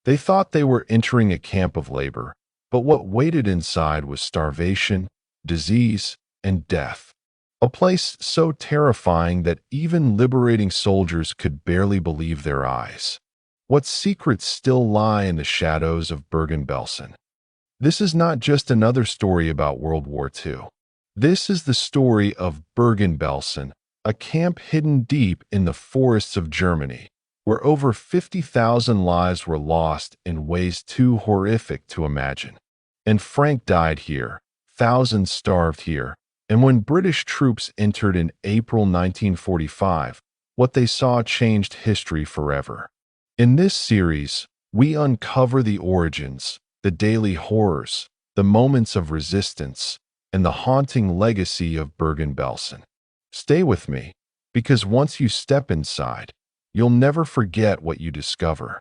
They thought they were entering a camp of labor, but what waited inside was starvation, disease, and death. A place so terrifying that even liberating soldiers could barely believe their eyes. What secrets still lie in the shadows of Bergen-Belsen? This is not just another story about World War II. This is the story of Bergen-Belsen, a camp hidden deep in the forests of Germany, where over 50,000 lives were lost in ways too horrific to imagine. And Frank died here, thousands starved here, and when British troops entered in April 1945, what they saw changed history forever. In this series, we uncover the origins, the daily horrors, the moments of resistance, and the haunting legacy of Bergen-Belsen. Stay with me, because once you step inside, you'll never forget what you discover.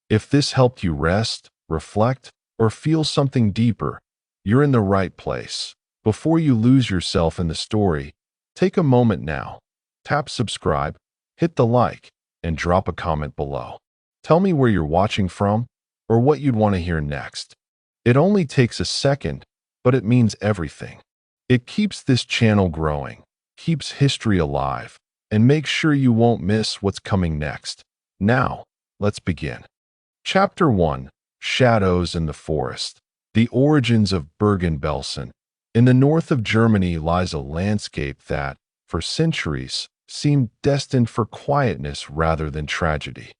If this helped you rest, reflect, or feel something deeper, you're in the right place. Before you lose yourself in the story, take a moment now, tap subscribe, hit the like, and drop a comment below. Tell me where you're watching from, or what you'd want to hear next. It only takes a second, but it means everything. It keeps this channel growing, keeps history alive, and makes sure you won't miss what's coming next. Now, let's begin. Chapter 1: Shadows in the Forest. The origins of Bergen-Belsen. In the north of Germany lies a landscape that, for centuries, seemed destined for quietness rather than tragedy.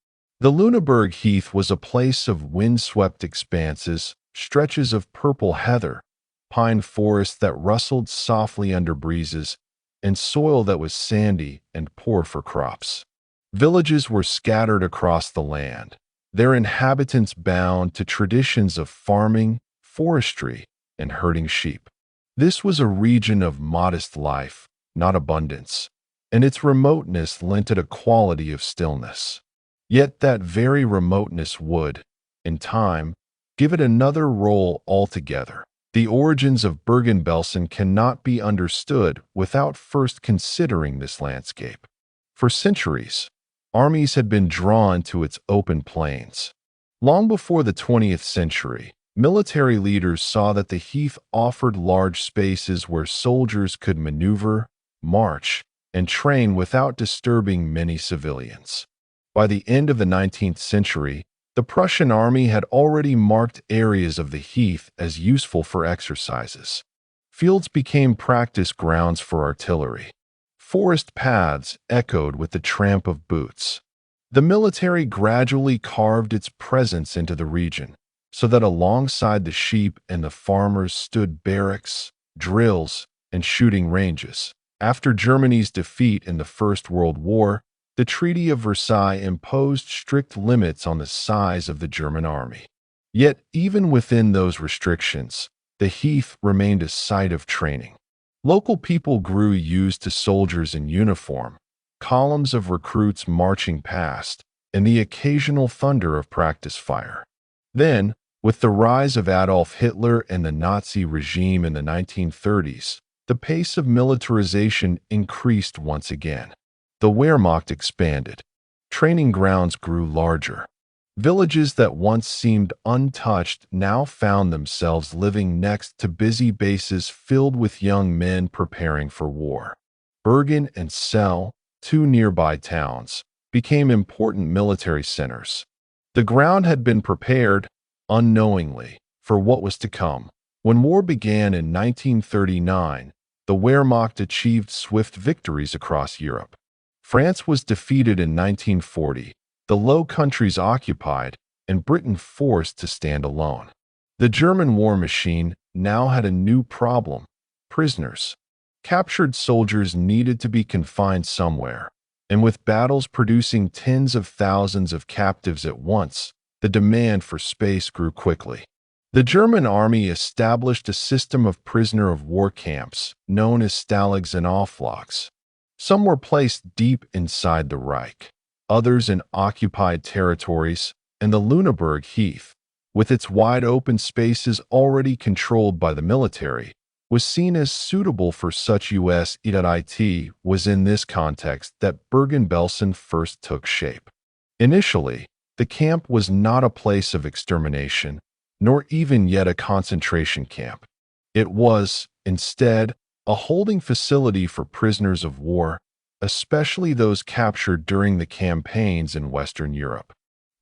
The Lüneburg Heath was a place of windswept expanses, stretches of purple heather, pine forests that rustled softly under breezes, and soil that was sandy and poor for crops. Villages were scattered across the land, their inhabitants bound to traditions of farming, forestry, and herding sheep. This was a region of modest life, not abundance, and its remoteness lent it a quality of stillness. Yet that very remoteness would, in time, give it another role altogether. The origins of Bergen-Belsen cannot be understood without first considering this landscape. For centuries, armies had been drawn to its open plains. Long before the 20th century, military leaders saw that the heath offered large spaces where soldiers could maneuver, march, and train without disturbing many civilians. By the end of the 19th century, the Prussian army had already marked areas of the heath as useful for exercises. Fields became practice grounds for artillery. Forest paths echoed with the tramp of boots. The military gradually carved its presence into the region, so that alongside the sheep and the farmers stood barracks, drills, and shooting ranges. After Germany's defeat in the First World War, the Treaty of Versailles imposed strict limits on the size of the German army. Yet, even within those restrictions, the heath remained a site of training. Local people grew used to soldiers in uniform, columns of recruits marching past, and the occasional thunder of practice fire. Then, with the rise of Adolf Hitler and the Nazi regime in the 1930s, the pace of militarization increased once again. The Wehrmacht expanded. Training grounds grew larger. Villages that once seemed untouched now found themselves living next to busy bases filled with young men preparing for war. Bergen and Celle, two nearby towns, became important military centers. The ground had been prepared, unknowingly, for what was to come. When war began in 1939, the Wehrmacht achieved swift victories across Europe. France was defeated in 1940, the Low Countries occupied, and Britain forced to stand alone. The German war machine now had a new problem: prisoners. Captured soldiers needed to be confined somewhere, and with battles producing tens of thousands of captives at once, the demand for space grew quickly. The German army established a system of prisoner-of-war camps, known as Stalags and Auflocks. Some were placed deep inside the Reich, others in occupied territories, and the Lüneburg Heath, with its wide-open spaces already controlled by the military, was seen as suitable for such use. It was in this context that Bergen-Belsen first took shape. Initially, The camp was not a place of extermination, nor even yet a concentration camp. It was, instead, a holding facility for prisoners of war, especially those captured during the campaigns in Western Europe.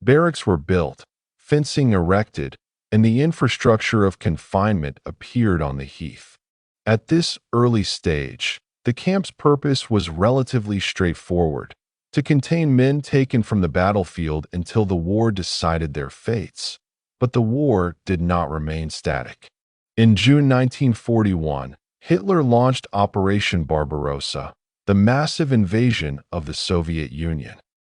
Barracks were built, fencing erected, and the infrastructure of confinement appeared on the heath. At this early stage, the camp's purpose was relatively straightforward: to contain men taken from the battlefield until the war decided their fates. But the war did not remain static. In June 1941, Hitler launched Operation Barbarossa, the massive invasion of the Soviet Union.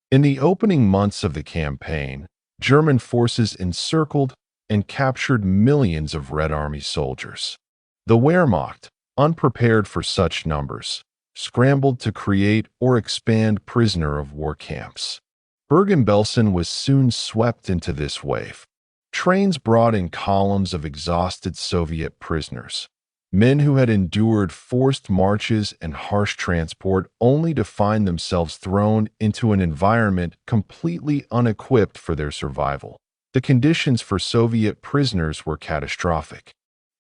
In the opening months of the campaign, German forces encircled and captured millions of Red Army soldiers. The Wehrmacht, unprepared for such numbers, scrambled to create or expand prisoner of war camps. Bergen-Belsen was soon swept into this wave. Trains brought in columns of exhausted Soviet prisoners, men who had endured forced marches and harsh transport only to find themselves thrown into an environment completely unequipped for their survival. The conditions for Soviet prisoners were catastrophic.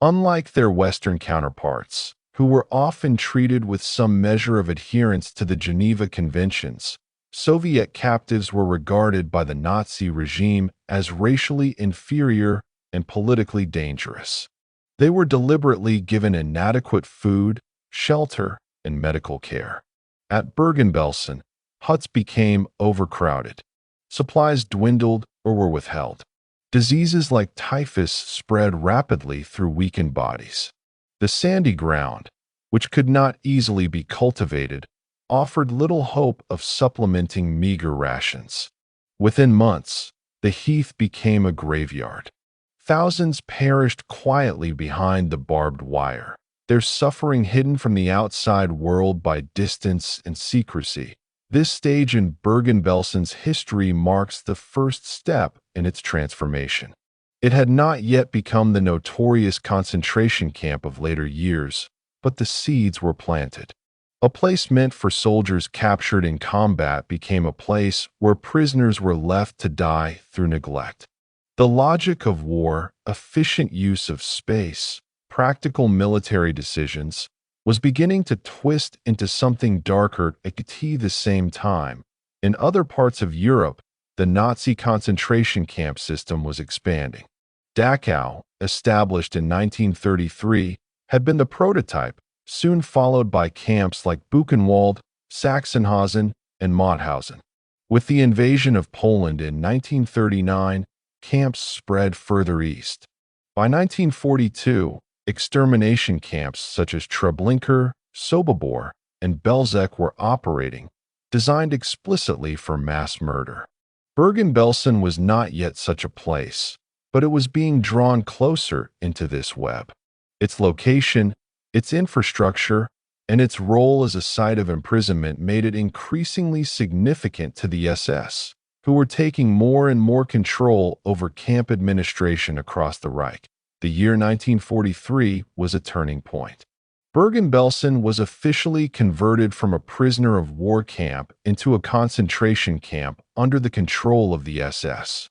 Unlike their Western counterparts, who were often treated with some measure of adherence to the Geneva Conventions, Soviet captives were regarded by the Nazi regime as racially inferior and politically dangerous. They were deliberately given inadequate food, shelter, and medical care. At Bergen-Belsen, huts became overcrowded. Supplies dwindled or were withheld. Diseases like typhus spread rapidly through weakened bodies. The sandy ground, which could not easily be cultivated, offered little hope of supplementing meager rations. Within months, the heath became a graveyard. Thousands perished quietly behind the barbed wire, their suffering hidden from the outside world by distance and secrecy. This stage in Bergen-Belsen's history marks the first step in its transformation. It had not yet become the notorious concentration camp of later years, but the seeds were planted. A place meant for soldiers captured in combat became a place where prisoners were left to die through neglect. The logic of war, efficient use of space, practical military decisions, was beginning to twist into something darker at the same time. In other parts of Europe, the Nazi concentration camp system was expanding. Dachau, established in 1933, had been the prototype, soon followed by camps like Buchenwald, Sachsenhausen, and Mauthausen. With the invasion of Poland in 1939, camps spread further east. By 1942, extermination camps such as Treblinka, Sobibor, and Belzec were operating, designed explicitly for mass murder. Bergen-Belsen was not yet such a place, but it was being drawn closer into this web. Its location, its infrastructure, and its role as a site of imprisonment made it increasingly significant to the SS, who were taking more and more control over camp administration across the Reich. The year 1943 was a turning point. Bergen-Belsen was officially converted from a prisoner of war camp into a concentration camp under the control of the SS.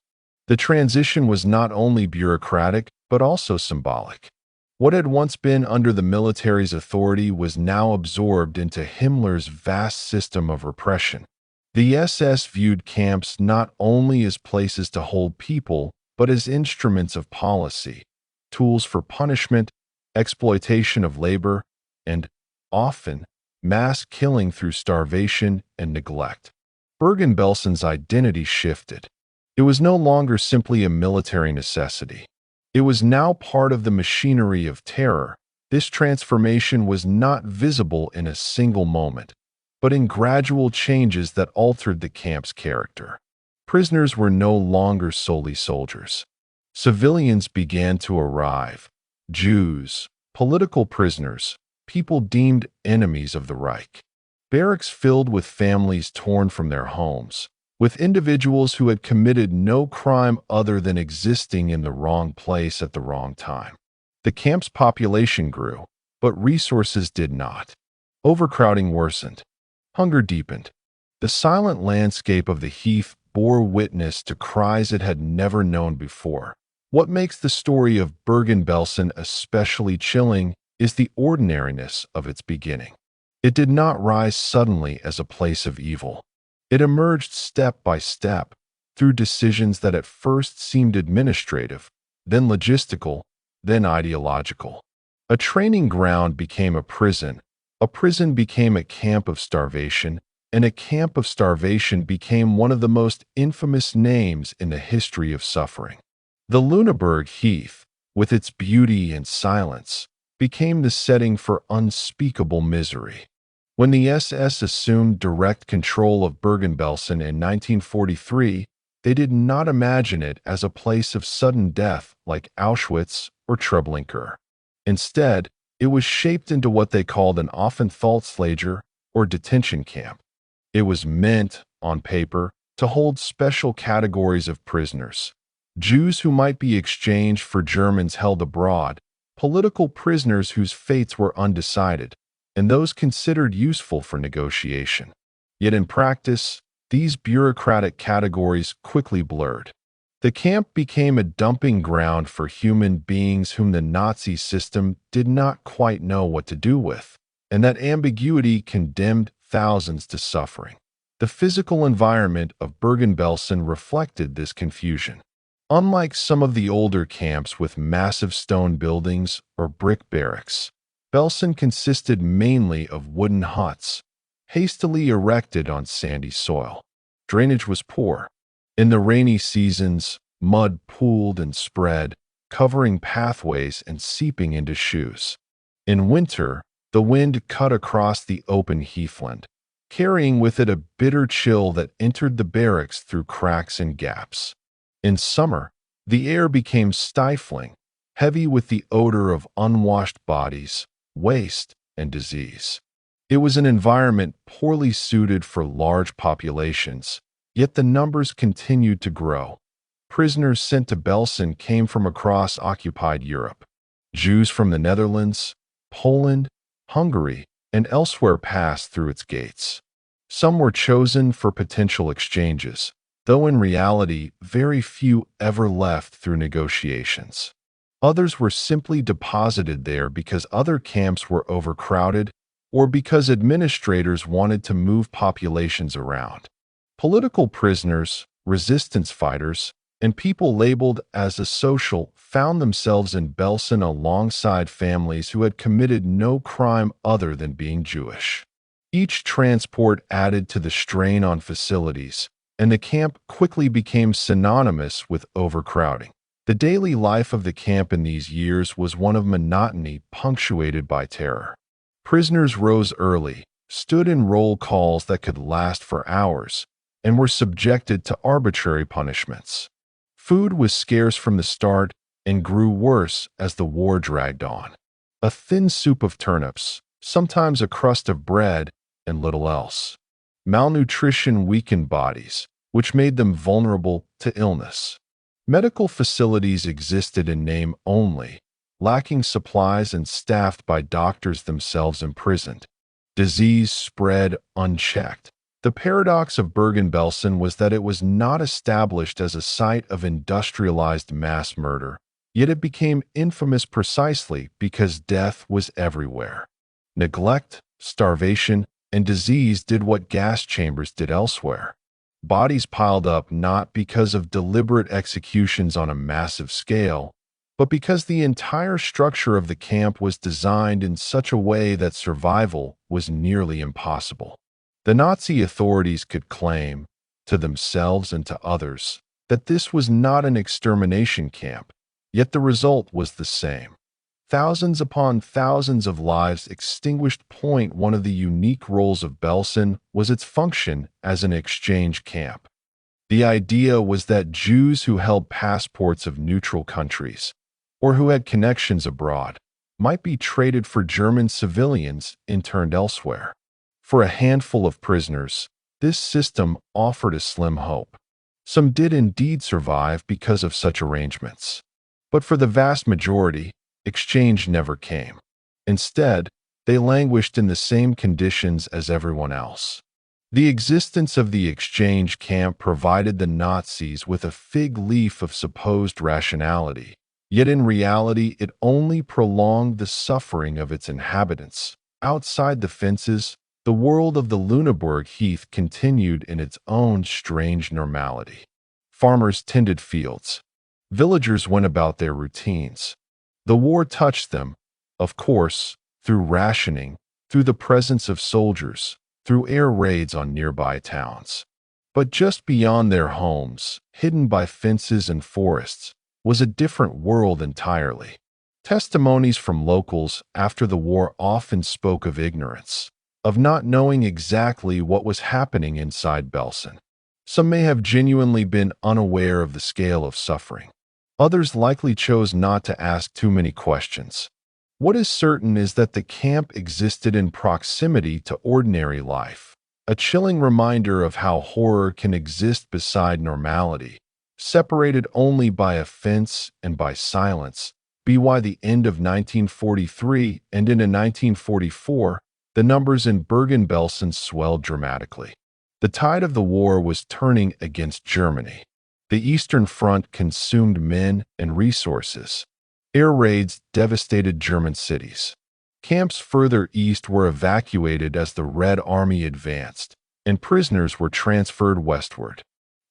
The transition was not only bureaucratic, but also symbolic. What had once been under the military's authority was now absorbed into Himmler's vast system of repression. The SS viewed camps not only as places to hold people, but as instruments of policy, tools for punishment, exploitation of labor, and, often, mass killing through starvation and neglect. Bergen-Belsen's identity shifted. It was no longer simply a military necessity. It was now part of the machinery of terror. This transformation was not visible in a single moment, but in gradual changes that altered the camp's character. Prisoners were no longer solely soldiers. Civilians began to arrive: Jews, political prisoners, people deemed enemies of the Reich. Barracks filled with families torn from their homes, with individuals who had committed no crime other than existing in the wrong place at the wrong time. The camp's population grew, but resources did not. Overcrowding worsened. Hunger deepened. The silent landscape of the heath bore witness to cries it had never known before. What makes the story of Bergen-Belsen especially chilling is the ordinariness of its beginning. It did not rise suddenly as a place of evil. It emerged step by step, through decisions that at first seemed administrative, then logistical, then ideological. A training ground became a prison became a camp of starvation, and a camp of starvation became one of the most infamous names in the history of suffering. The Lüneburg Heath, with its beauty and silence, became the setting for unspeakable misery. When the SS assumed direct control of Bergen-Belsen in 1943, they did not imagine it as a place of sudden death like Auschwitz or Treblinka. Instead, it was shaped into what they called an Aufenthaltslager, or detention camp. It was meant, on paper, to hold special categories of prisoners: Jews who might be exchanged for Germans held abroad, political prisoners whose fates were undecided, and those considered useful for negotiation. Yet in practice, these bureaucratic categories quickly blurred. The camp became a dumping ground for human beings whom the Nazi system did not quite know what to do with, and that ambiguity condemned thousands to suffering. The physical environment of Bergen-Belsen reflected this confusion. Unlike some of the older camps with massive stone buildings or brick barracks, Belsen consisted mainly of wooden huts, hastily erected on sandy soil. Drainage was poor. In the rainy seasons, mud pooled and spread, covering pathways and seeping into shoes. In winter, the wind cut across the open heathland, carrying with it a bitter chill that entered the barracks through cracks and gaps. In summer, the air became stifling, heavy with the odor of unwashed bodies, waste, and disease. It was an environment poorly suited for large populations, yet the numbers continued to grow. Prisoners sent to Belsen came from across occupied Europe. Jews from the Netherlands, Poland, Hungary, and elsewhere passed through its gates. Some were chosen for potential exchanges, though in reality very few ever left through negotiations. Others were simply deposited there because other camps were overcrowded or because administrators wanted to move populations around. Political prisoners, resistance fighters, and people labeled as asocial found themselves in Belsen alongside families who had committed no crime other than being Jewish. Each transport added to the strain on facilities, and the camp quickly became synonymous with overcrowding. The daily life of the camp in these years was one of monotony punctuated by terror. Prisoners rose early, stood in roll calls that could last for hours, and were subjected to arbitrary punishments. Food was scarce from the start and grew worse as the war dragged on. A thin soup of turnips, sometimes a crust of bread, and little else. Malnutrition weakened bodies, which made them vulnerable to illness. Medical facilities existed in name only, lacking supplies and staffed by doctors themselves imprisoned. Disease spread unchecked. The paradox of Bergen-Belsen was that it was not established as a site of industrialized mass murder, yet it became infamous precisely because death was everywhere. Neglect, starvation, and disease did what gas chambers did elsewhere. Bodies piled up not because of deliberate executions on a massive scale, but because the entire structure of the camp was designed in such a way that survival was nearly impossible. The Nazi authorities could claim, to themselves and to others, that this was not an extermination camp, yet the result was the same. Thousands upon thousands of lives extinguished. One of the unique roles of Belsen was its function as an exchange camp. The idea was that Jews who held passports of neutral countries, or who had connections abroad, might be traded for German civilians interned elsewhere. For a handful of prisoners, this system offered a slim hope. Some did indeed survive because of such arrangements. But for the vast majority, exchange never came. Instead, they languished in the same conditions as everyone else. The existence of the exchange camp provided the Nazis with a fig leaf of supposed rationality, yet in reality it only prolonged the suffering of its inhabitants. Outside the fences, the world of the Lüneburg Heath continued in its own strange normality. Farmers tended fields. Villagers went about their routines. The war touched them, of course, through rationing, through the presence of soldiers, through air raids on nearby towns. But just beyond their homes, hidden by fences and forests, was a different world entirely. Testimonies from locals after the war often spoke of ignorance, of not knowing exactly what was happening inside Belsen. Some may have genuinely been unaware of the scale of suffering. Others likely chose not to ask too many questions. What is certain is that the camp existed in proximity to ordinary life, a chilling reminder of how horror can exist beside normality, separated only by a fence and by silence. By the end of 1943 and into 1944, the numbers in Bergen-Belsen swelled dramatically. The tide of the war was turning against Germany. The Eastern Front consumed men and resources. Air raids devastated German cities. Camps further east were evacuated as the Red Army advanced, and prisoners were transferred westward.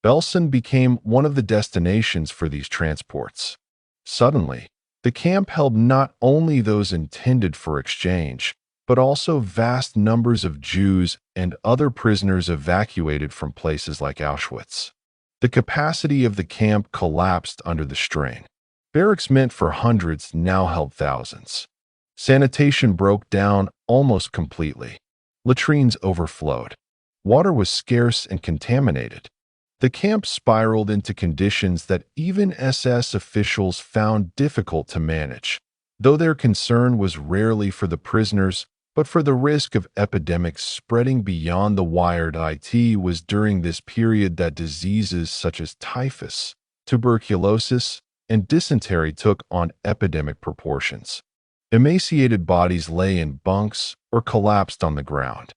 Belsen became one of the destinations for these transports. Suddenly, the camp held not only those intended for exchange, but also vast numbers of Jews and other prisoners evacuated from places like Auschwitz. The capacity of the camp collapsed under the strain. Barracks meant for hundreds now held thousands. Sanitation broke down almost completely. Latrines overflowed. Water was scarce and contaminated. The camp spiraled into conditions that even SS officials found difficult to manage, though their concern was rarely for the prisoners, but for the risk of epidemics spreading beyond the wired. It was during this period that diseases such as typhus, tuberculosis, and dysentery took on epidemic proportions. Emaciated bodies lay in bunks or collapsed on the ground.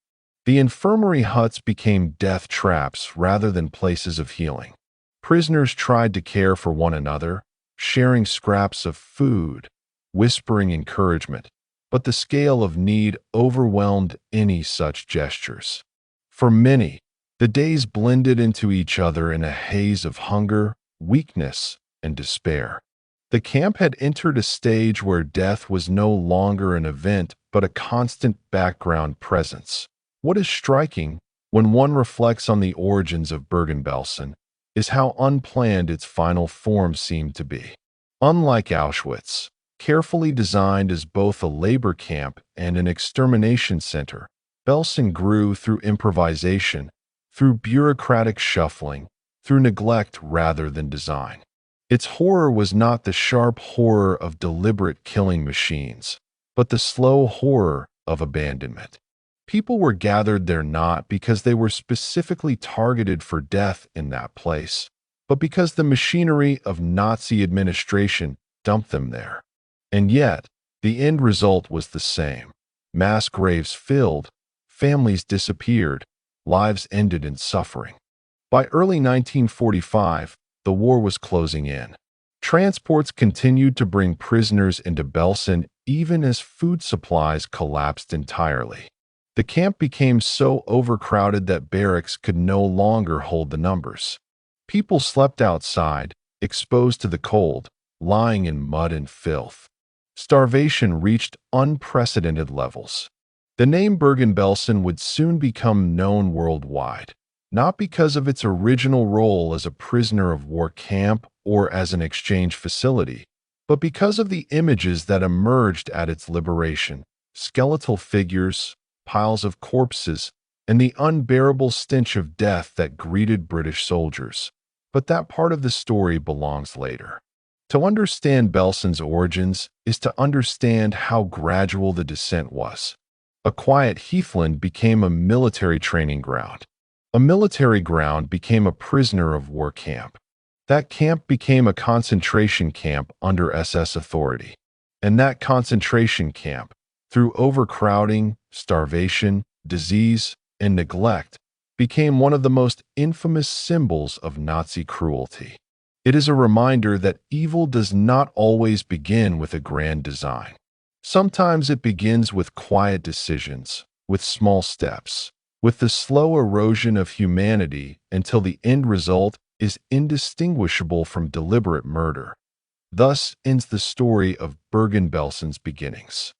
The infirmary huts became death traps rather than places of healing. Prisoners tried to care for one another, sharing scraps of food, whispering encouragement, but the scale of need overwhelmed any such gestures. For many, the days blended into each other in a haze of hunger, weakness, and despair. The camp had entered a stage where death was no longer an event but a constant background presence. What is striking, when one reflects on the origins of Bergen-Belsen, is how unplanned its final form seemed to be. Unlike Auschwitz, carefully designed as both a labor camp and an extermination center, Belsen grew through improvisation, through bureaucratic shuffling, through neglect rather than design. Its horror was not the sharp horror of deliberate killing machines, but the slow horror of abandonment. People were gathered there not because they were specifically targeted for death in that place, but because the machinery of Nazi administration dumped them there. And yet, the end result was the same. Mass graves filled, families disappeared, lives ended in suffering. By early 1945, the war was closing in. Transports continued to bring prisoners into Belsen even as food supplies collapsed entirely. The camp became so overcrowded that barracks could no longer hold the numbers. People slept outside, exposed to the cold, lying in mud and filth. Starvation reached unprecedented levels. The name Bergen-Belsen would soon become known worldwide, not because of its original role as a prisoner of war camp or as an exchange facility, but because of the images that emerged at its liberation: skeletal figures, piles of corpses, and the unbearable stench of death that greeted British soldiers. But that part of the story belongs later. To understand Belsen's origins is to understand how gradual the descent was. A quiet heathland became a military training ground. A military ground became a prisoner of war camp. That camp became a concentration camp under SS authority. And that concentration camp, through overcrowding, starvation, disease, and neglect, became one of the most infamous symbols of Nazi cruelty. It is a reminder that evil does not always begin with a grand design. Sometimes it begins with quiet decisions, with small steps, with the slow erosion of humanity until the end result is indistinguishable from deliberate murder. Thus ends the story of Bergen-Belsen's beginnings.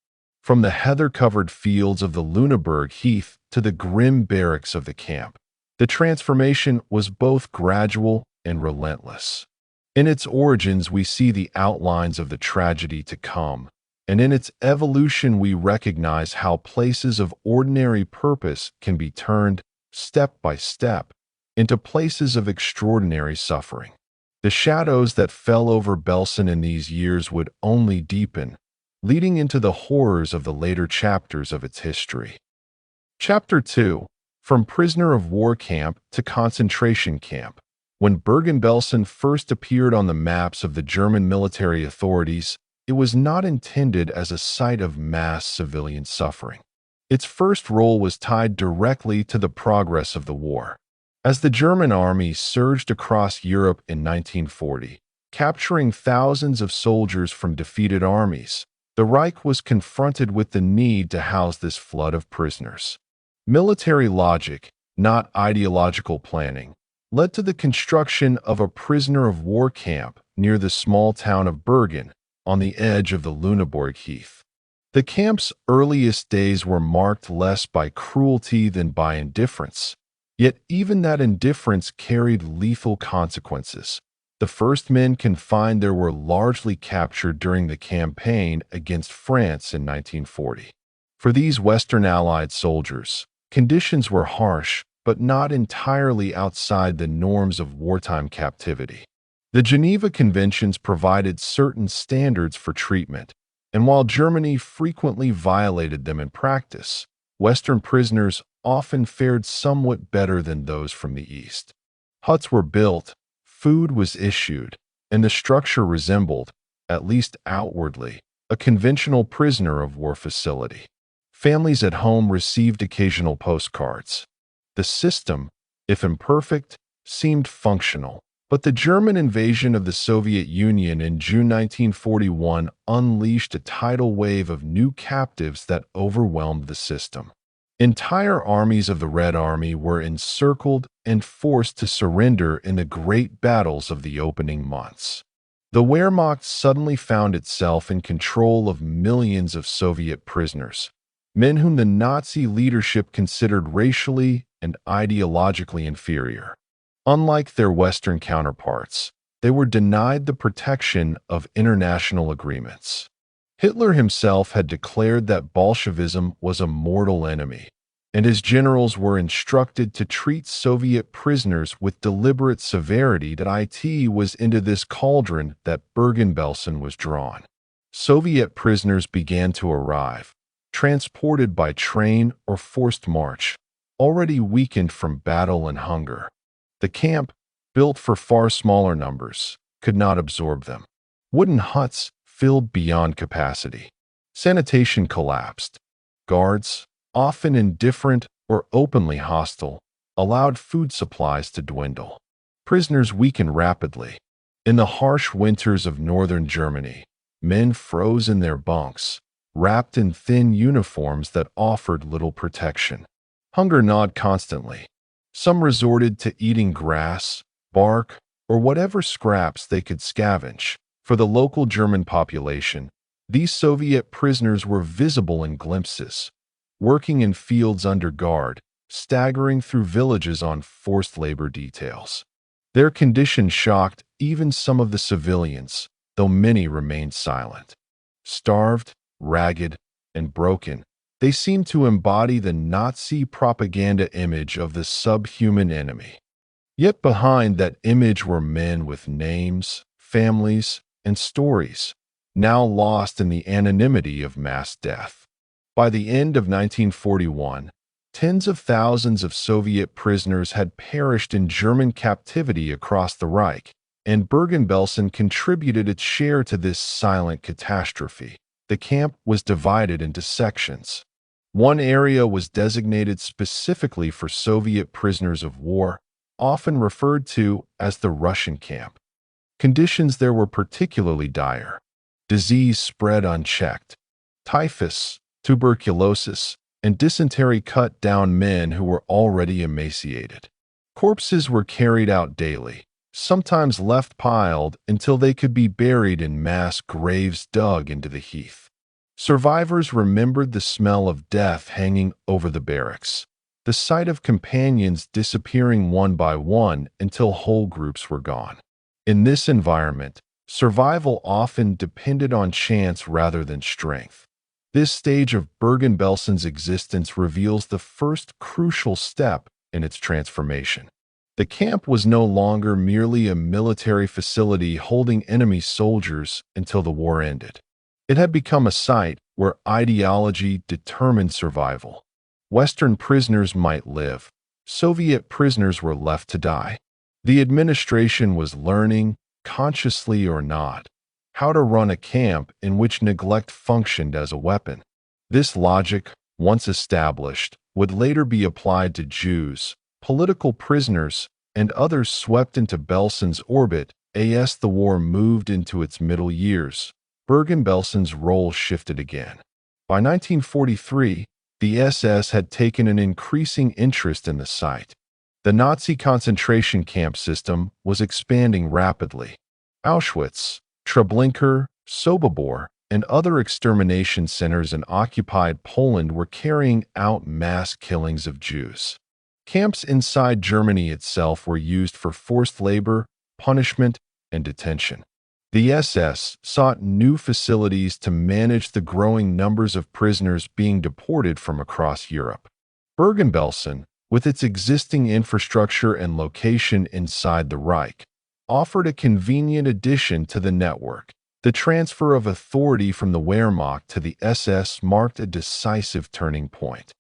From the heather-covered fields of the Lüneburg Heath to the grim barracks of the camp, the transformation was both gradual and relentless. In its origins, we see the outlines of the tragedy to come, and in its evolution we recognize how places of ordinary purpose can be turned, step by step, into places of extraordinary suffering. The shadows that fell over Belsen in these years would only deepen, leading into the horrors of the later chapters of its history. Chapter 2. From Prisoner of War Camp to Concentration Camp. When Bergen-Belsen first appeared on the maps of the German military authorities, it was not intended as a site of mass civilian suffering. Its first role was tied directly to the progress of the war. As the German army surged across Europe in 1940, capturing thousands of soldiers from defeated armies, the Reich was confronted with the need to house this flood of prisoners. Military logic, not ideological planning, led to the construction of a prisoner of war camp near the small town of Bergen, on the edge of the Lüneburg Heath. The camp's earliest days were marked less by cruelty than by indifference, yet even that indifference carried lethal consequences. The first men confined there were largely captured during the campaign against France in 1940. For these Western Allied soldiers, conditions were harsh, but not entirely outside the norms of wartime captivity. The Geneva Conventions provided certain standards for treatment, and while Germany frequently violated them in practice, Western prisoners often fared somewhat better than those from the East. Huts were built, food was issued, and the structure resembled, at least outwardly, a conventional prisoner of war facility. Families at home received occasional postcards. The system, if imperfect, seemed functional. But the German invasion of the Soviet Union in June 1941 unleashed a tidal wave of new captives that overwhelmed the system. Entire armies of the Red Army were encircled and forced to surrender in the great battles of the opening months. The Wehrmacht suddenly found itself in control of millions of Soviet prisoners, men whom the Nazi leadership considered racially and ideologically inferior. Unlike their Western counterparts, they were denied the protection of international agreements. Hitler himself had declared that Bolshevism was a mortal enemy, and his generals were instructed to treat Soviet prisoners with deliberate severity. That it was into this cauldron that Bergen-Belsen was drawn. Soviet prisoners began to arrive, transported by train or forced march, already weakened from battle and hunger. The camp, built for far smaller numbers, could not absorb them. Wooden huts filled beyond capacity. Sanitation collapsed. Guards, often indifferent or openly hostile, allowed food supplies to dwindle. Prisoners weakened rapidly. In the harsh winters of northern Germany, men froze in their bunks, wrapped in thin uniforms that offered little protection. Hunger gnawed constantly. Some resorted to eating grass, bark, or whatever scraps they could scavenge. For the local German population, these Soviet prisoners were visible in glimpses, working in fields under guard, staggering through villages on forced labor details. Their condition shocked even some of the civilians, though many remained silent. Starved, ragged, and broken, they seemed to embody the Nazi propaganda image of the subhuman enemy. Yet behind that image were men with names, families, and stories, now lost in the anonymity of mass death. By the end of 1941, tens of thousands of Soviet prisoners had perished in German captivity across the Reich, and Bergen-Belsen contributed its share to this silent catastrophe. The camp was divided into sections. One area was designated specifically for Soviet prisoners of war, often referred to as the Russian camp. Conditions there were particularly dire. Disease spread unchecked. Typhus, tuberculosis, and dysentery cut down men who were already emaciated. Corpses were carried out daily, sometimes left piled until they could be buried in mass graves dug into the heath. Survivors remembered the smell of death hanging over the barracks, the sight of companions disappearing one by one until whole groups were gone. In this environment, survival often depended on chance rather than strength. This stage of Bergen-Belsen's existence reveals the first crucial step in its transformation. The camp was no longer merely a military facility holding enemy soldiers until the war ended. It had become a site where ideology determined survival. Western prisoners might live. Soviet prisoners were left to die. The administration was learning, consciously or not, how to run a camp in which neglect functioned as a weapon. This logic, once established, would later be applied to Jews, political prisoners, and others swept into Belsen's orbit. As the war moved into its middle years, Bergen-Belsen's role shifted again. By 1943, the SS had taken an increasing interest in the site. The Nazi concentration camp system was expanding rapidly. Auschwitz, Treblinka, Sobibor, and other extermination centers in occupied Poland were carrying out mass killings of Jews. Camps inside Germany itself were used for forced labor, punishment, and detention. The SS sought new facilities to manage the growing numbers of prisoners being deported from across Europe. Bergen-Belsen, with its existing infrastructure and location inside the Reich, offered a convenient addition to the network. The transfer of authority from the Wehrmacht to the SS marked a decisive turning point.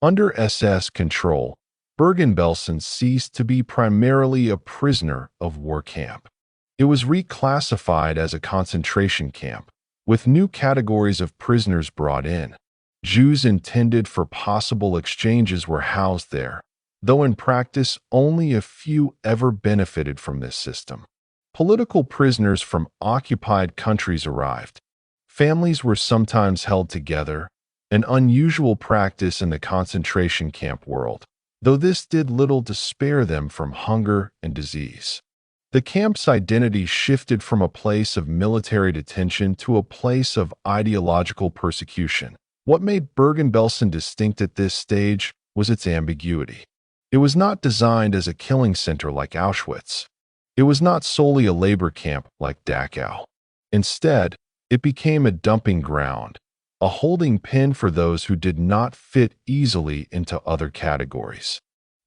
Under SS control, Bergen-Belsen ceased to be primarily a prisoner of war camp. It was reclassified as a concentration camp, with new categories of prisoners brought in. Jews intended for possible exchanges were housed there, though in practice only a few ever benefited from this system. Political prisoners from occupied countries arrived. Families were sometimes held together, an unusual practice in the concentration camp world, though this did little to spare them from hunger and disease. The camp's identity shifted from a place of military detention to a place of ideological persecution. What made Bergen-Belsen distinct at this stage was its ambiguity. It was not designed as a killing center like Auschwitz. It was not solely a labor camp like Dachau. Instead, it became a dumping ground, a holding pen for those who did not fit easily into other categories.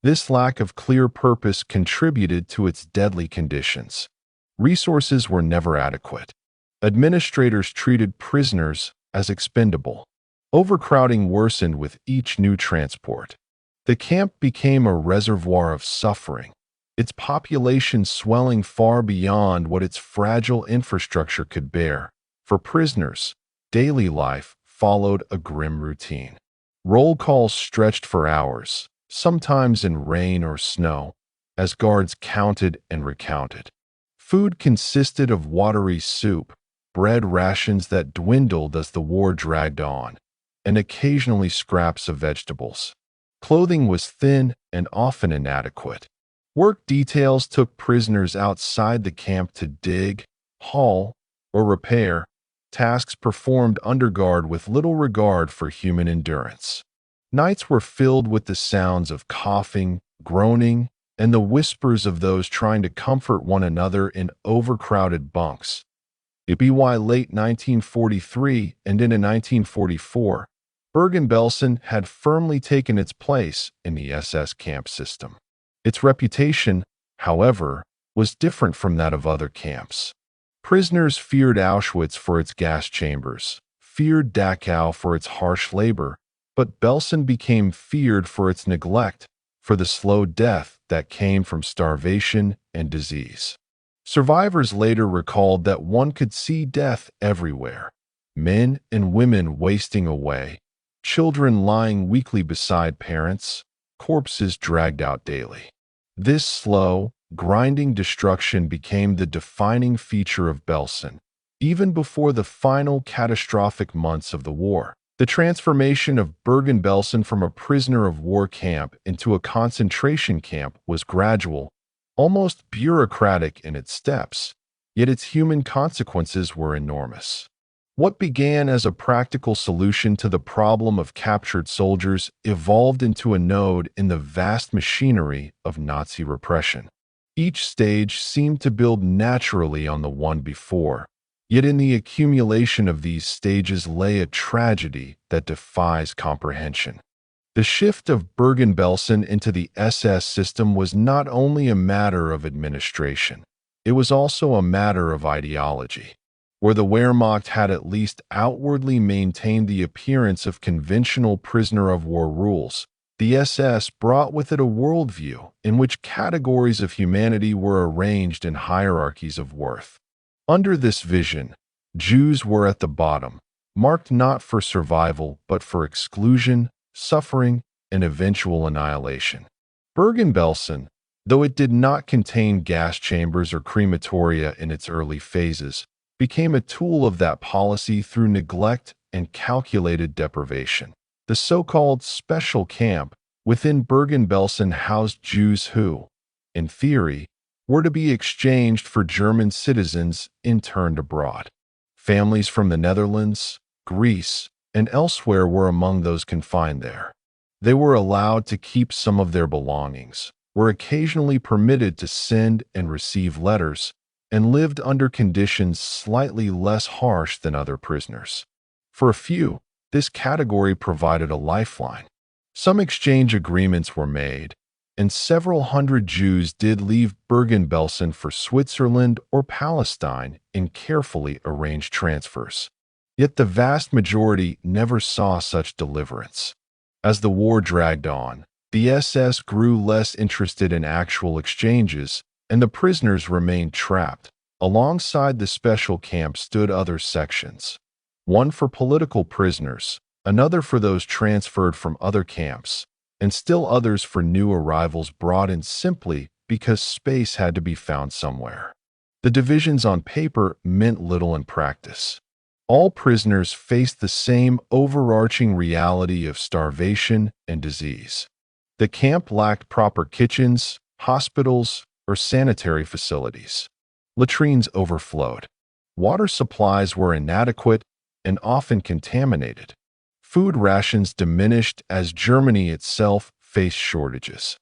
This lack of clear purpose contributed to its deadly conditions. Resources were never adequate. Administrators treated prisoners as expendable. Overcrowding worsened with each new transport. The camp became a reservoir of suffering, its population swelling far beyond what its fragile infrastructure could bear. For prisoners, daily life followed a grim routine. Roll calls stretched for hours, sometimes in rain or snow, as guards counted and recounted. Food consisted of watery soup, bread rations that dwindled as the war dragged on, and occasionally scraps of vegetables. Clothing was thin and often inadequate. Work details took prisoners outside the camp to dig, haul, or repair, tasks performed under guard with little regard for human endurance. Nights were filled with the sounds of coughing, groaning, and the whispers of those trying to comfort one another in overcrowded bunks. By late 1943 and into 1944, Bergen-Belsen had firmly taken its place in the SS camp system. Its reputation, however, was different from that of other camps. Prisoners feared Auschwitz for its gas chambers, feared Dachau for its harsh labor, but Belsen became feared for its neglect, for the slow death that came from starvation and disease. Survivors later recalled that one could see death everywhere, men and women wasting away, children lying weakly beside parents, corpses dragged out daily. This slow, grinding destruction became the defining feature of Belsen, even before the final catastrophic months of the war. The transformation of Bergen-Belsen from a prisoner of war camp into a concentration camp was gradual, almost bureaucratic in its steps, yet its human consequences were enormous. What began as a practical solution to the problem of captured soldiers evolved into a node in the vast machinery of Nazi repression. Each stage seemed to build naturally on the one before, yet in the accumulation of these stages lay a tragedy that defies comprehension. The shift of Bergen-Belsen into the SS system was not only a matter of administration, it was also a matter of ideology. Where the Wehrmacht had at least outwardly maintained the appearance of conventional prisoner of war rules, the SS brought with it a worldview in which categories of humanity were arranged in hierarchies of worth. Under this vision, Jews were at the bottom, marked not for survival but for exclusion, suffering, and eventual annihilation. Bergen-Belsen, though it did not contain gas chambers or crematoria in its early phases, became a tool of that policy through neglect and calculated deprivation. The so-called special camp within Bergen-Belsen housed Jews who, in theory, were to be exchanged for German citizens interned abroad. Families from the Netherlands, Greece, and elsewhere were among those confined there. They were allowed to keep some of their belongings, were occasionally permitted to send and receive letters, and lived under conditions slightly less harsh than other prisoners. For a few, this category provided a lifeline. Some exchange agreements were made, and several hundred Jews did leave Bergen-Belsen for Switzerland or Palestine in carefully arranged transfers. Yet the vast majority never saw such deliverance. As the war dragged on, the SS grew less interested in actual exchanges, and the prisoners remained trapped. Alongside the special camp stood other sections, one for political prisoners, another for those transferred from other camps, and still others for new arrivals brought in simply because space had to be found somewhere. The divisions on paper meant little in practice. All prisoners faced the same overarching reality of starvation and disease. The camp lacked proper kitchens, hospitals, or sanitary facilities. Latrines overflowed. Water supplies were inadequate and often contaminated. Food rations diminished as Germany itself faced shortages.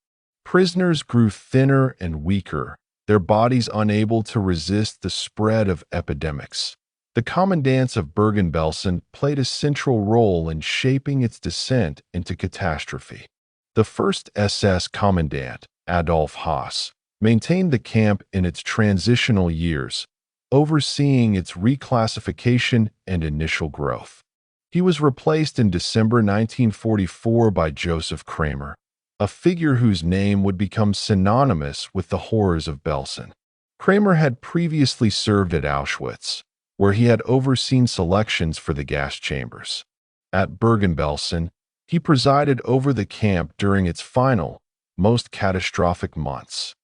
Prisoners grew thinner and weaker, their bodies unable to resist the spread of epidemics. The commandants of Bergen-Belsen played a central role in shaping its descent into catastrophe. The first SS commandant, Adolf Haas, maintained the camp in its transitional years, overseeing its reclassification and initial growth. He was replaced in December 1944 by Joseph Kramer, a figure whose name would become synonymous with the horrors of Belsen. Kramer had previously served at Auschwitz, where he had overseen selections for the gas chambers. At Bergen-Belsen, he presided over the camp during its final, most catastrophic months.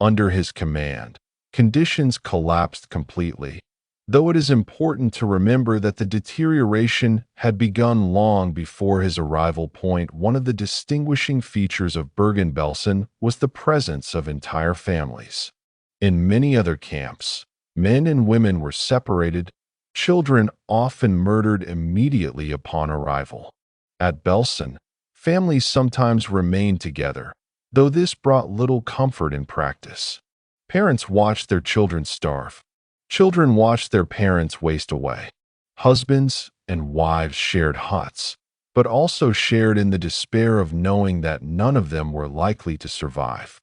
Under his command, conditions collapsed completely, though it is important to remember that the deterioration had begun long before his arrival point. One of the distinguishing features of Bergen-Belsen was the presence of entire families. In many other camps, men and women were separated, children often murdered immediately upon arrival. At Belsen, families sometimes remained together, though this brought little comfort in practice. Parents watched their children starve. Children watched their parents waste away. Husbands and wives shared huts, but also shared in the despair of knowing that none of them were likely to survive.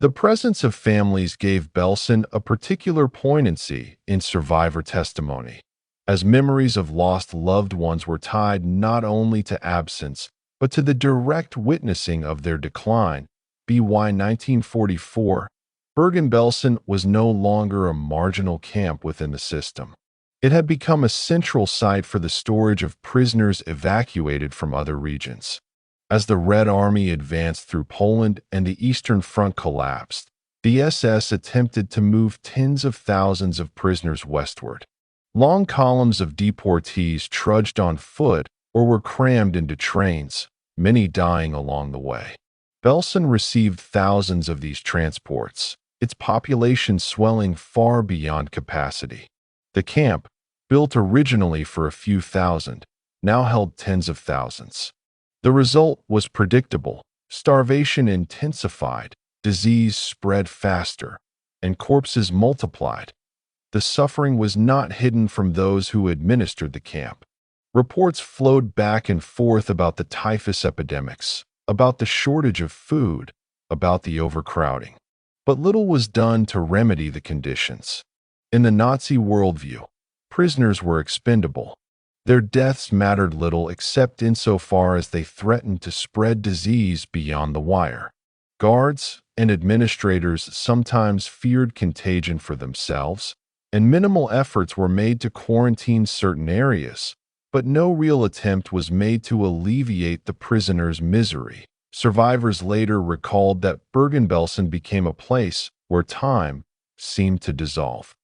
The presence of families gave Belsen a particular poignancy in survivor testimony, as memories of lost loved ones were tied not only to absence, but to the direct witnessing of their decline. By 1944, Bergen-Belsen was no longer a marginal camp within the system. It had become a central site for the storage of prisoners evacuated from other regions. As the Red Army advanced through Poland and the Eastern Front collapsed, the SS attempted to move tens of thousands of prisoners westward. Long columns of deportees trudged on foot or were crammed into trains, many dying along the way. Belsen received thousands of these transports, its population swelling far beyond capacity. The camp, built originally for a few thousand, now held tens of thousands. The result was predictable. Starvation intensified, disease spread faster, and corpses multiplied. The suffering was not hidden from those who administered the camp. Reports flowed back and forth about the typhus epidemics, about the shortage of food, about the overcrowding. But little was done to remedy the conditions. In the Nazi worldview, prisoners were expendable. Their deaths mattered little except insofar as they threatened to spread disease beyond the wire. Guards and administrators sometimes feared contagion for themselves, and minimal efforts were made to quarantine certain areas, but no real attempt was made to alleviate the prisoners' misery. Survivors later recalled that Bergen-Belsen became a place where time seemed to dissolve.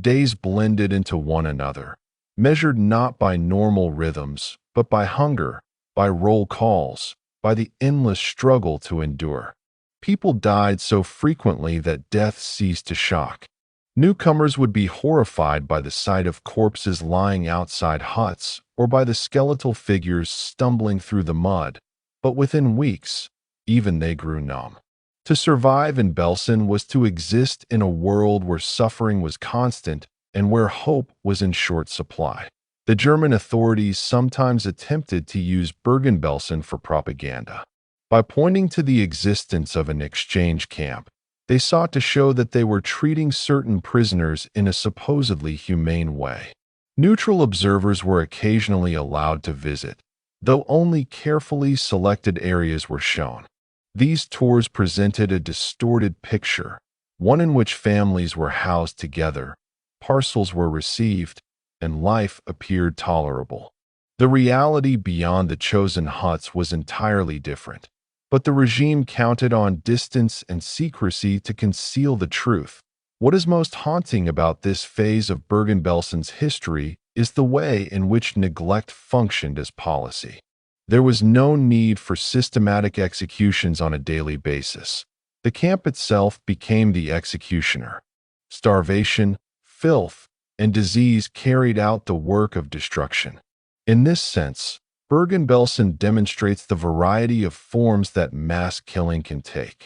Days blended into one another, measured not by normal rhythms, but by hunger, by roll calls, by the endless struggle to endure. People died so frequently that death ceased to shock. Newcomers would be horrified by the sight of corpses lying outside huts or by the skeletal figures stumbling through the mud, but within weeks, even they grew numb. To survive in Belsen was to exist in a world where suffering was constant and where hope was in short supply. The German authorities sometimes attempted to use Bergen-Belsen for propaganda. By pointing to the existence of an exchange camp, they sought to show that they were treating certain prisoners in a supposedly humane way. Neutral observers were occasionally allowed to visit, though only carefully selected areas were shown. These tours presented a distorted picture, one in which families were housed together, parcels were received, and life appeared tolerable. The reality beyond the chosen huts was entirely different, but the regime counted on distance and secrecy to conceal the truth. What is most haunting about this phase of Bergen-Belsen's history is the way in which neglect functioned as policy. There was no need for systematic executions on a daily basis. The camp itself became the executioner. Starvation, filth, and disease carried out the work of destruction. In this sense, Bergen-Belsen demonstrates the variety of forms that mass killing can take.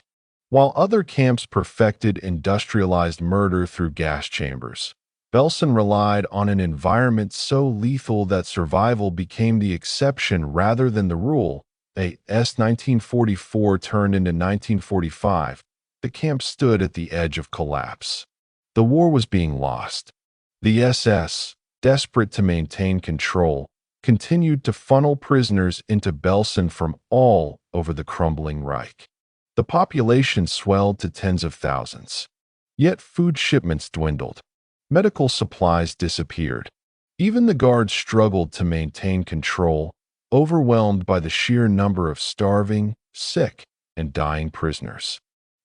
While other camps perfected industrialized murder through gas chambers, Belsen relied on an environment so lethal that survival became the exception rather than the rule. As 1944 turned into 1945, the camp stood at the edge of collapse. The war was being lost. The SS, desperate to maintain control, continued to funnel prisoners into Belsen from all over the crumbling Reich. The population swelled to tens of thousands. Yet food shipments dwindled. Medical supplies disappeared. Even the guards struggled to maintain control, overwhelmed by the sheer number of starving, sick, and dying prisoners.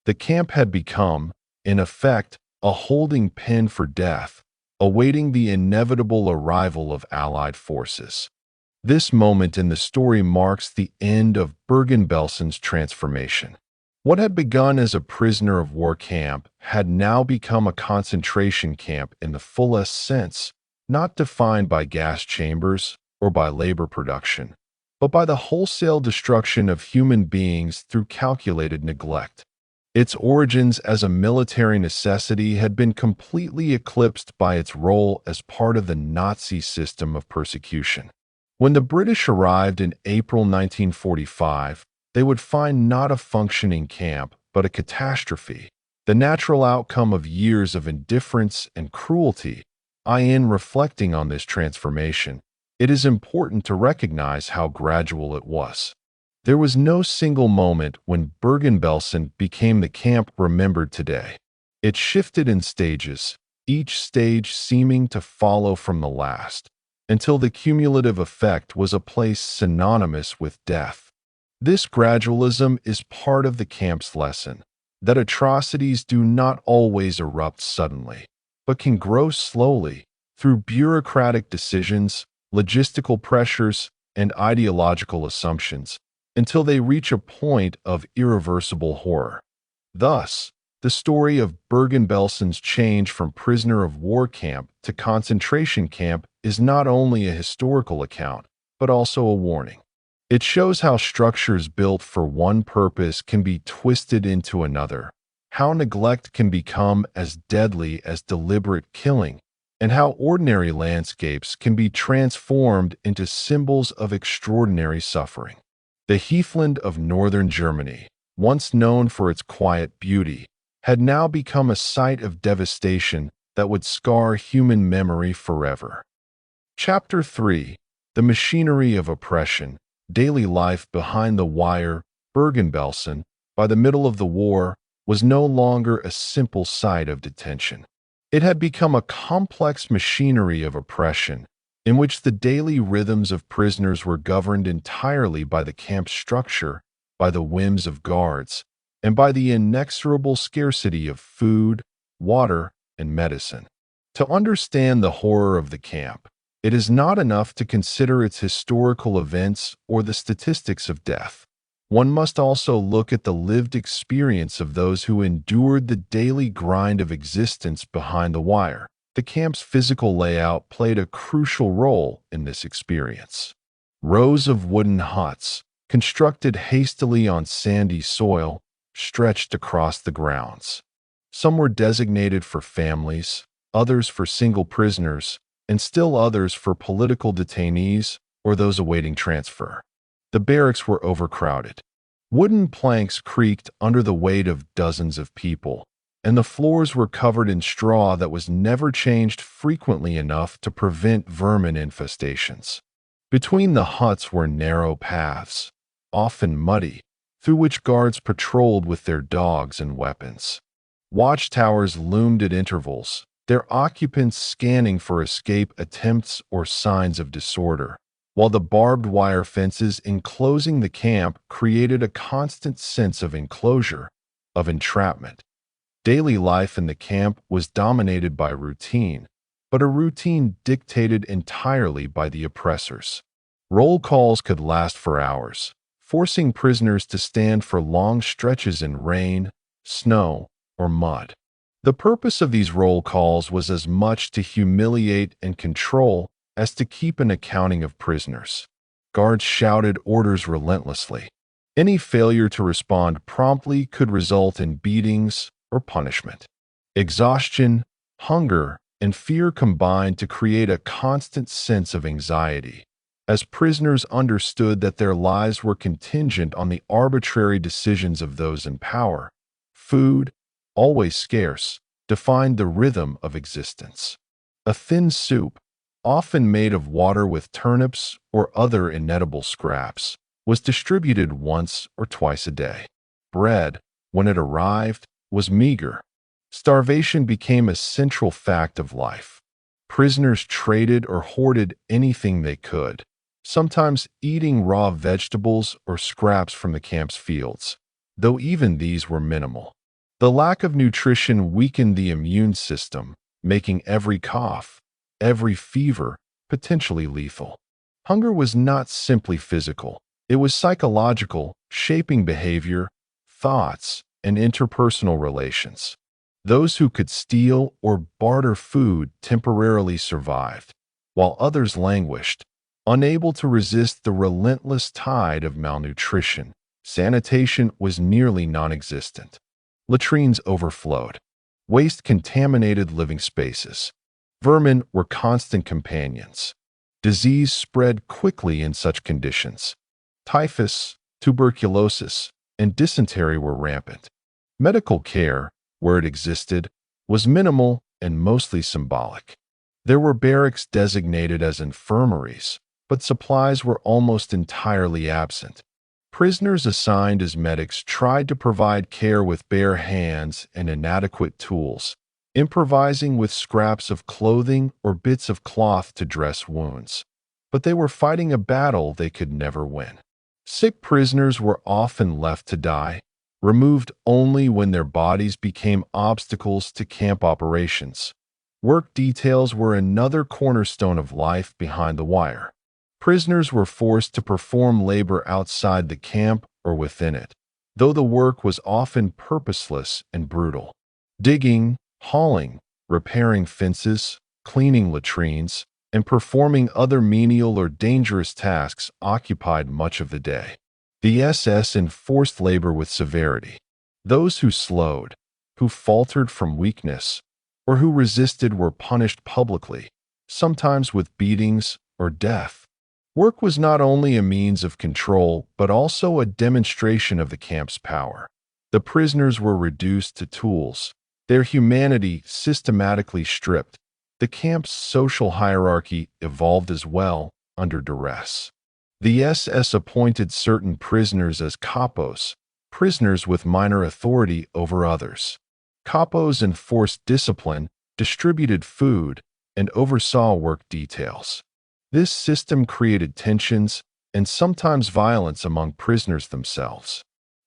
The camp had become, in effect, a holding pen for death, awaiting the inevitable arrival of Allied forces. This moment in the story marks the end of Bergen-Belsen's transformation. What had begun as a prisoner of war camp had now become a concentration camp in the fullest sense, not defined by gas chambers or by labor production, but by the wholesale destruction of human beings through calculated neglect. Its origins as a military necessity had been completely eclipsed by its role as part of the Nazi system of persecution. When the British arrived in April 1945, they would find not a functioning camp, but a catastrophe, the natural outcome of years of indifference and cruelty. In reflecting on this transformation, it is important to recognize how gradual it was. There was no single moment when Bergen-Belsen became the camp remembered today. It shifted in stages, each stage seeming to follow from the last, until the cumulative effect was a place synonymous with death. This gradualism is part of the camp's lesson, that atrocities do not always erupt suddenly, but can grow slowly through bureaucratic decisions, logistical pressures, and ideological assumptions, until they reach a point of irreversible horror. Thus, the story of Bergen-Belsen's change from prisoner of war camp to concentration camp is not only a historical account, but also a warning. It shows how structures built for one purpose can be twisted into another, how neglect can become as deadly as deliberate killing, and how ordinary landscapes can be transformed into symbols of extraordinary suffering. The heathland of northern Germany, once known for its quiet beauty, had now become a site of devastation that would scar human memory forever. Chapter 3: The Machinery of Oppression. Daily life behind the wire. Bergen-Belsen, by the middle of the war, was no longer a simple site of detention. It had become a complex machinery of oppression, in which the daily rhythms of prisoners were governed entirely by the camp's structure, by the whims of guards, and by the inexorable scarcity of food, water, and medicine. To understand the horror of the camp, it is not enough to consider its historical events or the statistics of death. One must also look at the lived experience of those who endured the daily grind of existence behind the wire. The camp's physical layout played a crucial role in this experience. Rows of wooden huts, constructed hastily on sandy soil, stretched across the grounds. Some were designated for families, others for single prisoners, and still others for political detainees or those awaiting transfer. The barracks were overcrowded. Wooden planks creaked under the weight of dozens of people, and the floors were covered in straw that was never changed frequently enough to prevent vermin infestations. Between the huts were narrow paths, often muddy, through which guards patrolled with their dogs and weapons. Watchtowers loomed at intervals, their occupants scanning for escape attempts or signs of disorder, while the barbed wire fences enclosing the camp created a constant sense of enclosure, of entrapment. Daily life in the camp was dominated by routine, but a routine dictated entirely by the oppressors. Roll calls could last for hours, forcing prisoners to stand for long stretches in rain, snow, or mud. The purpose of these roll calls was as much to humiliate and control as to keep an accounting of prisoners. Guards shouted orders relentlessly. Any failure to respond promptly could result in beatings or punishment. Exhaustion, hunger, and fear combined to create a constant sense of anxiety, as prisoners understood that their lives were contingent on the arbitrary decisions of those in power. Food, always scarce, defined the rhythm of existence. A thin soup, often made of water with turnips or other inedible scraps, was distributed once or twice a day. Bread, when it arrived, was meager. Starvation became a central fact of life. Prisoners traded or hoarded anything they could, sometimes eating raw vegetables or scraps from the camp's fields, though even these were minimal. The lack of nutrition weakened the immune system, making every cough, every fever, potentially lethal. Hunger was not simply physical. It was psychological, shaping behavior, thoughts, and interpersonal relations. Those who could steal or barter food temporarily survived, while others languished, unable to resist the relentless tide of malnutrition. Sanitation was nearly non-existent. Latrines overflowed. Waste contaminated living spaces. Vermin were constant companions. Disease spread quickly in such conditions. Typhus, tuberculosis, and dysentery were rampant. Medical care, where it existed, was minimal and mostly symbolic. There were barracks designated as infirmaries, but supplies were almost entirely absent. Prisoners assigned as medics tried to provide care with bare hands and inadequate tools, improvising with scraps of clothing or bits of cloth to dress wounds. But they were fighting a battle they could never win. Sick prisoners were often left to die, removed only when their bodies became obstacles to camp operations. Work details were another cornerstone of life behind the wire. Prisoners were forced to perform labor outside the camp or within it, though the work was often purposeless and brutal. Digging, hauling, repairing fences, cleaning latrines, and performing other menial or dangerous tasks occupied much of the day. The SS enforced labor with severity. Those who slowed, who faltered from weakness, or who resisted were punished publicly, sometimes with beatings or death. Work was not only a means of control, but also a demonstration of the camp's power. The prisoners were reduced to tools, their humanity systematically stripped. The camp's social hierarchy evolved as well under duress. The SS appointed certain prisoners as capos, prisoners with minor authority over others. Capos enforced discipline, distributed food, and oversaw work details. This system created tensions and sometimes violence among prisoners themselves.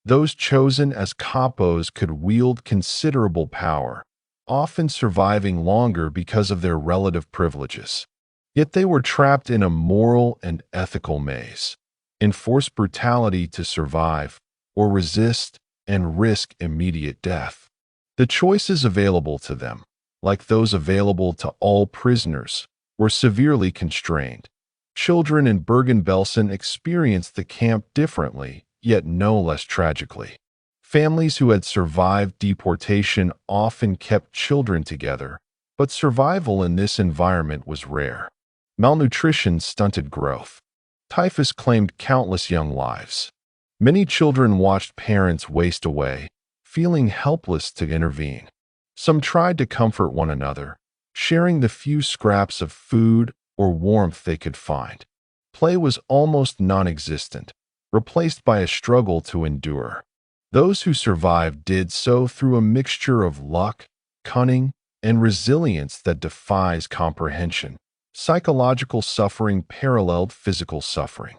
Those chosen as capos could wield considerable power, often surviving longer because of their relative privileges. Yet they were trapped in a moral and ethical maze, enforced brutality to survive, or resist and risk immediate death. The choices available to them, like those available to all prisoners, were severely constrained. Children in Bergen-Belsen experienced the camp differently, yet no less tragically. Families who had survived deportation often kept children together, but survival in this environment was rare. Malnutrition stunted growth. Typhus claimed countless young lives. Many children watched parents waste away, feeling helpless to intervene. Some tried to comfort one another, sharing the few scraps of food or warmth they could find. Play was almost non-existent, replaced by a struggle to endure. Those who survived did so through a mixture of luck, cunning, and resilience that defies comprehension. Psychological suffering paralleled physical suffering.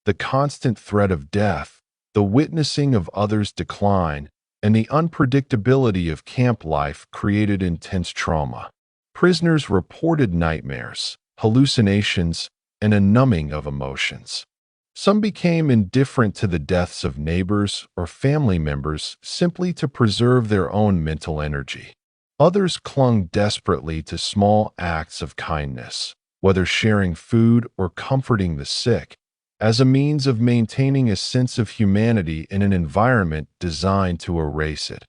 The constant threat of death, the witnessing of others' decline, and the unpredictability of camp life created intense trauma. Prisoners reported nightmares, hallucinations, and a numbing of emotions. Some became indifferent to the deaths of neighbors or family members simply to preserve their own mental energy. Others clung desperately to small acts of kindness, whether sharing food or comforting the sick, as a means of maintaining a sense of humanity in an environment designed to erase it.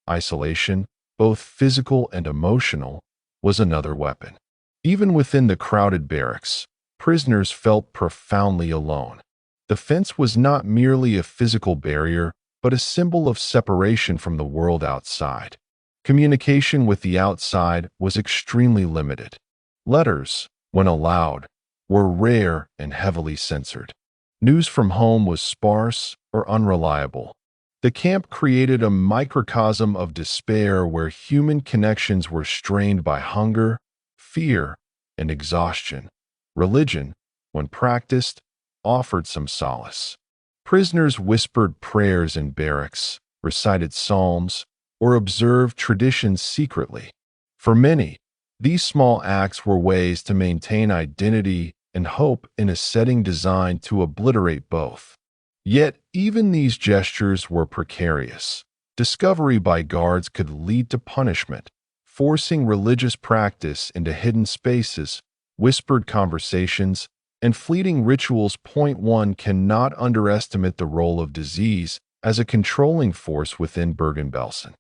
Isolation, both physical and emotional, was another weapon. Even within the crowded barracks, prisoners felt profoundly alone. The fence was not merely a physical barrier, but a symbol of separation from the world outside. Communication with the outside was extremely limited. Letters, when allowed, were rare and heavily censored. News from home was sparse or unreliable. The camp created a microcosm of despair where human connections were strained by hunger, fear, and exhaustion. Religion, when practiced, offered some solace. Prisoners whispered prayers in barracks, recited psalms, or observed traditions secretly. For many, these small acts were ways to maintain identity and hope in a setting designed to obliterate both. Yet, even these gestures were precarious. Discovery by guards could lead to punishment, forcing religious practice into hidden spaces, whispered conversations, and fleeting rituals. One cannot underestimate the role of disease as a controlling force within Bergen-Belsen.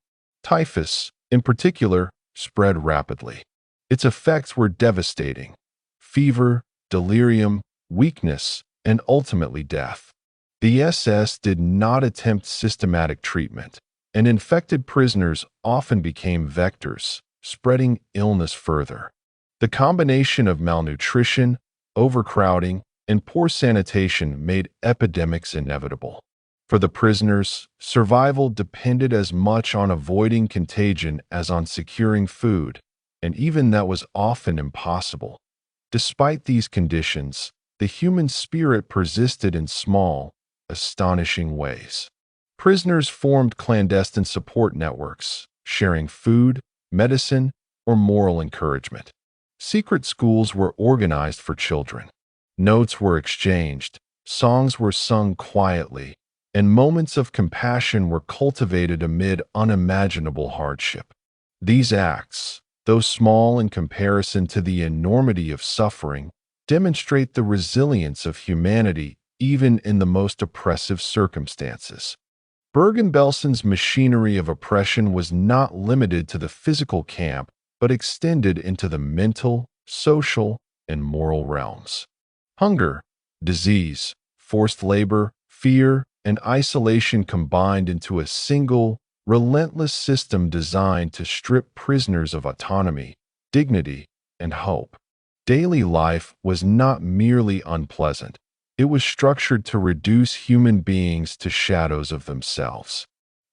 Typhus, in particular, spread rapidly. Its effects were devastating: fever, delirium, weakness, and ultimately death. The SS did not attempt systematic treatment, and infected prisoners often became vectors, spreading illness further. The combination of malnutrition, overcrowding, and poor sanitation made epidemics inevitable. For the prisoners, survival depended as much on avoiding contagion as on securing food, and even that was often impossible. Despite these conditions, the human spirit persisted in small, astonishing ways. Prisoners formed clandestine support networks, sharing food, medicine, or moral encouragement. Secret schools were organized for children. Notes were exchanged, songs were sung quietly, and moments of compassion were cultivated amid unimaginable hardship. These acts, though small in comparison to the enormity of suffering, demonstrate the resilience of humanity even in the most oppressive circumstances. Bergen-Belsen's machinery of oppression was not limited to the physical camp, but extended into the mental, social, and moral realms. Hunger, disease, forced labor, fear, and isolation combined into a single, relentless system designed to strip prisoners of autonomy, dignity, and hope. Daily life was not merely unpleasant. It was structured to reduce human beings to shadows of themselves.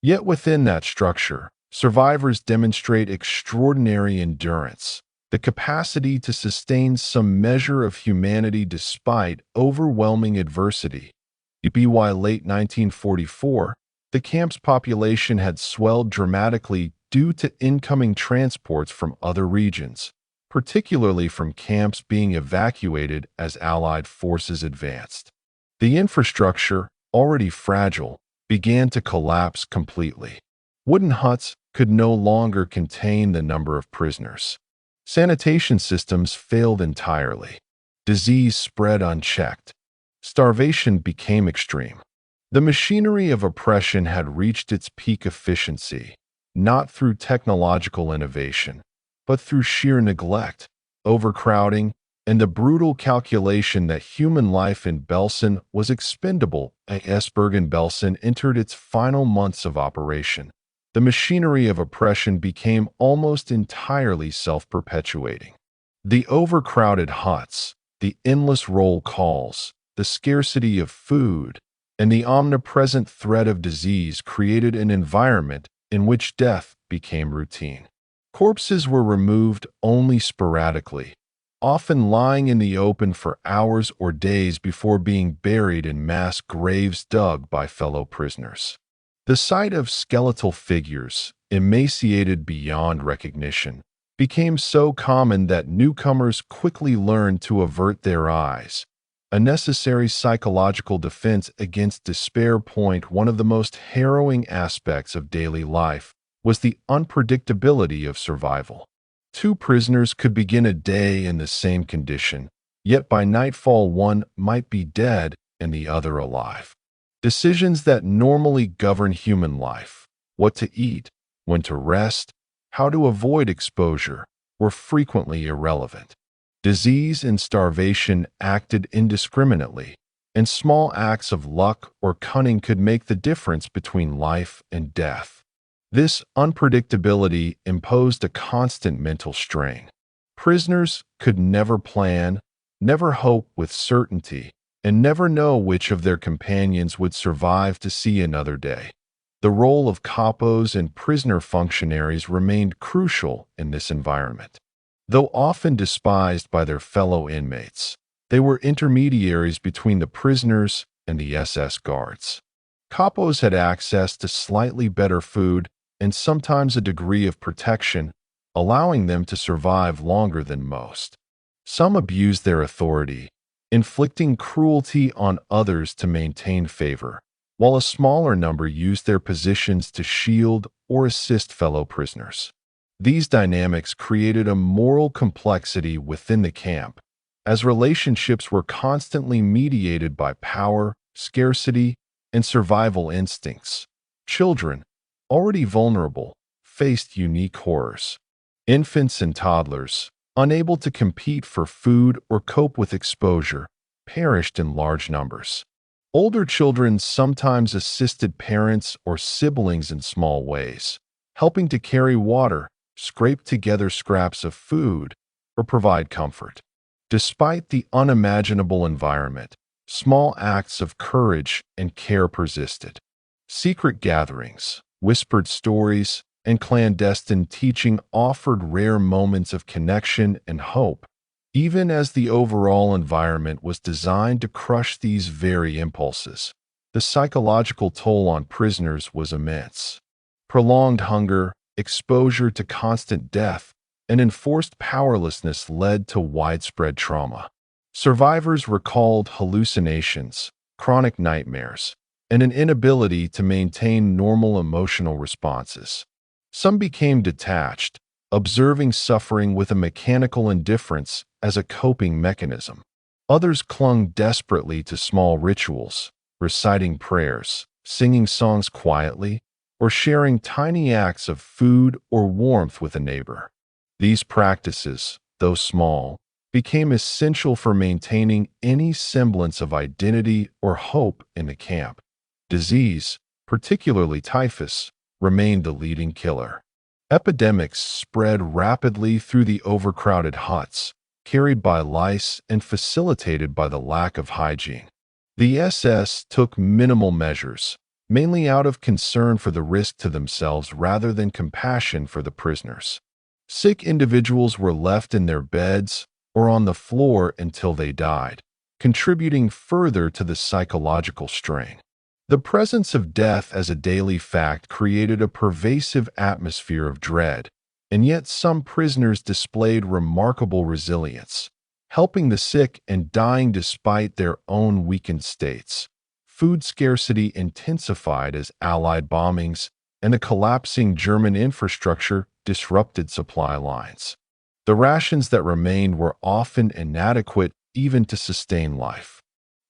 Yet within that structure, survivors demonstrate extraordinary endurance, the capacity to sustain some measure of humanity despite overwhelming adversity. By late 1944, the camp's population had swelled dramatically due to incoming transports from other regions, particularly from camps being evacuated as Allied forces advanced. The infrastructure, already fragile, began to collapse completely. Wooden huts could no longer contain the number of prisoners. Sanitation systems failed entirely. Disease spread unchecked. Starvation became extreme. The machinery of oppression had reached its peak efficiency, not through technological innovation, but through sheer neglect, overcrowding, and the brutal calculation that human life in Belsen was expendable as Bergen-Belsen entered its final months of operation. The machinery of oppression became almost entirely self-perpetuating. The overcrowded huts, the endless roll calls, the scarcity of food, and the omnipresent threat of disease created an environment in which death became routine. Corpses were removed only sporadically, often lying in the open for hours or days before being buried in mass graves dug by fellow prisoners. The sight of skeletal figures, emaciated beyond recognition, became so common that newcomers quickly learned to avert their eyes, a necessary psychological defense against despair. One of the most harrowing aspects of daily life was the unpredictability of survival. Two prisoners could begin a day in the same condition, yet by nightfall one might be dead and the other alive. Decisions that normally govern human life, what to eat, when to rest, how to avoid exposure, were frequently irrelevant. Disease and starvation acted indiscriminately, and small acts of luck or cunning could make the difference between life and death. This unpredictability imposed a constant mental strain. Prisoners could never plan, never hope with certainty, and never know which of their companions would survive to see another day. The role of capos and prisoner functionaries remained crucial in this environment. Though often despised by their fellow inmates, they were intermediaries between the prisoners and the SS guards. Capos had access to slightly better food and sometimes a degree of protection, allowing them to survive longer than most. Some abused their authority, inflicting cruelty on others to maintain favor, while a smaller number used their positions to shield or assist fellow prisoners. These dynamics created a moral complexity within the camp, as relationships were constantly mediated by power, scarcity, and survival instincts. Children, already vulnerable, faced unique horrors. Infants and toddlers, unable to compete for food or cope with exposure, perished in large numbers. Older children sometimes assisted parents or siblings in small ways, helping to carry water, scrape together scraps of food, or provide comfort. Despite the unimaginable environment, Small acts of courage and care persisted. Secret gatherings, whispered stories, and clandestine teaching offered rare moments of connection and hope, even as the overall environment was designed to crush these very impulses. The psychological toll on prisoners was immense. Prolonged hunger, exposure to constant death, and enforced powerlessness led to widespread trauma. Survivors recalled hallucinations, chronic nightmares, and an inability to maintain normal emotional responses. Some became detached, observing suffering with a mechanical indifference as a coping mechanism. Others clung desperately to small rituals, reciting prayers, singing songs quietly, or sharing tiny acts of food or warmth with a neighbor. These practices, though small, became essential for maintaining any semblance of identity or hope in the camp. Disease, particularly typhus, remained the leading killer. Epidemics spread rapidly through the overcrowded huts, carried by lice and facilitated by the lack of hygiene. The SS took minimal measures, mainly out of concern for the risk to themselves rather than compassion for the prisoners. Sick individuals were left in their beds or on the floor until they died, contributing further to the psychological strain. The presence of death as a daily fact created a pervasive atmosphere of dread, and yet some prisoners displayed remarkable resilience, helping the sick and dying despite their own weakened states. Food scarcity intensified as Allied bombings and a collapsing German infrastructure disrupted supply lines. The rations that remained were often inadequate even to sustain life.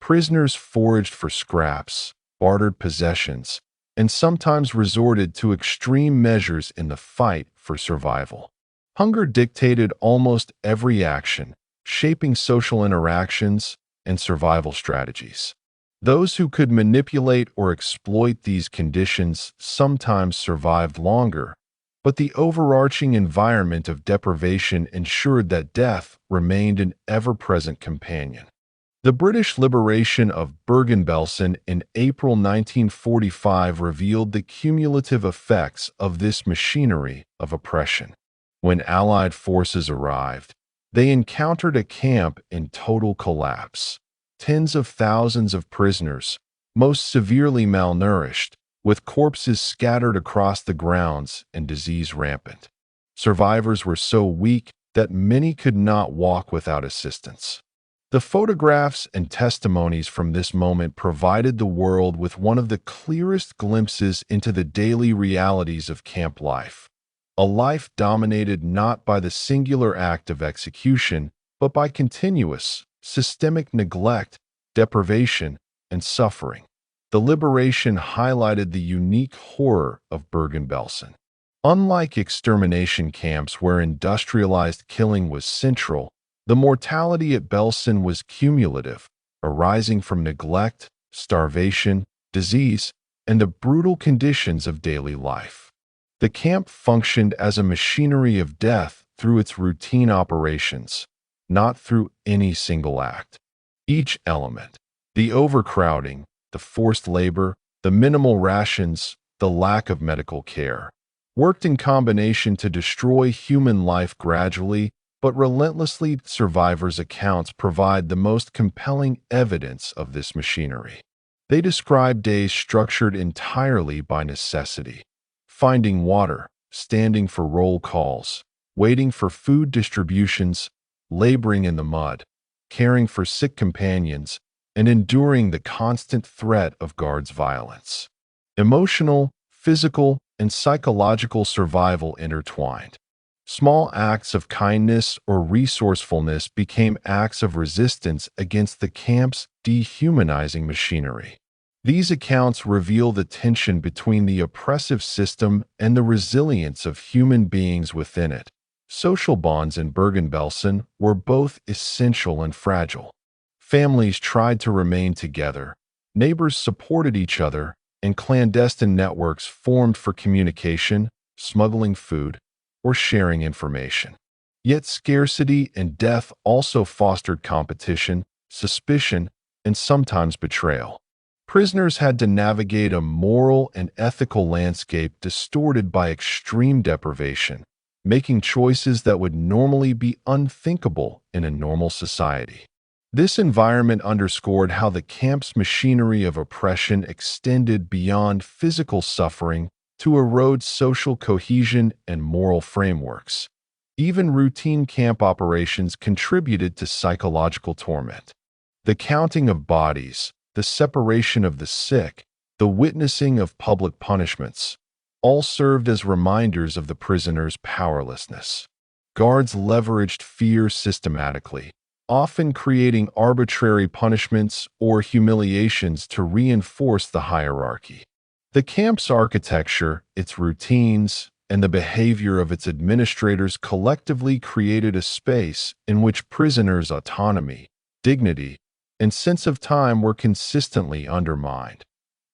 Prisoners foraged for scraps, bartered possessions, and sometimes resorted to extreme measures in the fight for survival. Hunger dictated almost every action, shaping social interactions and survival strategies. Those who could manipulate or exploit these conditions sometimes survived longer, but the overarching environment of deprivation ensured that death remained an ever-present companion. The British liberation of Bergen-Belsen in April 1945 revealed the cumulative effects of this machinery of oppression. When Allied forces arrived, they encountered a camp in total collapse. Tens of thousands of prisoners, most severely malnourished, with corpses scattered across the grounds and disease rampant. Survivors were so weak that many could not walk without assistance. The photographs and testimonies from this moment provided the world with one of the clearest glimpses into the daily realities of camp life. A life dominated not by the singular act of execution, but by continuous, systemic neglect, deprivation, and suffering. The liberation highlighted the unique horror of Bergen-Belsen. Unlike extermination camps where industrialized killing was central, the mortality at Belsen was cumulative, arising from neglect, starvation, disease, and the brutal conditions of daily life. The camp functioned as a machinery of death through its routine operations, not through any single act. Each element, the overcrowding, the forced labor, the minimal rations, the lack of medical care, worked in combination to destroy human life gradually but relentlessly. Survivors' accounts provide the most compelling evidence of this machinery. They describe days structured entirely by necessity: finding water, standing for roll calls, waiting for food distributions, laboring in the mud, caring for sick companions, and enduring the constant threat of guards' violence. Emotional, physical, and psychological survival intertwined. Small acts of kindness or resourcefulness became acts of resistance against the camp's dehumanizing machinery. These accounts reveal the tension between the oppressive system and the resilience of human beings within it. Social bonds in Bergen-Belsen were both essential and fragile. Families tried to remain together, neighbors supported each other, and clandestine networks formed for communication, smuggling food, or sharing information. Yet scarcity and death also fostered competition, suspicion, and sometimes betrayal. Prisoners had to navigate a moral and ethical landscape distorted by extreme deprivation, making choices that would normally be unthinkable in a normal society. This environment underscored how the camp's machinery of oppression extended beyond physical suffering to erode social cohesion and moral frameworks. Even routine camp operations contributed to psychological torment. The counting of bodies, the separation of the sick, the witnessing of public punishments, all served as reminders of the prisoners' powerlessness. Guards leveraged fear systematically, often creating arbitrary punishments or humiliations to reinforce the hierarchy. The camp's architecture, its routines, and the behavior of its administrators collectively created a space in which prisoners' autonomy, dignity, and sense of time were consistently undermined.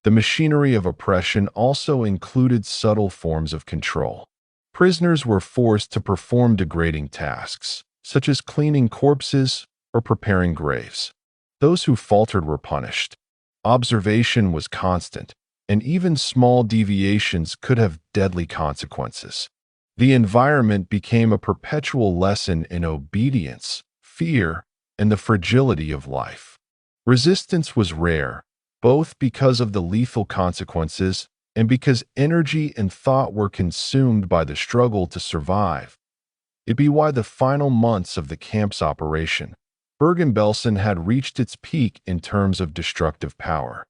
The machinery of oppression also included subtle forms of control. Prisoners were forced to perform degrading tasks, such as cleaning corpses or preparing graves. Those who faltered were punished. Observation was constant, and even small deviations could have deadly consequences. The environment became a perpetual lesson in obedience, fear, and the fragility of life. Resistance was rare, both because of the lethal consequences and because energy and thought were consumed by the struggle to survive. It'd be why the final months of the camp's operation, Bergen-Belsen had reached its peak in terms of destructive power.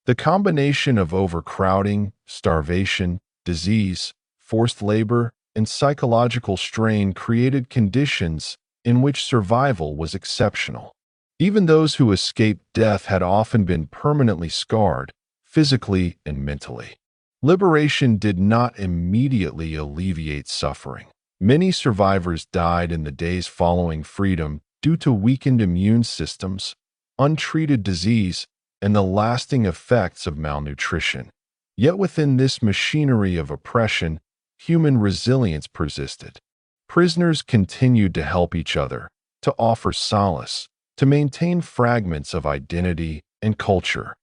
The combination of overcrowding, starvation, disease, forced labor, and psychological strain created conditions in which survival was exceptional. Even those who escaped death had often been permanently scarred, physically and mentally. Liberation did not immediately alleviate suffering. Many survivors died in the days following freedom due to weakened immune systems, untreated disease, and the lasting effects of malnutrition. Yet within this machinery of oppression, human resilience persisted. Prisoners continued to help each other, to offer solace, to maintain fragments of identity and culture.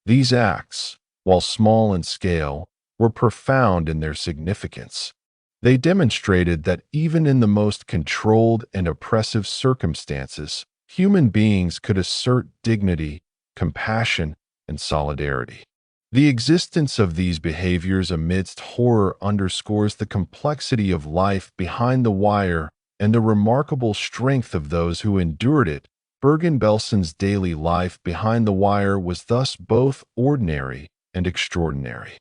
These acts, while small in scale, were profound in their significance. They demonstrated that even in the most controlled and oppressive circumstances, human beings could assert dignity, compassion, and solidarity. The existence of these behaviors amidst horror underscores the complexity of life behind the wire and the remarkable strength of those who endured it. Bergen-Belsen's daily life behind the wire was thus both ordinary and extraordinary.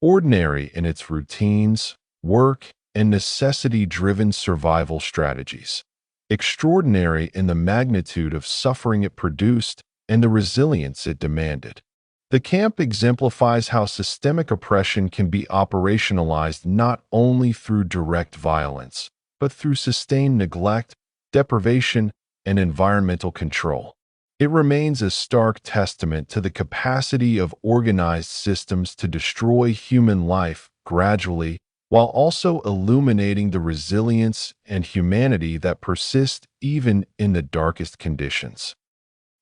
Ordinary in its routines, work, and necessity-driven survival strategies. Extraordinary in the magnitude of suffering it produced and the resilience it demanded. The camp exemplifies how systemic oppression can be operationalized not only through direct violence, but through sustained neglect, deprivation, and environmental control. It remains a stark testament to the capacity of organized systems to destroy human life gradually, while also illuminating the resilience and humanity that persist even in the darkest conditions.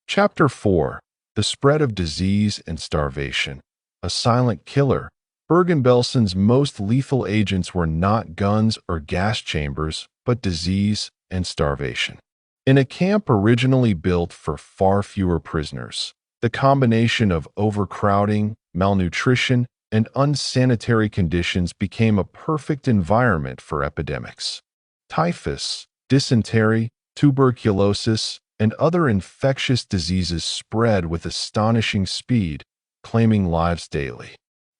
Chapter 4: The Spread of Disease and Starvation. A Silent Killer. Bergen-Belsen's most lethal agents were not guns or gas chambers, but disease and starvation. In a camp originally built for far fewer prisoners, the combination of overcrowding, malnutrition, and unsanitary conditions became a perfect environment for epidemics. Typhus, dysentery, tuberculosis, and other infectious diseases spread with astonishing speed, claiming lives daily.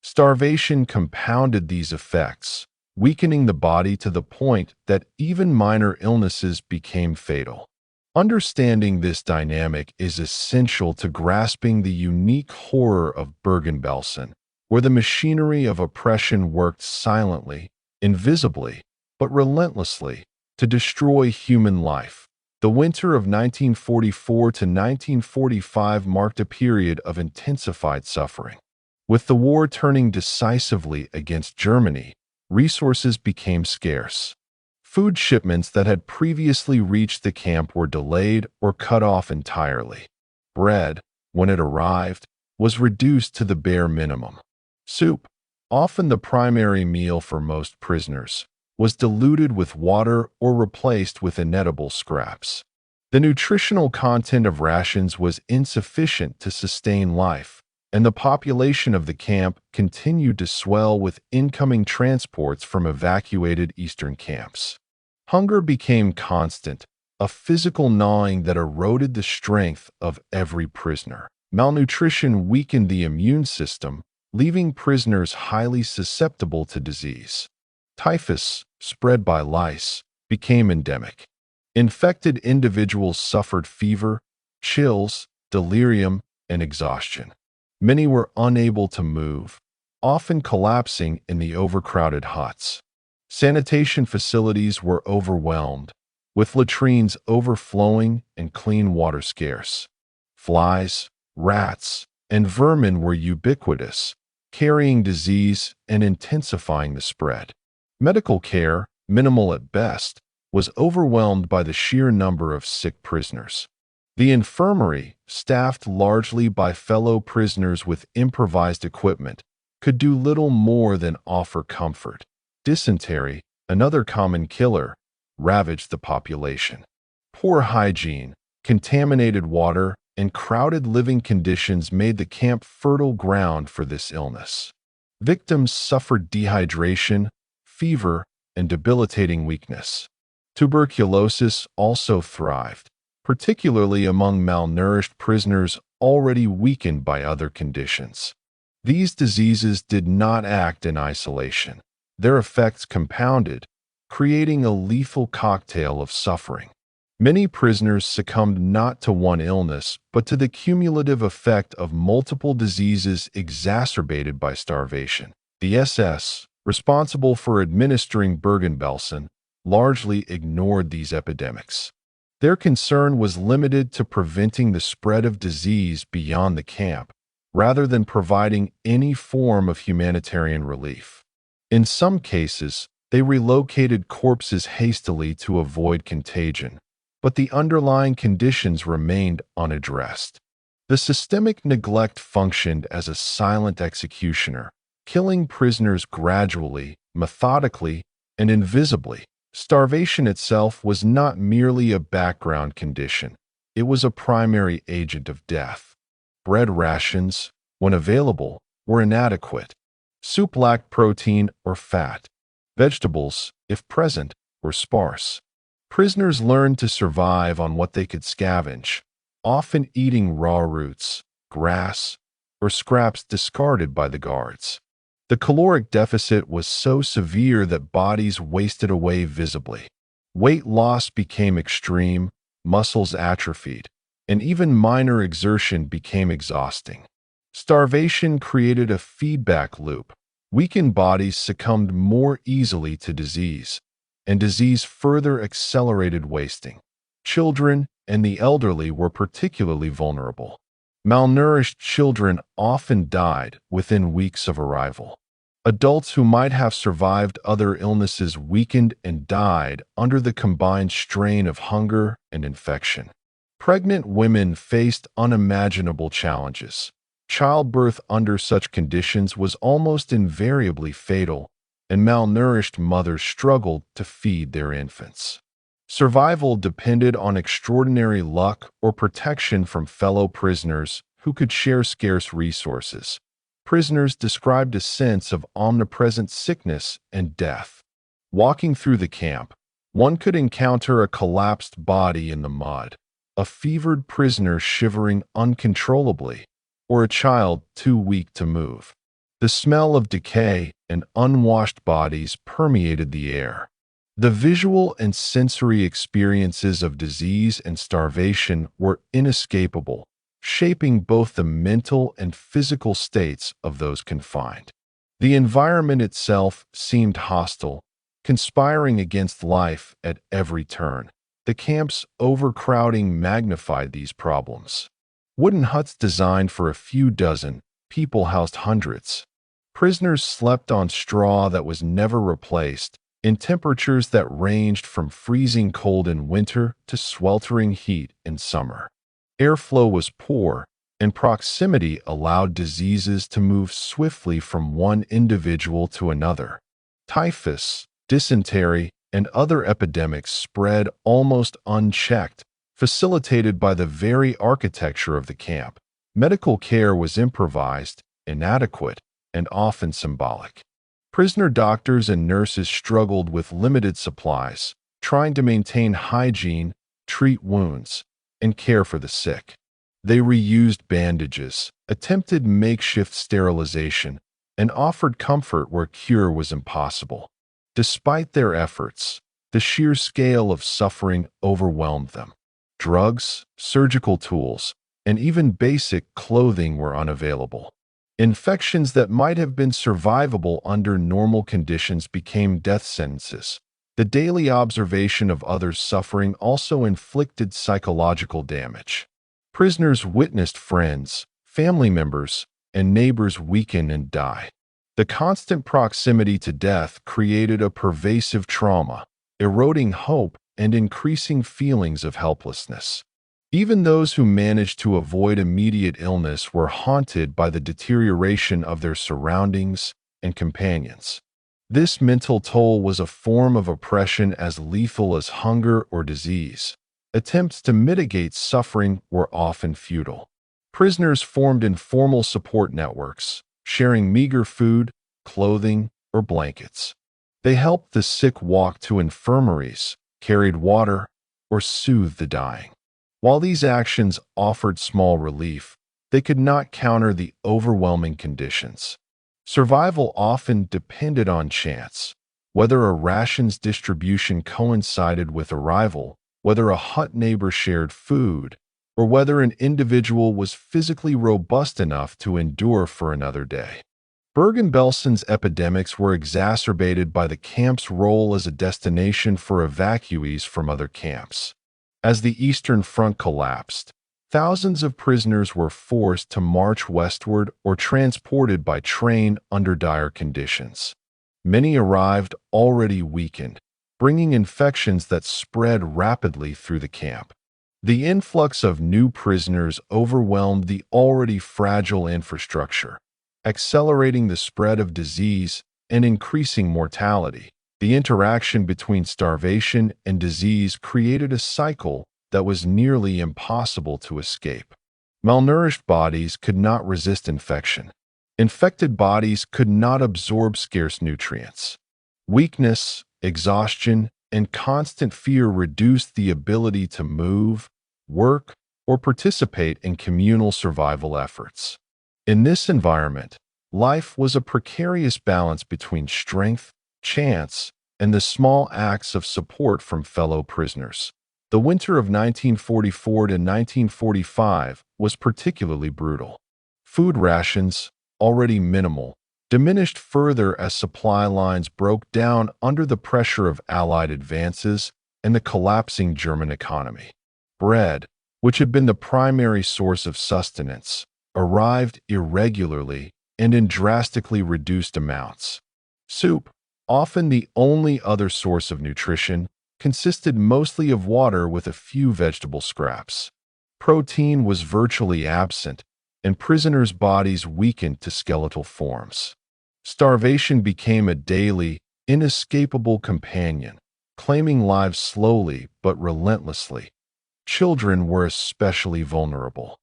Starvation compounded these effects, weakening the body to the point that even minor illnesses became fatal. Understanding this dynamic is essential to grasping the unique horror of Bergen-Belsen, where the machinery of oppression worked silently, invisibly, but relentlessly to destroy human life. The winter of 1944 to 1945 marked a period of intensified suffering. With the war turning decisively against Germany, resources became scarce. Food shipments that had previously reached the camp were delayed or cut off entirely. Bread, when it arrived, was reduced to the bare minimum. Soup, often the primary meal for most prisoners, was diluted with water or replaced with inedible scraps. The nutritional content of rations was insufficient to sustain life, and the population of the camp continued to swell with incoming transports from evacuated eastern camps. Hunger became constant, a physical gnawing that eroded the strength of every prisoner. Malnutrition weakened the immune system, leaving prisoners highly susceptible to disease. Typhus, spread by lice, became endemic. Infected individuals suffered fever, chills, delirium, and exhaustion. Many were unable to move, often collapsing in the overcrowded huts. Sanitation facilities were overwhelmed, with latrines overflowing and clean water scarce. Flies, rats, and vermin were ubiquitous, carrying disease and intensifying the spread. Medical care, minimal at best, was overwhelmed by the sheer number of sick prisoners. The infirmary, staffed largely by fellow prisoners with improvised equipment, could do little more than offer comfort. Dysentery, another common killer, ravaged the population. Poor hygiene, contaminated water, and crowded living conditions made the camp fertile ground for this illness. Victims suffered dehydration, fever, and debilitating weakness. Tuberculosis also thrived, particularly among malnourished prisoners already weakened by other conditions. These diseases did not act in isolation. Their effects compounded, creating a lethal cocktail of suffering. Many prisoners succumbed not to one illness, but to the cumulative effect of multiple diseases exacerbated by starvation. The SS, responsible for administering Bergen-Belsen, largely ignored these epidemics. Their concern was limited to preventing the spread of disease beyond the camp, rather than providing any form of humanitarian relief. In some cases, they relocated corpses hastily to avoid contagion, but the underlying conditions remained unaddressed. The systemic neglect functioned as a silent executioner, killing prisoners gradually, methodically, and invisibly. Starvation itself was not merely a background condition. It was a primary agent of death. Bread rations, when available, were inadequate. Soup lacked protein or fat. Vegetables, if present, were sparse. Prisoners learned to survive on what they could scavenge, often eating raw roots, grass, or scraps discarded by the guards. The caloric deficit was so severe that bodies wasted away visibly. Weight loss became extreme, muscles atrophied, and even minor exertion became exhausting. Starvation created a feedback loop. Weakened bodies succumbed more easily to disease, and disease further accelerated wasting. Children and the elderly were particularly vulnerable. Malnourished children often died within weeks of arrival. Adults who might have survived other illnesses weakened and died under the combined strain of hunger and infection. Pregnant women faced unimaginable challenges. Childbirth under such conditions was almost invariably fatal, and malnourished mothers struggled to feed their infants. Survival depended on extraordinary luck or protection from fellow prisoners who could share scarce resources. Prisoners described a sense of omnipresent sickness and death. Walking through the camp, one could encounter a collapsed body in the mud, a fevered prisoner shivering uncontrollably, or a child too weak to move. The smell of decay and unwashed bodies permeated the air. The visual and sensory experiences of disease and starvation were inescapable, shaping both the mental and physical states of those confined. The environment itself seemed hostile, conspiring against life at every turn. The camp's overcrowding magnified these problems. Wooden huts designed for a few dozen people housed hundreds. Prisoners slept on straw that was never replaced, in temperatures that ranged from freezing cold in winter to sweltering heat in summer. Airflow was poor, and proximity allowed diseases to move swiftly from one individual to another. Typhus, dysentery, and other epidemics spread almost unchecked, facilitated by the very architecture of the camp. Medical care was improvised, inadequate, and often symbolic. Prisoner doctors and nurses struggled with limited supplies, trying to maintain hygiene, treat wounds, and care for the sick. They reused bandages, attempted makeshift sterilization, and offered comfort where cure was impossible. Despite their efforts, the sheer scale of suffering overwhelmed them. Drugs, surgical tools, and even basic clothing were unavailable. Infections that might have been survivable under normal conditions became death sentences. The daily observation of others' suffering also inflicted psychological damage. Prisoners witnessed friends, family members, and neighbors weaken and die. The constant proximity to death created a pervasive trauma, eroding hope and increasing feelings of helplessness. Even those who managed to avoid immediate illness were haunted by the deterioration of their surroundings and companions. This mental toll was a form of oppression as lethal as hunger or disease. Attempts to mitigate suffering were often futile. Prisoners formed informal support networks, sharing meager food, clothing, or blankets. They helped the sick walk to infirmaries, carried water, or soothed the dying. While these actions offered small relief, they could not counter the overwhelming conditions. Survival often depended on chance, whether a ration's distribution coincided with arrival, whether a hut neighbor shared food, or whether an individual was physically robust enough to endure for another day. Bergen-Belsen's epidemics were exacerbated by the camp's role as a destination for evacuees from other camps. As the Eastern Front collapsed, thousands of prisoners were forced to march westward or transported by train under dire conditions. Many arrived already weakened, bringing infections that spread rapidly through the camp. The influx of new prisoners overwhelmed the already fragile infrastructure, accelerating the spread of disease and increasing mortality. The interaction between starvation and disease created a cycle that was nearly impossible to escape. Malnourished bodies could not resist infection. Infected bodies could not absorb scarce nutrients. Weakness, exhaustion, and constant fear reduced the ability to move, work, or participate in communal survival efforts. In this environment, life was a precarious balance between strength, chance, and the small acts of support from fellow prisoners. The winter of 1944 to 1945 was particularly brutal. Food rations, already minimal, diminished further as supply lines broke down under the pressure of Allied advances and the collapsing German economy. Bread, which had been the primary source of sustenance, arrived irregularly and in drastically reduced amounts. Soup, often the only other source of nutrition, consisted mostly of water with a few vegetable scraps. Protein was virtually absent, and prisoners' bodies weakened to skeletal forms. Starvation became a daily, inescapable companion, claiming lives slowly but relentlessly. Children were especially vulnerable.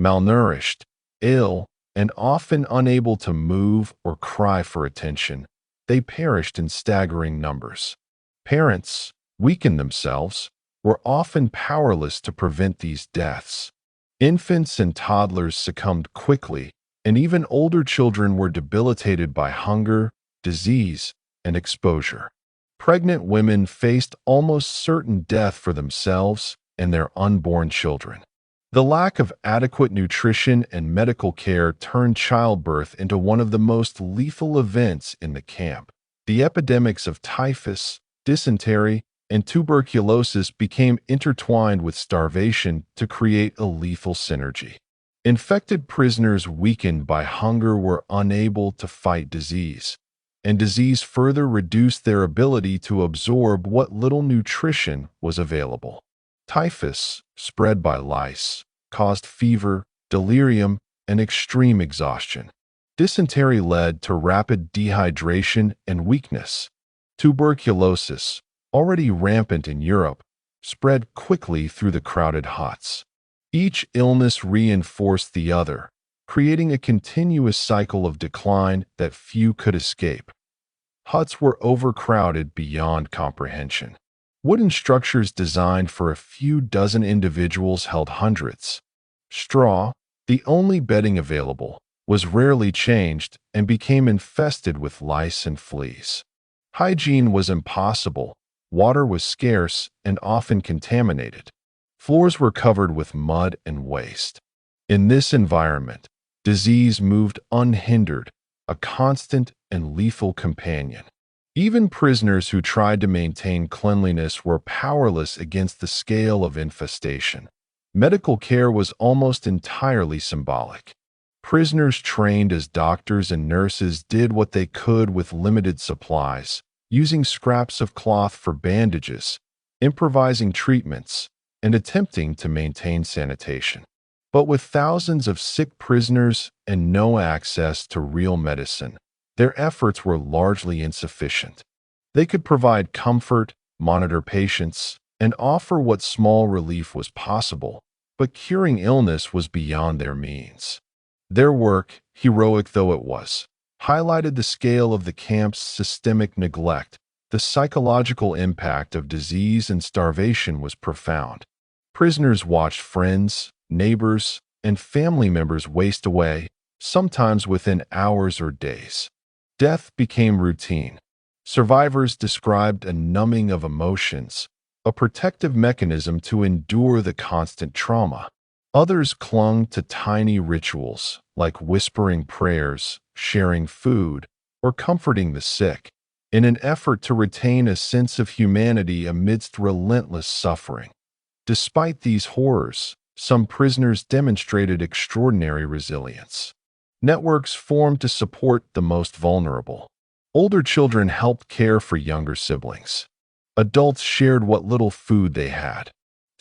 Malnourished, ill, and often unable to move or cry for attention, they perished in staggering numbers. Parents, weakened themselves, were often powerless to prevent these deaths. Infants and toddlers succumbed quickly, and even older children were debilitated by hunger, disease, and exposure. Pregnant women faced almost certain death for themselves and their unborn children. The lack of adequate nutrition and medical care turned childbirth into one of the most lethal events in the camp. The epidemics of typhus, dysentery, and tuberculosis became intertwined with starvation to create a lethal synergy. Infected prisoners weakened by hunger were unable to fight disease, and disease further reduced their ability to absorb what little nutrition was available. Typhus, spread by lice, caused fever, delirium, and extreme exhaustion. Dysentery led to rapid dehydration and weakness. Tuberculosis, already rampant in Europe, spread quickly through the crowded huts. Each illness reinforced the other, creating a continuous cycle of decline that few could escape. Huts were overcrowded beyond comprehension. Wooden structures designed for a few dozen individuals held hundreds. Straw, the only bedding available, was rarely changed and became infested with lice and fleas. Hygiene was impossible, water was scarce and often contaminated. Floors were covered with mud and waste. In this environment, disease moved unhindered, a constant and lethal companion. Even prisoners who tried to maintain cleanliness were powerless against the scale of infestation. Medical care was almost entirely symbolic. Prisoners trained as doctors and nurses did what they could with limited supplies, using scraps of cloth for bandages, improvising treatments, and attempting to maintain sanitation. But with thousands of sick prisoners and no access to real medicine, their efforts were largely insufficient. They could provide comfort, monitor patients, and offer what small relief was possible, but curing illness was beyond their means. Their work, heroic though it was, highlighted the scale of the camp's systemic neglect. The psychological impact of disease and starvation was profound. Prisoners watched friends, neighbors, and family members waste away, sometimes within hours or days. Death became routine. Survivors described a numbing of emotions, a protective mechanism to endure the constant trauma. Others clung to tiny rituals, like whispering prayers, sharing food, or comforting the sick, in an effort to retain a sense of humanity amidst relentless suffering. Despite these horrors, some prisoners demonstrated extraordinary resilience. Networks formed to support the most vulnerable. Older children helped care for younger siblings. Adults shared what little food they had.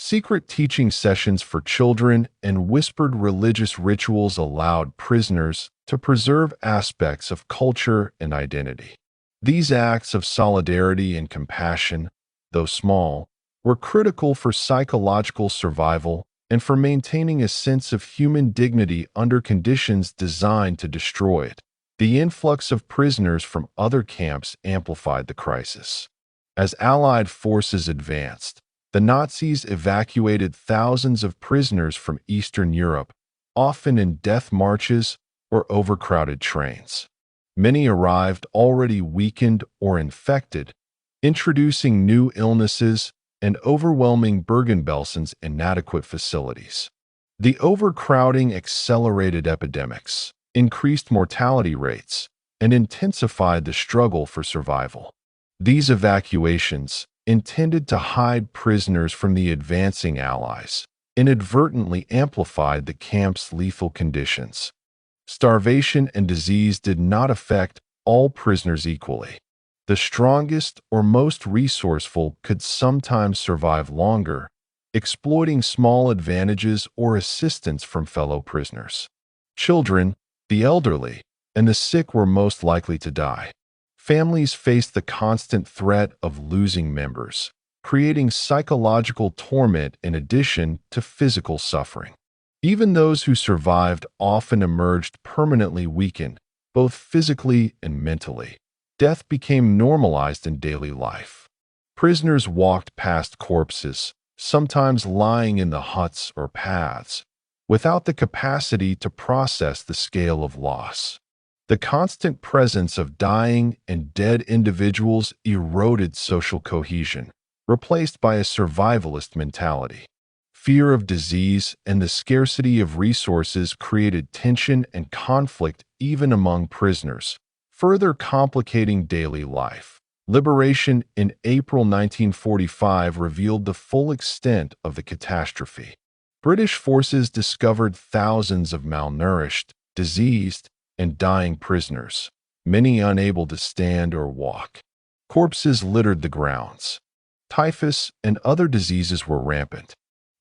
Secret teaching sessions for children and whispered religious rituals allowed prisoners to preserve aspects of culture and identity. These acts of solidarity and compassion, though small, were critical for psychological survival and for maintaining a sense of human dignity under conditions designed to destroy it. The influx of prisoners from other camps amplified the crisis. As Allied forces advanced, the Nazis evacuated thousands of prisoners from Eastern Europe, often in death marches or overcrowded trains. Many arrived already weakened or infected, introducing new illnesses and overwhelming Bergen-Belsen's inadequate facilities. The overcrowding accelerated epidemics, increased mortality rates, and intensified the struggle for survival. These evacuations, intended to hide prisoners from the advancing Allies, inadvertently amplified the camp's lethal conditions. Starvation and disease did not affect all prisoners equally. The strongest or most resourceful could sometimes survive longer, exploiting small advantages or assistance from fellow prisoners. Children, the elderly, and the sick were most likely to die. Families faced the constant threat of losing members, creating psychological torment in addition to physical suffering. Even those who survived often emerged permanently weakened, both physically and mentally. Death became normalized in daily life. Prisoners walked past corpses, sometimes lying in the huts or paths, without the capacity to process the scale of loss. The constant presence of dying and dead individuals eroded social cohesion, replaced by a survivalist mentality. Fear of disease and the scarcity of resources created tension and conflict even among prisoners, further complicating daily life. Liberation in April 1945 revealed the full extent of the catastrophe. British forces discovered thousands of malnourished, diseased, and dying prisoners, many unable to stand or walk. Corpses littered the grounds. Typhus and other diseases were rampant.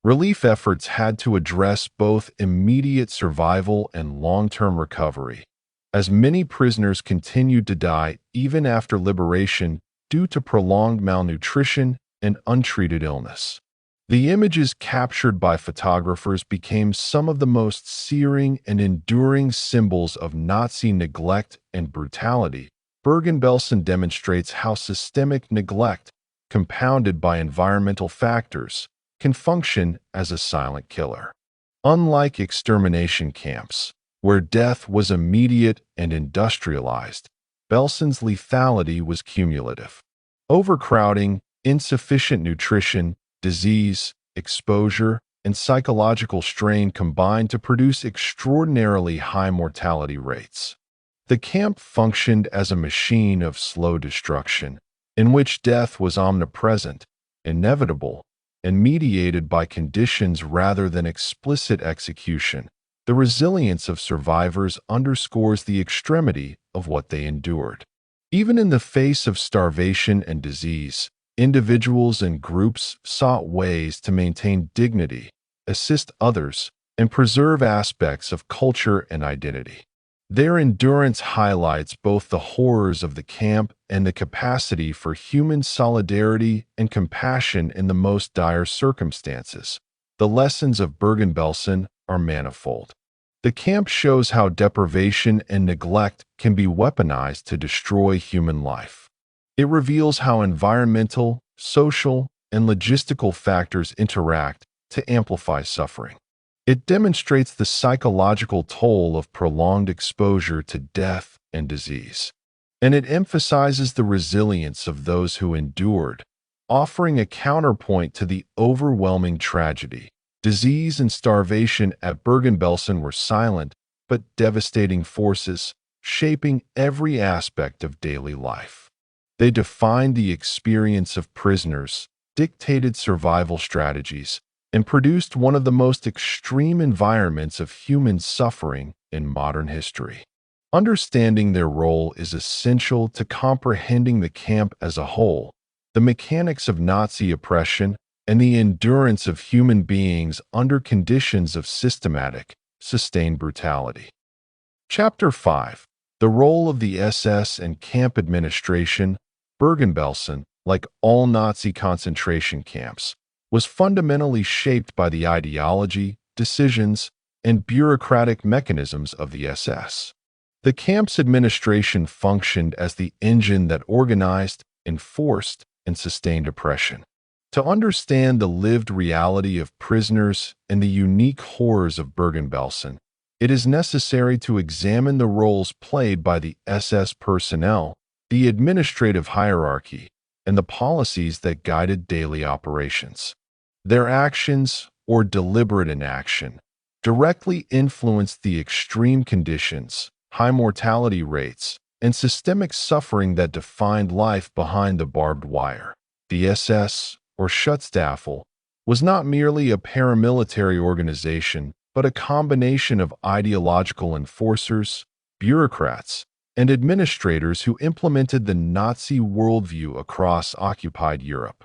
Relief efforts had to address both immediate survival and long-term recovery, as many prisoners continued to die even after liberation due to prolonged malnutrition and untreated illness. The images captured by photographers became some of the most searing and enduring symbols of Nazi neglect and brutality. Bergen-Belsen demonstrates how systemic neglect, compounded by environmental factors, can function as a silent killer. Unlike extermination camps, where death was immediate and industrialized, Belsen's lethality was cumulative. Overcrowding, insufficient nutrition, disease, exposure, and psychological strain combined to produce extraordinarily high mortality rates. The camp functioned as a machine of slow destruction, in which death was omnipresent, inevitable, and mediated by conditions rather than explicit execution. The resilience of survivors underscores the extremity of what they endured. Even in the face of starvation and disease, individuals and groups sought ways to maintain dignity, assist others, and preserve aspects of culture and identity. Their endurance highlights both the horrors of the camp and the capacity for human solidarity and compassion in the most dire circumstances. The lessons of Bergen-Belsen are manifold. The camp shows how deprivation and neglect can be weaponized to destroy human life. It reveals how environmental, social, and logistical factors interact to amplify suffering. It demonstrates the psychological toll of prolonged exposure to death and disease. And it emphasizes the resilience of those who endured, offering a counterpoint to the overwhelming tragedy. Disease and starvation at Bergen-Belsen were silent but devastating forces, shaping every aspect of daily life. They defined the experience of prisoners, dictated survival strategies, and produced one of the most extreme environments of human suffering in modern history. Understanding their role is essential to comprehending the camp as a whole, the mechanics of Nazi oppression, and the endurance of human beings under conditions of systematic, sustained brutality. Chapter 5. The Role of the SS and Camp Administration. Bergen-Belsen, like all Nazi concentration camps, was fundamentally shaped by the ideology, decisions, and bureaucratic mechanisms of the SS. The camp's administration functioned as the engine that organized, enforced, and sustained oppression. To understand the lived reality of prisoners and the unique horrors of Bergen-Belsen, it is necessary to examine the roles played by the SS personnel, the administrative hierarchy, and the policies that guided daily operations. Their actions, or deliberate inaction, directly influenced the extreme conditions, high mortality rates, and systemic suffering that defined life behind the barbed wire. The SS, or Schutzstaffel, was not merely a paramilitary organization, but a combination of ideological enforcers, bureaucrats, and administrators who implemented the Nazi worldview across occupied Europe.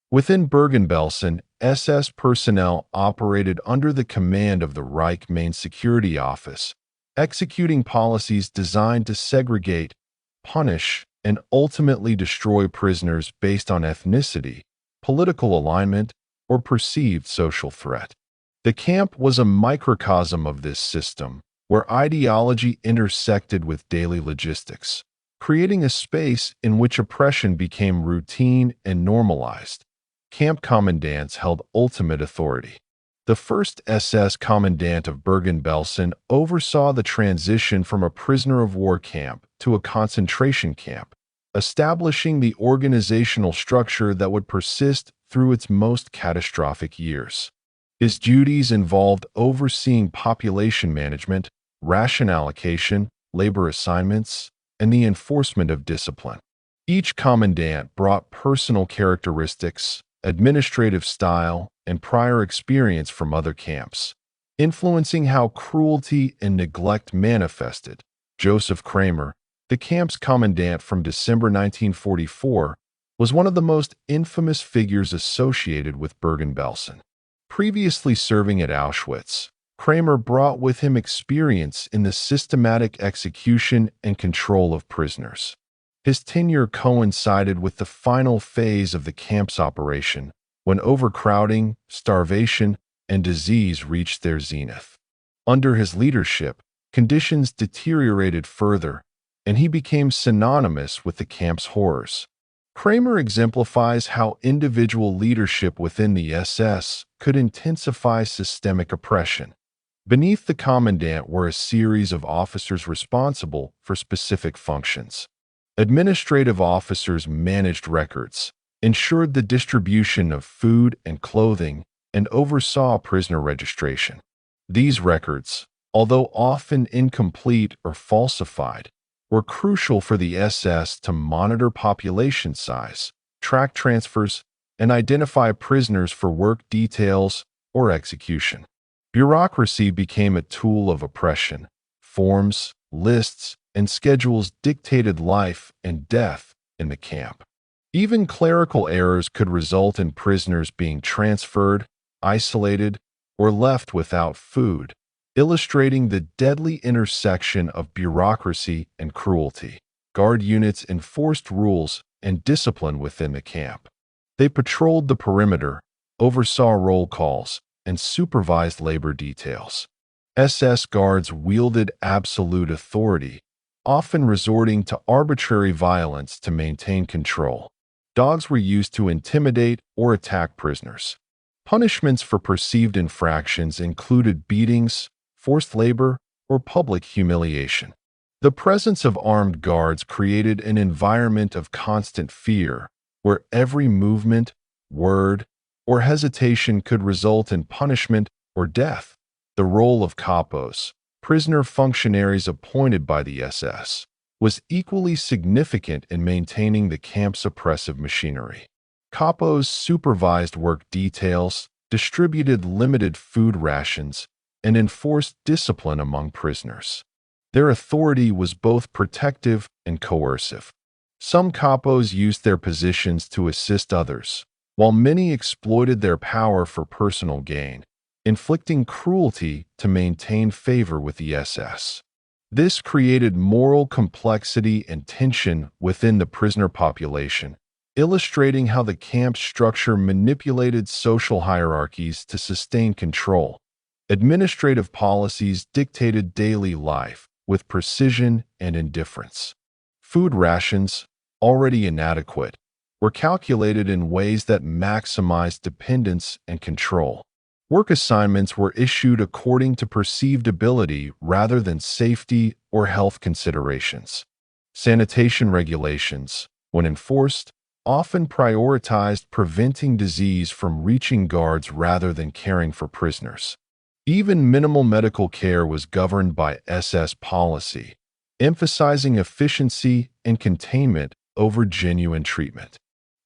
Within Bergen-Belsen, SS personnel operated under the command of the Reich Main Security Office, executing policies designed to segregate, punish, and ultimately destroy prisoners based on ethnicity, political alignment, or perceived social threat. The camp was a microcosm of this system, where ideology intersected with daily logistics, creating a space in which oppression became routine and normalized. Camp commandants held ultimate authority. The first SS commandant of Bergen-Belsen oversaw the transition from a prisoner of war camp to a concentration camp, establishing the organizational structure that would persist through its most catastrophic years. His duties involved overseeing population management, ration allocation, labor assignments, and the enforcement of discipline. Each commandant brought personal characteristics, administrative style, and prior experience from other camps, influencing how cruelty and neglect manifested. Joseph Kramer, the camp's commandant from December 1944, was one of the most infamous figures associated with Bergen-Belsen. Previously serving at Auschwitz, Kramer brought with him experience in the systematic execution and control of prisoners. His tenure coincided with the final phase of the camp's operation, when overcrowding, starvation, and disease reached their zenith. Under his leadership, conditions deteriorated further, and he became synonymous with the camp's horrors. Kramer exemplifies how individual leadership within the SS could intensify systemic oppression. Beneath the commandant were a series of officers responsible for specific functions. Administrative officers managed records, ensured the distribution of food and clothing, and oversaw prisoner registration. These records, although often incomplete or falsified, were crucial for the SS to monitor population size, track transfers, and identify prisoners for work details or execution. Bureaucracy became a tool of oppression. Forms, lists, and schedules dictated life and death in the camp. Even clerical errors could result in prisoners being transferred, isolated, or left without food, illustrating the deadly intersection of bureaucracy and cruelty. Guard units enforced rules and discipline within the camp. They patrolled the perimeter, oversaw roll calls, and supervised labor details. SS guards wielded absolute authority, often resorting to arbitrary violence to maintain control. Dogs were used to intimidate or attack prisoners. Punishments for perceived infractions included beatings, forced labor, or public humiliation. The presence of armed guards created an environment of constant fear, where every movement, word, or hesitation could result in punishment or death. The role of capos, prisoner functionaries appointed by the SS, was equally significant in maintaining the camp's oppressive machinery. Capos supervised work details, distributed limited food rations, and enforced discipline among prisoners. Their authority was both protective and coercive. Some capos used their positions to assist others, while many exploited their power for personal gain, inflicting cruelty to maintain favor with the SS. This created moral complexity and tension within the prisoner population, illustrating how the camp's structure manipulated social hierarchies to sustain control. Administrative policies dictated daily life with precision and indifference. Food rations, already inadequate, were calculated in ways that maximized dependence and control. Work assignments were issued according to perceived ability rather than safety or health considerations. Sanitation regulations, when enforced, often prioritized preventing disease from reaching guards rather than caring for prisoners. Even minimal medical care was governed by SS policy, emphasizing efficiency and containment over genuine treatment.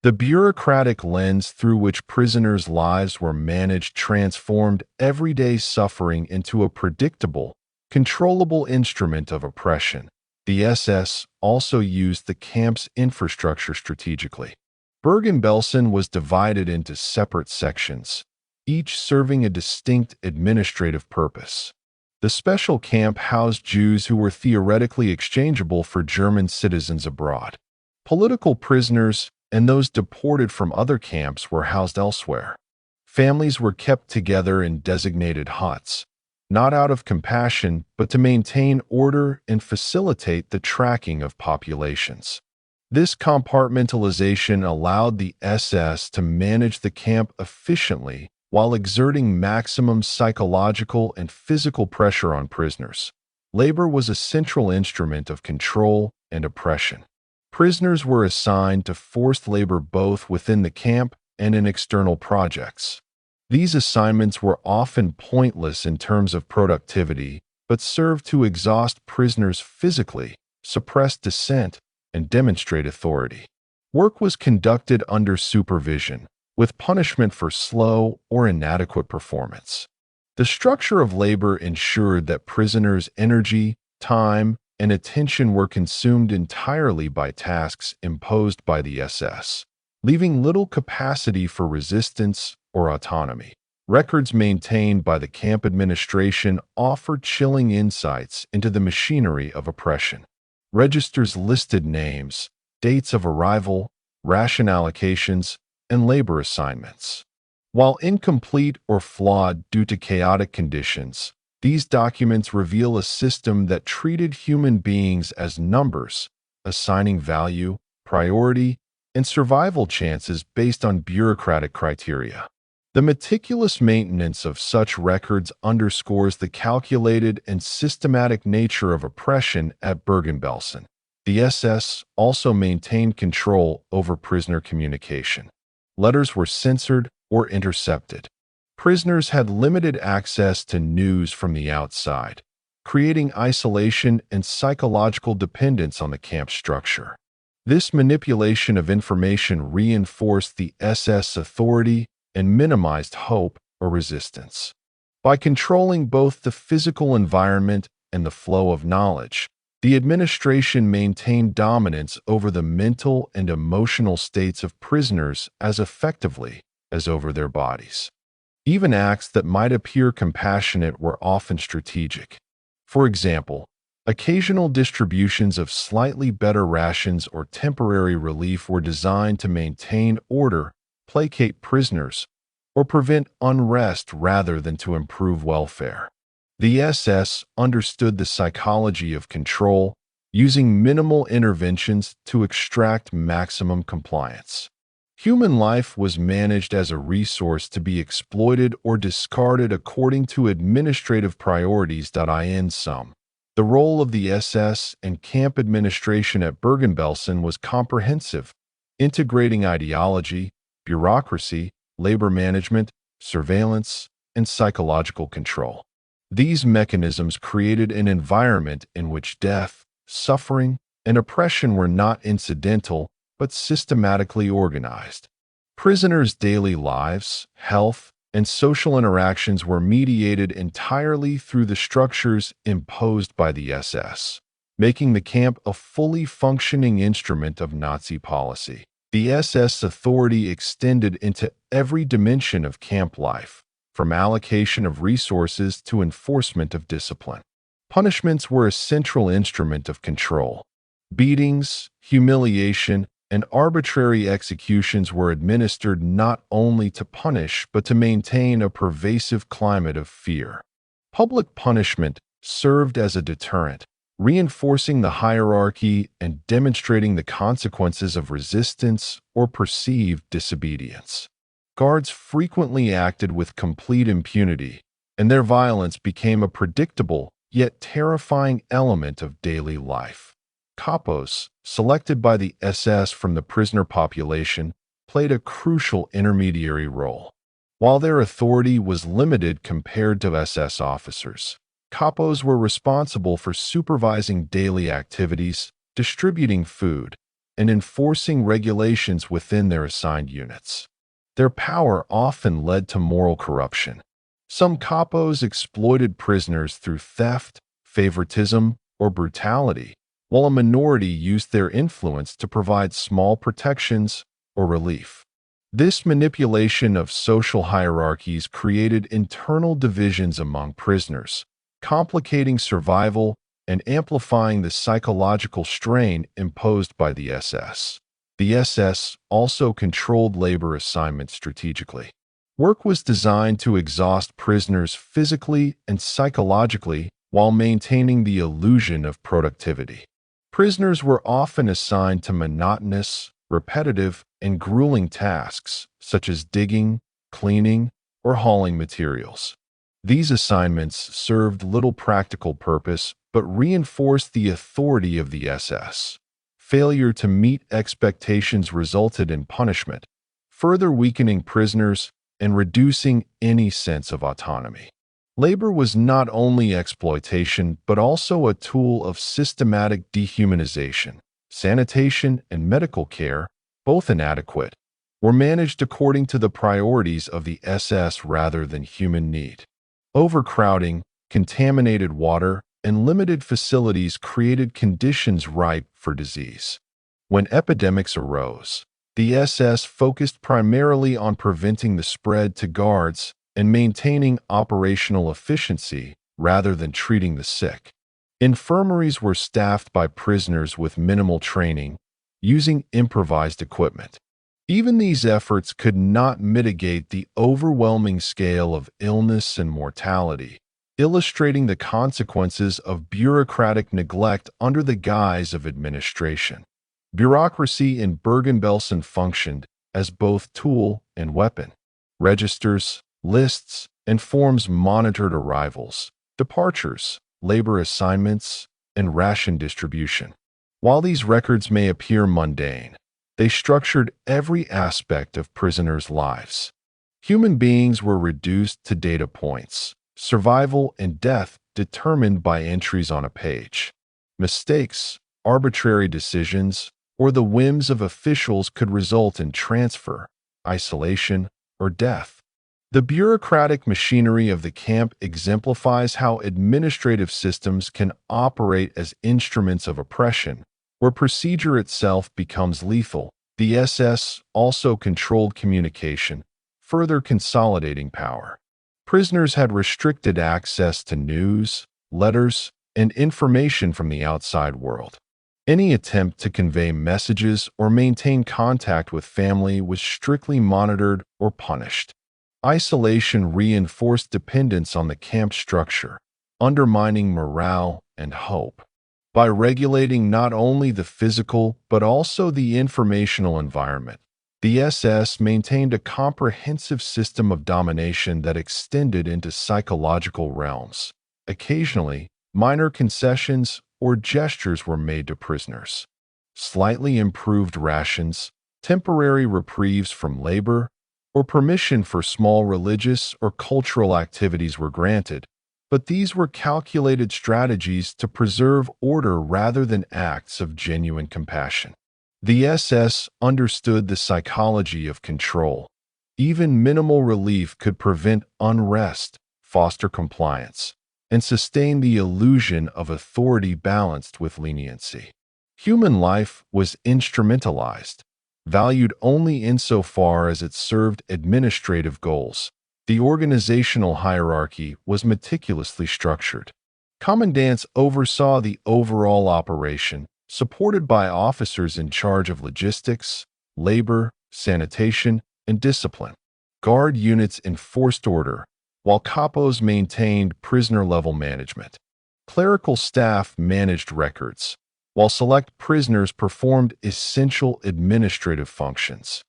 The bureaucratic lens through which prisoners' lives were managed transformed everyday suffering into a predictable, controllable instrument of oppression. The SS also used the camp's infrastructure strategically. Bergen-Belsen was divided into separate sections, each serving a distinct administrative purpose. The special camp housed Jews who were theoretically exchangeable for German citizens abroad. Political prisoners and those deported from other camps were housed elsewhere. Families were kept together in designated huts, not out of compassion, but to maintain order and facilitate the tracking of populations. This compartmentalization allowed the SS to manage the camp efficiently while exerting maximum psychological and physical pressure on prisoners. Labor was a central instrument of control and oppression. Prisoners were assigned to forced labor both within the camp and in external projects. These assignments were often pointless in terms of productivity, but served to exhaust prisoners physically, suppress dissent, and demonstrate authority. Work was conducted under supervision, with punishment for slow or inadequate performance. The structure of labor ensured that prisoners' energy, time, and attention were consumed entirely by tasks imposed by the SS, leaving little capacity for resistance or autonomy. Records maintained by the camp administration offer chilling insights into the machinery of oppression. Registers listed names, dates of arrival, ration allocations, and labor assignments. While incomplete or flawed due to chaotic conditions, these documents reveal a system that treated human beings as numbers, assigning value, priority, and survival chances based on bureaucratic criteria. The meticulous maintenance of such records underscores the calculated and systematic nature of oppression at Bergen-Belsen. The SS also maintained control over prisoner communication. Letters were censored or intercepted. Prisoners had limited access to news from the outside, creating isolation and psychological dependence on the camp structure. This manipulation of information reinforced the SS authority and minimized hope or resistance. By controlling both the physical environment and the flow of knowledge, the administration maintained dominance over the mental and emotional states of prisoners as effectively as over their bodies. Even acts that might appear compassionate were often strategic. For example, occasional distributions of slightly better rations or temporary relief were designed to maintain order, placate prisoners, or prevent unrest rather than to improve welfare. The SS understood the psychology of control, using minimal interventions to extract maximum compliance. Human life was managed as a resource to be exploited or discarded according to administrative priorities. In sum, the role of the SS and camp administration at Bergen-Belsen was comprehensive, integrating ideology, bureaucracy, labor management, surveillance, and psychological control. These mechanisms created an environment in which death, suffering, and oppression were not incidental but systematically organized. Prisoners' daily lives, health, and social interactions were mediated entirely through the structures imposed by the SS, making the camp a fully functioning instrument of Nazi policy. The SS authority extended into every dimension of camp life, from allocation of resources to enforcement of discipline. Punishments were a central instrument of control. Beatings, humiliation, and arbitrary executions were administered not only to punish but to maintain a pervasive climate of fear. Public punishment served as a deterrent, reinforcing the hierarchy and demonstrating the consequences of resistance or perceived disobedience. Guards frequently acted with complete impunity, and their violence became a predictable yet terrifying element of daily life. Capos, selected by the SS from the prisoner population, played a crucial intermediary role. While their authority was limited compared to SS officers, capos were responsible for supervising daily activities, distributing food, and enforcing regulations within their assigned units. Their power often led to moral corruption. Some capos exploited prisoners through theft, favoritism, or brutality, while a minority used their influence to provide small protections or relief. This manipulation of social hierarchies created internal divisions among prisoners, complicating survival and amplifying the psychological strain imposed by the SS. The SS also controlled labor assignments strategically. Work was designed to exhaust prisoners physically and psychologically while maintaining the illusion of productivity. Prisoners were often assigned to monotonous, repetitive, and grueling tasks, such as digging, cleaning, or hauling materials. These assignments served little practical purpose but reinforced the authority of the SS. Failure to meet expectations resulted in punishment, further weakening prisoners and reducing any sense of autonomy. Labor was not only exploitation but also a tool of systematic dehumanization. Sanitation and medical care, both inadequate, were managed according to the priorities of the SS rather than human need. Overcrowding, contaminated water, and limited facilities created conditions ripe for disease. When epidemics arose, the SS focused primarily on preventing the spread to guards and maintaining operational efficiency rather than treating the sick. Infirmaries were staffed by prisoners with minimal training, using improvised equipment. Even these efforts could not mitigate the overwhelming scale of illness and mortality, illustrating the consequences of bureaucratic neglect under the guise of administration. Bureaucracy in Bergen-Belsen functioned as both tool and weapon. Registers, lists, and forms monitored arrivals, departures, labor assignments, and ration distribution. While these records may appear mundane, they structured every aspect of prisoners' lives. Human beings were reduced to data points, survival and death determined by entries on a page. Mistakes, arbitrary decisions, or the whims of officials could result in transfer, isolation, or death. The bureaucratic machinery of the camp exemplifies how administrative systems can operate as instruments of oppression, where procedure itself becomes lethal. The SS also controlled communication, further consolidating power. Prisoners had restricted access to news, letters, and information from the outside world. Any attempt to convey messages or maintain contact with family was strictly monitored or punished. Isolation reinforced dependence on the camp structure, undermining morale and hope. By regulating not only the physical but also the informational environment, the SS maintained a comprehensive system of domination that extended into psychological realms. Occasionally, minor concessions or gestures were made to prisoners. Slightly improved rations, temporary reprieves from labor, or permission for small religious or cultural activities were granted, but these were calculated strategies to preserve order rather than acts of genuine compassion. The SS understood the psychology of control. Even minimal relief could prevent unrest, foster compliance, and sustain the illusion of authority balanced with leniency. Human life was instrumentalized, valued only insofar as it served administrative goals. The organizational hierarchy was meticulously structured. Commandants oversaw the overall operation, supported by officers in charge of logistics, labor, sanitation, and discipline. Guard units enforced order, while capos maintained prisoner-level management. Clerical staff managed records, while select prisoners performed essential administrative functions.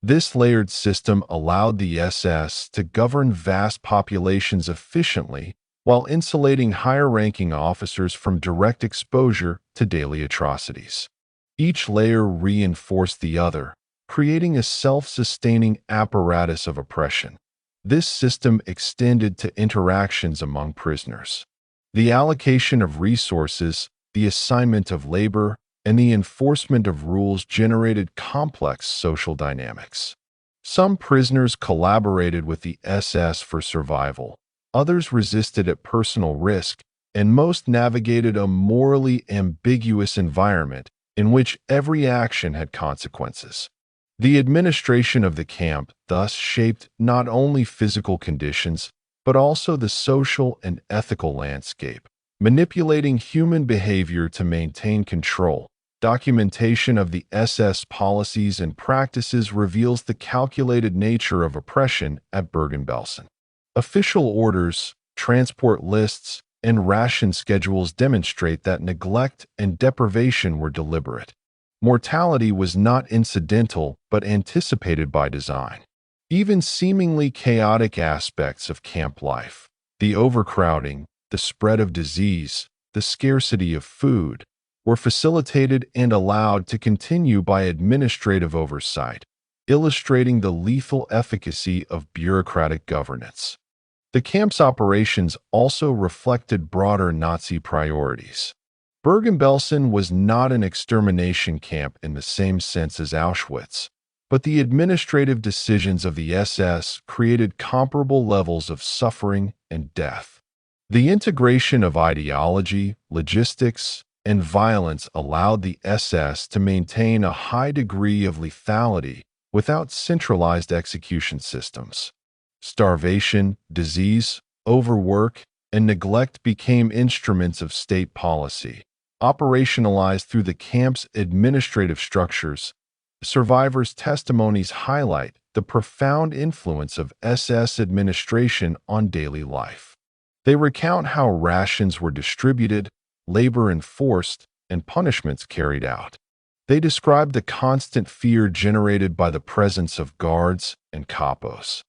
This layered system allowed the SS to govern vast populations efficiently while insulating higher-ranking officers from direct exposure to daily atrocities. Each layer reinforced the other, creating a self-sustaining apparatus of oppression. This system extended to interactions among prisoners. The allocation of resources, the assignment of labor, and the enforcement of rules generated complex social dynamics. Some prisoners collaborated with the SS for survival, others resisted at personal risk, and most navigated a morally ambiguous environment in which every action had consequences. The administration of the camp thus shaped not only physical conditions, but also the social and ethical landscape, manipulating human behavior to maintain control. Documentation of the SS policies and practices reveals the calculated nature of oppression at Bergen-Belsen. Official orders, transport lists, and ration schedules demonstrate that neglect and deprivation were deliberate. Mortality was not incidental but anticipated by design. Even seemingly chaotic aspects of camp life, the overcrowding, the spread of disease, the scarcity of food, were facilitated and allowed to continue by administrative oversight, illustrating the lethal efficacy of bureaucratic governance. The camp's operations also reflected broader Nazi priorities. Bergen-Belsen was not an extermination camp in the same sense as Auschwitz, but the administrative decisions of the SS created comparable levels of suffering and death. The integration of ideology, logistics, and violence allowed the SS to maintain a high degree of lethality without centralized execution systems. Starvation, disease, overwork, and neglect became instruments of state policy, operationalized through the camp's administrative structures. Survivors' testimonies highlight the profound influence of SS administration on daily life. They recount how rations were distributed, labor enforced, and punishments carried out. They describe the constant fear generated by the presence of guards and capos.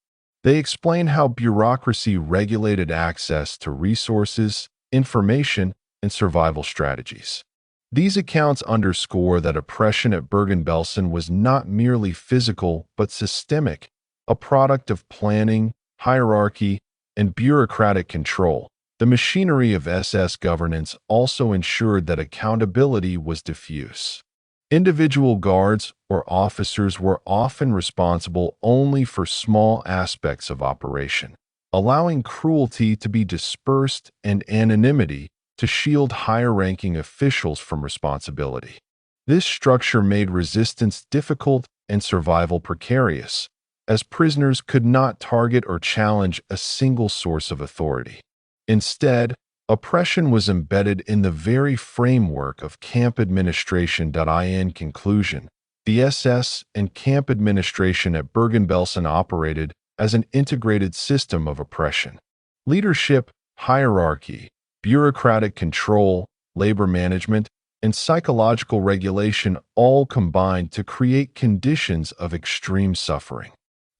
They explain how bureaucracy regulated access to resources, information, and survival strategies. These accounts underscore that oppression at Bergen-Belsen was not merely physical but systemic, a product of planning, hierarchy, and bureaucratic control. The machinery of SS governance also ensured that accountability was diffuse. Individual guards or officers were often responsible only for small aspects of operation, allowing cruelty to be dispersed and anonymity to shield higher-ranking officials from responsibility. This structure made resistance difficult and survival precarious, as prisoners could not target or challenge a single source of authority. Instead, oppression was embedded in the very framework of camp administration. In conclusion, the SS and camp administration at Bergen-Belsen operated as an integrated system of oppression. Leadership, hierarchy, bureaucratic control, labor management, and psychological regulation all combined to create conditions of extreme suffering.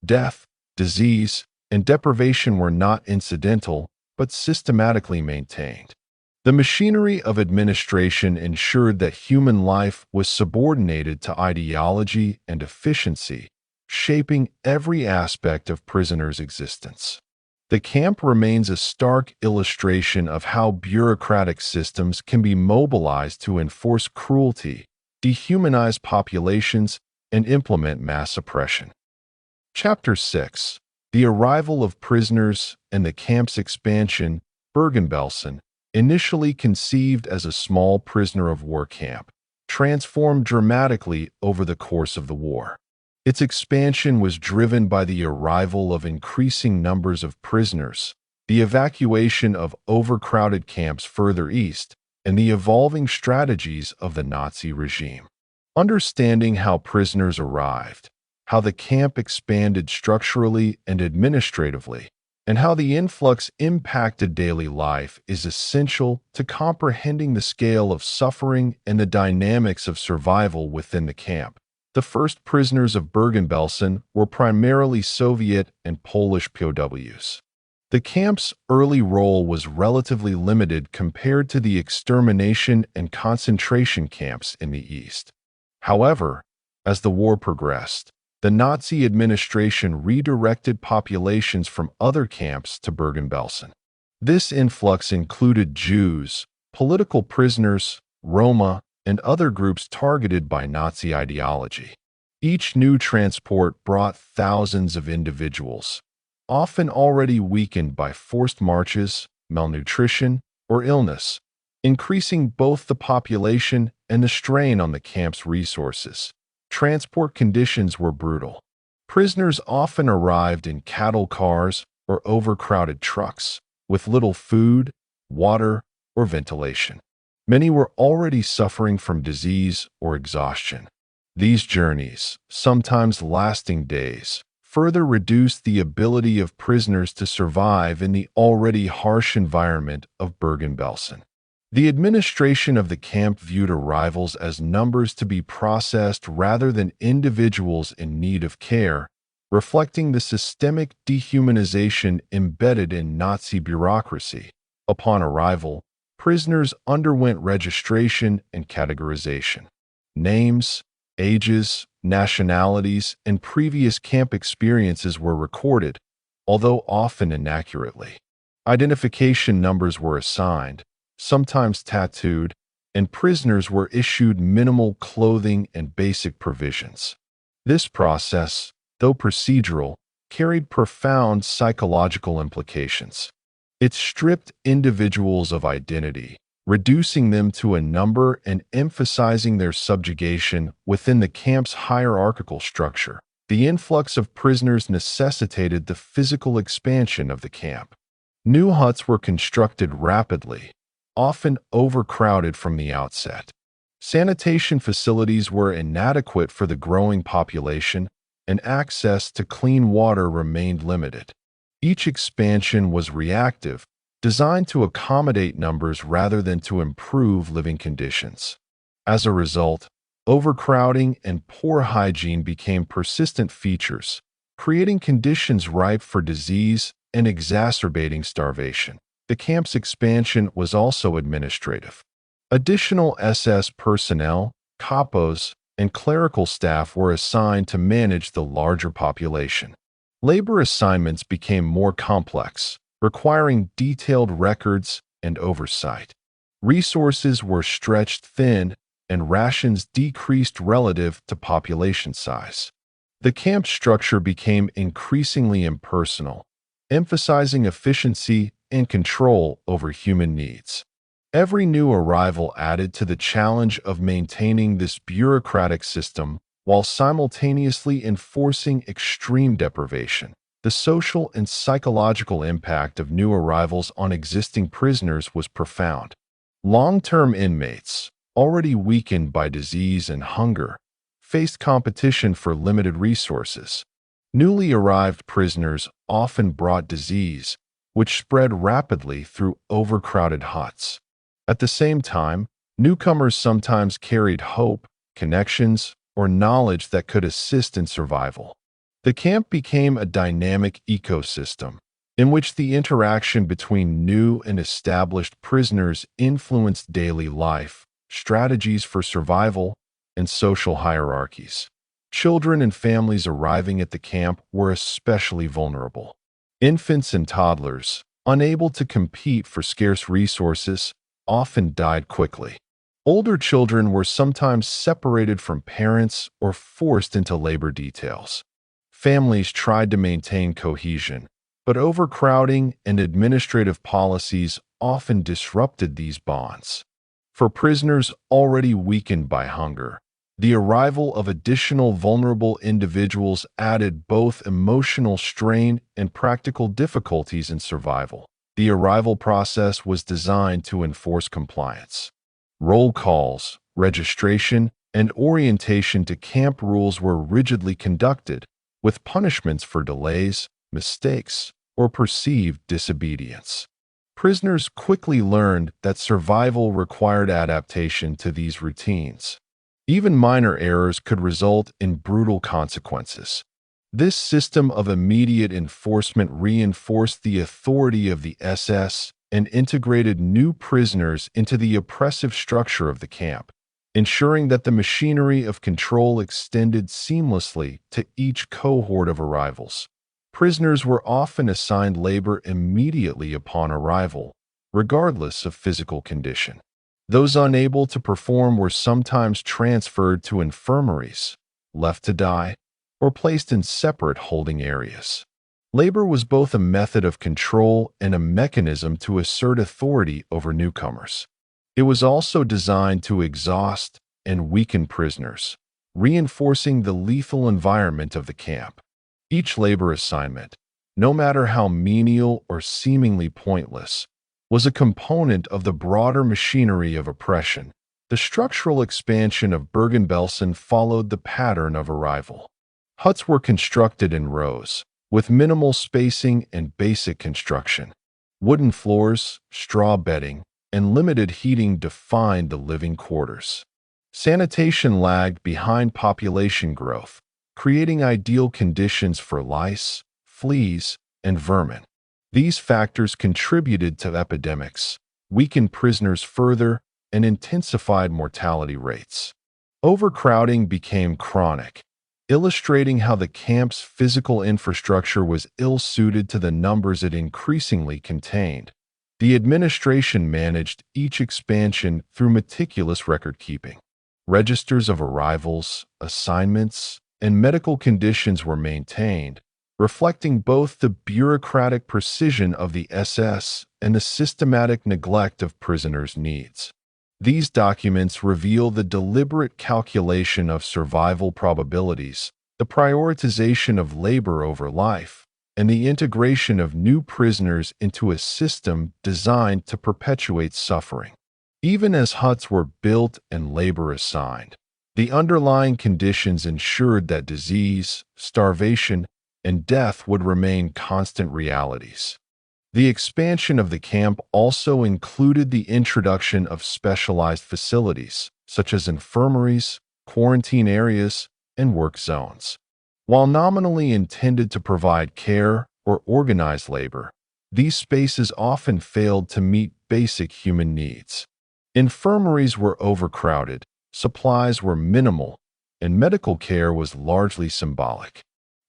Death, disease, and deprivation were not incidental, but systematically maintained. The machinery of administration ensured that human life was subordinated to ideology and efficiency, shaping every aspect of prisoners' existence. The camp remains a stark illustration of how bureaucratic systems can be mobilized to enforce cruelty, dehumanize populations, and implement mass oppression. Chapter 6: The Arrival of Prisoners and the Camp's Expansion. Bergen-Belsen, initially conceived as a small prisoner-of-war camp, transformed dramatically over the course of the war. Its expansion was driven by the arrival of increasing numbers of prisoners, the evacuation of overcrowded camps further east, and the evolving strategies of the Nazi regime. Understanding how prisoners arrived, how the camp expanded structurally and administratively, and how the influx impacted daily life is essential to comprehending the scale of suffering and the dynamics of survival within the camp. The first prisoners of Bergen-Belsen were primarily Soviet and Polish POWs. The camp's early role was relatively limited compared to the extermination and concentration camps in the East. However, as the war progressed, the Nazi administration redirected populations from other camps to Bergen-Belsen. This influx included Jews, political prisoners, Roma, and other groups targeted by Nazi ideology. Each new transport brought thousands of individuals, often already weakened by forced marches, malnutrition, or illness, increasing both the population and the strain on the camp's resources. Transport conditions were brutal. Prisoners often arrived in cattle cars or overcrowded trucks, with little food, water, or ventilation. Many were already suffering from disease or exhaustion. These journeys, sometimes lasting days, further reduced the ability of prisoners to survive in the already harsh environment of Bergen-Belsen. The administration of the camp viewed arrivals as numbers to be processed rather than individuals in need of care, reflecting the systemic dehumanization embedded in Nazi bureaucracy. Upon arrival, prisoners underwent registration and categorization. Names, ages, nationalities, and previous camp experiences were recorded, although often inaccurately. Identification numbers were assigned, sometimes tattooed, and prisoners were issued minimal clothing and basic provisions. This process, though procedural, carried profound psychological implications. It stripped individuals of identity, reducing them to a number and emphasizing their subjugation within the camp's hierarchical structure. The influx of prisoners necessitated the physical expansion of the camp. New huts were constructed rapidly, often overcrowded from the outset. Sanitation facilities were inadequate for the growing population, and access to clean water remained limited. Each expansion was reactive, designed to accommodate numbers rather than to improve living conditions. As a result, overcrowding and poor hygiene became persistent features, creating conditions ripe for disease and exacerbating starvation. The camp's expansion was also administrative. Additional SS personnel, capos, and clerical staff were assigned to manage the larger population. Labor assignments became more complex, requiring detailed records and oversight. Resources were stretched thin, and rations decreased relative to population size. The camp structure became increasingly impersonal, emphasizing efficiency and control over human needs. Every new arrival added to the challenge of maintaining this bureaucratic system while simultaneously enforcing extreme deprivation. The social and psychological impact of new arrivals on existing prisoners was profound. Long-term inmates, already weakened by disease and hunger, faced competition for limited resources. Newly arrived prisoners often brought disease, which spread rapidly through overcrowded huts. At the same time, newcomers sometimes carried hope, connections, or knowledge that could assist in survival. The camp became a dynamic ecosystem, in which the interaction between new and established prisoners influenced daily life, strategies for survival, and social hierarchies. Children and families arriving at the camp were especially vulnerable. Infants and toddlers, unable to compete for scarce resources, often died quickly. Older children were sometimes separated from parents or forced into labor details. Families tried to maintain cohesion, but overcrowding and administrative policies often disrupted these bonds. For prisoners already weakened by hunger, the arrival of additional vulnerable individuals added both emotional strain and practical difficulties in survival. The arrival process was designed to enforce compliance. Roll calls, registration, and orientation to camp rules were rigidly conducted, with punishments for delays, mistakes, or perceived disobedience. Prisoners quickly learned that survival required adaptation to these routines. Even minor errors could result in brutal consequences. This system of immediate enforcement reinforced the authority of the SS and integrated new prisoners into the oppressive structure of the camp, ensuring that the machinery of control extended seamlessly to each cohort of arrivals. Prisoners were often assigned labor immediately upon arrival, regardless of physical condition. Those unable to perform were sometimes transferred to infirmaries, left to die, or placed in separate holding areas. Labor was both a method of control and a mechanism to assert authority over newcomers. It was also designed to exhaust and weaken prisoners, reinforcing the lethal environment of the camp. Each labor assignment, no matter how menial or seemingly pointless, was a component of the broader machinery of oppression. The structural expansion of Bergen-Belsen followed the pattern of arrival. Huts were constructed in rows, with minimal spacing and basic construction. Wooden floors, straw bedding, and limited heating defined the living quarters. Sanitation lagged behind population growth, creating ideal conditions for lice, fleas, and vermin. These factors contributed to epidemics, weakened prisoners further, and intensified mortality rates. Overcrowding became chronic, illustrating how the camp's physical infrastructure was ill-suited to the numbers it increasingly contained. The administration managed each expansion through meticulous record-keeping. Registers of arrivals, assignments, and medical conditions were maintained, reflecting both the bureaucratic precision of the SS and the systematic neglect of prisoners' needs. These documents reveal the deliberate calculation of survival probabilities, the prioritization of labor over life, and the integration of new prisoners into a system designed to perpetuate suffering. Even as huts were built and labor assigned, the underlying conditions ensured that disease, starvation, and death would remain constant realities. The expansion of the camp also included the introduction of specialized facilities, such as infirmaries, quarantine areas, and work zones. While nominally intended to provide care or organize labor, these spaces often failed to meet basic human needs. Infirmaries were overcrowded, supplies were minimal, and medical care was largely symbolic.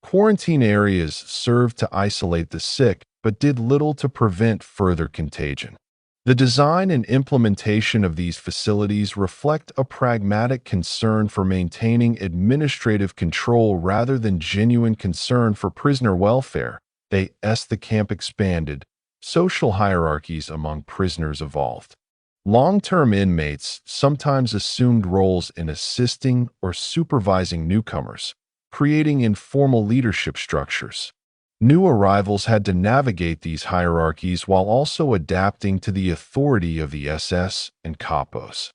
Quarantine areas served to isolate the sick but did little to prevent further contagion. The design and implementation of these facilities reflect a pragmatic concern for maintaining administrative control rather than genuine concern for prisoner welfare. As the camp expanded, social hierarchies among prisoners evolved. Long-term inmates sometimes assumed roles in assisting or supervising newcomers, creating informal leadership structures. New arrivals had to navigate these hierarchies while also adapting to the authority of the SS and capos.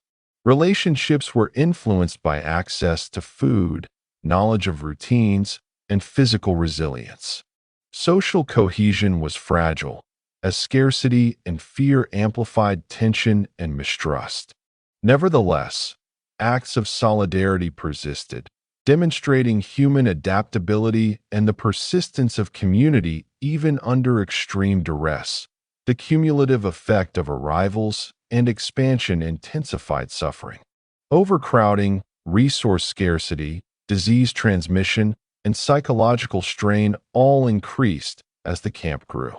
Relationships were influenced by access to food, knowledge of routines, and physical resilience. Social cohesion was fragile, as scarcity and fear amplified tension and mistrust. Nevertheless, acts of solidarity persisted, demonstrating human adaptability and the persistence of community even under extreme duress. The cumulative effect of arrivals and expansion intensified suffering. Overcrowding, resource scarcity, disease transmission, and psychological strain all increased as the camp grew.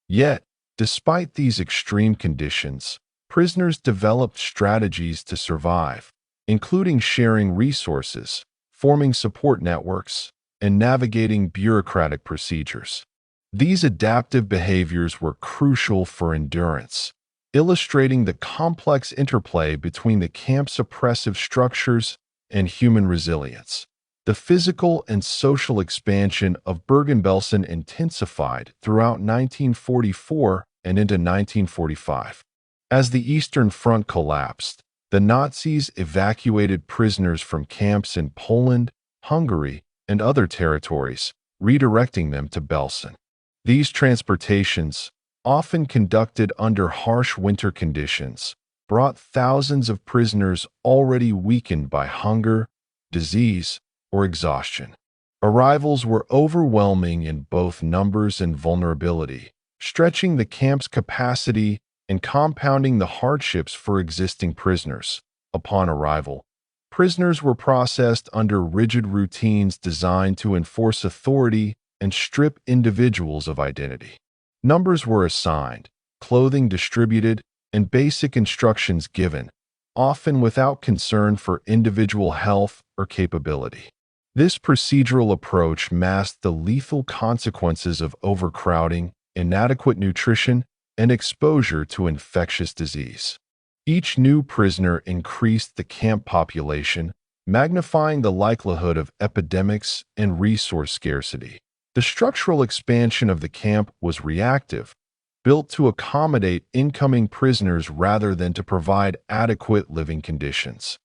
Yet, despite these extreme conditions, prisoners developed strategies to survive, including sharing resources, forming support networks, and navigating bureaucratic procedures. These adaptive behaviors were crucial for endurance, illustrating the complex interplay between the camp's oppressive structures and human resilience. The physical and social expansion of Bergen-Belsen intensified throughout 1944 and into 1945. As the Eastern Front collapsed, the Nazis evacuated prisoners from camps in Poland, Hungary, and other territories, redirecting them to Belsen. These transportations, often conducted under harsh winter conditions, brought thousands of prisoners already weakened by hunger, disease, or exhaustion. Arrivals were overwhelming in both numbers and vulnerability, stretching the camp's capacity and compounding the hardships for existing prisoners. Upon arrival, prisoners were processed under rigid routines designed to enforce authority and strip individuals of identity. Numbers were assigned, clothing distributed, and basic instructions given, often without concern for individual health or capability. This procedural approach masked the lethal consequences of overcrowding, inadequate nutrition, and exposure to infectious disease. Each new prisoner increased the camp population, magnifying the likelihood of epidemics and resource scarcity. The structural expansion of the camp was reactive, built to accommodate incoming prisoners rather than to provide adequate living conditions.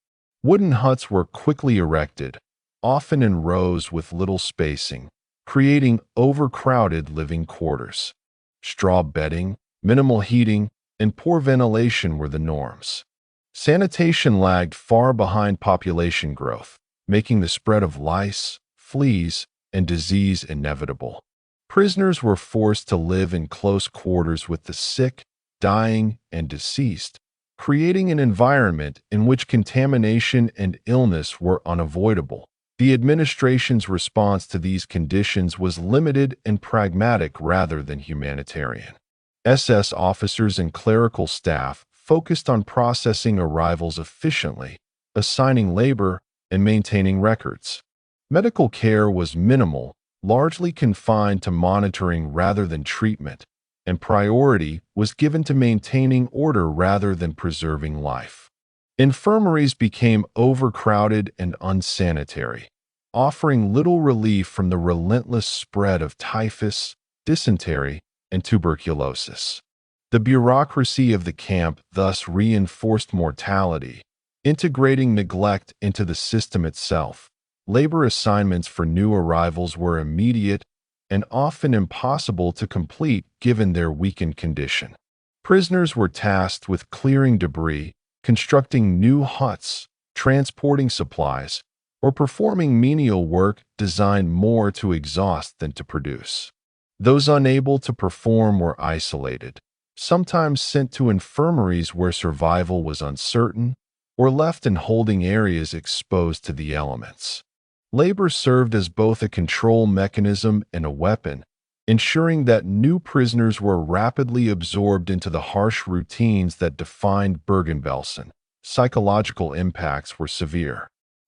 Wooden huts were quickly erected, often in rows with little spacing, creating overcrowded living quarters. Straw bedding, minimal heating, and poor ventilation were the norms. Sanitation lagged far behind population growth, making the spread of lice, fleas, and disease inevitable. Prisoners were forced to live in close quarters with the sick, dying, and deceased, creating an environment in which contamination and illness were unavoidable. The administration's response to these conditions was limited and pragmatic rather than humanitarian. SS officers and clerical staff focused on processing arrivals efficiently, assigning labor, and maintaining records. Medical care was minimal, largely confined to monitoring rather than treatment, and priority was given to maintaining order rather than preserving life. Infirmaries became overcrowded and unsanitary, offering little relief from the relentless spread of typhus, dysentery, and tuberculosis. The bureaucracy of the camp thus reinforced mortality, integrating neglect into the system itself. Labor assignments for new arrivals were immediate and often impossible to complete given their weakened condition. Prisoners were tasked with clearing debris, constructing new huts, transporting supplies, or performing menial work designed more to exhaust than to produce. Those unable to perform were isolated, sometimes sent to infirmaries where survival was uncertain, or left in holding areas exposed to the elements. Labor served as both a control mechanism and a weapon, ensuring that new prisoners were rapidly absorbed into the harsh routines that defined Bergen-Belsen. Psychological impacts were severe.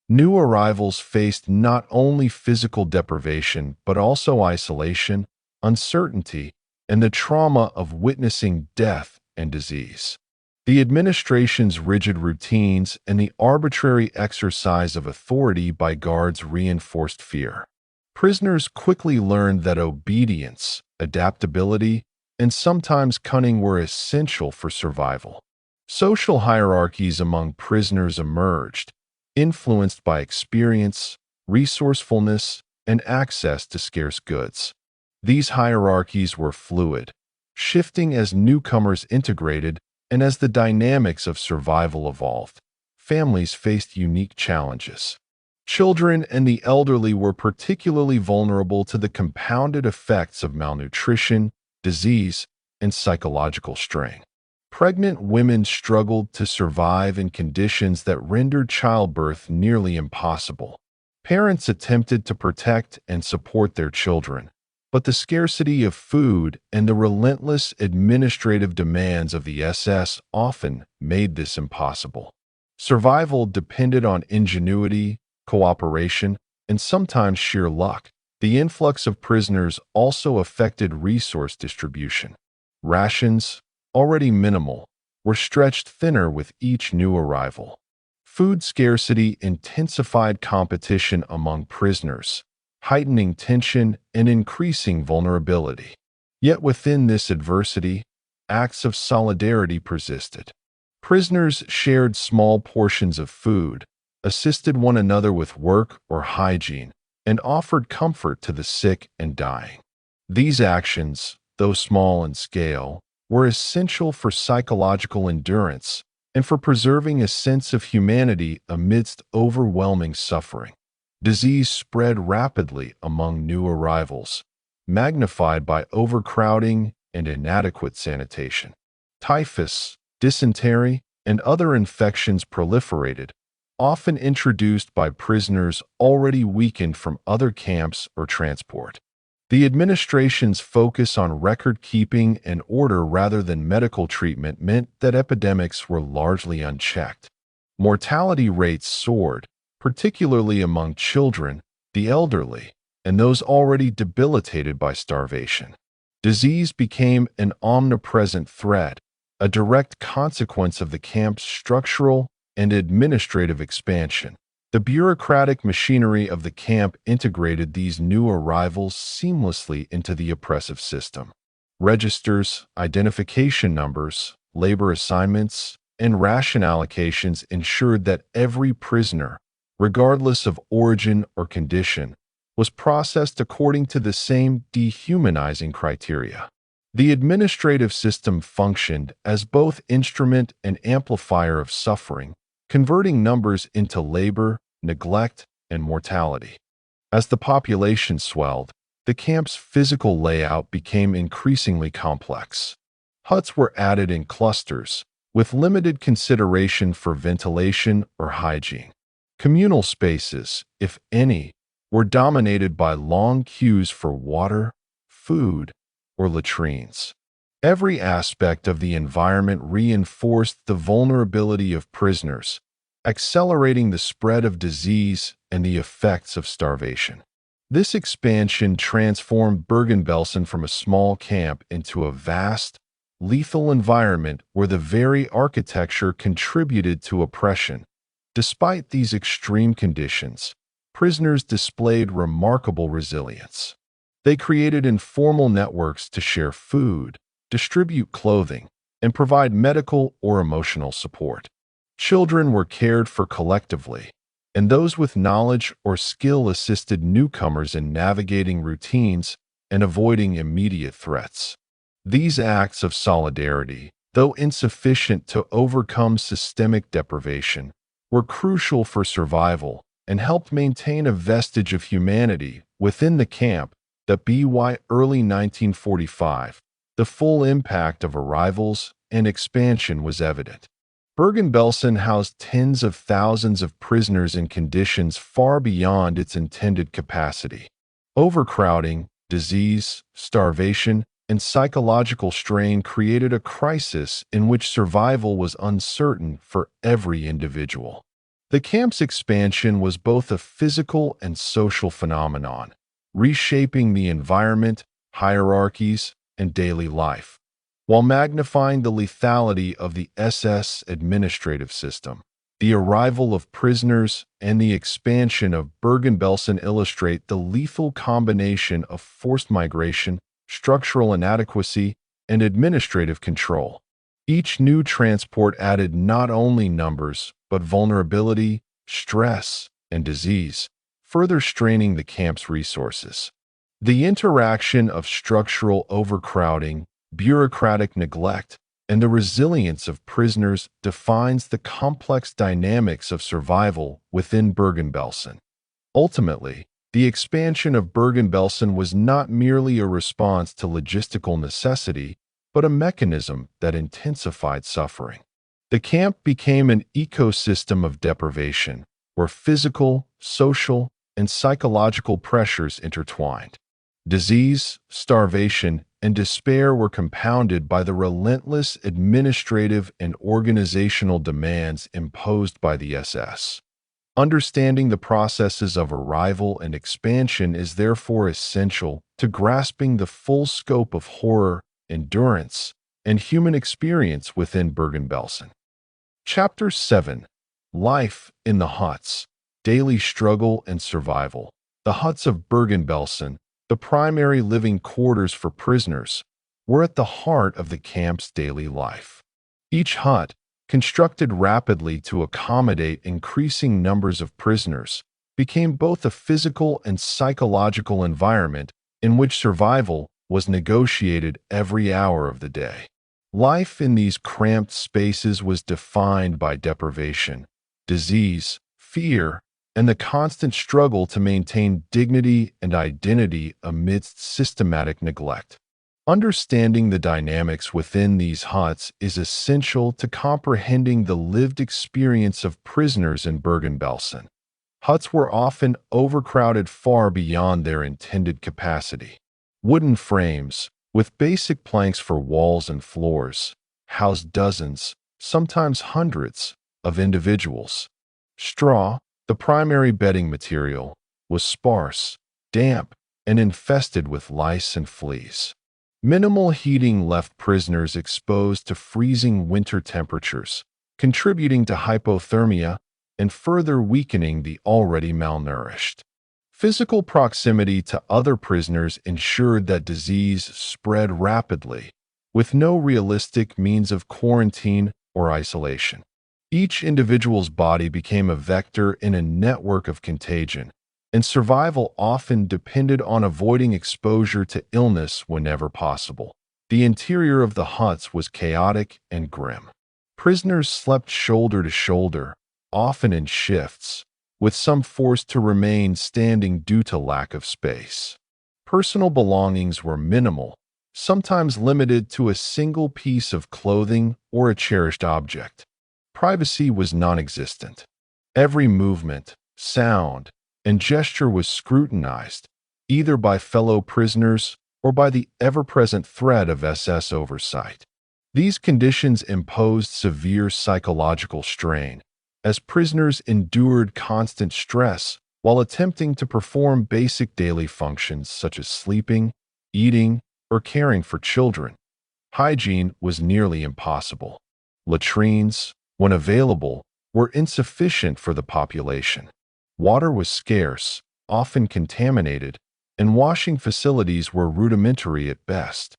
New arrivals faced not only physical deprivation but also isolation, uncertainty, and the trauma of witnessing death and disease. The administration's rigid routines and the arbitrary exercise of authority by guards reinforced fear. Prisoners quickly learned that obedience, adaptability, and sometimes cunning were essential for survival. Social hierarchies among prisoners emerged, influenced by experience, resourcefulness, and access to scarce goods. These hierarchies were fluid, shifting as newcomers integrated and as the dynamics of survival evolved. Families faced unique challenges. Children and the elderly were particularly vulnerable to the compounded effects of malnutrition, disease, and psychological strain. Pregnant women struggled to survive in conditions that rendered childbirth nearly impossible. Parents attempted to protect and support their children, but the scarcity of food and the relentless administrative demands of the SS often made this impossible. Survival depended on ingenuity, cooperation, and sometimes sheer luck. The influx of prisoners also affected resource distribution. Rations, already minimal, were stretched thinner with each new arrival. Food scarcity intensified competition among prisoners, heightening tension and increasing vulnerability. Yet within this adversity, acts of solidarity persisted. Prisoners shared small portions of food, assisted one another with work or hygiene, and offered comfort to the sick and dying. These actions, though small in scale, were essential for psychological endurance and for preserving a sense of humanity amidst overwhelming suffering. Disease spread rapidly among new arrivals, magnified by overcrowding and inadequate sanitation. Typhus, dysentery, and other infections proliferated, often introduced by prisoners already weakened from other camps or transport. The administration's focus on record-keeping and order rather than medical treatment meant that epidemics were largely unchecked. Mortality rates soared, particularly among children, the elderly, and those already debilitated by starvation. Disease became an omnipresent threat, a direct consequence of the camp's structural and administrative expansion. The bureaucratic machinery of the camp integrated these new arrivals seamlessly into the oppressive system. Registers, identification numbers, labor assignments, and ration allocations ensured that every prisoner, regardless of origin or condition, was processed according to the same dehumanizing criteria. The administrative system functioned as both instrument and amplifier of suffering, converting numbers into labor, neglect, and mortality. As the population swelled, the camp's physical layout became increasingly complex. Huts were added in clusters, with limited consideration for ventilation or hygiene. Communal spaces, if any, were dominated by long queues for water, food, or latrines. Every aspect of the environment reinforced the vulnerability of prisoners, accelerating the spread of disease and the effects of starvation. This expansion transformed Bergen-Belsen from a small camp into a vast, lethal environment where the very architecture contributed to oppression. Despite these extreme conditions, prisoners displayed remarkable resilience. They created informal networks to share food, distribute clothing, and provide medical or emotional support. Children were cared for collectively, and those with knowledge or skill assisted newcomers in navigating routines and avoiding immediate threats. These acts of solidarity, though insufficient to overcome systemic deprivation, were crucial for survival and helped maintain a vestige of humanity within the camp. By early 1945, the full impact of arrivals and expansion was evident. Bergen-Belsen housed tens of thousands of prisoners in conditions far beyond its intended capacity. Overcrowding, disease, starvation, and psychological strain created a crisis in which survival was uncertain for every individual. The camp's expansion was both a physical and social phenomenon, reshaping the environment, hierarchies, and daily life, while magnifying the lethality of the SS administrative system. The arrival of prisoners and the expansion of Bergen-Belsen illustrate the lethal combination of forced migration, structural inadequacy, and administrative control. Each new transport added not only numbers, but vulnerability, stress, and disease, further straining the camp's resources. The interaction of structural overcrowding, bureaucratic neglect, and the resilience of prisoners defines the complex dynamics of survival within Bergen-Belsen. Ultimately, the expansion of Bergen-Belsen was not merely a response to logistical necessity, but a mechanism that intensified suffering. The camp became an ecosystem of deprivation, where physical, social, and psychological pressures intertwined. Disease, starvation, and despair were compounded by the relentless administrative and organizational demands imposed by the SS. Understanding the processes of arrival and expansion is therefore essential to grasping the full scope of horror, endurance, and human experience within Bergen-Belsen. Chapter 7. Life in the Huts, Daily Struggle and Survival. The huts of Bergen-Belsen, the primary living quarters for prisoners, were at the heart of the camp's daily life. Each hut, constructed rapidly to accommodate increasing numbers of prisoners, became both a physical and psychological environment in which survival was negotiated every hour of the day. Life in these cramped spaces was defined by deprivation, disease, fear, and the constant struggle to maintain dignity and identity amidst systematic neglect. Understanding the dynamics within these huts is essential to comprehending the lived experience of prisoners in Bergen-Belsen. Huts were often overcrowded far beyond their intended capacity. Wooden frames, with basic planks for walls and floors, housed dozens, sometimes hundreds, of individuals. Straw, the primary bedding material, was sparse, damp, and infested with lice and fleas. Minimal heating left prisoners exposed to freezing winter temperatures, contributing to hypothermia and further weakening the already malnourished. Physical proximity to other prisoners ensured that disease spread rapidly, with no realistic means of quarantine or isolation. Each individual's body became a vector in a network of contagion, and survival often depended on avoiding exposure to illness whenever possible. The interior of the huts was chaotic and grim. Prisoners slept shoulder to shoulder, often in shifts, with some forced to remain standing due to lack of space. Personal belongings were minimal, sometimes limited to a single piece of clothing or a cherished object. Privacy was non-existent. Every movement, sound, and gesture was scrutinized, either by fellow prisoners or by the ever-present threat of SS oversight. These conditions imposed severe psychological strain, as prisoners endured constant stress while attempting to perform basic daily functions such as sleeping, eating, or caring for children. Hygiene was nearly impossible. Latrines, when available, were insufficient for the population. Water was scarce, often contaminated, and washing facilities were rudimentary at best.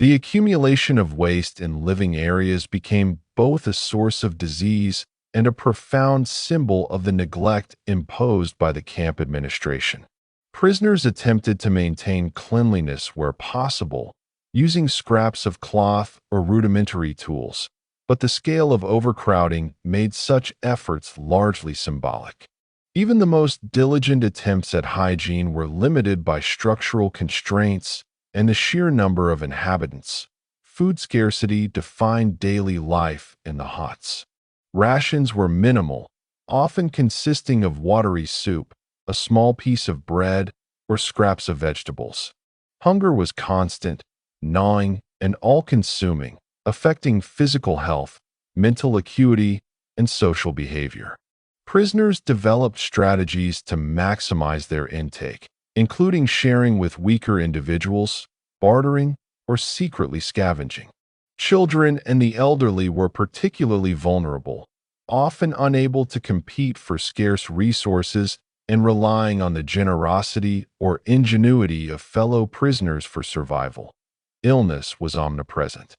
The accumulation of waste in living areas became both a source of disease and a profound symbol of the neglect imposed by the camp administration. Prisoners attempted to maintain cleanliness where possible, using scraps of cloth or rudimentary tools, but the scale of overcrowding made such efforts largely symbolic. Even the most diligent attempts at hygiene were limited by structural constraints and the sheer number of inhabitants. Food scarcity defined daily life in the huts. Rations were minimal, often consisting of watery soup, a small piece of bread, or scraps of vegetables. Hunger was constant, gnawing, and all-consuming, affecting physical health, mental acuity, and social behavior. Prisoners developed strategies to maximize their intake, including sharing with weaker individuals, bartering, or secretly scavenging. Children and the elderly were particularly vulnerable, often unable to compete for scarce resources and relying on the generosity or ingenuity of fellow prisoners for survival. Illness was omnipresent.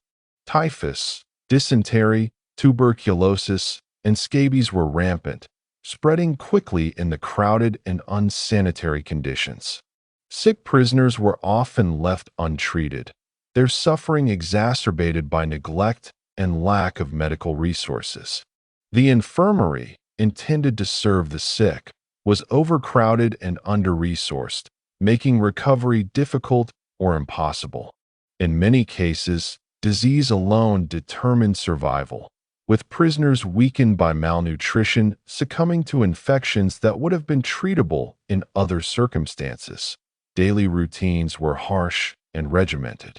Typhus, dysentery, tuberculosis, and scabies were rampant, spreading quickly in the crowded and unsanitary conditions. Sick prisoners were often left untreated, their suffering exacerbated by neglect and lack of medical resources. The infirmary, intended to serve the sick, was overcrowded and under-resourced, making recovery difficult or impossible. In many cases, disease alone determined survival, with prisoners weakened by malnutrition succumbing to infections that would have been treatable in other circumstances. Daily routines were harsh and regimented.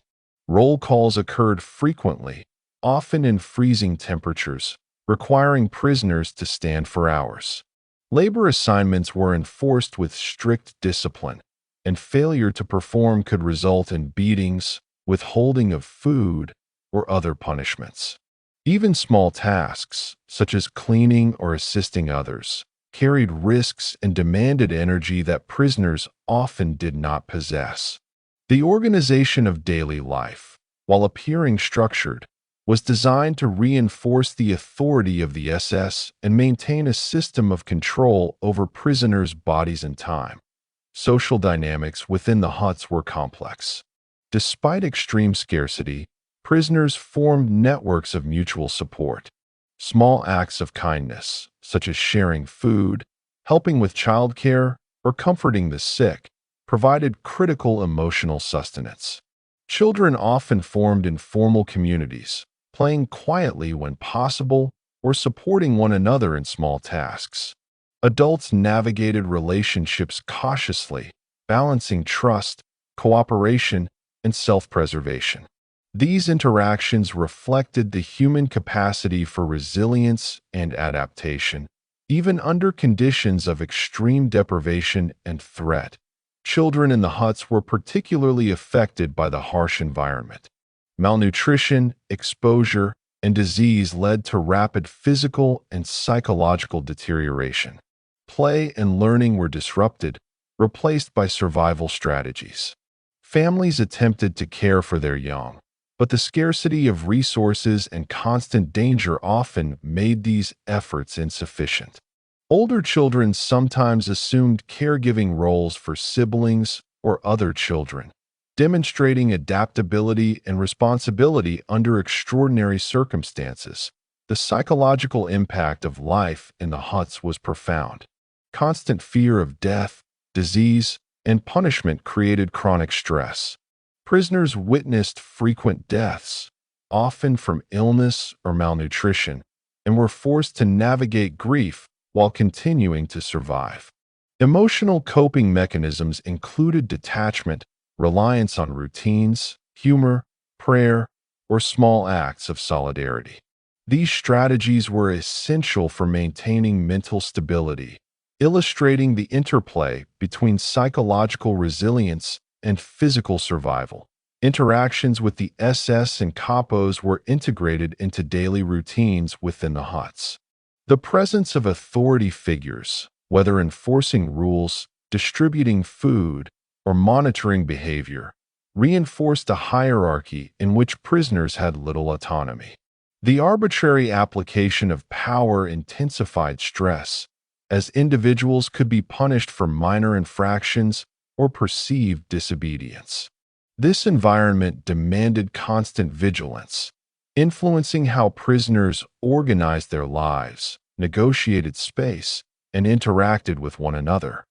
Roll calls occurred frequently, often in freezing temperatures, requiring prisoners to stand for hours. Labor assignments were enforced with strict discipline, and failure to perform could result in beatings, withholding of food, or other punishments. Even small tasks, such as cleaning or assisting others, carried risks and demanded energy that prisoners often did not possess. The organization of daily life, while appearing structured, was designed to reinforce the authority of the SS and maintain a system of control over prisoners' bodies and time. Social dynamics within the huts were complex. Despite extreme scarcity, prisoners formed networks of mutual support. Small acts of kindness, such as sharing food, helping with childcare, or comforting the sick, provided critical emotional sustenance. Children often formed informal communities, playing quietly when possible or supporting one another in small tasks. Adults navigated relationships cautiously, balancing trust, cooperation, and self-preservation. These interactions reflected the human capacity for resilience and adaptation, even under conditions of extreme deprivation and threat. Children in the huts were particularly affected by the harsh environment. Malnutrition, exposure, and disease led to rapid physical and psychological deterioration. Play and learning were disrupted, replaced by survival strategies. Families attempted to care for their young, but the scarcity of resources and constant danger often made these efforts insufficient. Older children sometimes assumed caregiving roles for siblings or other children, demonstrating adaptability and responsibility under extraordinary circumstances. The psychological impact of life in the huts was profound. Constant fear of death, disease, and punishment created chronic stress. Prisoners witnessed frequent deaths, often from illness or malnutrition, and were forced to navigate grief while continuing to survive. Emotional coping mechanisms included detachment, reliance on routines, humor, prayer, or small acts of solidarity. These strategies were essential for maintaining mental stability, illustrating the interplay between psychological resilience and physical survival. Interactions with the SS and capos were integrated into daily routines within the huts. The presence of authority figures, whether enforcing rules, distributing food, or monitoring behavior, reinforced a hierarchy in which prisoners had little autonomy. The arbitrary application of power intensified stress, as individuals could be punished for minor infractions or perceived disobedience. This environment demanded constant vigilance, influencing how prisoners organized their lives, negotiated space, and interacted with one another.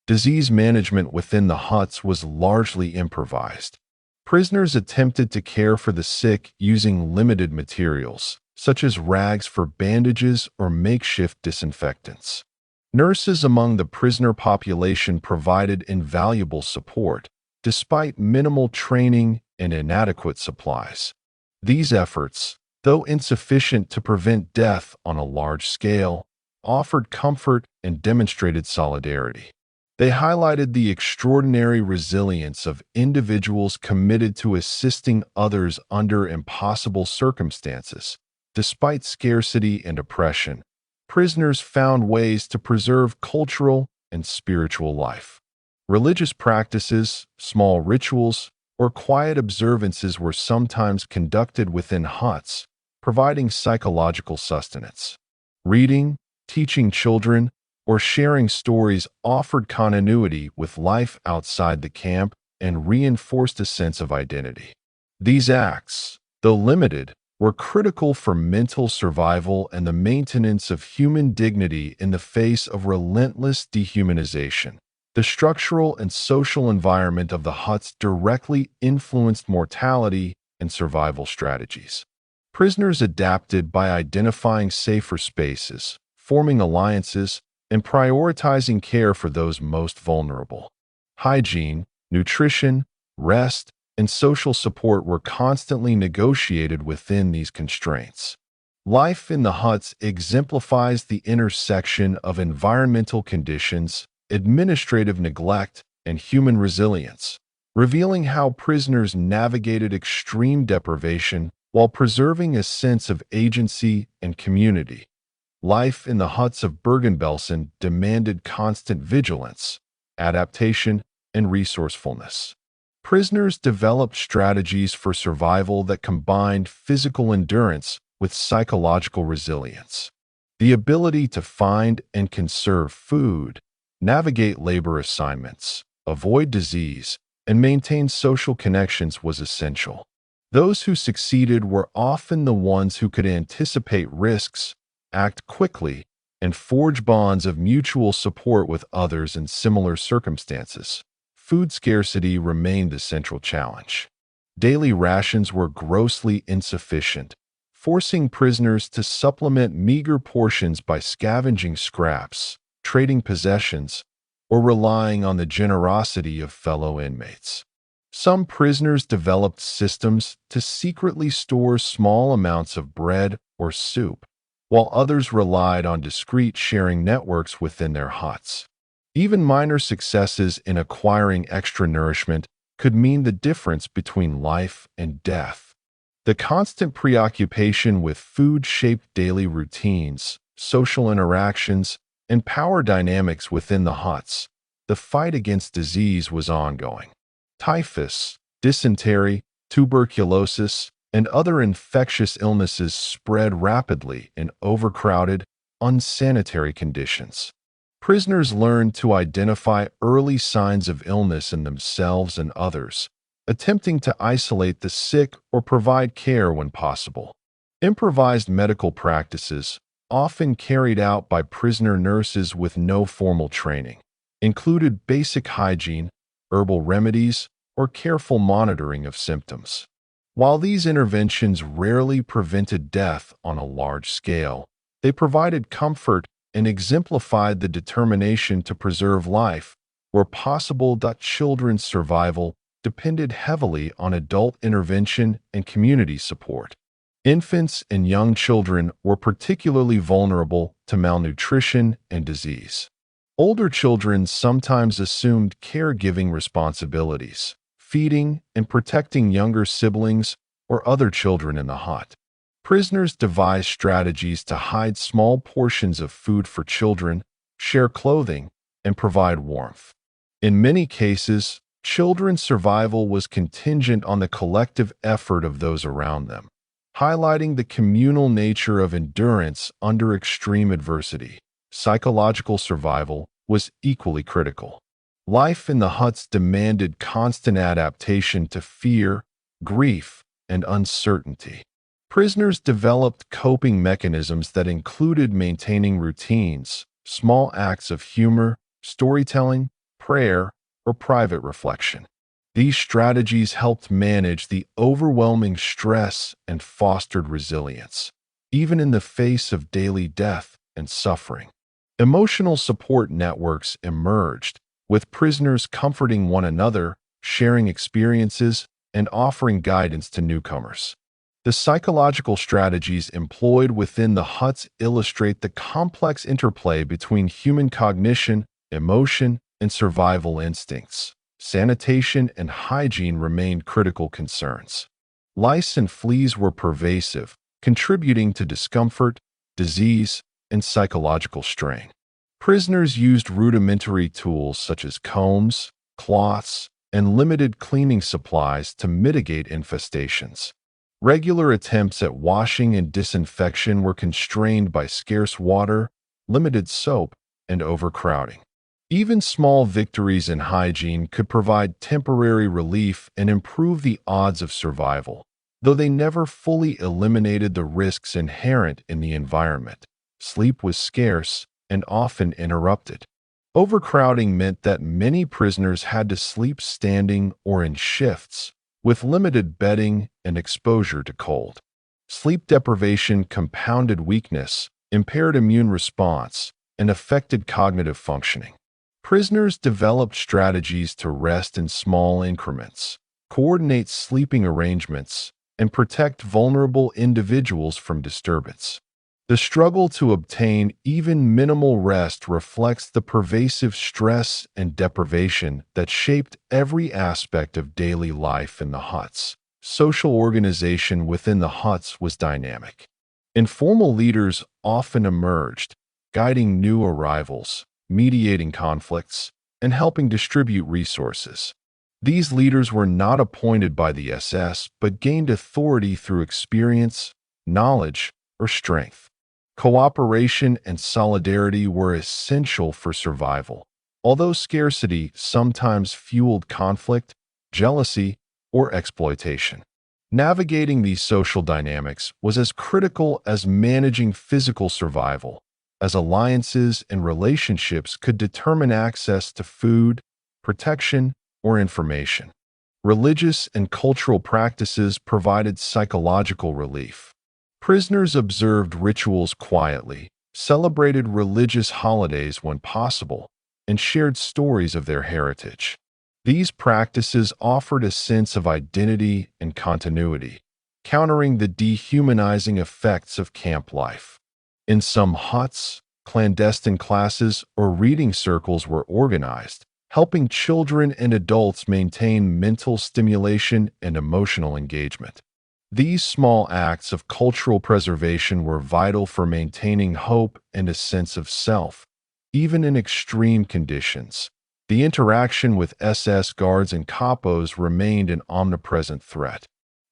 Disease management within the huts was largely improvised. Prisoners attempted to care for the sick using limited materials, such as rags for bandages or makeshift disinfectants. Nurses among the prisoner population provided invaluable support, despite minimal training and inadequate supplies. These efforts, though insufficient to prevent death on a large scale, offered comfort and demonstrated solidarity. They highlighted the extraordinary resilience of individuals committed to assisting others under impossible circumstances. Despite scarcity and oppression, prisoners found ways to preserve cultural and spiritual life. Religious practices, small rituals, or quiet observances were sometimes conducted within huts, providing psychological sustenance. Reading, teaching children, or sharing stories offered continuity with life outside the camp and reinforced a sense of identity. These acts, though limited, were critical for mental survival and the maintenance of human dignity in the face of relentless dehumanization. The structural and social environment of the huts directly influenced mortality and survival strategies. Prisoners adapted by identifying safer spaces, forming alliances, and prioritizing care for those most vulnerable. Hygiene, nutrition, rest, and social support were constantly negotiated within these constraints. Life in the huts exemplifies the intersection of environmental conditions, administrative neglect, and human resilience, revealing how prisoners navigated extreme deprivation while preserving a sense of agency and community. Life in the huts of Bergen-Belsen demanded constant vigilance, adaptation, and resourcefulness. Prisoners developed strategies for survival that combined physical endurance with psychological resilience. The ability to find and conserve food, navigate labor assignments, avoid disease, and maintain social connections was essential. Those who succeeded were often the ones who could anticipate risks, act quickly, and forge bonds of mutual support with others in similar circumstances. Food scarcity remained the central challenge. Daily rations were grossly insufficient, forcing prisoners to supplement meager portions by scavenging scraps, trading possessions, or relying on the generosity of fellow inmates. Some prisoners developed systems to secretly store small amounts of bread or soup, while others relied on discreet sharing networks within their huts. Even minor successes in acquiring extra nourishment could mean the difference between life and death. The constant preoccupation with food shaped daily routines, social interactions, and power dynamics within the huts. The fight against disease was ongoing. Typhus, dysentery, tuberculosis, and other infectious illnesses spread rapidly in overcrowded, unsanitary conditions. Prisoners learned to identify early signs of illness in themselves and others, attempting to isolate the sick or provide care when possible. Improvised medical practices, often carried out by prisoner nurses with no formal training, included basic hygiene, herbal remedies, or careful monitoring of symptoms. While these interventions rarely prevented death on a large scale, they provided comfort and exemplified the determination to preserve life where possible. Children's survival depended heavily on adult intervention and community support. Infants and young children were particularly vulnerable to malnutrition and disease. Older children sometimes assumed caregiving responsibilities, feeding and protecting younger siblings or other children in the hut. Prisoners devised strategies to hide small portions of food for children, share clothing, and provide warmth. In many cases, children's survival was contingent on the collective effort of those around them, highlighting the communal nature of endurance under extreme adversity. Psychological survival was equally critical. Life in the huts demanded constant adaptation to fear, grief, and uncertainty. Prisoners developed coping mechanisms that included maintaining routines, small acts of humor, storytelling, prayer, or private reflection. These strategies helped manage the overwhelming stress and fostered resilience, even in the face of daily death and suffering. Emotional support networks emerged, with prisoners comforting one another, sharing experiences, and offering guidance to newcomers. The psychological strategies employed within the huts illustrate the complex interplay between human cognition, emotion, and survival instincts. Sanitation and hygiene remained critical concerns. Lice and fleas were pervasive, contributing to discomfort, disease, and psychological strain. Prisoners used rudimentary tools such as combs, cloths, and limited cleaning supplies to mitigate infestations. Regular attempts at washing and disinfection were constrained by scarce water, limited soap, and overcrowding. Even small victories in hygiene could provide temporary relief and improve the odds of survival, though they never fully eliminated the risks inherent in the environment. Sleep was scarce and often interrupted. Overcrowding meant that many prisoners had to sleep standing or in shifts, with limited bedding and exposure to cold. Sleep deprivation compounded weakness, impaired immune response, and affected cognitive functioning. Prisoners developed strategies to rest in small increments, coordinate sleeping arrangements, and protect vulnerable individuals from disturbance. The struggle to obtain even minimal rest reflects the pervasive stress and deprivation that shaped every aspect of daily life in the huts. Social organization within the huts was dynamic. Informal leaders often emerged, guiding new arrivals, mediating conflicts, and helping distribute resources. These leaders were not appointed by the SS, but gained authority through experience, knowledge, or strength. Cooperation and solidarity were essential for survival, although scarcity sometimes fueled conflict, jealousy, or exploitation. Navigating these social dynamics was as critical as managing physical survival, as alliances and relationships could determine access to food, protection, or information. Religious and cultural practices provided psychological relief. Prisoners observed rituals quietly, celebrated religious holidays when possible, and shared stories of their heritage. These practices offered a sense of identity and continuity, countering the dehumanizing effects of camp life. In some huts, clandestine classes or reading circles were organized, helping children and adults maintain mental stimulation and emotional engagement. These small acts of cultural preservation were vital for maintaining hope and a sense of self, even in extreme conditions. The interaction with SS guards and capos remained an omnipresent threat.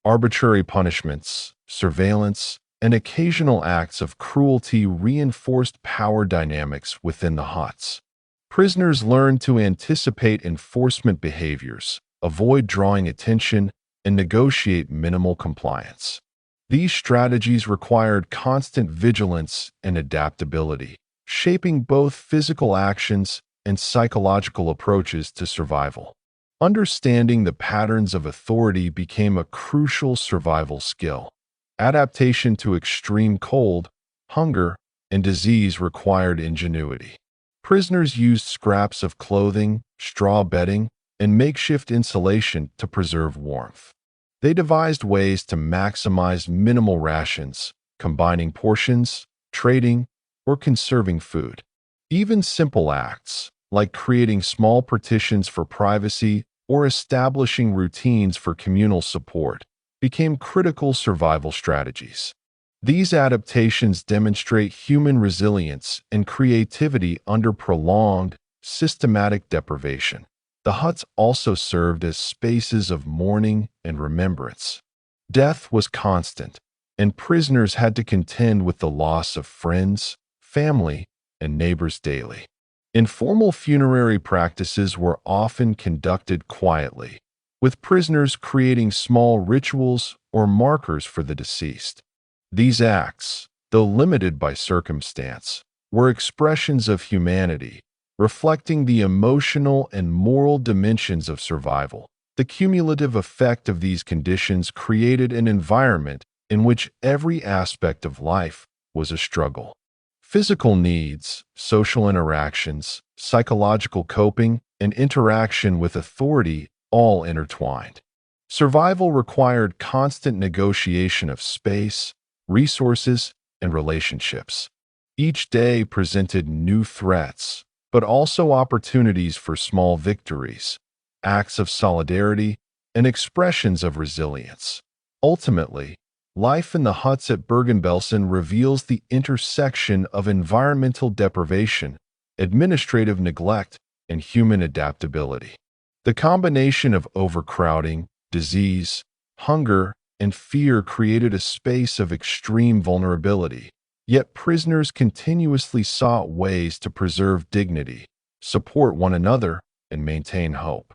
Arbitrary punishments, surveillance, and occasional acts of cruelty reinforced power dynamics within the huts. Prisoners learned to anticipate enforcement behaviors, avoid drawing attention, and negotiate minimal compliance. These strategies required constant vigilance and adaptability, shaping both physical actions and psychological approaches to survival. Understanding the patterns of authority became a crucial survival skill. Adaptation to extreme cold, hunger, and disease required ingenuity. Prisoners used scraps of clothing, straw bedding, and makeshift insulation to preserve warmth. They devised ways to maximize minimal rations, combining portions, trading, or conserving food. Even simple acts, like creating small partitions for privacy or establishing routines for communal support, became critical survival strategies. These adaptations demonstrate human resilience and creativity under prolonged, systematic deprivation. The huts also served as spaces of mourning and remembrance. Death was constant, and prisoners had to contend with the loss of friends, family, and neighbors daily. Informal funerary practices were often conducted quietly, with prisoners creating small rituals or markers for the deceased. These acts, though limited by circumstance, were expressions of humanity, reflecting the emotional and moral dimensions of survival. The cumulative effect of these conditions created an environment in which every aspect of life was a struggle. Physical needs, social interactions, psychological coping, and interaction with authority all intertwined. Survival required constant negotiation of space, resources, and relationships. Each day presented new threats, but also opportunities for small victories, acts of solidarity, and expressions of resilience. Ultimately, life in the huts at Bergen-Belsen reveals the intersection of environmental deprivation, administrative neglect, and human adaptability. The combination of overcrowding, disease, hunger, and fear created a space of extreme vulnerability. Yet prisoners continuously sought ways to preserve dignity, support one another, and maintain hope.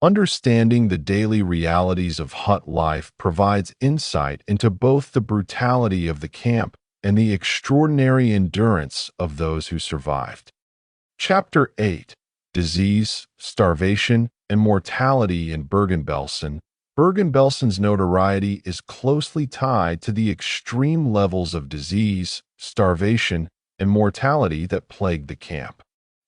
Understanding the daily realities of hut life provides insight into both the brutality of the camp and the extraordinary endurance of those who survived. Chapter 8: Disease, Starvation, and Mortality in Bergen-Belsen. Bergen-Belsen's notoriety is closely tied to the extreme levels of disease, starvation, and mortality that plagued the camp.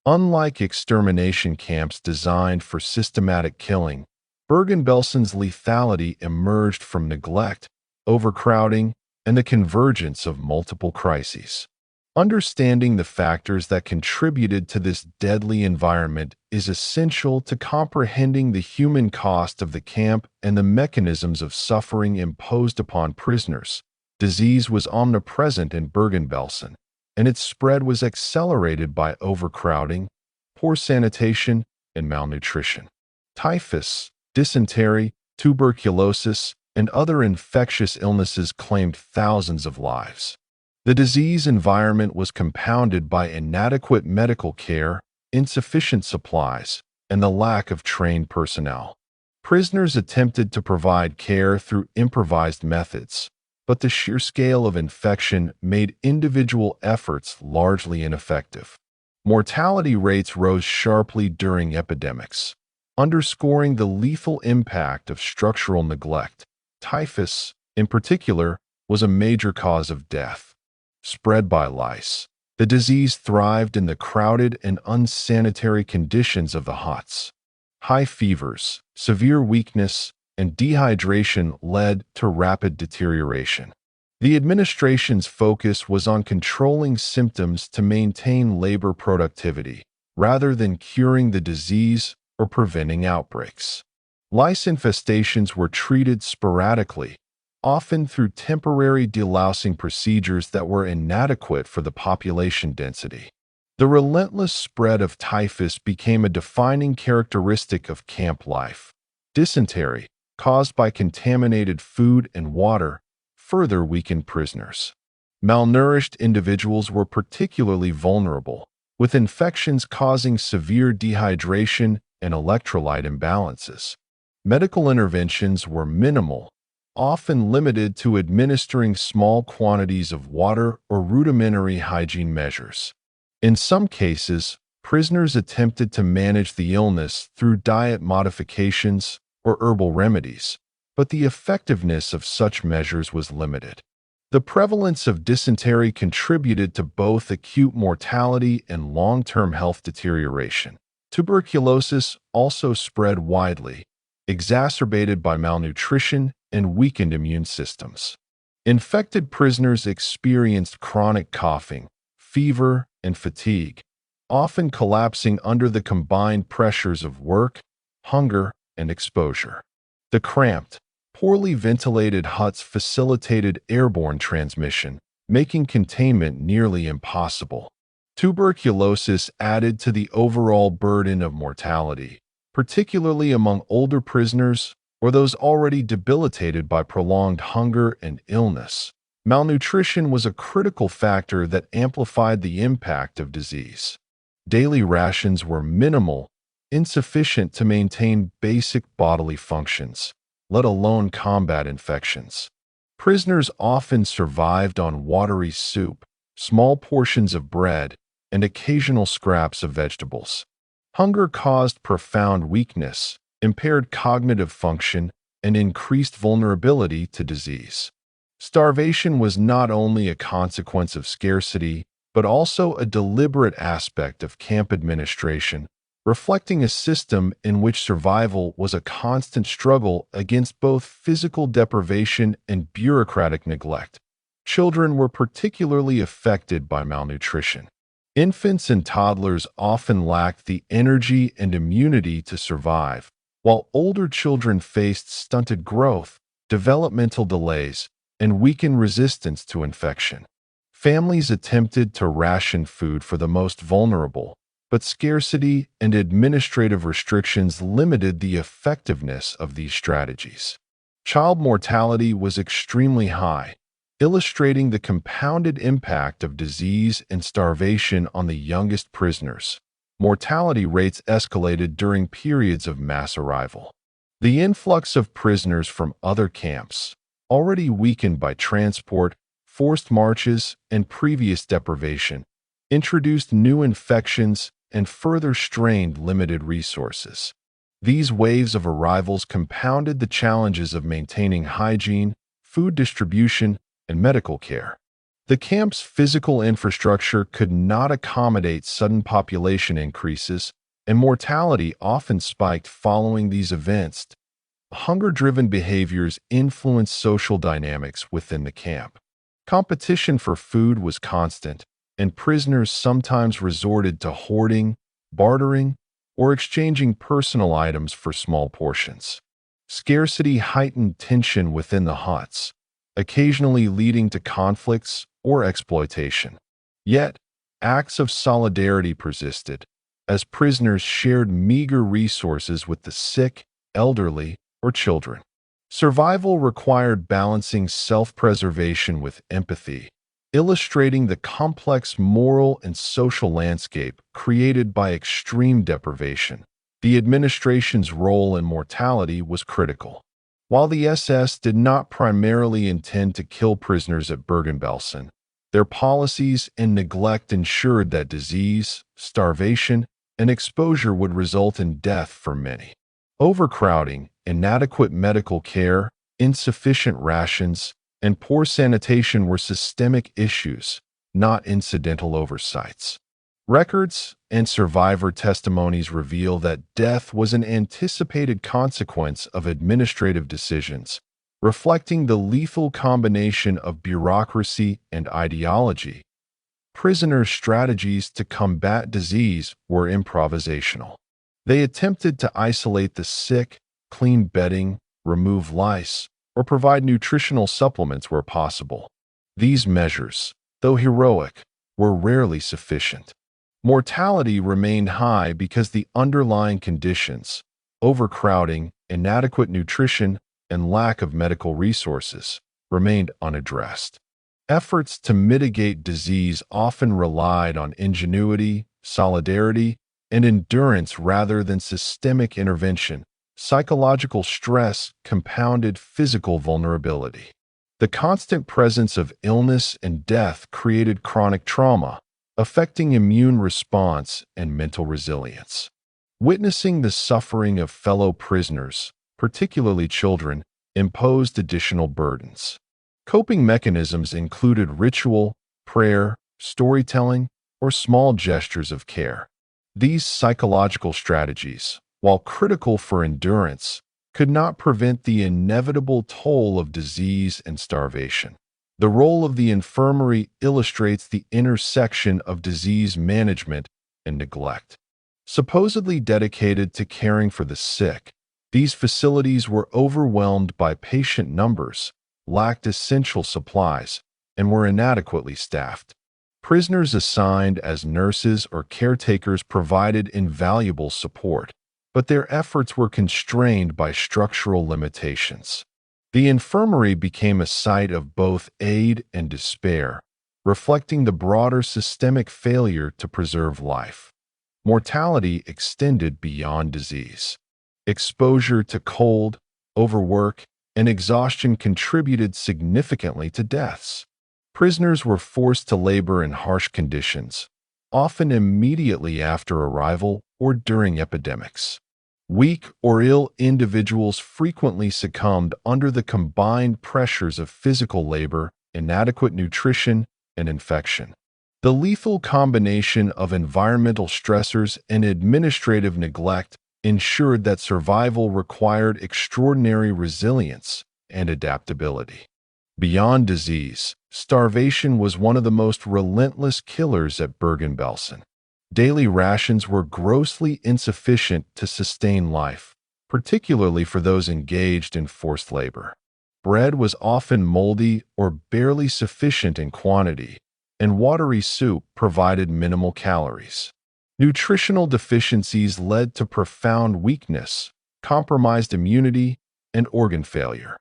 Unlike extermination camps designed for systematic killing, Bergen-Belsen's lethality emerged from neglect, overcrowding, and the convergence of multiple crises. Understanding the factors that contributed to this deadly environment is essential to comprehending the human cost of the camp and the mechanisms of suffering imposed upon prisoners. Disease was omnipresent in Bergen-Belsen, and its spread was accelerated by overcrowding, poor sanitation, and malnutrition. Typhus, dysentery, tuberculosis, and other infectious illnesses claimed thousands of lives. The disease environment was compounded by inadequate medical care, insufficient supplies, and the lack of trained personnel. Prisoners attempted to provide care through improvised methods, but the sheer scale of infection made individual efforts largely ineffective. Mortality rates rose sharply during epidemics, underscoring the lethal impact of structural neglect. Typhus, in particular, was a major cause of death. Spread by lice, the disease thrived in the crowded and unsanitary conditions of the huts. High fevers, severe weakness, and dehydration led to rapid deterioration. The administration's focus was on controlling symptoms to maintain labor productivity, rather than curing the disease or preventing outbreaks. Lice infestations were treated sporadically, often through temporary delousing procedures that were inadequate for the population density. The relentless spread of typhus became a defining characteristic of camp life. Dysentery, caused by contaminated food and water, further weakened prisoners. Malnourished individuals were particularly vulnerable, with infections causing severe dehydration and electrolyte imbalances. Medical interventions were minimal, often limited to administering small quantities of water or rudimentary hygiene measures. In some cases, prisoners attempted to manage the illness through diet modifications or herbal remedies, but the effectiveness of such measures was limited. The prevalence of dysentery contributed to both acute mortality and long-term health deterioration. Tuberculosis also spread widely, exacerbated by malnutrition and weakened immune systems. Infected prisoners experienced chronic coughing, fever, and fatigue, often collapsing under the combined pressures of work, hunger, and exposure. The cramped, Poorly ventilated huts facilitated airborne transmission, making containment nearly impossible. Tuberculosis added to the overall burden of mortality, particularly among older prisoners or those already debilitated by prolonged hunger and illness. Malnutrition was a critical factor that amplified the impact of disease. Daily rations were minimal, insufficient to maintain basic bodily functions, let alone combat infections. Prisoners often survived on watery soup, small portions of bread, and occasional scraps of vegetables. Hunger caused profound weakness, impaired cognitive function, and increased vulnerability to disease. Starvation was not only a consequence of scarcity, but also a deliberate aspect of camp administration, reflecting a system in which survival was a constant struggle against both physical deprivation and bureaucratic neglect. Children were particularly affected by malnutrition. Infants and toddlers often lacked the energy and immunity to survive, while older children faced stunted growth, developmental delays, and weakened resistance to infection. Families attempted to ration food for the most vulnerable, but scarcity and administrative restrictions limited the effectiveness of these strategies. Child mortality was extremely high, illustrating the compounded impact of disease and starvation on the youngest prisoners. Mortality rates escalated during periods of mass arrival. The influx of prisoners from other camps, already weakened by transport, forced marches, and previous deprivation, introduced new infections and further strained limited resources. These waves of arrivals compounded the challenges of maintaining hygiene, food distribution, and medical care. The camp's physical infrastructure could not accommodate sudden population increases, and mortality often spiked following these events. Hunger-driven behaviors influenced social dynamics within the camp. Competition for food was constant, and prisoners sometimes resorted to hoarding, bartering, or exchanging personal items for small portions. Scarcity heightened tension within the huts, occasionally leading to conflicts or exploitation. Yet, acts of solidarity persisted, as prisoners shared meager resources with the sick, elderly, or children. Survival required balancing self-preservation with empathy, illustrating the complex moral and social landscape created by extreme deprivation. The administration's role in mortality was critical. While the SS did not primarily intend to kill prisoners at Bergen-Belsen, their policies and neglect ensured that disease, starvation, and exposure would result in death for many. Overcrowding, inadequate medical care, insufficient rations, and poor sanitation were systemic issues, not incidental oversights. Records and survivor testimonies reveal that death was an anticipated consequence of administrative decisions, reflecting the lethal combination of bureaucracy and ideology. Prisoners' strategies to combat disease were improvisational. They attempted to isolate the sick, clean bedding, remove lice, or provide nutritional supplements where possible. These measures, though heroic, were rarely sufficient. Mortality remained high because the underlying conditions, overcrowding, inadequate nutrition, and lack of medical resources, remained unaddressed. Efforts to mitigate disease often relied on ingenuity, solidarity, and endurance rather than systemic intervention. Psychological stress compounded physical vulnerability. The constant presence of illness and death created chronic trauma, affecting immune response and mental resilience. Witnessing the suffering of fellow prisoners, particularly children, imposed additional burdens. Coping mechanisms included ritual, prayer, storytelling, or small gestures of care. These psychological strategies, while critical for endurance, could not prevent the inevitable toll of disease and starvation. The role of the infirmary illustrates the intersection of disease management and neglect. Supposedly dedicated to caring for the sick, These facilities were overwhelmed by patient numbers, lacked essential supplies, and were inadequately staffed. Prisoners assigned as nurses or caretakers provided invaluable support, but their efforts were constrained by structural limitations. The infirmary became a site of both aid and despair, reflecting the broader systemic failure to preserve life. Mortality extended beyond disease. Exposure to cold, overwork, and exhaustion contributed significantly to deaths. Prisoners were forced to labor in harsh conditions, often immediately after arrival or during epidemics. Weak or ill individuals frequently succumbed under the combined pressures of physical labor, inadequate nutrition, and infection. The lethal combination of environmental stressors and administrative neglect ensured that survival required extraordinary resilience and adaptability. Beyond disease, starvation was one of the most relentless killers at Bergen-Belsen. Daily rations were grossly insufficient to sustain life, particularly for those engaged in forced labor. Bread was often moldy or barely sufficient in quantity, and watery soup provided minimal calories. Nutritional deficiencies led to profound weakness, compromised immunity, and organ failure.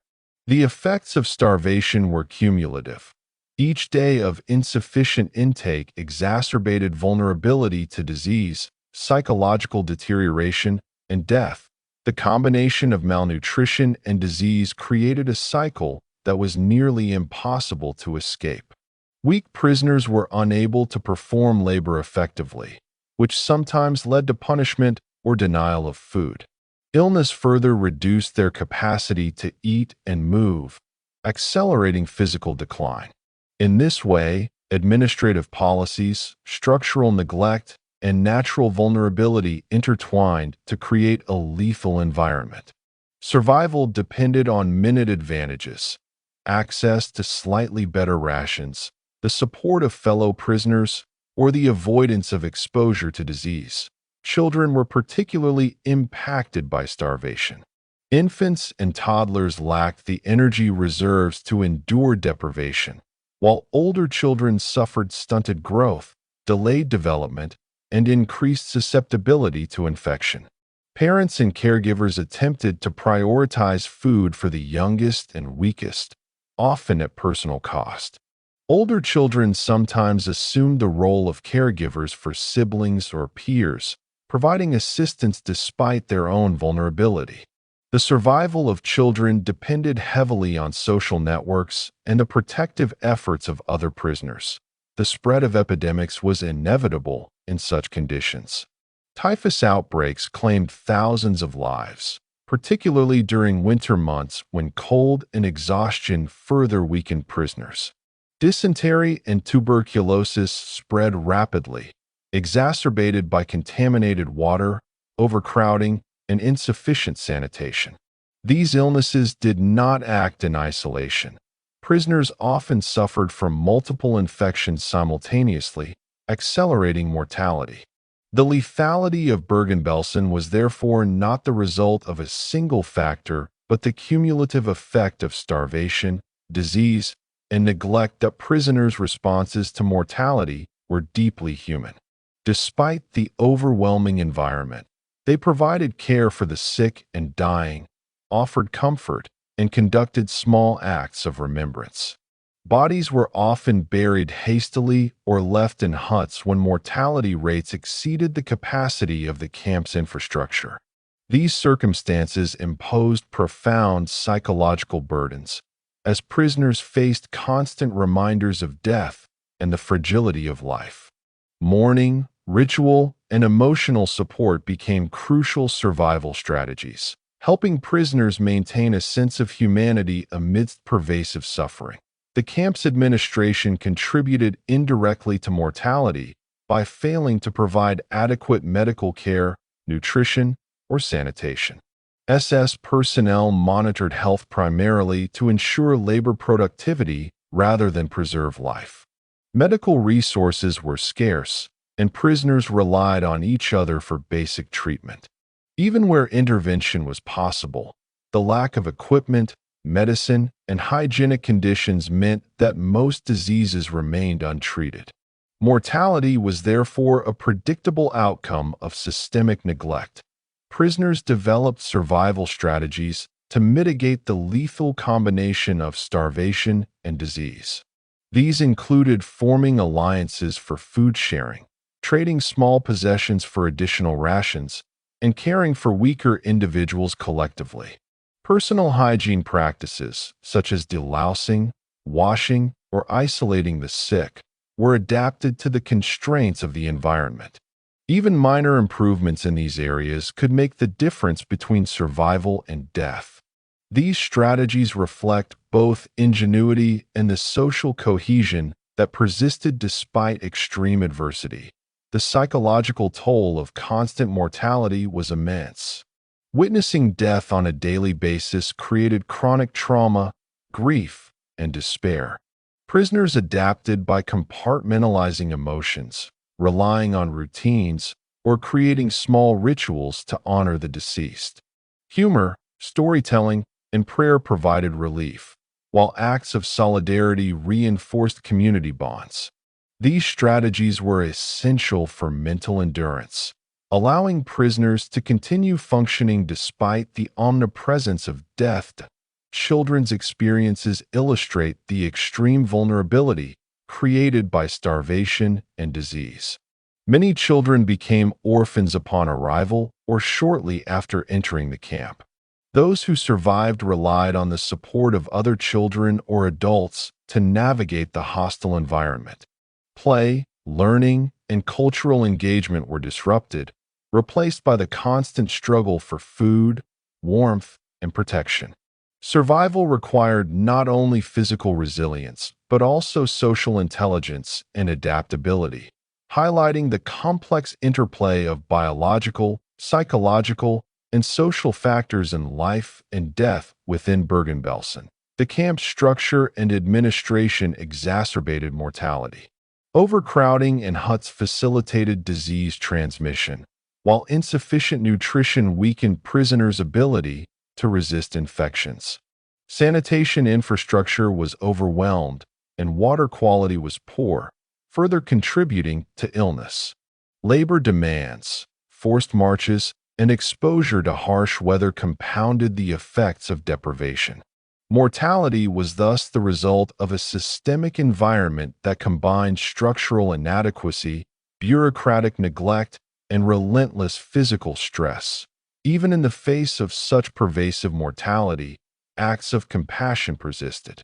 The effects of starvation were cumulative. Each day of insufficient intake exacerbated vulnerability to disease, psychological deterioration, and death. The combination of malnutrition and disease created a cycle that was nearly impossible to escape. Weak prisoners were unable to perform labor effectively, which sometimes led to punishment or denial of food. Illness further reduced their capacity to eat and move, accelerating physical decline. In this way, administrative policies, structural neglect, and natural vulnerability intertwined to create a lethal environment. Survival depended on minute advantages, access to slightly better rations, the support of fellow prisoners, or the avoidance of exposure to disease. Children were particularly impacted by starvation. Infants and toddlers lacked the energy reserves to endure deprivation, while older children suffered stunted growth, delayed development, and increased susceptibility to infection. Parents and caregivers attempted to prioritize food for the youngest and weakest, often at personal cost. Older children sometimes assumed the role of caregivers for siblings or peers, providing assistance despite their own vulnerability. The survival of children depended heavily on social networks and the protective efforts of other prisoners. The spread of epidemics was inevitable in such conditions. Typhus outbreaks claimed thousands of lives, particularly during winter months when cold and exhaustion further weakened prisoners. Dysentery and tuberculosis spread rapidly, exacerbated by contaminated water, overcrowding, and insufficient sanitation. These illnesses did not act in isolation. Prisoners often suffered from multiple infections simultaneously, accelerating mortality. The lethality of Bergen-Belsen was therefore not the result of a single factor, but the cumulative effect of starvation, disease, and neglect. That prisoners' responses to mortality were deeply human. Despite the overwhelming environment, they provided care for the sick and dying, offered comfort, and conducted small acts of remembrance. Bodies were often buried hastily or left in huts when mortality rates exceeded the capacity of the camp's infrastructure. These circumstances imposed profound psychological burdens, as prisoners faced constant reminders of death and the fragility of life. Mourning, ritual, and emotional support became crucial survival strategies, helping prisoners maintain a sense of humanity amidst pervasive suffering. The camp's administration contributed indirectly to mortality by failing to provide adequate medical care, nutrition, or sanitation. SS personnel monitored health primarily to ensure labor productivity rather than preserve life. Medical resources were scarce, and prisoners relied on each other for basic treatment. Even where intervention was possible, the lack of equipment, medicine, and hygienic conditions meant that most diseases remained untreated. Mortality was therefore a predictable outcome of systemic neglect. Prisoners developed survival strategies to mitigate the lethal combination of starvation and disease. These included forming alliances for food sharing, trading small possessions for additional rations, and caring for weaker individuals collectively. Personal hygiene practices, such as delousing, washing, or isolating the sick, were adapted to the constraints of the environment. Even minor improvements in these areas could make the difference between survival and death. These strategies reflect both ingenuity and the social cohesion that persisted despite extreme adversity. The psychological toll of constant mortality was immense. Witnessing death on a daily basis created chronic trauma, grief, and despair. Prisoners adapted by compartmentalizing emotions, relying on routines, or creating small rituals to honor the deceased. Humor, storytelling, and prayer provided relief, while acts of solidarity reinforced community bonds. These strategies were essential for mental endurance, allowing prisoners to continue functioning despite the omnipresence of death. Children's experiences illustrate the extreme vulnerability created by starvation and disease. Many children became orphans upon arrival or shortly after entering the camp. Those who survived relied on the support of other children or adults to navigate the hostile environment. Play, learning, and cultural engagement were disrupted, replaced by the constant struggle for food, warmth, and protection. Survival required not only physical resilience, but also social intelligence and adaptability, highlighting the complex interplay of biological, psychological, and social factors in life and death within Bergen-Belsen. The camp's structure and administration exacerbated mortality. Overcrowding in huts facilitated disease transmission, while insufficient nutrition weakened prisoners' ability to resist infections. Sanitation infrastructure was overwhelmed, and water quality was poor, further contributing to illness. Labor demands, forced marches, and exposure to harsh weather compounded the effects of deprivation. Mortality was thus the result of a systemic environment that combined structural inadequacy, bureaucratic neglect, and relentless physical stress. Even in the face of such pervasive mortality, acts of compassion persisted.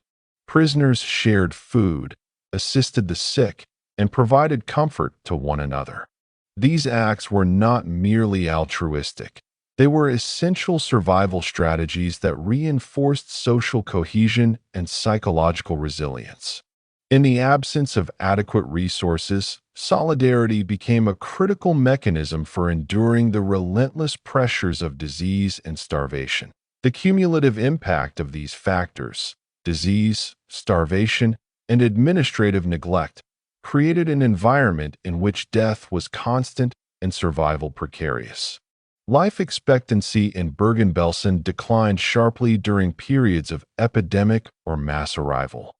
Prisoners shared food, assisted the sick, and provided comfort to one another. These acts were not merely altruistic. They were essential survival strategies that reinforced social cohesion and psychological resilience. In the absence of adequate resources, solidarity became a critical mechanism for enduring the relentless pressures of disease and starvation. The cumulative impact of these factors, disease, starvation, and administrative neglect, created an environment in which death was constant and survival precarious. Life expectancy in Bergen-Belsen declined sharply during periods of epidemic or mass arrival.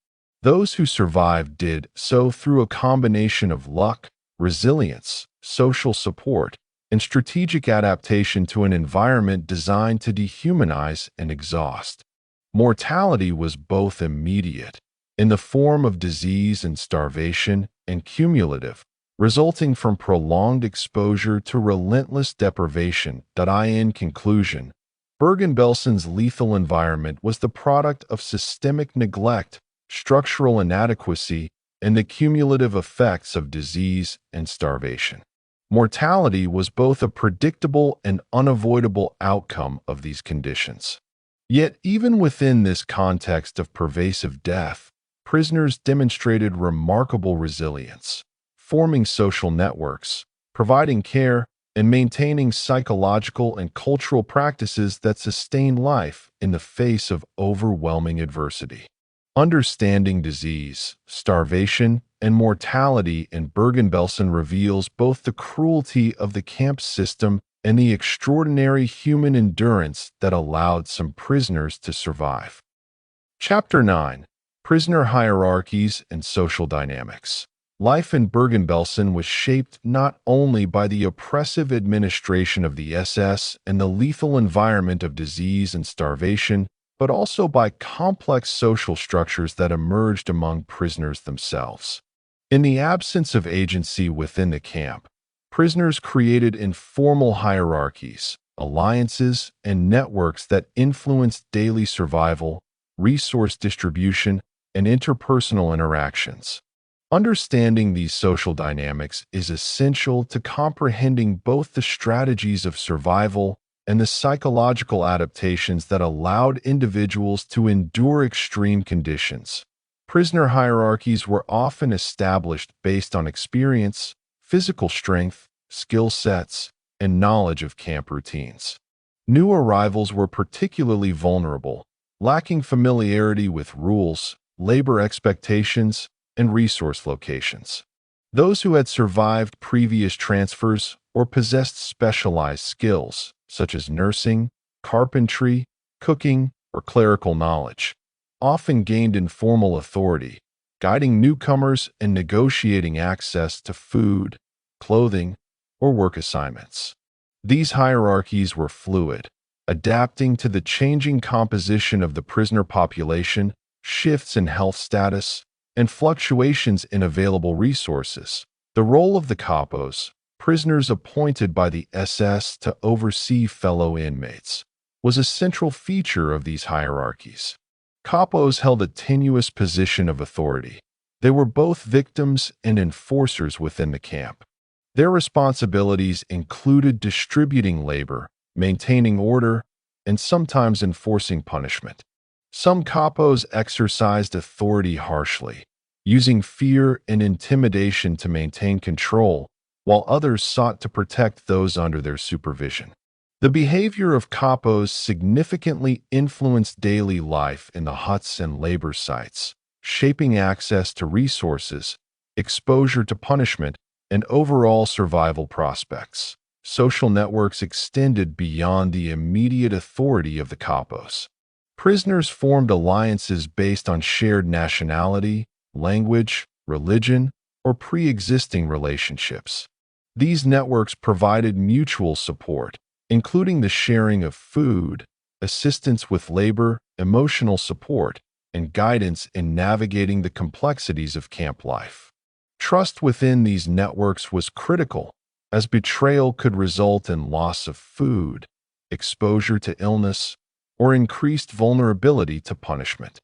Those who survived did so through a combination of luck, resilience, social support, and strategic adaptation to an environment designed to dehumanize and exhaust. Mortality was both immediate, in the form of disease and starvation, and cumulative, resulting from prolonged exposure to relentless deprivation. In conclusion, Bergen-Belsen's lethal environment was the product of systemic neglect, structural inadequacy, and the cumulative effects of disease and starvation. Mortality was both a predictable and unavoidable outcome of these conditions. Yet, even within this context of pervasive death, prisoners demonstrated remarkable resilience, forming social networks, providing care, and maintaining psychological and cultural practices that sustain life in the face of overwhelming adversity. Understanding disease, starvation, and mortality in Bergen-Belsen reveals both the cruelty of the camp system and the extraordinary human endurance that allowed some prisoners to survive. Chapter 9. Prisoner Hierarchies and Social Dynamics. Life in Bergen-Belsen was shaped not only by the oppressive administration of the SS and the lethal environment of disease and starvation, but also by complex social structures that emerged among prisoners themselves. In the absence of agency within the camp, prisoners created informal hierarchies, alliances, and networks that influenced daily survival, resource distribution, and interpersonal interactions. Understanding these social dynamics is essential to comprehending both the strategies of survival and the psychological adaptations that allowed individuals to endure extreme conditions. Prisoner hierarchies were often established based on experience, physical strength, skill sets, and knowledge of camp routines. New arrivals were particularly vulnerable, lacking familiarity with rules, labor expectations, and resource locations. Those who had survived previous transfers or possessed specialized skills, such as nursing, carpentry, cooking, or clerical knowledge, often gained informal authority, guiding newcomers and negotiating access to food, clothing, or work assignments. These hierarchies were fluid, adapting to the changing composition of the prisoner population, shifts in health status, and fluctuations in available resources. The role of the capos, prisoners appointed by the SS to oversee fellow inmates, was a central feature of these hierarchies. Capos held a tenuous position of authority. They were both victims and enforcers within the camp. Their responsibilities included distributing labor, maintaining order, and sometimes enforcing punishment. Some capos exercised authority harshly, using fear and intimidation to maintain control, while others sought to protect those under their supervision. The behavior of capos significantly influenced daily life in the huts and labor sites, shaping access to resources, exposure to punishment, and overall survival prospects. Social networks extended beyond the immediate authority of the capos. Prisoners formed alliances based on shared nationality, language, religion, or pre-existing relationships. These networks provided mutual support, including the sharing of food, assistance with labor, emotional support, and guidance in navigating the complexities of camp life. Trust within these networks was critical, as betrayal could result in loss of food, exposure to illness, or increased vulnerability to punishment.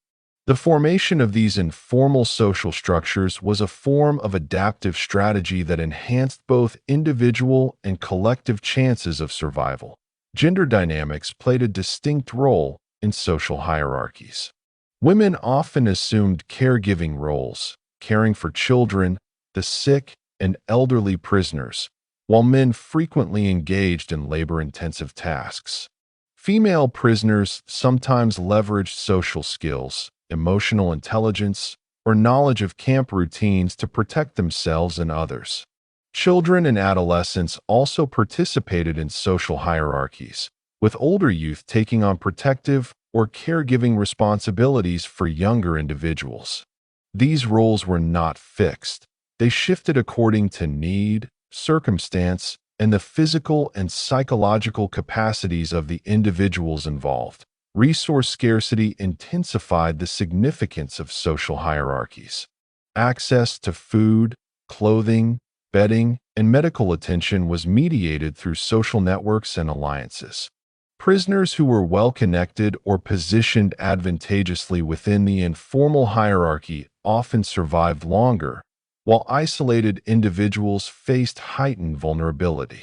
The formation of these informal social structures was a form of adaptive strategy that enhanced both individual and collective chances of survival. Gender dynamics played a distinct role in social hierarchies. Women often assumed caregiving roles, caring for children, the sick, and elderly prisoners, while men frequently engaged in labor-intensive tasks. Female prisoners sometimes leveraged social skills, emotional intelligence, or knowledge of camp routines to protect themselves and others. Children and adolescents also participated in social hierarchies, with older youth taking on protective or caregiving responsibilities for younger individuals. These roles were not fixed. They shifted according to need, circumstance, and the physical and psychological capacities of the individuals involved. Resource scarcity intensified the significance of social hierarchies. Access to food, clothing, bedding, and medical attention was mediated through social networks and alliances. Prisoners who were well-connected or positioned advantageously within the informal hierarchy often survived longer, while isolated individuals faced heightened vulnerability.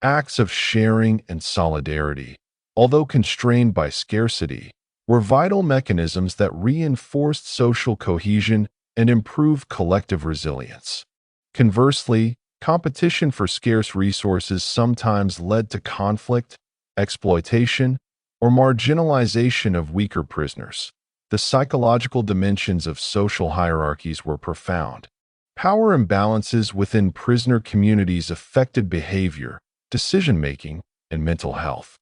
Acts of sharing and solidarity, although constrained by scarcity, were vital mechanisms that reinforced social cohesion and improved collective resilience. Conversely, competition for scarce resources sometimes led to conflict, exploitation, or marginalization of weaker prisoners. The psychological dimensions of social hierarchies were profound. Power imbalances within prisoner communities affected behavior, decision-making, and mental health.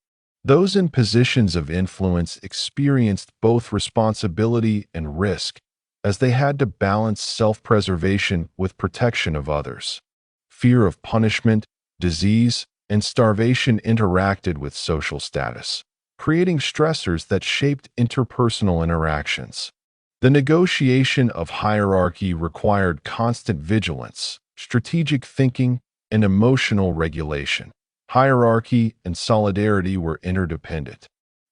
Those in positions of influence experienced both responsibility and risk, as they had to balance self-preservation with protection of others. Fear of punishment, disease, and starvation interacted with social status, creating stressors that shaped interpersonal interactions. The negotiation of hierarchy required constant vigilance, strategic thinking, and emotional regulation. Hierarchy and solidarity were interdependent.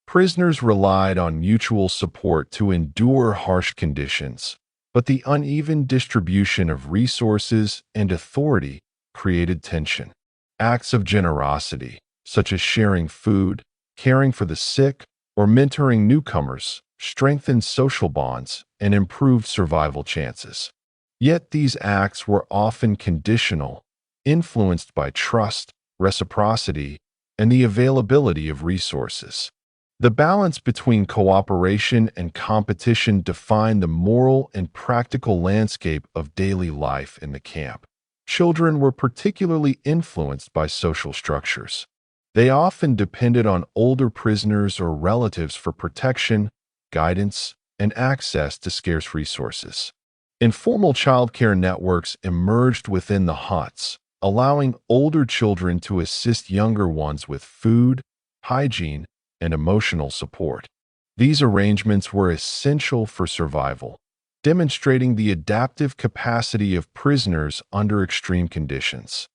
Prisoners relied on mutual support to endure harsh conditions, but the uneven distribution of resources and authority created tension. Acts of generosity, such as sharing food, caring for the sick, or mentoring newcomers, strengthened social bonds and improved survival chances. Yet these acts were often conditional, influenced by trust, reciprocity, and the availability of resources. The balance between cooperation and competition defined the moral and practical landscape of daily life in the camp. Children were particularly influenced by social structures. They often depended on older prisoners or relatives for protection, guidance, and access to scarce resources. Informal childcare networks emerged within the huts, allowing older children to assist younger ones with food, hygiene, and emotional support. These arrangements were essential for survival, demonstrating the adaptive capacity of prisoners under extreme conditions.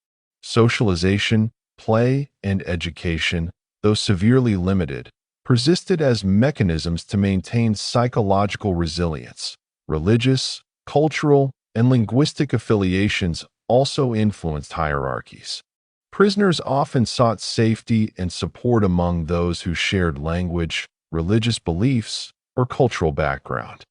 Socialization, play, and education, though severely limited, persisted as mechanisms to maintain psychological resilience. Religious, cultural, and linguistic affiliations also influenced hierarchies. Prisoners often sought safety and support among those who shared language, religious beliefs, or cultural background.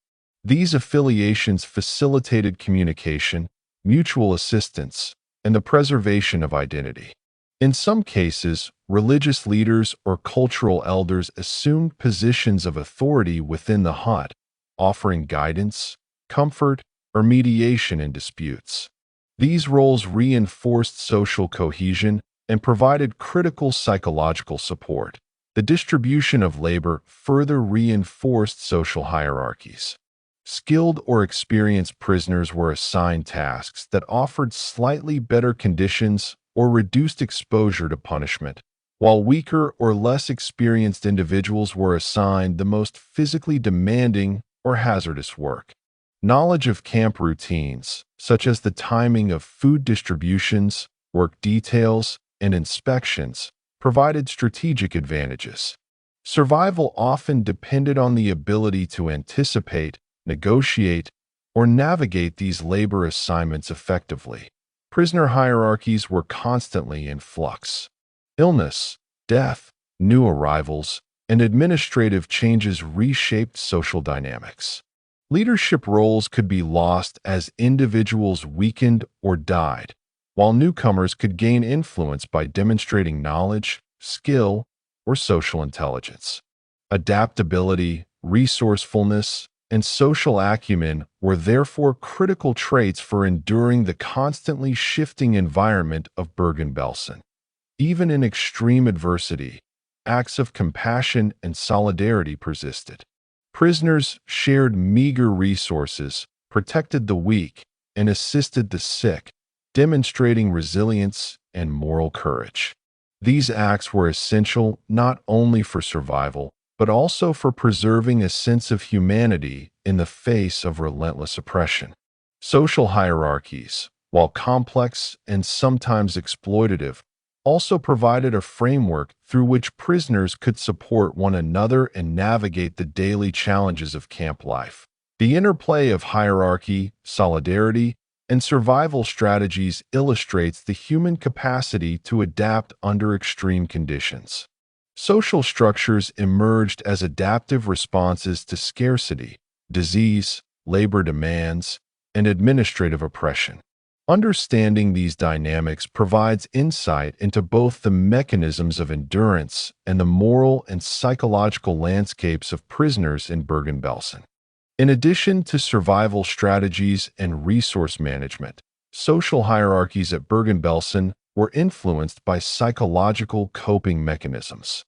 These affiliations facilitated communication, mutual assistance, and the preservation of identity. In some cases, religious leaders or cultural elders assumed positions of authority within the hut, offering guidance, comfort, or mediation in disputes. These roles reinforced social cohesion and provided critical psychological support. The distribution of labor further reinforced social hierarchies. Skilled or experienced prisoners were assigned tasks that offered slightly better conditions or reduced exposure to punishment, while weaker or less experienced individuals were assigned the most physically demanding or hazardous work. Knowledge of camp routines, such as the timing of food distributions, work details, and inspections, provided strategic advantages. Survival often depended on the ability to anticipate, negotiate, or navigate these labor assignments effectively. Prisoner hierarchies were constantly in flux. Illness, death, new arrivals, and administrative changes reshaped social dynamics. Leadership roles could be lost as individuals weakened or died, while newcomers could gain influence by demonstrating knowledge, skill, or social intelligence. Adaptability, resourcefulness, and social acumen were therefore critical traits for enduring the constantly shifting environment of Bergen-Belsen. Even in extreme adversity, acts of compassion and solidarity persisted. Prisoners shared meager resources, protected the weak, and assisted the sick, demonstrating resilience and moral courage. These acts were essential not only for survival, but also for preserving a sense of humanity in the face of relentless oppression. Social hierarchies, while complex and sometimes exploitative, also provided a framework through which prisoners could support one another and navigate the daily challenges of camp life. The interplay of hierarchy, solidarity, and survival strategies illustrates the human capacity to adapt under extreme conditions. Social structures emerged as adaptive responses to scarcity, disease, labor demands, and administrative oppression. Understanding these dynamics provides insight into both the mechanisms of endurance and the moral and psychological landscapes of prisoners in Bergen-Belsen. In addition to survival strategies and resource management, social hierarchies at Bergen-Belsen were influenced by psychological coping mechanisms.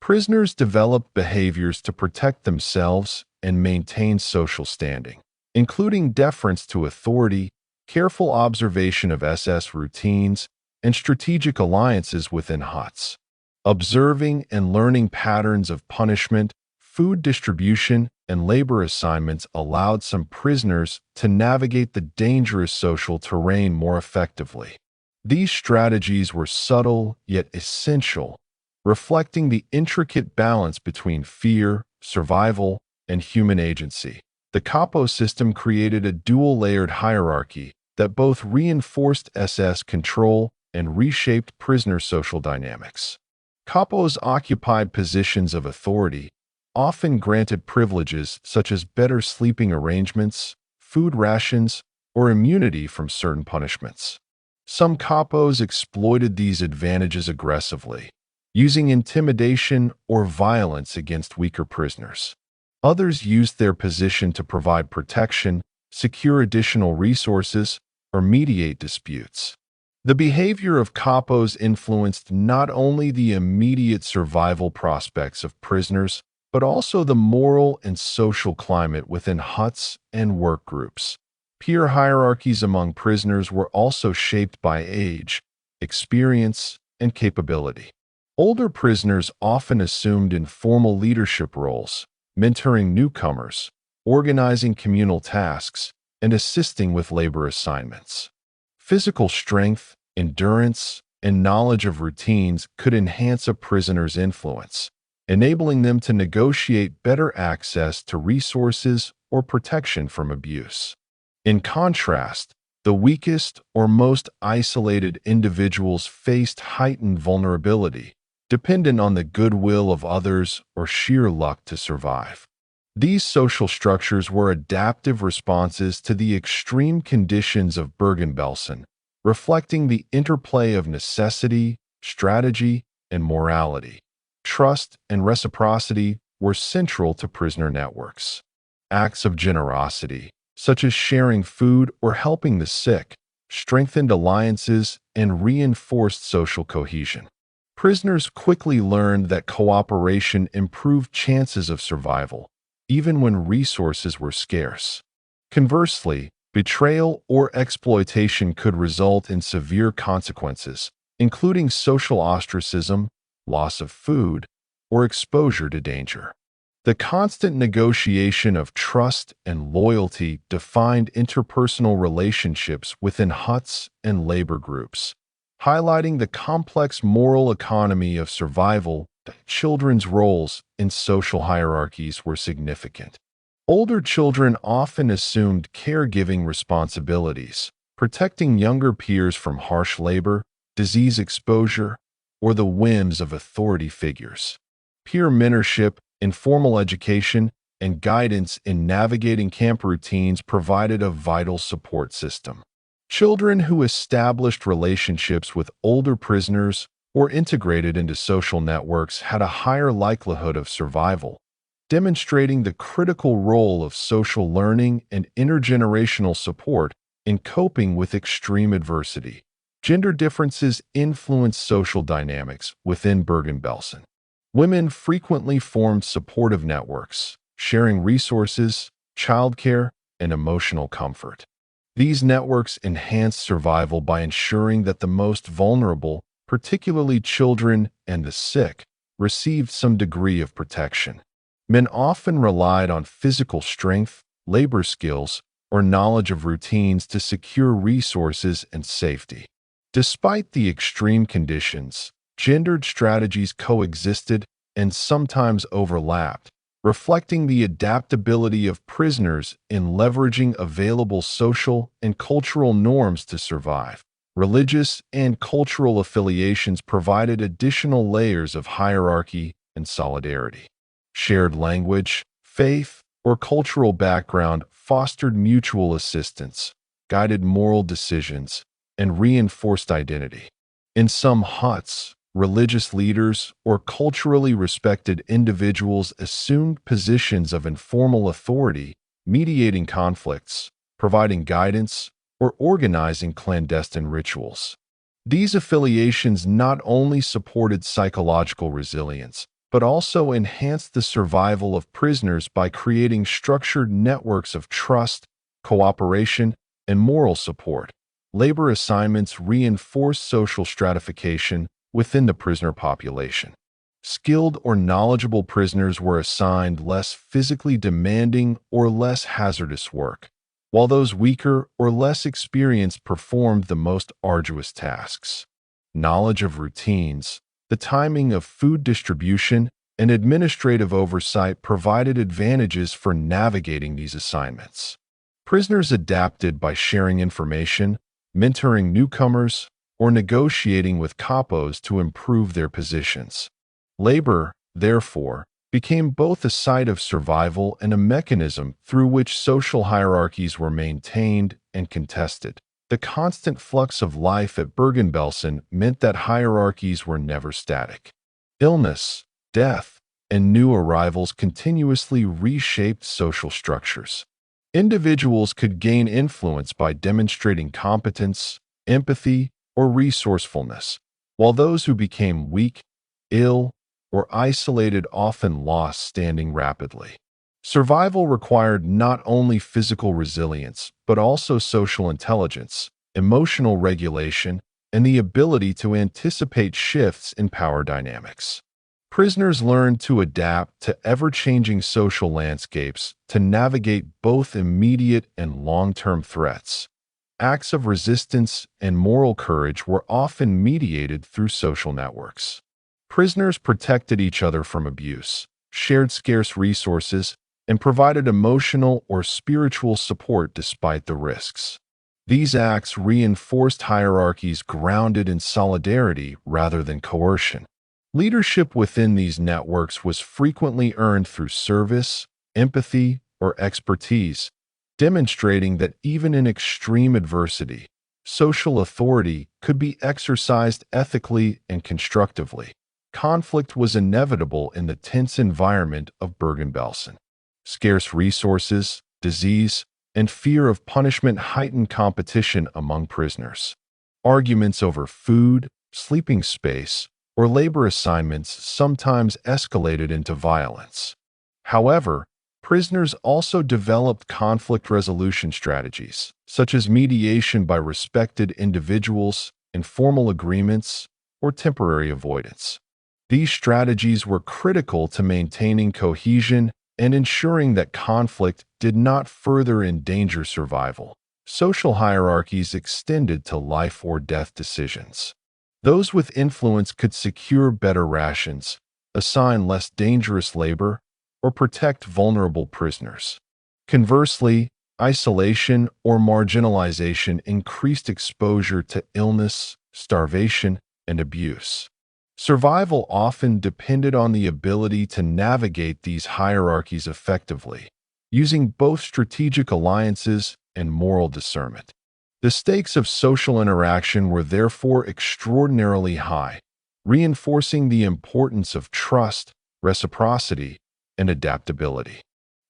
Prisoners developed behaviors to protect themselves and maintain social standing, including deference to authority, careful observation of SS routines, and strategic alliances within huts. Observing and learning patterns of punishment, food distribution, and labor assignments allowed some prisoners to navigate the dangerous social terrain more effectively. These strategies were subtle yet essential, reflecting the intricate balance between fear, survival, and human agency. The Capo system created a dual-layered hierarchy that both reinforced SS control and reshaped prisoner social dynamics. Capos occupied positions of authority, often granted privileges such as better sleeping arrangements, food rations, or immunity from certain punishments. Some capos exploited these advantages aggressively, using intimidation or violence against weaker prisoners. Others used their position to provide protection, secure additional resources, or mediate disputes. The behavior of capos influenced not only the immediate survival prospects of prisoners, but also the moral and social climate within huts and work groups. Peer hierarchies among prisoners were also shaped by age, experience, and capability. Older prisoners often assumed informal leadership roles, mentoring newcomers, organizing communal tasks, and assisting with labor assignments. Physical strength, endurance, and knowledge of routines could enhance a prisoner's influence, enabling them to negotiate better access to resources or protection from abuse. In contrast, the weakest or most isolated individuals faced heightened vulnerability, dependent on the goodwill of others or sheer luck to survive. These social structures were adaptive responses to the extreme conditions of Bergen-Belsen, reflecting the interplay of necessity, strategy, and morality. Trust and reciprocity were central to prisoner networks. Acts of generosity, such as sharing food or helping the sick, strengthened alliances and reinforced social cohesion. Prisoners quickly learned that cooperation improved chances of survival, even when resources were scarce. Conversely, betrayal or exploitation could result in severe consequences, including social ostracism, loss of food, or exposure to danger. The constant negotiation of trust and loyalty defined interpersonal relationships within huts and labor groups, highlighting the complex moral economy of survival. Children's roles in social hierarchies were significant. Older children often assumed caregiving responsibilities, protecting younger peers from harsh labor, disease exposure, or the whims of authority figures. Peer mentorship, informal education, and guidance in navigating camp routines provided a vital support system. Children who established relationships with older prisoners or integrated into social networks had a higher likelihood of survival, demonstrating the critical role of social learning and intergenerational support in coping with extreme adversity. Gender differences influenced social dynamics within Bergen-Belsen. Women frequently formed supportive networks, sharing resources, childcare, and emotional comfort. These networks enhanced survival by ensuring that the most vulnerable, particularly children and the sick, received some degree of protection. Men often relied on physical strength, labor skills, or knowledge of routines to secure resources and safety. Despite the extreme conditions, gendered strategies coexisted and sometimes overlapped, reflecting the adaptability of prisoners in leveraging available social and cultural norms to survive. Religious and cultural affiliations provided additional layers of hierarchy and solidarity. Shared language, faith, or cultural background fostered mutual assistance, guided moral decisions, and reinforced identity. In some huts, religious leaders or culturally respected individuals assumed positions of informal authority, mediating conflicts, providing guidance, or organizing clandestine rituals. These affiliations not only supported psychological resilience, but also enhanced the survival of prisoners by creating structured networks of trust, cooperation, and moral support. Labor assignments reinforced social stratification within the prisoner population. Skilled or knowledgeable prisoners were assigned less physically demanding or less hazardous work, while those weaker or less experienced performed the most arduous tasks. Knowledge of routines, the timing of food distribution, and administrative oversight provided advantages for navigating these assignments. Prisoners adapted by sharing information, mentoring newcomers, or negotiating with capos to improve their positions. Labor, therefore, became both a site of survival and a mechanism through which social hierarchies were maintained and contested. The constant flux of life at Bergen-Belsen meant that hierarchies were never static. Illness, death, and new arrivals continuously reshaped social structures. Individuals could gain influence by demonstrating competence, empathy, or resourcefulness, while those who became weak, ill, or isolated often lost standing rapidly. Survival required not only physical resilience, but also social intelligence, emotional regulation, and the ability to anticipate shifts in power dynamics. Prisoners learned to adapt to ever-changing social landscapes to navigate both immediate and long-term threats. Acts of resistance and moral courage were often mediated through social networks. Prisoners protected each other from abuse, shared scarce resources, and provided emotional or spiritual support despite the risks. These acts reinforced hierarchies grounded in solidarity rather than coercion. Leadership within these networks was frequently earned through service, empathy, or expertise, demonstrating that even in extreme adversity, social authority could be exercised ethically and constructively. Conflict was inevitable in the tense environment of Bergen-Belsen. Scarce resources, disease, and fear of punishment heightened competition among prisoners. Arguments over food, sleeping space, or labor assignments sometimes escalated into violence. However, prisoners also developed conflict resolution strategies, such as mediation by respected individuals, informal agreements, or temporary avoidance. These strategies were critical to maintaining cohesion and ensuring that conflict did not further endanger survival. Social hierarchies extended to life or death decisions. Those with influence could secure better rations, assign less dangerous labor, or protect vulnerable prisoners. Conversely, isolation or marginalization increased exposure to illness, starvation, and abuse. Survival often depended on the ability to navigate these hierarchies effectively, using both strategic alliances and moral discernment. The stakes of social interaction were therefore extraordinarily high, reinforcing the importance of trust, reciprocity, and adaptability.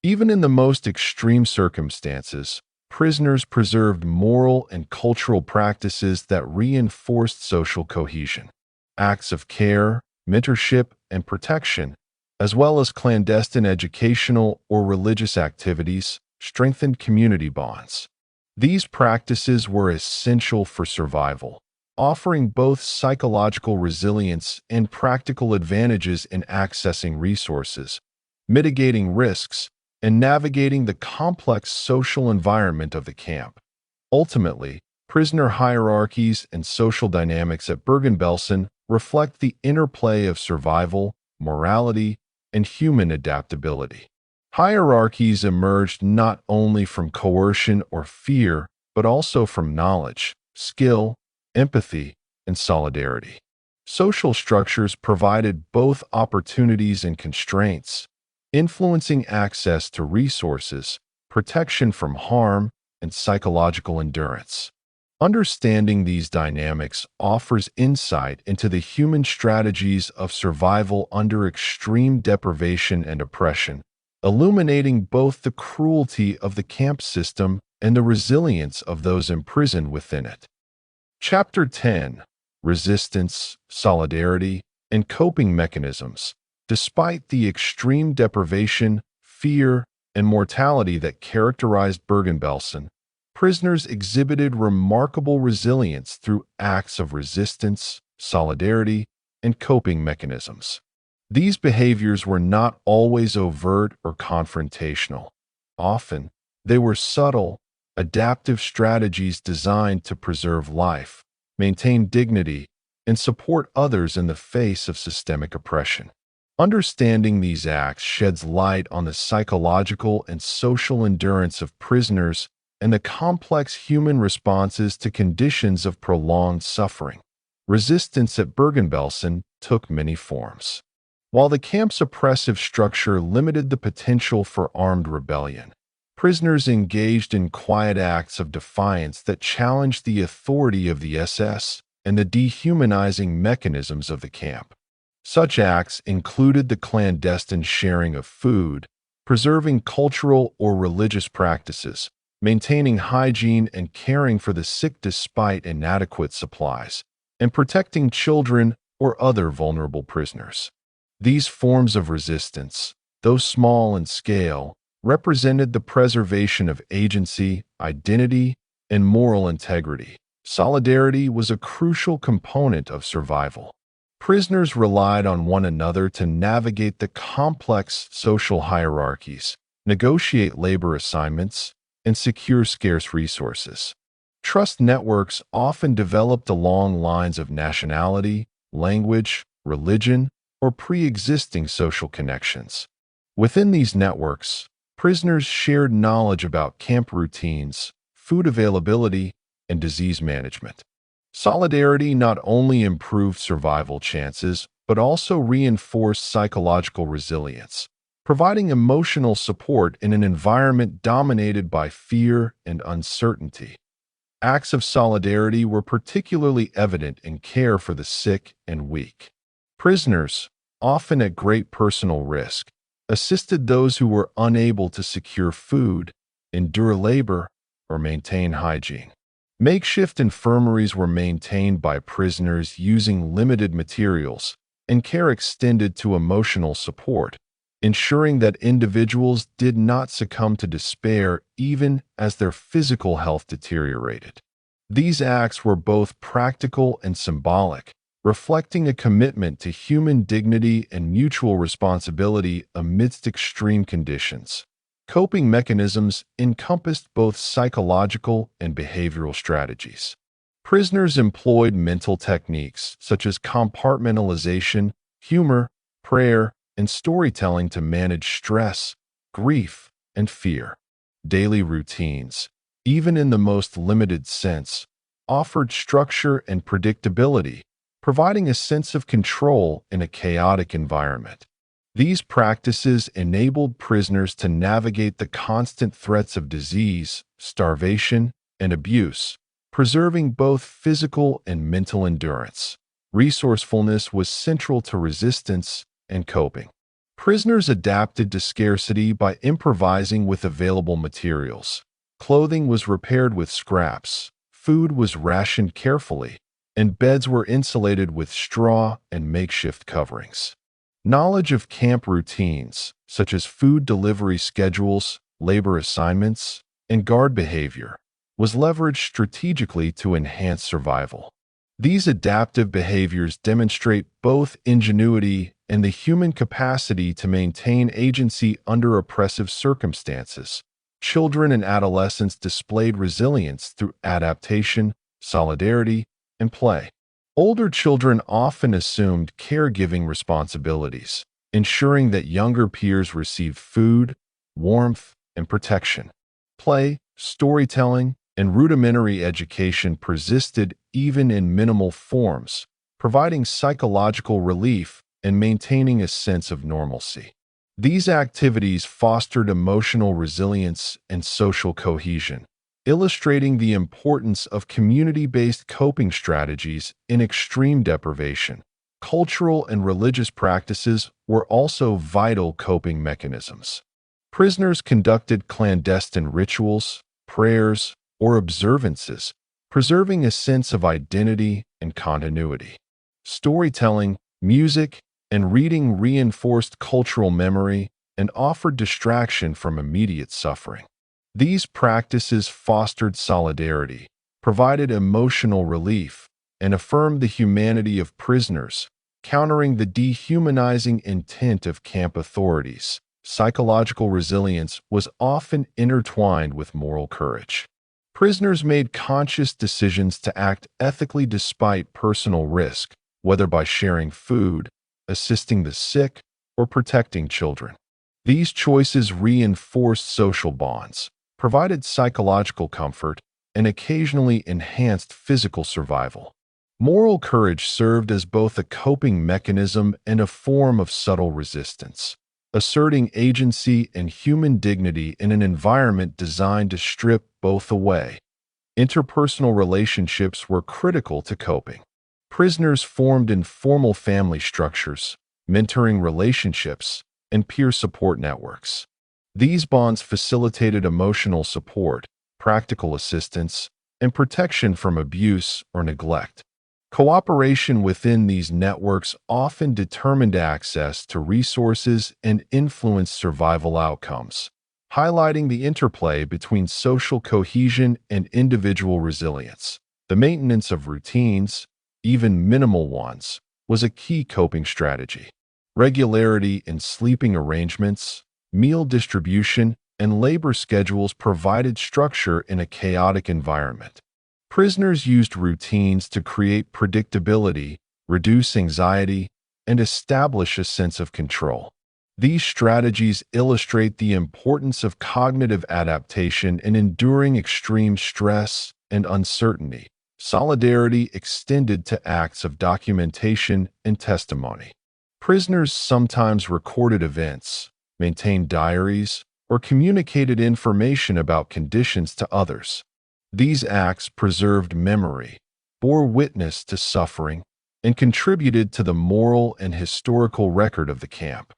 Even in the most extreme circumstances, prisoners preserved moral and cultural practices that reinforced social cohesion. Acts of care, mentorship, and protection, as well as clandestine educational or religious activities, strengthened community bonds. These practices were essential for survival, offering both psychological resilience and practical advantages in accessing resources, mitigating risks, and navigating the complex social environment of the camp. Ultimately, prisoner hierarchies and social dynamics at Bergen-Belsen reflect the interplay of survival, morality, and human adaptability. Hierarchies emerged not only from coercion or fear, but also from knowledge, skill, empathy, and solidarity. Social structures provided both opportunities and constraints, influencing access to resources, protection from harm, and psychological endurance. Understanding these dynamics offers insight into the human strategies of survival under extreme deprivation and oppression, illuminating both the cruelty of the camp system and the resilience of those imprisoned within it. Chapter 10. resistance, solidarity, and coping mechanisms. Despite the extreme deprivation, fear, and mortality that characterized Bergen-Belsen, prisoners exhibited remarkable resilience through acts of resistance, solidarity, and coping mechanisms. These behaviors were not always overt or confrontational. Often, they were subtle, adaptive strategies designed to preserve life, maintain dignity, and support others in the face of systemic oppression. Understanding these acts sheds light on the psychological and social endurance of prisoners and the complex human responses to conditions of prolonged suffering. Resistance at Bergen-Belsen took many forms. While the camp's oppressive structure limited the potential for armed rebellion, prisoners engaged in quiet acts of defiance that challenged the authority of the SS and the dehumanizing mechanisms of the camp. Such acts included the clandestine sharing of food, preserving cultural or religious practices, maintaining hygiene and caring for the sick despite inadequate supplies, and protecting children or other vulnerable prisoners. These forms of resistance, though small in scale, represented the preservation of agency, identity, and moral integrity. Solidarity was a crucial component of survival. Prisoners relied on one another to navigate the complex social hierarchies, negotiate labor assignments, and secure scarce resources. Trust networks often developed along lines of nationality, language, religion, or pre-existing social connections. Within these networks, prisoners shared knowledge about camp routines, food availability, and disease management. Solidarity not only improved survival chances, but also reinforced psychological resilience, providing emotional support in an environment dominated by fear and uncertainty. Acts of solidarity were particularly evident in care for the sick and weak. Prisoners, often at great personal risk, assisted those who were unable to secure food, endure labor, or maintain hygiene. Makeshift infirmaries were maintained by prisoners using limited materials, and care extended to emotional support, ensuring that individuals did not succumb to despair even as their physical health deteriorated. These acts were both practical and symbolic, reflecting a commitment to human dignity and mutual responsibility amidst extreme conditions. Coping mechanisms encompassed both psychological and behavioral strategies. Prisoners employed mental techniques such as compartmentalization, humor, prayer, and storytelling to manage stress, grief, and fear. Daily routines, even in the most limited sense, offered structure and predictability, providing a sense of control in a chaotic environment. These practices enabled prisoners to navigate the constant threats of disease, starvation, and abuse, preserving both physical and mental endurance. Resourcefulness was central to resistance and coping. Prisoners adapted to scarcity by improvising with available materials. Clothing was repaired with scraps, food was rationed carefully, and beds were insulated with straw and makeshift coverings. Knowledge of camp routines, such as food delivery schedules, labor assignments, and guard behavior, was leveraged strategically to enhance survival. These adaptive behaviors demonstrate both ingenuity and the human capacity to maintain agency under oppressive circumstances. Children and adolescents displayed resilience through adaptation, solidarity, and play. Older children often assumed caregiving responsibilities, ensuring that younger peers received food, warmth, and protection. Play, storytelling, and rudimentary education persisted even in minimal forms, providing psychological relief and maintaining a sense of normalcy. These activities fostered emotional resilience and social cohesion, illustrating the importance of community-based coping strategies in extreme deprivation. Cultural and religious practices were also vital coping mechanisms. Prisoners conducted clandestine rituals, prayers, or observances, preserving a sense of identity and continuity. Storytelling, music, and reading reinforced cultural memory and offered distraction from immediate suffering. These practices fostered solidarity, provided emotional relief, and affirmed the humanity of prisoners, countering the dehumanizing intent of camp authorities. Psychological resilience was often intertwined with moral courage. Prisoners made conscious decisions to act ethically despite personal risk, whether by sharing food, assisting the sick, or protecting children. These choices reinforced social bonds, provided psychological comfort, and occasionally enhanced physical survival. Moral courage served as both a coping mechanism and a form of subtle resistance, asserting agency and human dignity in an environment designed to strip both away. Interpersonal relationships were critical to coping. Prisoners formed informal family structures, mentoring relationships, and peer support networks. These bonds facilitated emotional support, practical assistance, and protection from abuse or neglect. Cooperation within these networks often determined access to resources and influenced survival outcomes, highlighting the interplay between social cohesion and individual resilience. The maintenance of routines, even minimal ones, was a key coping strategy. Regularity in sleeping arrangements, meal distribution, and labor schedules provided structure in a chaotic environment. Prisoners used routines to create predictability, reduce anxiety, and establish a sense of control. These strategies illustrate the importance of cognitive adaptation in enduring extreme stress and uncertainty. Solidarity extended to acts of documentation and testimony. Prisoners sometimes recorded events, maintained diaries, or communicated information about conditions to others. These acts preserved memory, bore witness to suffering, and contributed to the moral and historical record of the camp.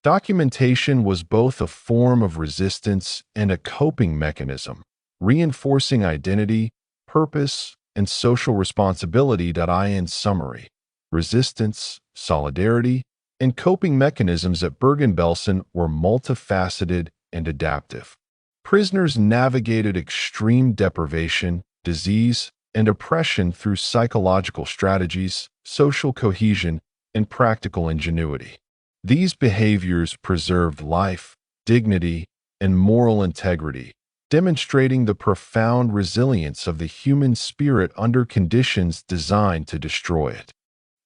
Documentation was both a form of resistance and a coping mechanism, reinforcing identity, purpose, and social responsibility. In summary, resistance, solidarity, and coping mechanisms at Bergen-Belsen were multifaceted and adaptive. Prisoners navigated extreme deprivation, disease, and oppression through psychological strategies, social cohesion, and practical ingenuity. These behaviors preserved life, dignity, and moral integrity, demonstrating the profound resilience of the human spirit under conditions designed to destroy it.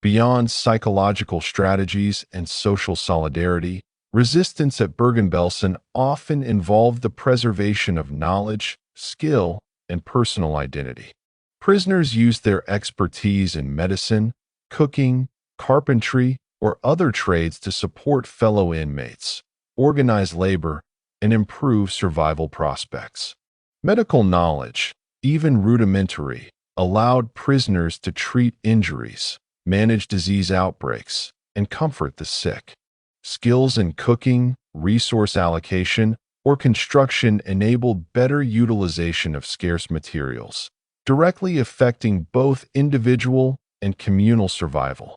Beyond psychological strategies and social solidarity, resistance at Bergen-Belsen often involved the preservation of knowledge, skill, and personal identity. Prisoners used their expertise in medicine, cooking, carpentry, or other trades to support fellow inmates, organize labor, and improve survival prospects. Medical knowledge, even rudimentary, allowed prisoners to treat injuries, manage disease outbreaks, and comfort the sick. Skills in cooking, resource allocation, or construction enabled better utilization of scarce materials, directly affecting both individual and communal survival.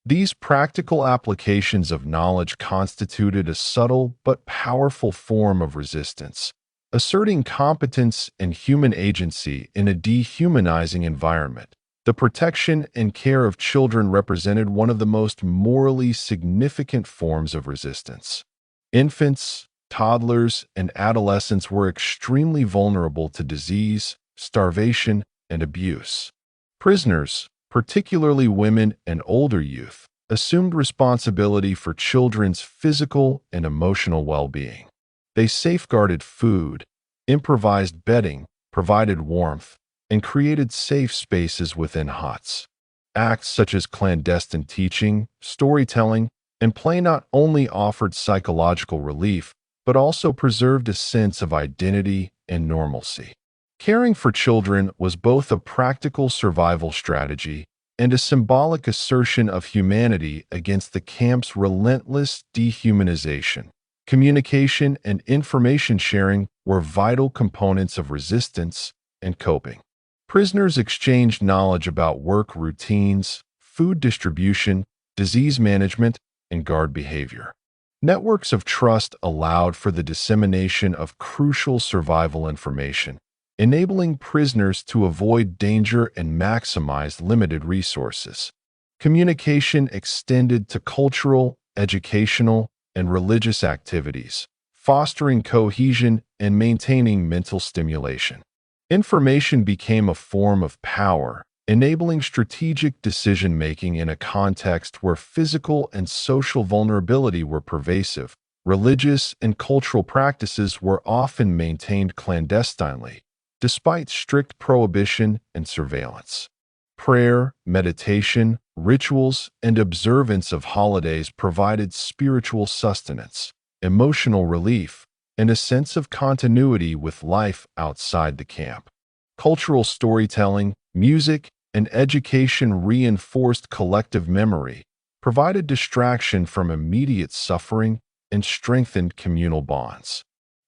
These practical applications of knowledge constituted a subtle but powerful form of resistance, asserting competence and human agency in a dehumanizing environment. The protection and care of children represented one of the most morally significant forms of resistance. Infants, toddlers, and adolescents were extremely vulnerable to disease, starvation, and abuse. Prisoners, particularly women and older youth, assumed responsibility for children's physical and emotional well-being. They safeguarded food, improvised bedding, provided warmth, and created safe spaces within huts. Acts such as clandestine teaching, storytelling, and play not only offered psychological relief, but also preserved a sense of identity and normalcy. Caring for children was both a practical survival strategy and a symbolic assertion of humanity against the camp's relentless dehumanization. Communication and information sharing were vital components of resistance and coping. Prisoners exchanged knowledge about work routines, food distribution, disease management, and guard behavior. Networks of trust allowed for the dissemination of crucial survival information, enabling prisoners to avoid danger and maximize limited resources. Communication extended to cultural, educational, and religious activities, fostering cohesion and maintaining mental stimulation. Information became a form of power, enabling strategic decision-making in a context where physical and social vulnerability were pervasive. Religious and cultural practices were often maintained clandestinely, despite strict prohibition and surveillance. Prayer, meditation, rituals, and observance of holidays provided spiritual sustenance, emotional relief, and a sense of continuity with life outside the camp. Cultural storytelling, music, and education reinforced collective memory, provided distraction from immediate suffering, and strengthened communal bonds.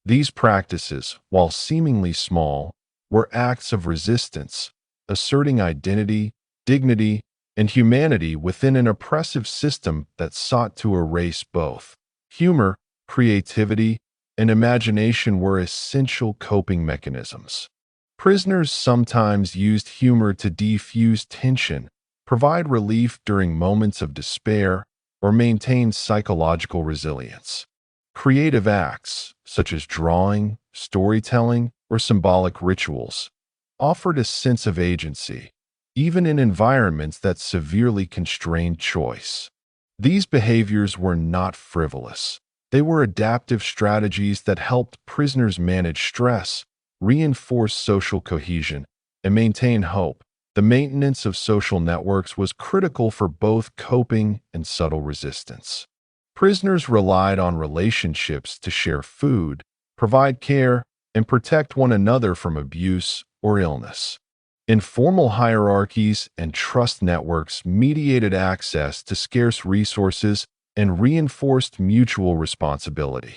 These practices, while seemingly small, were acts of resistance, asserting identity, dignity, and humanity within an oppressive system that sought to erase both. Humor, creativity, and imagination were essential coping mechanisms. Prisoners sometimes used humor to defuse tension, provide relief during moments of despair, or maintain psychological resilience. Creative acts, such as drawing, storytelling, or symbolic rituals, offered a sense of agency, even in environments that severely constrained choice. These behaviors were not frivolous. They were adaptive strategies that helped prisoners manage stress, reinforce social cohesion, and maintain hope. The maintenance of social networks was critical for both coping and subtle resistance. Prisoners relied on relationships to share food, provide care, and protect one another from abuse or illness. Informal hierarchies and trust networks mediated access to scarce resources and reinforced mutual responsibility.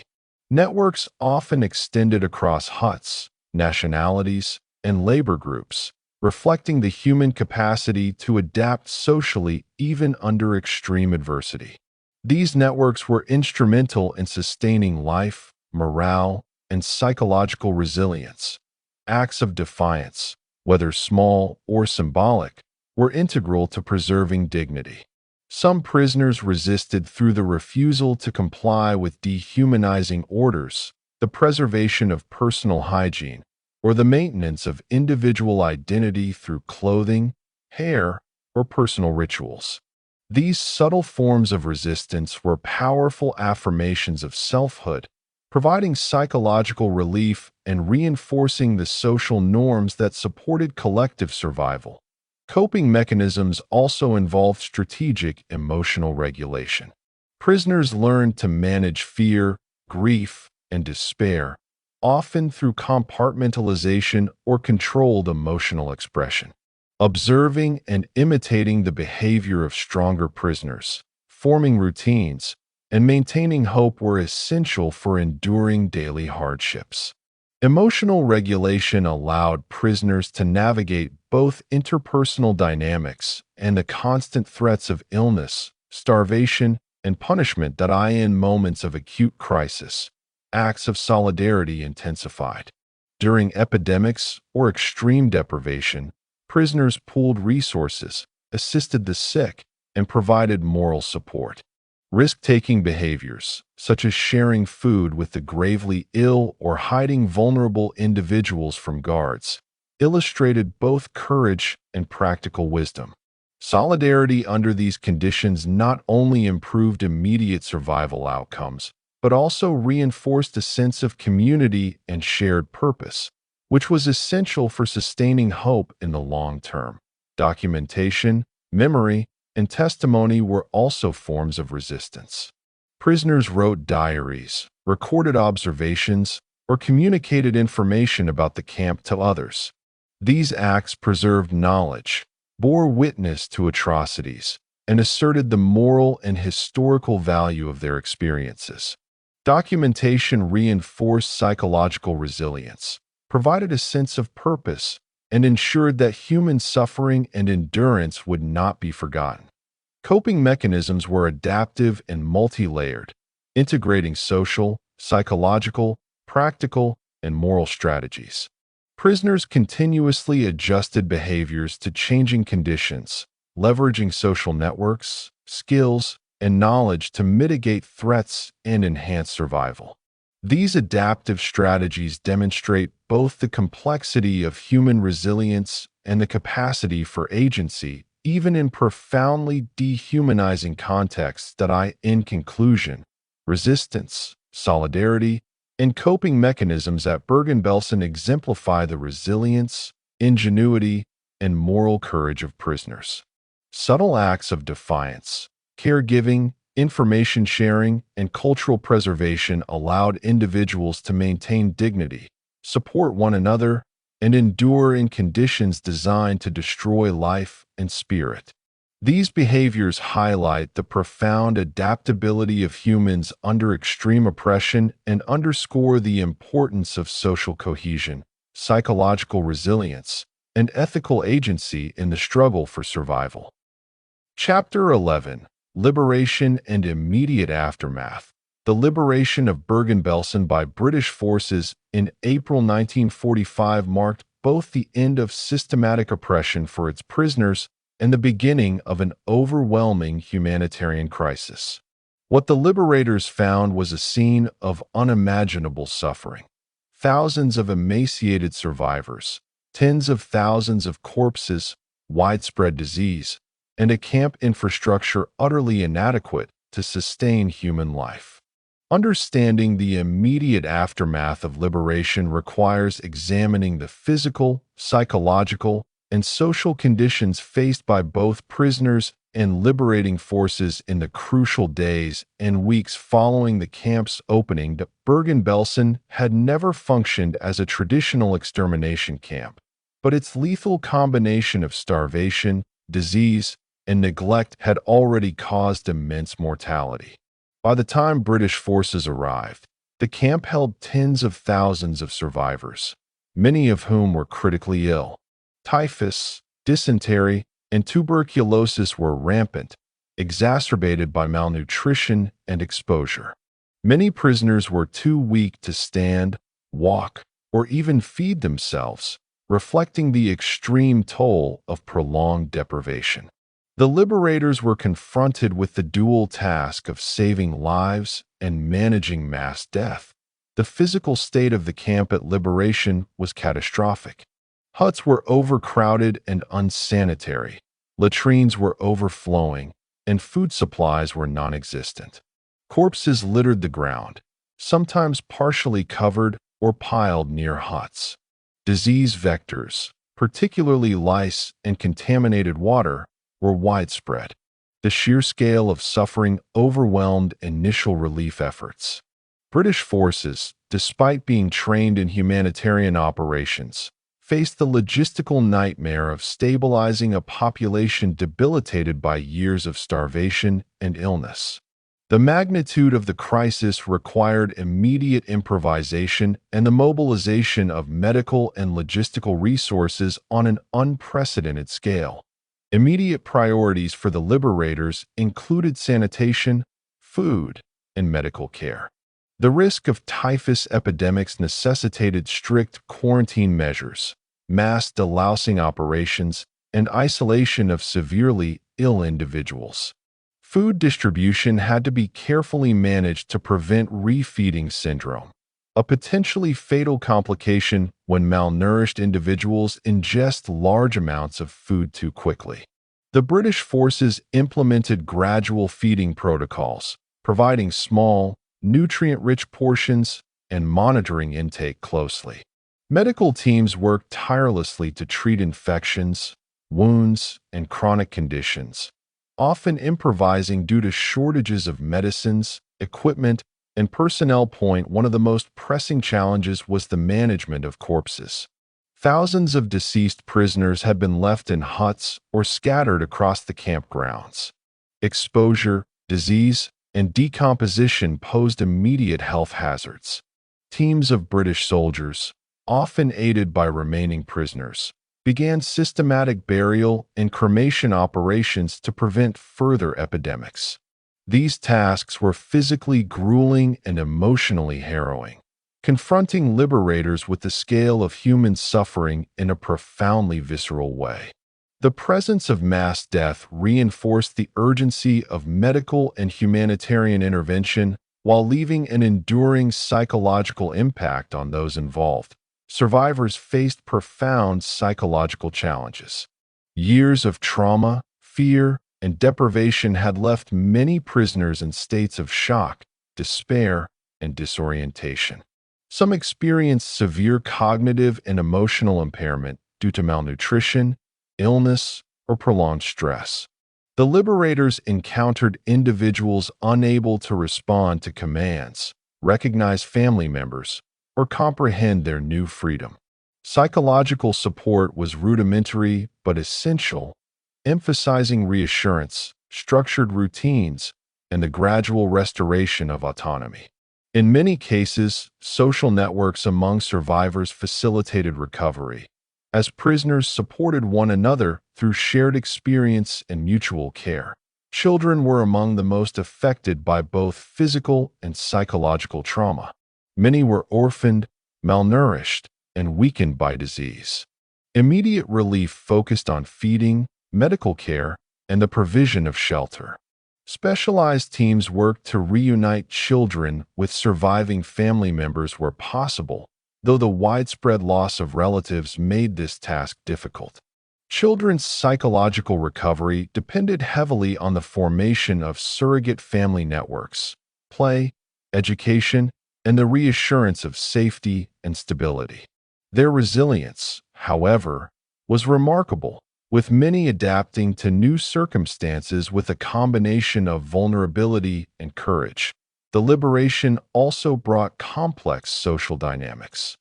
Networks often extended across huts, nationalities, and labor groups, reflecting the human capacity to adapt socially even under extreme adversity. These networks were instrumental in sustaining life, morale, and psychological resilience. Acts of defiance, whether small or symbolic, were integral to preserving dignity. Some prisoners resisted through the refusal to comply with dehumanizing orders, the preservation of personal hygiene, or the maintenance of individual identity through clothing, hair, or personal rituals. These subtle forms of resistance were powerful affirmations of selfhood, providing psychological relief and reinforcing the social norms that supported collective survival. Coping mechanisms also involved strategic emotional regulation. Prisoners learned to manage fear, grief, and despair, often through compartmentalization or controlled emotional expression. Observing and imitating the behavior of stronger prisoners, forming routines, and maintaining hope were essential for enduring daily hardships. Emotional regulation allowed prisoners to navigate both interpersonal dynamics and the constant threats of illness, starvation, and punishment that in moments of acute crisis. Acts of solidarity intensified. During epidemics or extreme deprivation, prisoners pooled resources, assisted the sick, and provided moral support. Risk-taking behaviors, such as sharing food with the gravely ill or hiding vulnerable individuals from guards, illustrated both courage and practical wisdom. Solidarity under these conditions not only improved immediate survival outcomes, but also reinforced a sense of community and shared purpose, which was essential for sustaining hope in the long term. Documentation, memory, and testimony were also forms of resistance. Prisoners wrote diaries, recorded observations, or communicated information about the camp to others. These acts preserved knowledge, bore witness to atrocities, and asserted the moral and historical value of their experiences. Documentation reinforced psychological resilience, provided a sense of purpose, and ensured that human suffering and endurance would not be forgotten. Coping mechanisms were adaptive and multi-layered, integrating social, psychological, practical, and moral strategies. Prisoners continuously adjusted behaviors to changing conditions, leveraging social networks, skills, and knowledge to mitigate threats and enhance survival. These adaptive strategies demonstrate both the complexity of human resilience and the capacity for agency, even in profoundly dehumanizing contexts that, in conclusion, resistance, solidarity, and coping mechanisms at Bergen-Belsen exemplify the resilience, ingenuity, and moral courage of prisoners. Subtle acts of defiance, caregiving, information sharing, and cultural preservation allowed individuals to maintain dignity, support one another, and endure in conditions designed to destroy life and spirit. These behaviors highlight the profound adaptability of humans under extreme oppression and underscore the importance of social cohesion, psychological resilience, and ethical agency in the struggle for survival. Chapter 11. Liberation and Immediate Aftermath. The liberation of Bergen-Belsen by British forces in April 1945 marked both the end of systematic oppression for its prisoners and the beginning of an overwhelming humanitarian crisis. What the liberators found was a scene of unimaginable suffering. Thousands of emaciated survivors, tens of thousands of corpses, widespread disease, and a camp infrastructure utterly inadequate to sustain human life. Understanding the immediate aftermath of liberation requires examining the physical, psychological, and social conditions faced by both prisoners and liberating forces in the crucial days and weeks following the camp's opening. Bergen-Belsen had never functioned as a traditional extermination camp, but its lethal combination of starvation, disease, and neglect had already caused immense mortality. By the time British forces arrived, the camp held tens of thousands of survivors, many of whom were critically ill. Typhus, dysentery, and tuberculosis were rampant, exacerbated by malnutrition and exposure. Many prisoners were too weak to stand, walk, or even feed themselves, reflecting the extreme toll of prolonged deprivation. The liberators were confronted with the dual task of saving lives and managing mass death. The physical state of the camp at liberation was catastrophic. Huts were overcrowded and unsanitary, latrines were overflowing, and food supplies were non-existent. Corpses littered the ground, sometimes partially covered or piled near huts. Disease vectors, particularly lice and contaminated water, were widespread. The sheer scale of suffering overwhelmed initial relief efforts. British forces, despite being trained in humanitarian operations, faced the logistical nightmare of stabilizing a population debilitated by years of starvation and illness. The magnitude of the crisis required immediate improvisation and the mobilization of medical and logistical resources on an unprecedented scale. Immediate priorities for the liberators included sanitation, food, and medical care. The risk of typhus epidemics necessitated strict quarantine measures, mass delousing operations, and isolation of severely ill individuals. Food distribution had to be carefully managed to prevent refeeding syndrome, a potentially fatal complication when malnourished individuals ingest large amounts of food too quickly. The British forces implemented gradual feeding protocols, providing small, nutrient-rich portions and monitoring intake closely. Medical teams worked tirelessly to treat infections, wounds, and chronic conditions, often improvising due to shortages of medicines, equipment, and personnel. One of the most pressing challenges was the management of corpses. Thousands of deceased prisoners had been left in huts or scattered across the campgrounds. Exposure, disease, and decomposition posed immediate health hazards. Teams of British soldiers, often aided by remaining prisoners, began systematic burial and cremation operations to prevent further epidemics. These tasks were physically grueling and emotionally harrowing, confronting liberators with the scale of human suffering in a profoundly visceral way. The presence of mass death reinforced the urgency of medical and humanitarian intervention while leaving an enduring psychological impact on those involved. Survivors faced profound psychological challenges. Years of trauma, fear, and deprivation had left many prisoners in states of shock, despair, and disorientation. Some experienced severe cognitive and emotional impairment due to malnutrition, illness, or prolonged stress. The liberators encountered individuals unable to respond to commands, recognize family members, or comprehend their new freedom. Psychological support was rudimentary but essential, emphasizing reassurance, structured routines, and the gradual restoration of autonomy. In many cases, social networks among survivors facilitated recovery, as prisoners supported one another through shared experience and mutual care. Children were among the most affected by both physical and psychological trauma. Many were orphaned, malnourished, and weakened by disease. Immediate relief focused on feeding, medical care, and the provision of shelter. Specialized teams worked to reunite children with surviving family members where possible, though the widespread loss of relatives made this task difficult. Children's psychological recovery depended heavily on the formation of surrogate family networks, play, education, and the reassurance of safety and stability. Their resilience, however, was remarkable, with many adapting to new circumstances with a combination of vulnerability and courage. The liberation also brought complex social dynamics.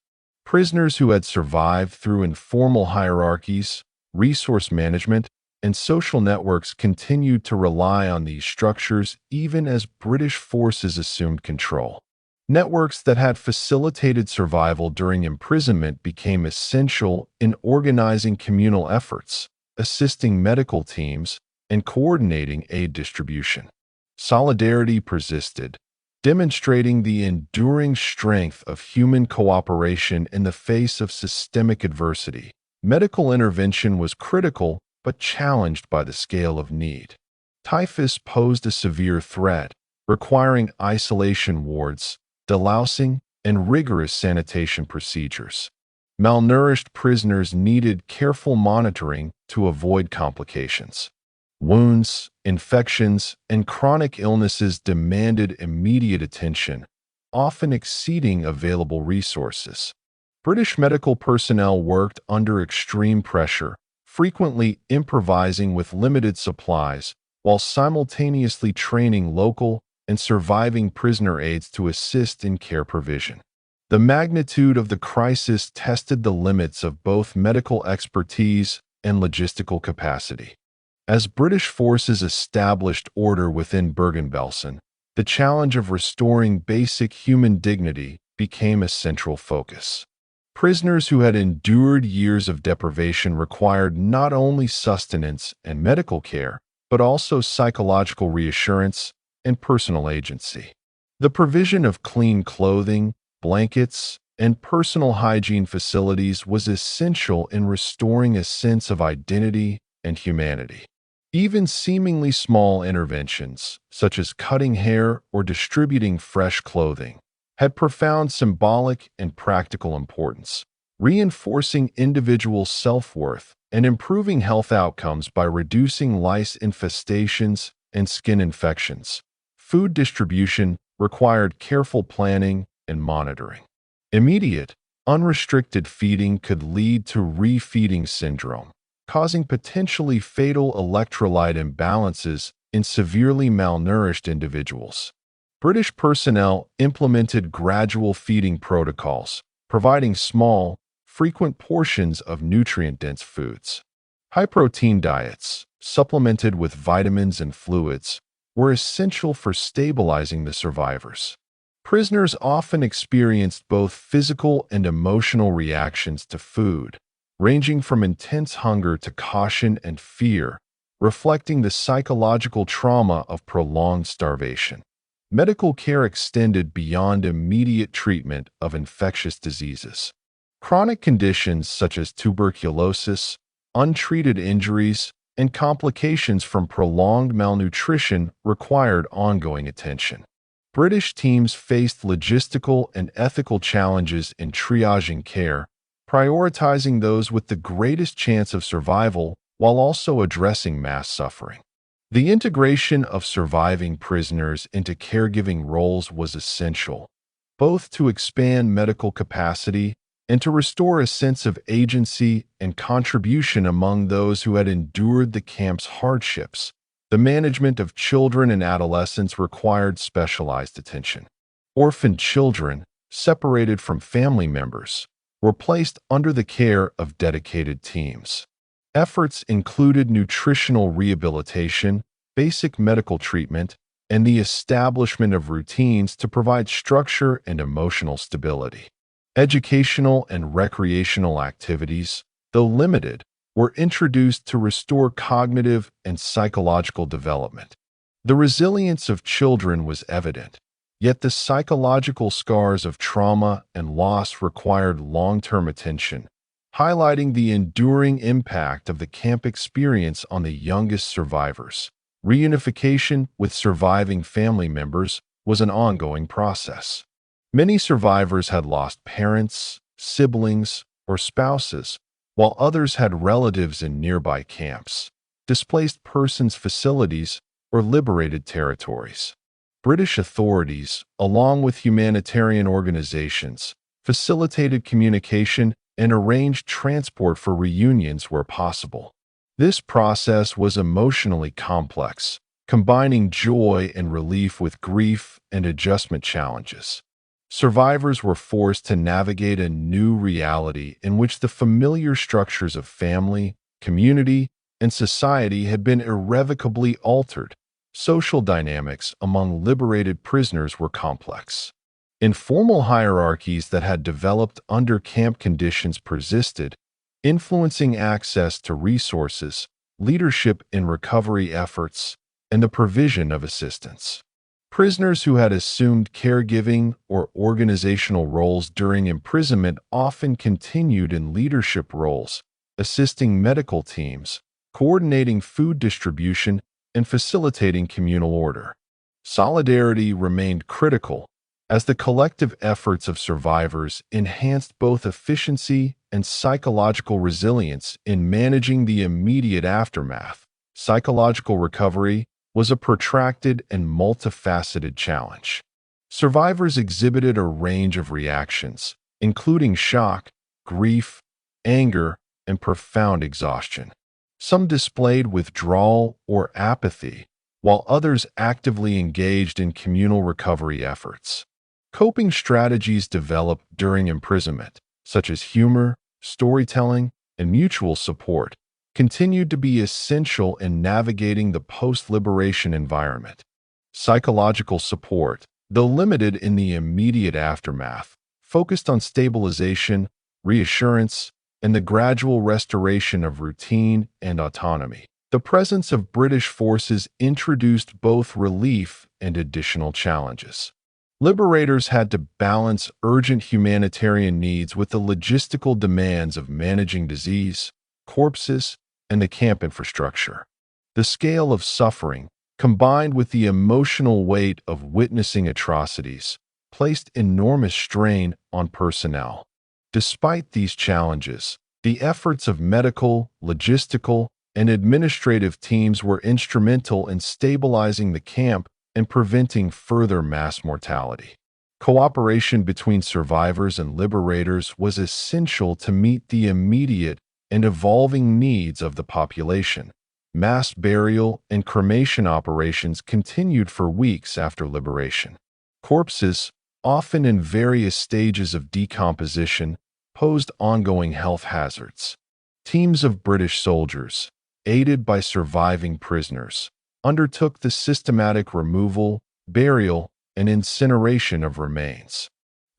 Prisoners who had survived through informal hierarchies, resource management, and social networks continued to rely on these structures even as British forces assumed control. Networks that had facilitated survival during imprisonment became essential in organizing communal efforts, assisting medical teams, and coordinating aid distribution. Solidarity persisted, demonstrating the enduring strength of human cooperation in the face of systemic adversity. Medical intervention was critical but challenged by the scale of need. Typhus posed a severe threat, requiring isolation wards, delousing, and rigorous sanitation procedures. Malnourished prisoners needed careful monitoring to avoid complications. Wounds, infections, and chronic illnesses demanded immediate attention, often exceeding available resources. British medical personnel worked under extreme pressure, frequently improvising with limited supplies, while simultaneously training local and surviving prisoner aides to assist in care provision. The magnitude of the crisis tested the limits of both medical expertise and logistical capacity. As British forces established order within Bergen-Belsen, the challenge of restoring basic human dignity became a central focus. Prisoners who had endured years of deprivation required not only sustenance and medical care, but also psychological reassurance and personal agency. The provision of clean clothing, blankets, and personal hygiene facilities was essential in restoring a sense of identity and humanity. Even seemingly small interventions, such as cutting hair or distributing fresh clothing, had profound symbolic and practical importance, reinforcing individual self-worth and improving health outcomes by reducing lice infestations and skin infections. Food distribution required careful planning and monitoring. Immediate, unrestricted feeding could lead to refeeding syndrome, causing potentially fatal electrolyte imbalances in severely malnourished individuals. British personnel implemented gradual feeding protocols, providing small, frequent portions of nutrient-dense foods. High-protein diets, supplemented with vitamins and fluids, were essential for stabilizing the survivors. Prisoners often experienced both physical and emotional reactions to food, ranging from intense hunger to caution and fear, reflecting the psychological trauma of prolonged starvation. Medical care extended beyond immediate treatment of infectious diseases. Chronic conditions such as tuberculosis, untreated injuries, and complications from prolonged malnutrition required ongoing attention. British teams faced logistical and ethical challenges in triaging care, prioritizing those with the greatest chance of survival while also addressing mass suffering. The integration of surviving prisoners into caregiving roles was essential, both to expand medical capacity and to restore a sense of agency and contribution among those who had endured the camp's hardships. The management of children and adolescents required specialized attention. Orphaned children, separated from family members, were placed under the care of dedicated teams. Efforts included nutritional rehabilitation, basic medical treatment, and the establishment of routines to provide structure and emotional stability. Educational and recreational activities, though limited, were introduced to restore cognitive and psychological development. The resilience of children was evident, yet the psychological scars of trauma and loss required long-term attention, highlighting the enduring impact of the camp experience on the youngest survivors. Reunification with surviving family members was an ongoing process. Many survivors had lost parents, siblings, or spouses, while others had relatives in nearby camps, displaced persons facilities, or liberated territories. British authorities, along with humanitarian organizations, facilitated communication and arranged transport for reunions where possible. This process was emotionally complex, combining joy and relief with grief and adjustment challenges. Survivors were forced to navigate a new reality in which the familiar structures of family, community, and society had been irrevocably altered. Social dynamics among liberated prisoners were complex. Informal hierarchies that had developed under camp conditions persisted, influencing access to resources, leadership in recovery efforts, and the provision of assistance. Prisoners who had assumed caregiving or organizational roles during imprisonment often continued in leadership roles, assisting medical teams, coordinating food distribution, and facilitating communal order. Solidarity remained critical, as the collective efforts of survivors enhanced both efficiency and psychological resilience in managing the immediate aftermath. Psychological recovery was a protracted and multifaceted challenge. Survivors exhibited a range of reactions, including shock, grief, anger, and profound exhaustion. Some displayed withdrawal or apathy, while others actively engaged in communal recovery efforts. Coping strategies developed during imprisonment, such as humor, storytelling, and mutual support, continued to be essential in navigating the post-liberation environment. Psychological support, though limited in the immediate aftermath, focused on stabilization, reassurance, and the gradual restoration of routine and autonomy. The presence of British forces introduced both relief and additional challenges. Liberators had to balance urgent humanitarian needs with the logistical demands of managing disease, corpses, and the camp infrastructure. The scale of suffering, combined with the emotional weight of witnessing atrocities, placed enormous strain on personnel. Despite these challenges, the efforts of medical, logistical, and administrative teams were instrumental in stabilizing the camp and preventing further mass mortality. Cooperation between survivors and liberators was essential to meet the immediate and evolving needs of the population. Mass burial and cremation operations continued for weeks after liberation. Corpses, often in various stages of decomposition, posed ongoing health hazards. Teams of British soldiers, aided by surviving prisoners, undertook the systematic removal, burial, and incineration of remains.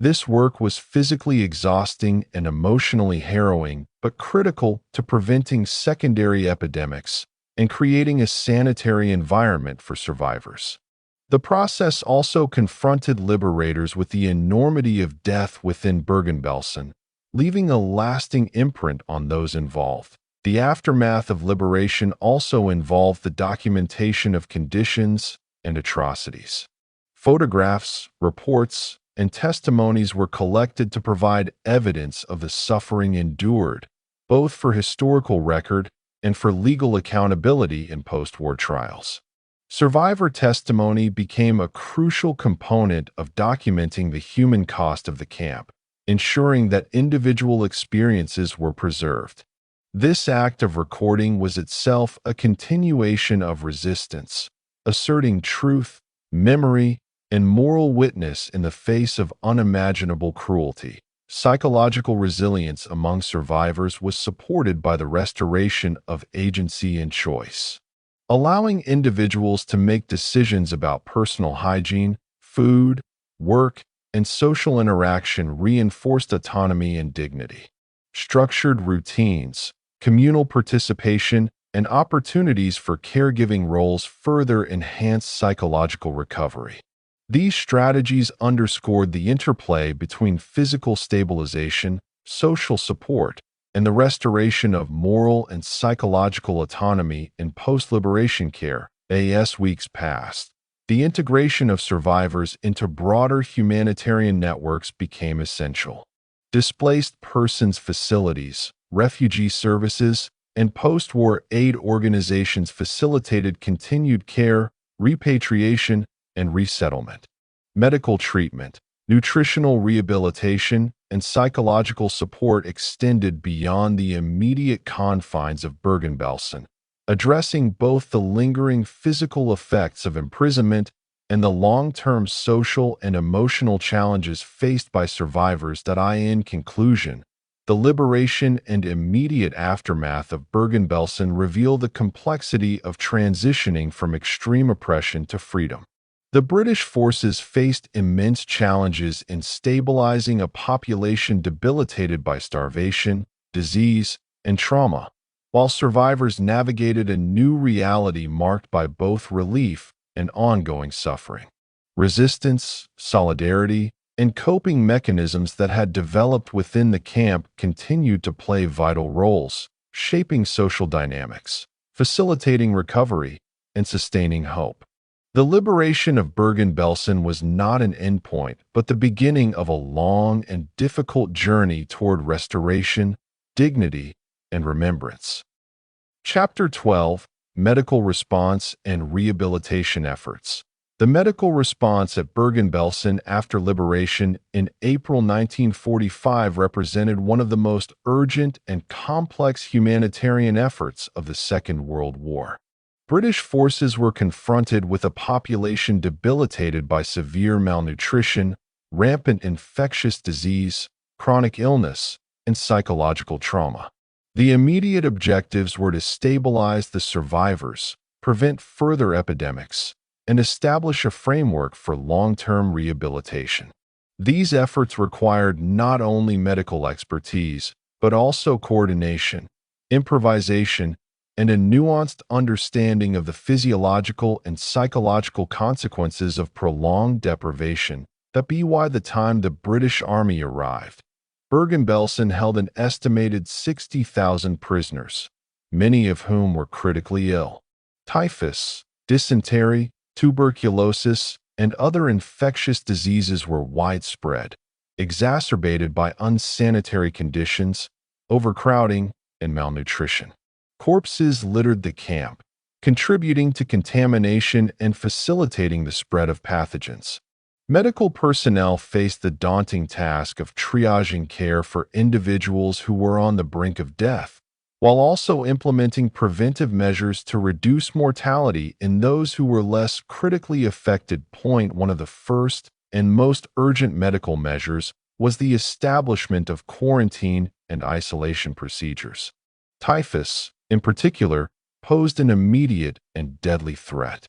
This work was physically exhausting and emotionally harrowing, but critical to preventing secondary epidemics and creating a sanitary environment for survivors. The process also confronted liberators with the enormity of death within Bergen-Belsen, leaving a lasting imprint on those involved. The aftermath of liberation also involved the documentation of conditions and atrocities. Photographs, reports, and testimonies were collected to provide evidence of the suffering endured, both for historical record and for legal accountability in post-war trials. Survivor testimony became a crucial component of documenting the human cost of the camp, ensuring that individual experiences were preserved. This act of recording was itself a continuation of resistance, asserting truth, memory, and moral witness in the face of unimaginable cruelty. Psychological resilience among survivors was supported by the restoration of agency and choice, allowing individuals to make decisions about personal hygiene, food, work, and social interaction reinforced autonomy and dignity. Structured routines, communal participation, and opportunities for caregiving roles further enhanced psychological recovery. These strategies underscored the interplay between physical stabilization, social support, and the restoration of moral and psychological autonomy in post-liberation care. As weeks passed, the integration of survivors into broader humanitarian networks became essential. Displaced persons facilities, refugee services, and post-war aid organizations facilitated continued care, repatriation, and resettlement. Medical treatment, nutritional rehabilitation, and psychological support extended beyond the immediate confines of Bergen-Belsen, addressing both the lingering physical effects of imprisonment and the long-term social and emotional challenges faced by survivors. In conclusion, the liberation and immediate aftermath of Bergen-Belsen reveal the complexity of transitioning from extreme oppression to freedom. The British forces faced immense challenges in stabilizing a population debilitated by starvation, disease, and trauma, while survivors navigated a new reality marked by both relief and ongoing suffering. Resistance, solidarity, and coping mechanisms that had developed within the camp continued to play vital roles, shaping social dynamics, facilitating recovery, and sustaining hope. The liberation of Bergen-Belsen was not an endpoint, but the beginning of a long and difficult journey toward restoration, dignity, and remembrance. Chapter 12: Medical Response and Rehabilitation Efforts. The medical response at Bergen-Belsen after liberation in April 1945 represented one of the most urgent and complex humanitarian efforts of the Second World War. British forces were confronted with a population debilitated by severe malnutrition, rampant infectious disease, chronic illness, and psychological trauma. The immediate objectives were to stabilize the survivors, prevent further epidemics, and establish a framework for long-term rehabilitation. These efforts required not only medical expertise, but also coordination, improvisation, and a nuanced understanding of the physiological and psychological consequences of prolonged deprivation. By the time the British Army arrived, Bergen-Belsen held an estimated 60,000 prisoners, many of whom were critically ill. Typhus, dysentery, tuberculosis, and other infectious diseases were widespread, exacerbated by unsanitary conditions, overcrowding, and malnutrition. Corpses littered the camp, contributing to contamination and facilitating the spread of pathogens. Medical personnel faced the daunting task of triaging care for individuals who were on the brink of death, while also implementing preventive measures to reduce mortality in those who were less critically affected. One of the first and most urgent medical measures was the establishment of quarantine and isolation procedures. Typhus, in particular, posed an immediate and deadly threat.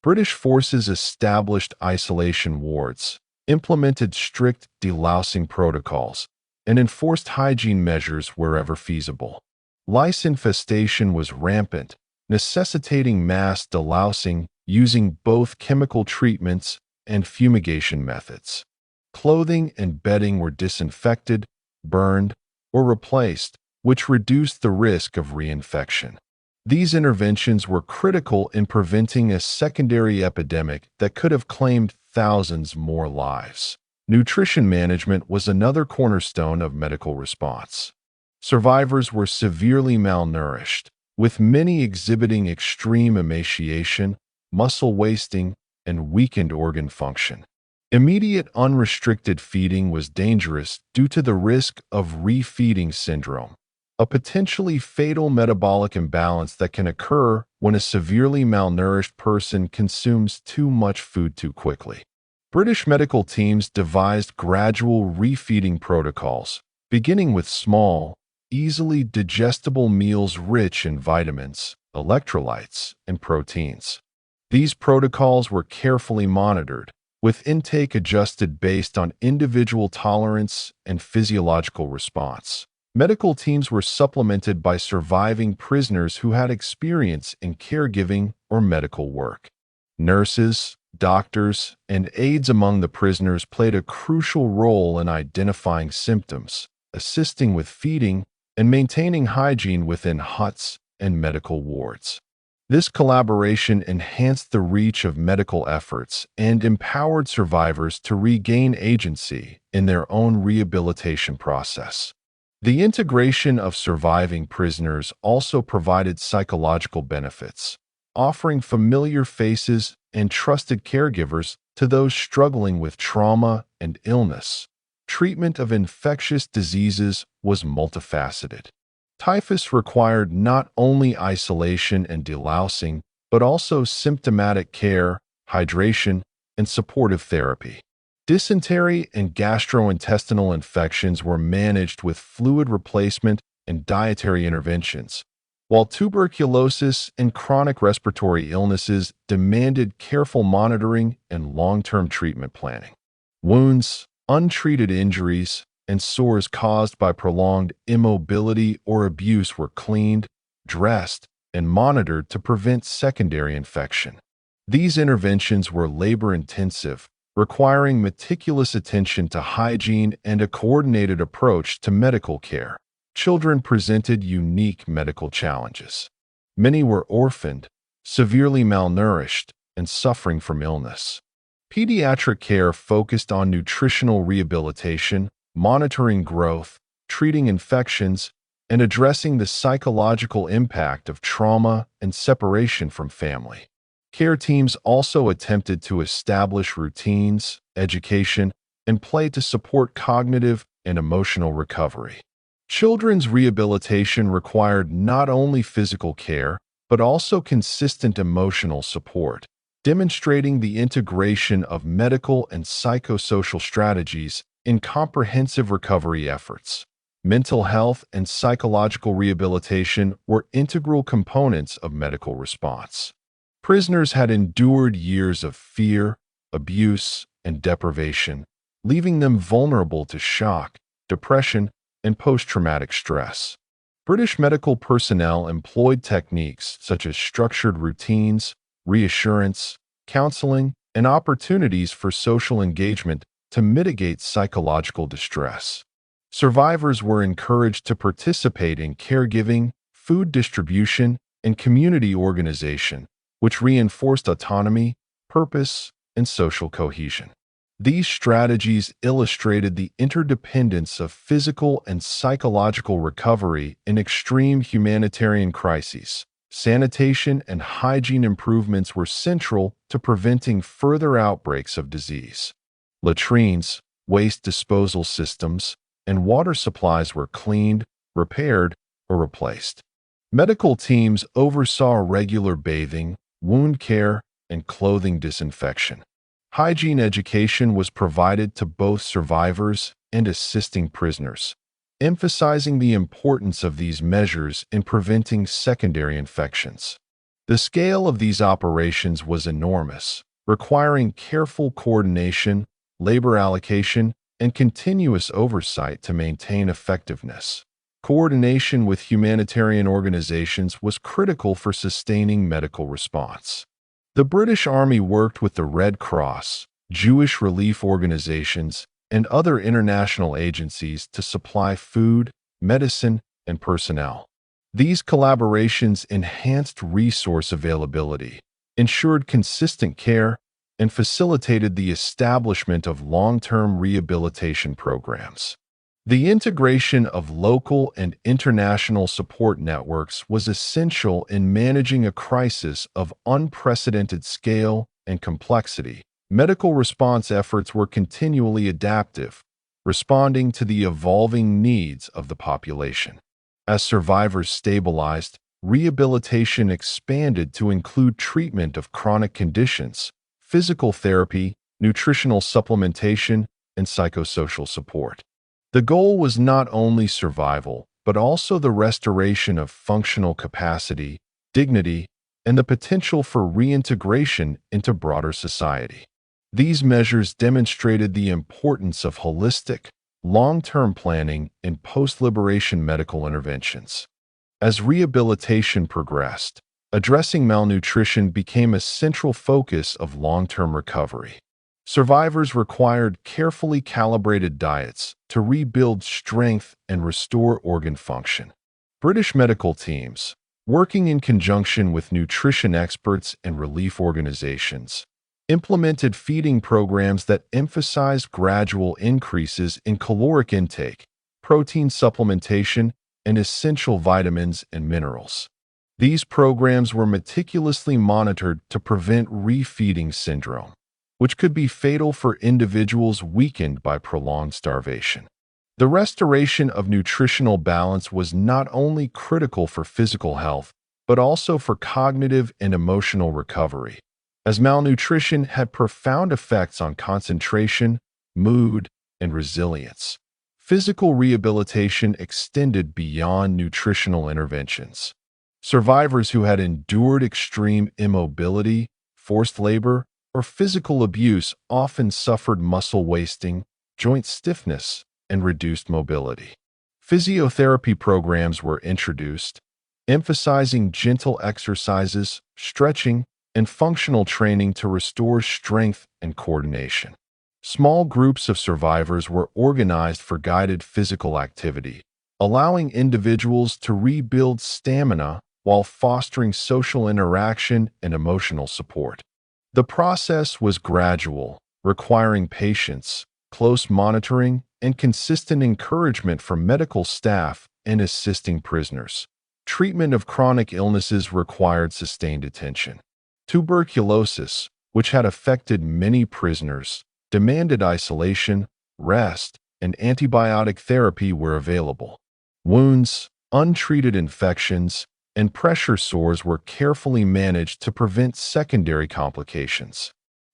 British forces established isolation wards, implemented strict delousing protocols, and enforced hygiene measures wherever feasible. Lice infestation was rampant, necessitating mass delousing using both chemical treatments and fumigation methods. Clothing and bedding were disinfected, burned, or replaced, which reduced the risk of reinfection. These interventions were critical in preventing a secondary epidemic that could have claimed thousands more lives. Nutrition management was another cornerstone of medical response. Survivors were severely malnourished, with many exhibiting extreme emaciation, muscle wasting, and weakened organ function. Immediate unrestricted feeding was dangerous due to the risk of refeeding syndrome, a potentially fatal metabolic imbalance that can occur when a severely malnourished person consumes too much food too quickly. British medical teams devised gradual refeeding protocols, beginning with small, easily digestible meals rich in vitamins, electrolytes, and proteins. These protocols were carefully monitored, with intake adjusted based on individual tolerance and physiological response. Medical teams were supplemented by surviving prisoners who had experience in caregiving or medical work. Nurses, doctors, and aides among the prisoners played a crucial role in identifying symptoms, assisting with feeding, and maintaining hygiene within huts and medical wards. This collaboration enhanced the reach of medical efforts and empowered survivors to regain agency in their own rehabilitation process. The integration of surviving prisoners also provided psychological benefits, offering familiar faces and trusted caregivers to those struggling with trauma and illness. Treatment of infectious diseases was multifaceted. Typhus required not only isolation and delousing, but also symptomatic care, hydration, and supportive therapy. Dysentery and gastrointestinal infections were managed with fluid replacement and dietary interventions, while tuberculosis and chronic respiratory illnesses demanded careful monitoring and long-term treatment planning. Wounds, untreated injuries, and sores caused by prolonged immobility or abuse were cleaned, dressed, and monitored to prevent secondary infection. These interventions were labor-intensive, requiring meticulous attention to hygiene and a coordinated approach to medical care. Children presented unique medical challenges. Many were orphaned, severely malnourished, and suffering from illness. Pediatric care focused on nutritional rehabilitation, monitoring growth, treating infections, and addressing the psychological impact of trauma and separation from family. Care teams also attempted to establish routines, education, and play to support cognitive and emotional recovery. Children's rehabilitation required not only physical care, but also consistent emotional support, demonstrating the integration of medical and psychosocial strategies in comprehensive recovery efforts. Mental health and psychological rehabilitation were integral components of medical response. Prisoners had endured years of fear, abuse, and deprivation, leaving them vulnerable to shock, depression, and post-traumatic stress. British medical personnel employed techniques such as structured routines, reassurance, counseling, and opportunities for social engagement to mitigate psychological distress. Survivors were encouraged to participate in caregiving, food distribution, and community organization, which reinforced autonomy, purpose, and social cohesion. These strategies illustrated the interdependence of physical and psychological recovery in extreme humanitarian crises. Sanitation and hygiene improvements were central to preventing further outbreaks of disease. Latrines, waste disposal systems, and water supplies were cleaned, repaired, or replaced. Medical teams oversaw regular bathing, wound care, and clothing disinfection. Hygiene education was provided to both survivors and assisting prisoners, emphasizing the importance of these measures in preventing secondary infections. The scale of these operations was enormous, requiring careful coordination, labor allocation, and continuous oversight to maintain effectiveness. Coordination with humanitarian organizations was critical for sustaining medical response. The British Army worked with the Red Cross, Jewish relief organizations, and other international agencies to supply food, medicine, and personnel. These collaborations enhanced resource availability, ensured consistent care, and facilitated the establishment of long-term rehabilitation programs. The integration of local and international support networks was essential in managing a crisis of unprecedented scale and complexity. Medical response efforts were continually adaptive, responding to the evolving needs of the population. As survivors stabilized, rehabilitation expanded to include treatment of chronic conditions, physical therapy, nutritional supplementation, and psychosocial support. The goal was not only survival, but also the restoration of functional capacity, dignity, and the potential for reintegration into broader society. These measures demonstrated the importance of holistic, long-term planning in post-liberation medical interventions. As rehabilitation progressed, addressing malnutrition became a central focus of long-term recovery. Survivors required carefully calibrated diets to rebuild strength and restore organ function. British medical teams, working in conjunction with nutrition experts and relief organizations, implemented feeding programs that emphasized gradual increases in caloric intake, protein supplementation, and essential vitamins and minerals. These programs were meticulously monitored to prevent refeeding syndrome, which could be fatal for individuals weakened by prolonged starvation. The restoration of nutritional balance was not only critical for physical health, but also for cognitive and emotional recovery, as malnutrition had profound effects on concentration, mood, and resilience. Physical rehabilitation extended beyond nutritional interventions. Survivors who had endured extreme immobility, forced labor, or physical abuse often suffered muscle wasting, joint stiffness, and reduced mobility. Physiotherapy programs were introduced, emphasizing gentle exercises, stretching, and functional training to restore strength and coordination. Small groups of survivors were organized for guided physical activity, allowing individuals to rebuild stamina while fostering social interaction and emotional support. The process was gradual, requiring patience, close monitoring, and consistent encouragement from medical staff and assisting prisoners. Treatment of chronic illnesses required sustained attention. Tuberculosis, which had affected many prisoners, demanded isolation, rest, and antibiotic therapy were available. Wounds, untreated infections, and pressure sores were carefully managed to prevent secondary complications.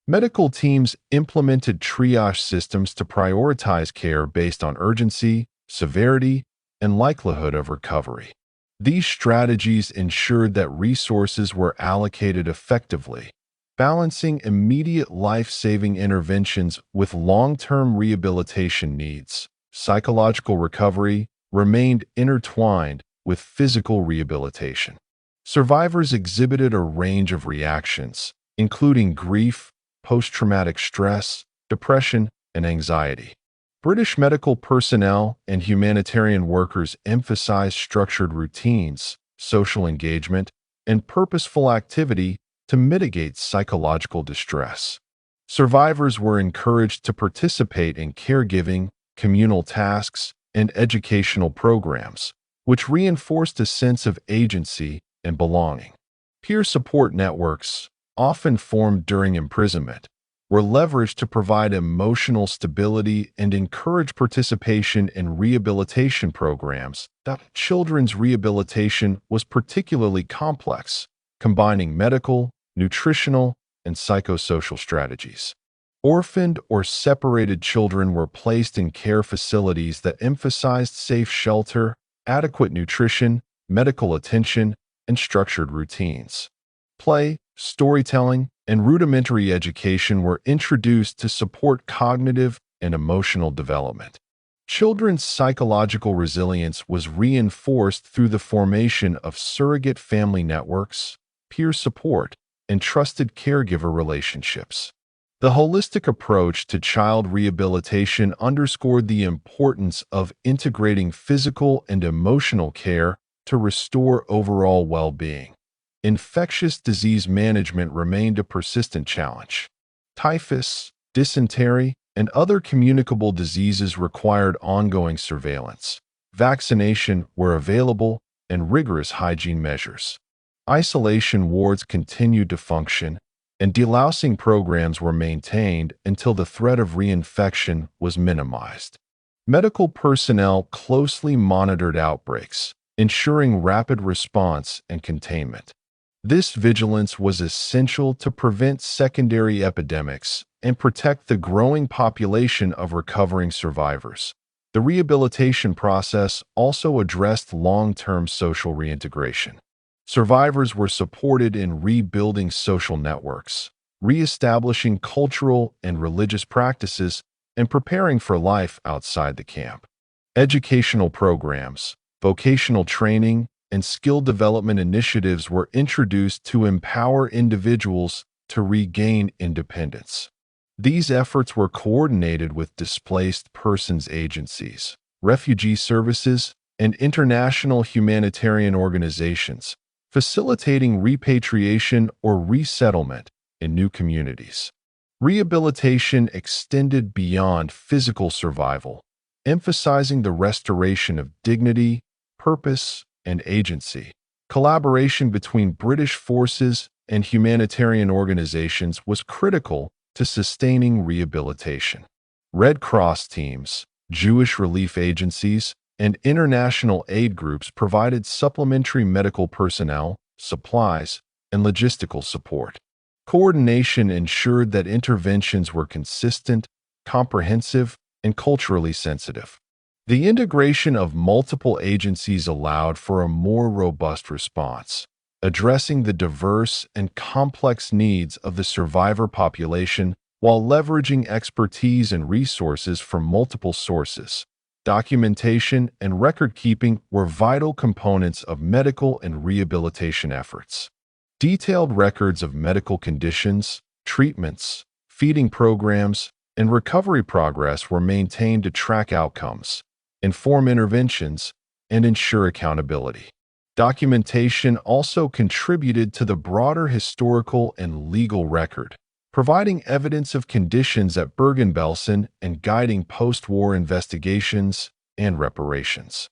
Medical teams implemented triage systems to prioritize care based on urgency, severity, and likelihood of recovery. These strategies ensured that resources were allocated effectively, balancing immediate life-saving interventions with long-term rehabilitation needs. Psychological recovery remained intertwined with physical rehabilitation. Survivors exhibited a range of reactions, including grief, post-traumatic stress, depression, and anxiety. British medical personnel and humanitarian workers emphasized structured routines, social engagement, and purposeful activity to mitigate psychological distress. Survivors were encouraged to participate in caregiving, communal tasks, and educational programs, which reinforced a sense of agency and belonging. Peer support networks, often formed during imprisonment, were leveraged to provide emotional stability and encourage participation in rehabilitation programs. Children's rehabilitation was particularly complex, combining medical, nutritional, and psychosocial strategies. Orphaned or separated children were placed in care facilities that emphasized safe shelter, adequate nutrition, medical attention, and structured routines. Play, storytelling, and rudimentary education were introduced to support cognitive and emotional development. Children's psychological resilience was reinforced through the formation of surrogate family networks, peer support, and trusted caregiver relationships. The holistic approach to child rehabilitation underscored the importance of integrating physical and emotional care to restore overall well-being. Infectious disease management remained a persistent challenge. Typhus, dysentery, and other communicable diseases required ongoing surveillance. Vaccination were available, and rigorous hygiene measures. Isolation wards continued to function, and delousing programs were maintained until the threat of reinfection was minimized. Medical personnel closely monitored outbreaks, ensuring rapid response and containment. This vigilance was essential to prevent secondary epidemics and protect the growing population of recovering survivors. The rehabilitation process also addressed long-term social reintegration. Survivors were supported in rebuilding social networks, reestablishing cultural and religious practices, and preparing for life outside the camp. Educational programs, vocational training, and skill development initiatives were introduced to empower individuals to regain independence. These efforts were coordinated with displaced persons agencies, refugee services, and international humanitarian organizations, facilitating repatriation or resettlement in new communities. Rehabilitation extended beyond physical survival, emphasizing the restoration of dignity, purpose, and agency. Collaboration between British forces and humanitarian organizations was critical to sustaining rehabilitation. Red Cross teams, Jewish relief agencies, and international aid groups provided supplementary medical personnel, supplies, and logistical support. Coordination ensured that interventions were consistent, comprehensive, and culturally sensitive. The integration of multiple agencies allowed for a more robust response, addressing the diverse and complex needs of the survivor population while leveraging expertise and resources from multiple sources. Documentation and record-keeping were vital components of medical and rehabilitation efforts. Detailed records of medical conditions, treatments, feeding programs, and recovery progress were maintained to track outcomes, inform interventions, and ensure accountability. Documentation also contributed to the broader historical and legal record, providing evidence of conditions at Bergen-Belsen and guiding post-war investigations and reparations.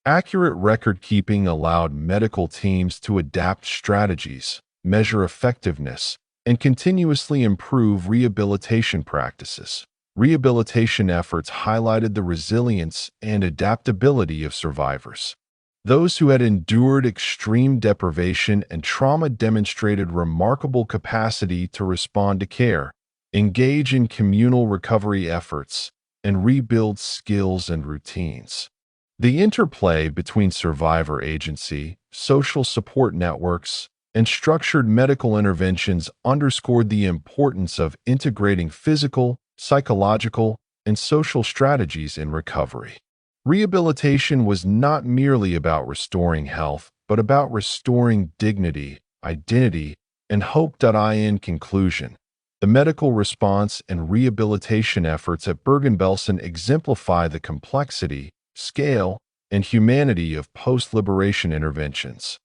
Accurate record-keeping allowed medical teams to adapt strategies, measure effectiveness, and continuously improve rehabilitation practices. Rehabilitation efforts highlighted the resilience and adaptability of survivors. Those who had endured extreme deprivation and trauma demonstrated remarkable capacity to respond to care, engage in communal recovery efforts, and rebuild skills and routines. The interplay between survivor agency, social support networks, and structured medical interventions underscored the importance of integrating physical, psychological, and social strategies in recovery. Rehabilitation was not merely about restoring health, but about restoring dignity, identity, and hope. In conclusion, the medical response and rehabilitation efforts at Bergen-Belsen exemplify the complexity, scale, and humanity of post-liberation interventions.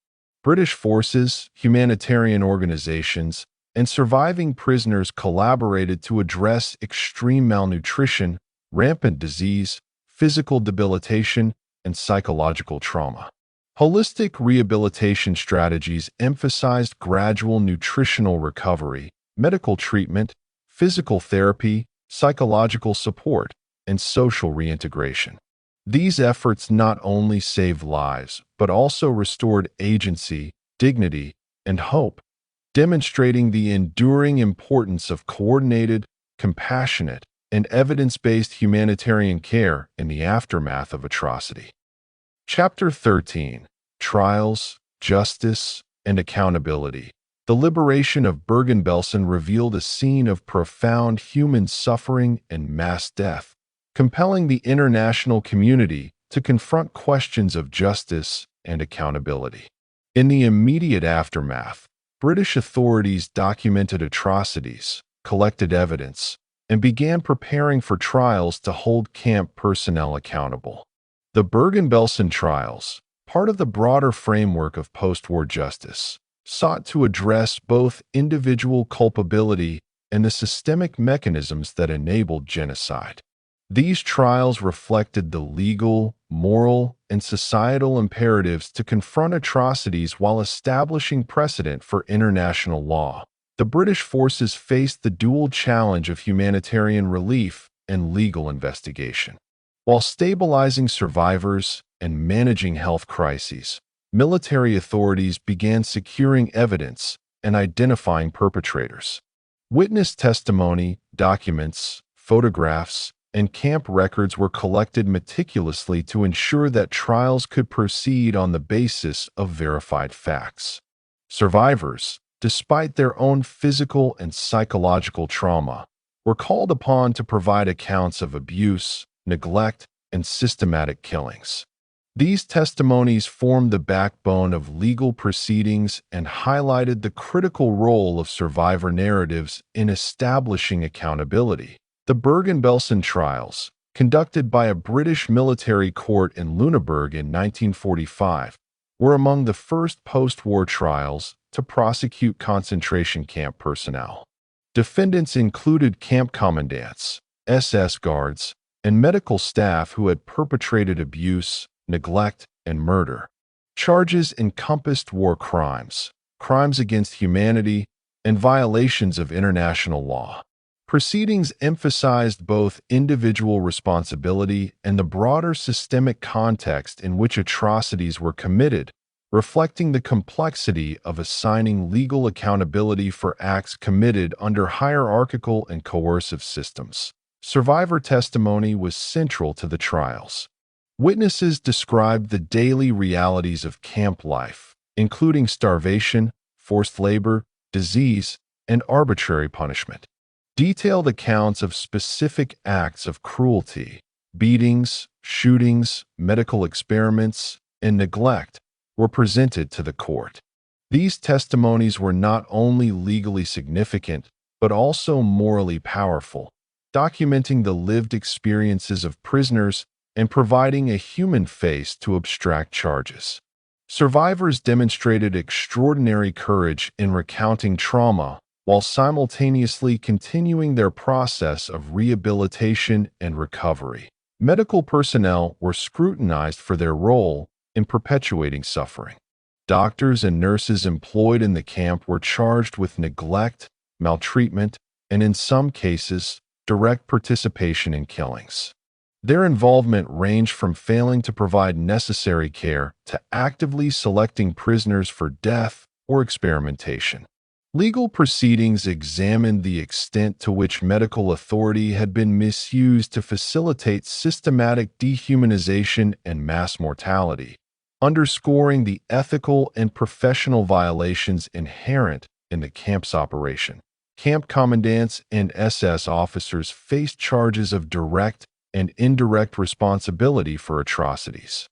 British forces, humanitarian organizations, and surviving prisoners collaborated to address extreme malnutrition, rampant disease, physical debilitation, and psychological trauma. Holistic rehabilitation strategies emphasized gradual nutritional recovery, medical treatment, physical therapy, psychological support, and social reintegration. These efforts not only saved lives, but also restored agency, dignity, and hope, demonstrating the enduring importance of coordinated, compassionate, and evidence-based humanitarian care in the aftermath of atrocity. Chapter 13: Trials, Justice, and Accountability. The liberation of Bergen-Belsen revealed a scene of profound human suffering and mass death, compelling the international community to confront questions of justice and accountability. In the immediate aftermath, British authorities documented atrocities, collected evidence, and began preparing for trials to hold camp personnel accountable. The Bergen-Belsen trials, part of the broader framework of post-war justice, sought to address both individual culpability and the systemic mechanisms that enabled genocide. These trials reflected the legal, moral, and societal imperatives to confront atrocities while establishing precedent for international law. The British forces faced the dual challenge of humanitarian relief and legal investigation. While stabilizing survivors and managing health crises, military authorities began securing evidence and identifying perpetrators. Witness testimony, documents, photographs, and camp records were collected meticulously to ensure that trials could proceed on the basis of verified facts. Survivors, despite their own physical and psychological trauma, were called upon to provide accounts of abuse, neglect, and systematic killings. These testimonies formed the backbone of legal proceedings and highlighted the critical role of survivor narratives in establishing accountability. The Bergen-Belsen trials, conducted by a British military court in Lüneburg in 1945, were among the first post-war trials to prosecute concentration camp personnel. Defendants included camp commandants, SS guards, and medical staff who had perpetrated abuse, neglect, and murder. Charges encompassed war crimes, crimes against humanity, and violations of international law. Proceedings emphasized both individual responsibility and the broader systemic context in which atrocities were committed, reflecting the complexity of assigning legal accountability for acts committed under hierarchical and coercive systems. Survivor testimony was central to the trials. Witnesses described the daily realities of camp life, including starvation, forced labor, disease, and arbitrary punishment. Detailed accounts of specific acts of cruelty, beatings, shootings, medical experiments, and neglect were presented to the court. These testimonies were not only legally significant, but also morally powerful, documenting the lived experiences of prisoners and providing a human face to abstract charges. Survivors demonstrated extraordinary courage in recounting trauma while simultaneously continuing their process of rehabilitation and recovery. Medical personnel were scrutinized for their role in perpetuating suffering. Doctors and nurses employed in the camp were charged with neglect, maltreatment, and in some cases, direct participation in killings. Their involvement ranged from failing to provide necessary care to actively selecting prisoners for death or experimentation. Legal proceedings examined the extent to which medical authority had been misused to facilitate systematic dehumanization and mass mortality, underscoring the ethical and professional violations inherent in the camp's operation. Camp commandants and SS officers faced charges of direct and indirect responsibility for atrocities.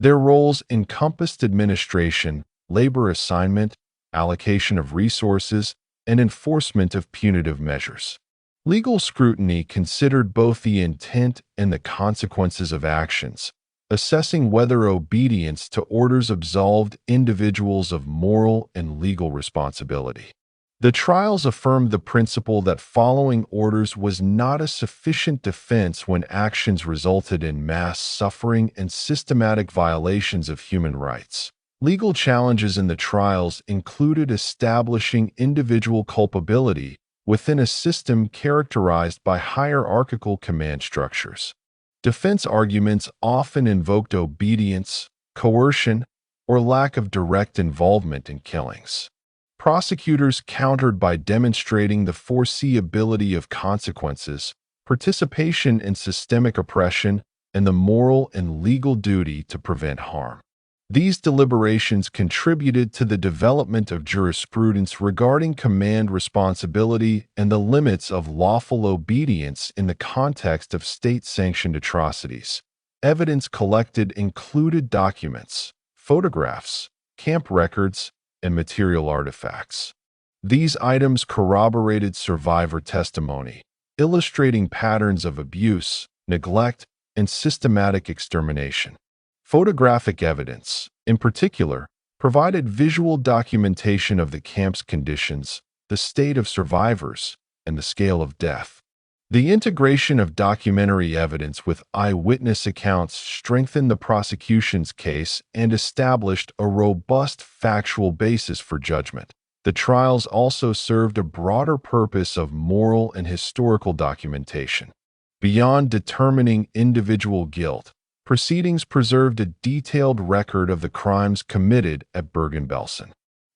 Their roles encompassed administration, labor assignment, allocation of resources, and enforcement of punitive measures. Legal scrutiny considered both the intent and the consequences of actions, assessing whether obedience to orders absolved individuals of moral and legal responsibility. The trials affirmed the principle that following orders was not a sufficient defense when actions resulted in mass suffering and systematic violations of human rights. Legal challenges in the trials included establishing individual culpability within a system characterized by hierarchical command structures. Defense arguments often invoked obedience, coercion, or lack of direct involvement in killings. Prosecutors countered by demonstrating the foreseeability of consequences, participation in systemic oppression, and the moral and legal duty to prevent harm. These deliberations contributed to the development of jurisprudence regarding command responsibility and the limits of lawful obedience in the context of state-sanctioned atrocities. Evidence collected included documents, photographs, camp records, and material artifacts. These items corroborated survivor testimony, illustrating patterns of abuse, neglect, and systematic extermination. Photographic evidence, in particular, provided visual documentation of the camp's conditions, the state of survivors, and the scale of death. The integration of documentary evidence with eyewitness accounts strengthened the prosecution's case and established a robust factual basis for judgment. The trials also served a broader purpose of moral and historical documentation. Beyond determining individual guilt, proceedings preserved a detailed record of the crimes committed at Bergen-Belsen.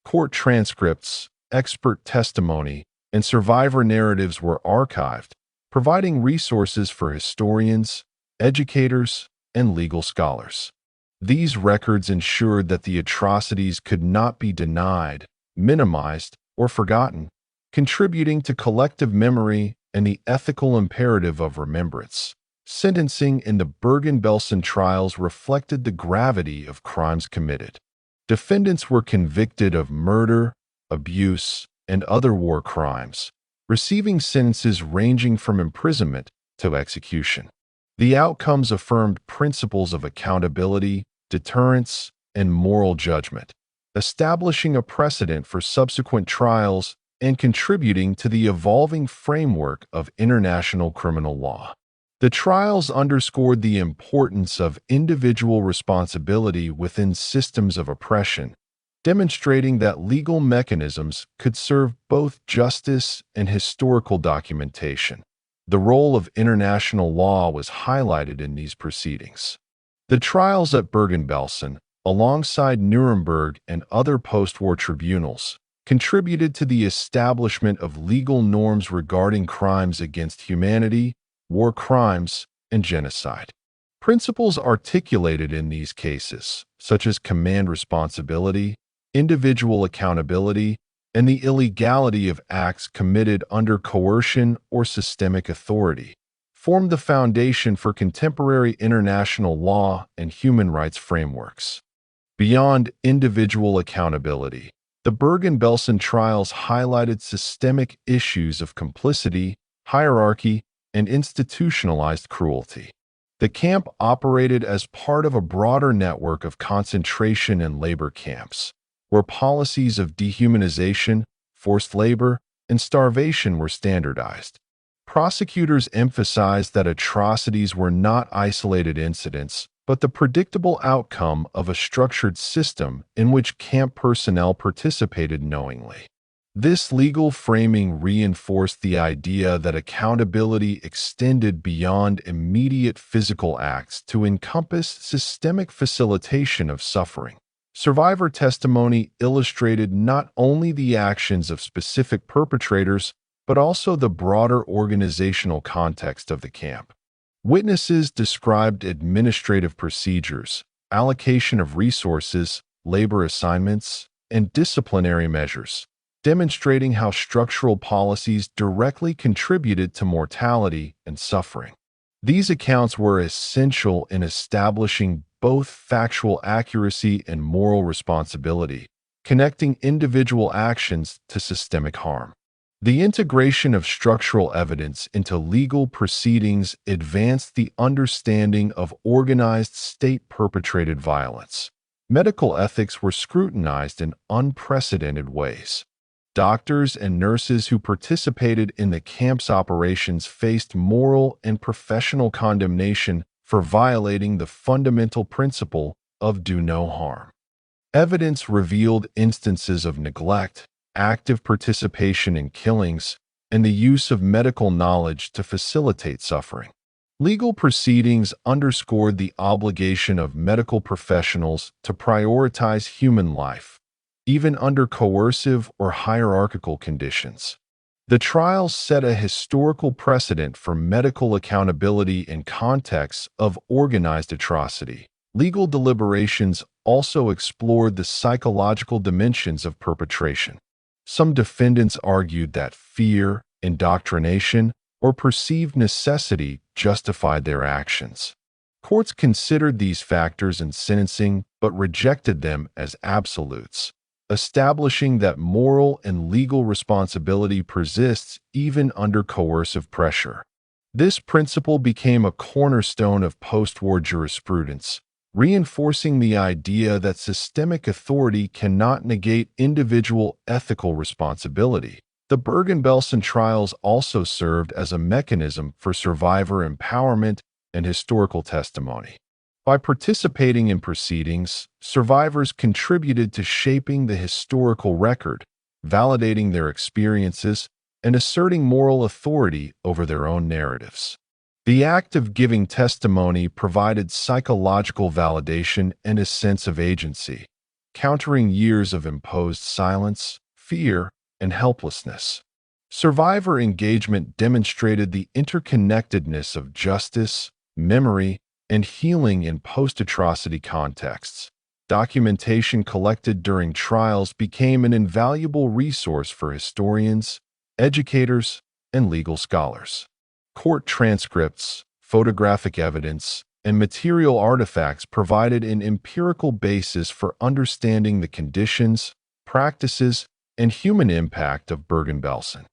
Court transcripts, expert testimony, and survivor narratives were archived, providing resources for historians, educators, and legal scholars. These records ensured that the atrocities could not be denied, minimized, or forgotten, contributing to collective memory and the ethical imperative of remembrance. Sentencing in the Bergen-Belsen trials reflected the gravity of crimes committed. Defendants were convicted of murder, abuse, and other war crimes, receiving sentences ranging from imprisonment to execution. The outcomes affirmed principles of accountability, deterrence, and moral judgment, establishing a precedent for subsequent trials and contributing to the evolving framework of international criminal law. The trials underscored the importance of individual responsibility within systems of oppression, demonstrating that legal mechanisms could serve both justice and historical documentation. The role of international law was highlighted in these proceedings. The trials at Bergen-Belsen, alongside Nuremberg and other post-war tribunals, contributed to the establishment of legal norms regarding crimes against humanity, war crimes, and genocide. Principles articulated in these cases, such as command responsibility, individual accountability, and the illegality of acts committed under coercion or systemic authority, formed the foundation for contemporary international law and human rights frameworks. Beyond individual accountability, the Bergen-Belsen trials highlighted systemic issues of complicity, hierarchy, and institutionalized cruelty. The camp operated as part of a broader network of concentration and labor camps, where policies of dehumanization, forced labor, and starvation were standardized. Prosecutors emphasized that atrocities were not isolated incidents, but the predictable outcome of a structured system in which camp personnel participated knowingly. This legal framing reinforced the idea that accountability extended beyond immediate physical acts to encompass systemic facilitation of suffering. Survivor testimony illustrated not only the actions of specific perpetrators, but also the broader organizational context of the camp. Witnesses described administrative procedures, allocation of resources, labor assignments, and disciplinary measures, demonstrating how structural policies directly contributed to mortality and suffering. These accounts were essential in establishing both factual accuracy and moral responsibility, connecting individual actions to systemic harm. The integration of structural evidence into legal proceedings advanced the understanding of organized state-perpetrated violence. Medical ethics were scrutinized in unprecedented ways. Doctors and nurses who participated in the camp's operations faced moral and professional condemnation for violating the fundamental principle of do no harm. Evidence revealed instances of neglect, active participation in killings, and the use of medical knowledge to facilitate suffering. Legal proceedings underscored the obligation of medical professionals to prioritize human life, even under coercive or hierarchical conditions. The trials set a historical precedent for medical accountability in contexts of organized atrocity, Legal deliberations also explored the psychological dimensions of perpetration. Some defendants argued that fear, indoctrination, or perceived necessity justified their actions. Courts considered these factors in sentencing but rejected them as absolutes, establishing that moral and legal responsibility persists even under coercive pressure. This principle became a cornerstone of post-war jurisprudence, reinforcing the idea that systemic authority cannot negate individual ethical responsibility. The Bergen-Belsen trials also served as a mechanism for survivor empowerment and historical testimony. By participating in proceedings, survivors contributed to shaping the historical record, validating their experiences, and asserting moral authority over their own narratives. The act of giving testimony provided psychological validation and a sense of agency, countering years of imposed silence, fear, and helplessness. Survivor engagement demonstrated the interconnectedness of justice, memory, and healing in post-atrocity contexts. Documentation collected during trials became an invaluable resource for historians, educators, and legal scholars. Court transcripts, photographic evidence, and material artifacts provided an empirical basis for understanding the conditions, practices, and human impact of Bergen-Belsen.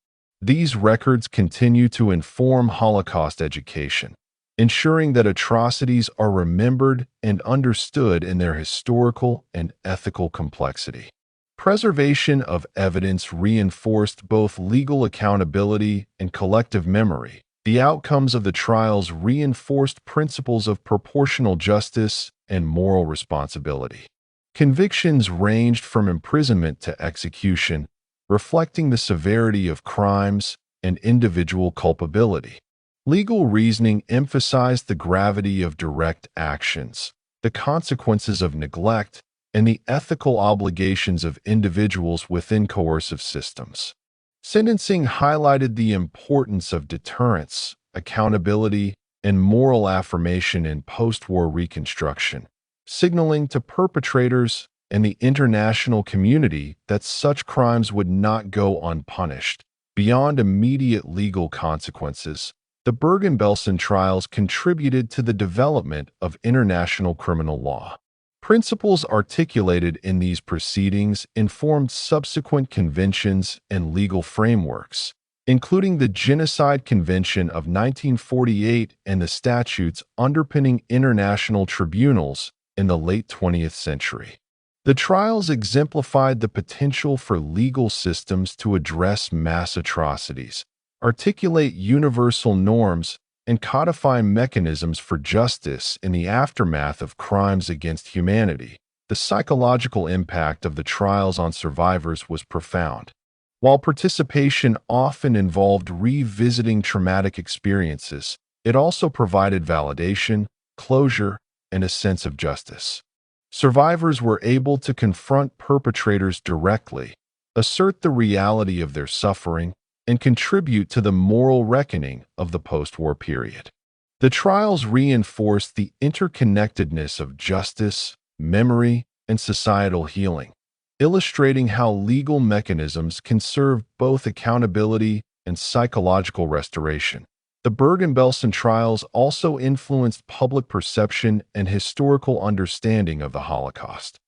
These records continue to inform Holocaust education, ensuring that atrocities are remembered and understood in their historical and ethical complexity. Preservation of evidence reinforced both legal accountability and collective memory. The outcomes of the trials reinforced principles of proportional justice and moral responsibility. Convictions ranged from imprisonment to execution, reflecting the severity of crimes and individual culpability. Legal reasoning emphasized the gravity of direct actions, the consequences of neglect, and the ethical obligations of individuals within coercive systems. Sentencing highlighted the importance of deterrence, accountability, and moral affirmation in post-war reconstruction, signaling to perpetrators and the international community that such crimes would not go unpunished. Beyond immediate legal consequences, the Bergen-Belsen trials contributed to the development of international criminal law. Principles articulated in these proceedings informed subsequent conventions and legal frameworks, including the Genocide Convention of 1948 and the statutes underpinning international tribunals in the late 20th century. The trials exemplified the potential for legal systems to address mass atrocities, articulate universal norms, and codify mechanisms for justice in the aftermath of crimes against humanity. The psychological impact of the trials on survivors was profound. While participation often involved revisiting traumatic experiences, it also provided validation, closure, and a sense of justice. Survivors were able to confront perpetrators directly, assert the reality of their suffering, and contribute to the moral reckoning of the post-war period. The trials reinforced the interconnectedness of justice, memory, and societal healing, illustrating how legal mechanisms can serve both accountability and psychological restoration. The Bergen-Belsen trials also influenced public perception and historical understanding of the Holocaust.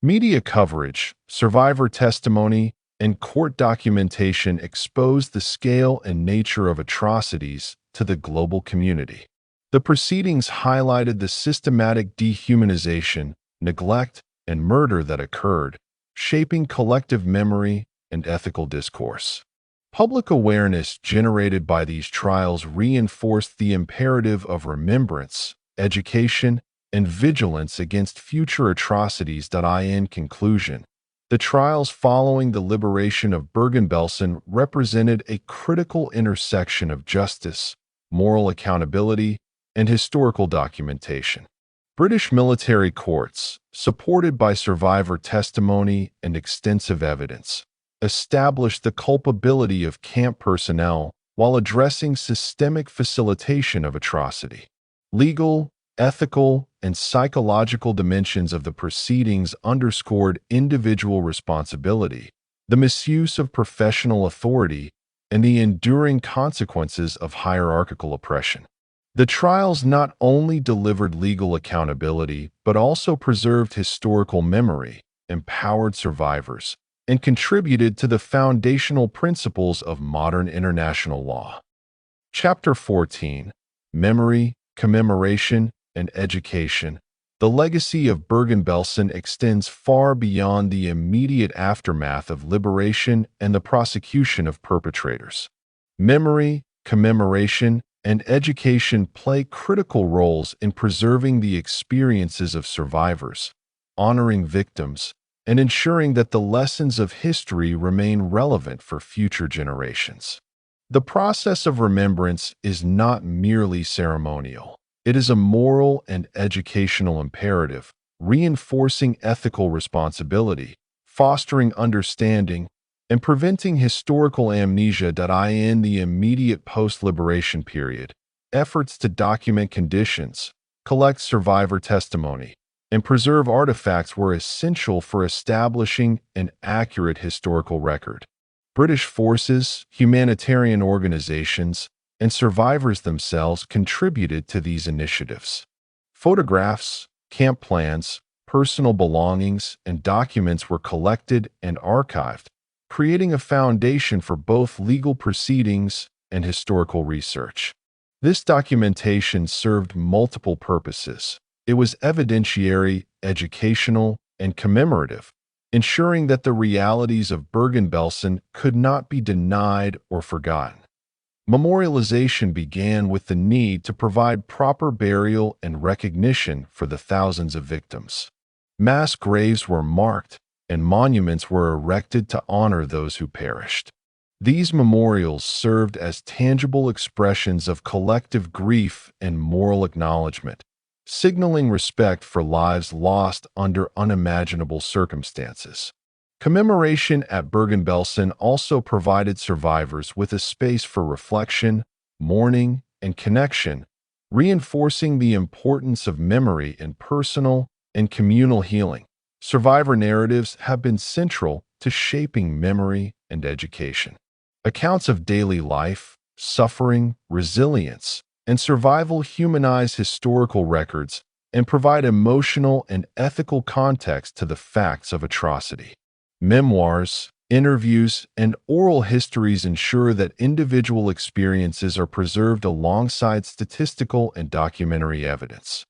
Media coverage, survivor testimony, and court documentation exposed the scale and nature of atrocities to the global community. The proceedings highlighted the systematic dehumanization, neglect, and murder that occurred, shaping collective memory and ethical discourse. Public awareness generated by these trials reinforced the imperative of remembrance, education, and vigilance against future atrocities. In conclusion, the trials following the liberation of Bergen-Belsen represented a critical intersection of justice, moral accountability, and historical documentation. British military courts, supported by survivor testimony and extensive evidence, established the culpability of camp personnel while addressing systemic facilitation of atrocity. Legal, ethical, and psychological dimensions of the proceedings underscored individual responsibility, the misuse of professional authority, and the enduring consequences of hierarchical oppression. The trials not only delivered legal accountability, but also preserved historical memory, empowered survivors, and contributed to the foundational principles of modern international law. Chapter 14: Memory, Commemoration, and Education. The legacy of Bergen-Belsen extends far beyond the immediate aftermath of liberation and the prosecution of perpetrators. Memory, commemoration, and education play critical roles in preserving the experiences of survivors, honoring victims, and ensuring that the lessons of history remain relevant for future generations. The process of remembrance is not merely ceremonial. It is a moral and educational imperative, reinforcing ethical responsibility, fostering understanding, and preventing historical amnesia. In the immediate post-liberation period, efforts to document conditions, collect survivor testimony, and preserve artifacts were essential for establishing an accurate historical record. British forces, humanitarian organizations, and survivors themselves contributed to these initiatives. Photographs, camp plans, personal belongings, and documents were collected and archived, creating a foundation for both legal proceedings and historical research. This documentation served multiple purposes. It was evidentiary, educational, and commemorative, ensuring that the realities of Bergen-Belsen could not be denied or forgotten. Memorialization began with the need to provide proper burial and recognition for the thousands of victims. Mass graves were marked, and monuments were erected to honor those who perished. These memorials served as tangible expressions of collective grief and moral acknowledgement, signaling respect for lives lost under unimaginable circumstances. Commemoration at Bergen-Belsen also provided survivors with a space for reflection, mourning, and connection, reinforcing the importance of memory in personal and communal healing. Survivor narratives have been central to shaping memory and education. Accounts of daily life, suffering, resilience, and survival humanize historical records and provide emotional and ethical context to the facts of atrocity. Memoirs, interviews, and oral histories ensure that individual experiences are preserved alongside statistical and documentary evidence.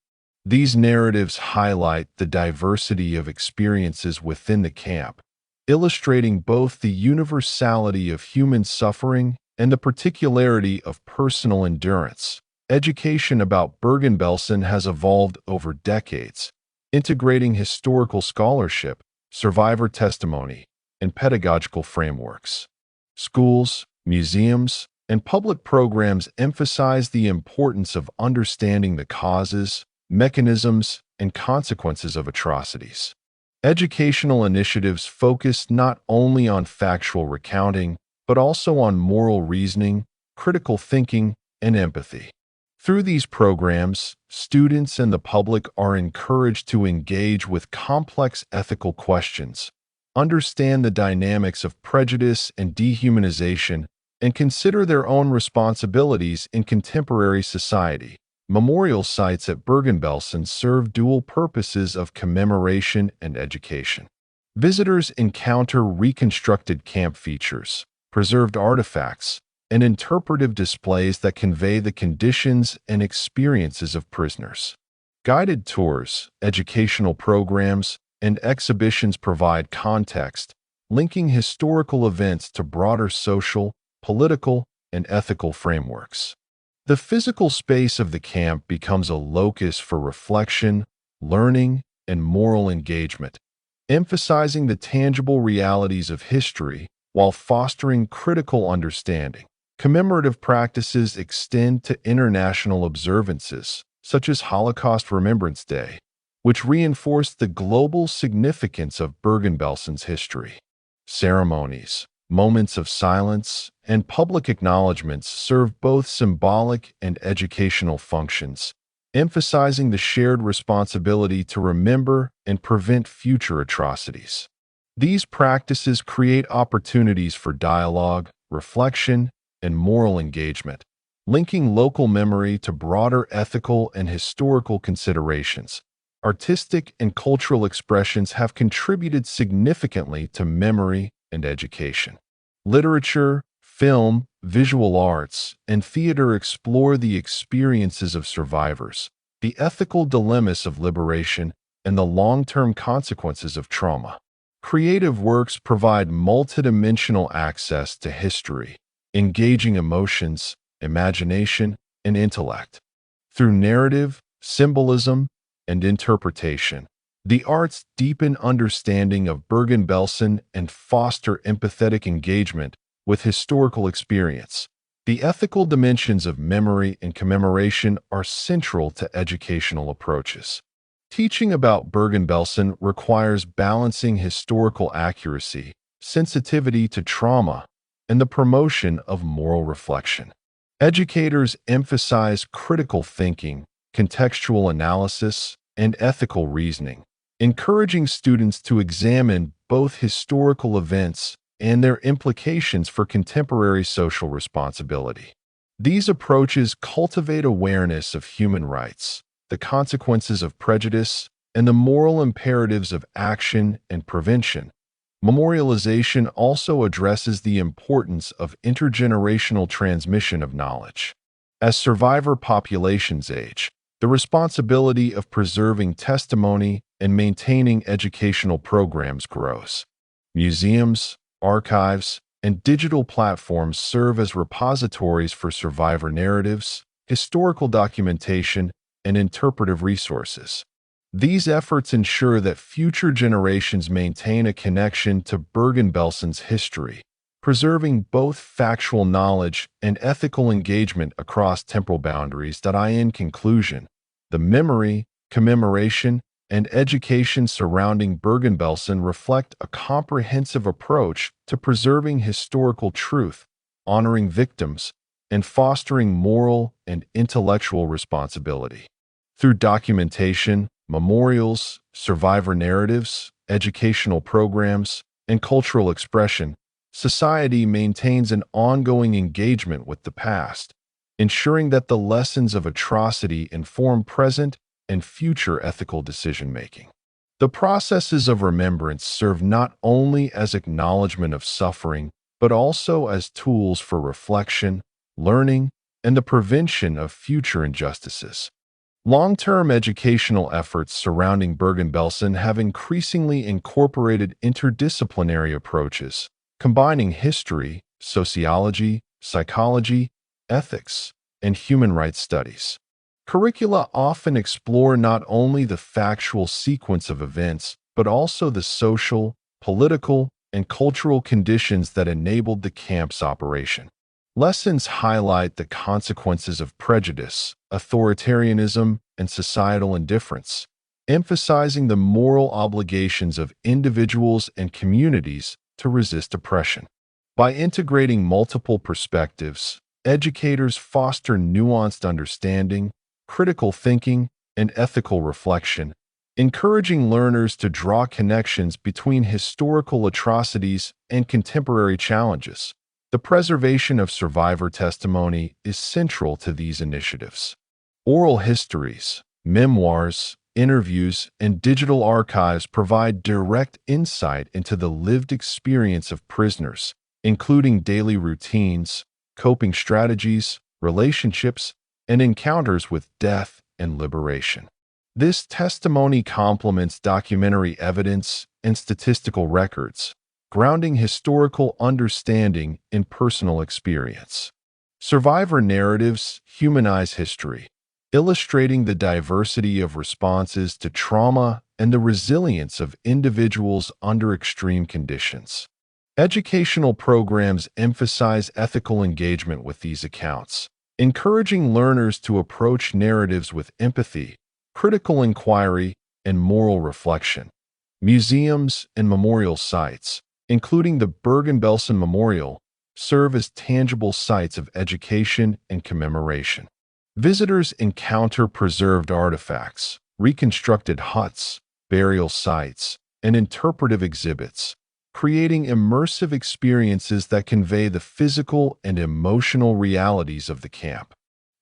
These narratives highlight the diversity of experiences within the camp, illustrating both the universality of human suffering and the particularity of personal endurance. Education about Bergen-Belsen has evolved over decades, integrating historical scholarship, survivor testimony, and pedagogical frameworks. Schools, museums, and public programs emphasize the importance of understanding the causes, mechanisms, and consequences of atrocities. Educational initiatives focus not only on factual recounting, but also on moral reasoning, critical thinking, and empathy. Through these programs, students and the public are encouraged to engage with complex ethical questions, understand the dynamics of prejudice and dehumanization, and consider their own responsibilities in contemporary society. Memorial sites at Bergen-Belsen serve dual purposes of commemoration and education. Visitors encounter reconstructed camp features, preserved artifacts, and interpretive displays that convey the conditions and experiences of prisoners. Guided tours, educational programs, and exhibitions provide context, linking historical events to broader social, political, and ethical frameworks. The physical space of the camp becomes a locus for reflection, learning, and moral engagement, emphasizing the tangible realities of history while fostering critical understanding. Commemorative practices extend to international observances, such as Holocaust Remembrance Day, which reinforce the global significance of Bergen-Belsen's history. Ceremonies, moments of silence, and public acknowledgments serve both symbolic and educational functions, emphasizing the shared responsibility to remember and prevent future atrocities. These practices create opportunities for dialogue, reflection, and moral engagement, linking local memory to broader ethical and historical considerations. Artistic and cultural expressions have contributed significantly to memory and education. Literature, film, visual arts, and theater explore the experiences of survivors, the ethical dilemmas of liberation, and the long-term consequences of trauma. Creative works provide multidimensional access to history, engaging emotions, imagination, and intellect. Through narrative, symbolism, and interpretation, the arts deepen understanding of Bergen-Belsen and foster empathetic engagement with historical experience. The ethical dimensions of memory and commemoration are central to educational approaches. Teaching about Bergen-Belsen requires balancing historical accuracy, sensitivity to trauma, and the promotion of moral reflection. Educators emphasize critical thinking, contextual analysis, and ethical reasoning, encouraging students to examine both historical events and their implications for contemporary social responsibility. These approaches cultivate awareness of human rights, the consequences of prejudice, and the moral imperatives of action and prevention. Memorialization also addresses the importance of intergenerational transmission of knowledge. As survivor populations age, the responsibility of preserving testimony and maintaining educational programs grows. Museums, archives, and digital platforms serve as repositories for survivor narratives, historical documentation, and interpretive resources. These efforts ensure that future generations maintain a connection to Bergen-Belsen's history, preserving both factual knowledge and ethical engagement across temporal boundaries. In conclusion, the memory, commemoration, and education surrounding Bergen-Belsen reflect a comprehensive approach to preserving historical truth, honoring victims, and fostering moral and intellectual responsibility. Through documentation, memorials, survivor narratives, educational programs, and cultural expression, society maintains an ongoing engagement with the past, ensuring that the lessons of atrocity inform present and future ethical decision-making. The processes of remembrance serve not only as acknowledgement of suffering, but also as tools for reflection, learning, and the prevention of future injustices. Long-term educational efforts surrounding Bergen-Belsen have increasingly incorporated interdisciplinary approaches, combining history, sociology, psychology, ethics, and human rights studies. Curricula often explore not only the factual sequence of events, but also the social, political, and cultural conditions that enabled the camp's operation. Lessons highlight the consequences of prejudice, authoritarianism, and societal indifference, emphasizing the moral obligations of individuals and communities to resist oppression. By integrating multiple perspectives, educators foster nuanced understanding, critical thinking, and ethical reflection, encouraging learners to draw connections between historical atrocities and contemporary challenges. The preservation of survivor testimony is central to these initiatives. Oral histories, memoirs, interviews, and digital archives provide direct insight into the lived experience of prisoners, including daily routines, coping strategies, relationships, and encounters with death and liberation. This testimony complements documentary evidence and statistical records, grounding historical understanding in personal experience. Survivor narratives humanize history, illustrating the diversity of responses to trauma and the resilience of individuals under extreme conditions. Educational programs emphasize ethical engagement with these accounts, encouraging learners to approach narratives with empathy, critical inquiry, and moral reflection. Museums and memorial sites, including the Bergen-Belsen Memorial, serve as tangible sites of education and commemoration. Visitors encounter preserved artifacts, reconstructed huts, burial sites, and interpretive exhibits, creating immersive experiences that convey the physical and emotional realities of the camp.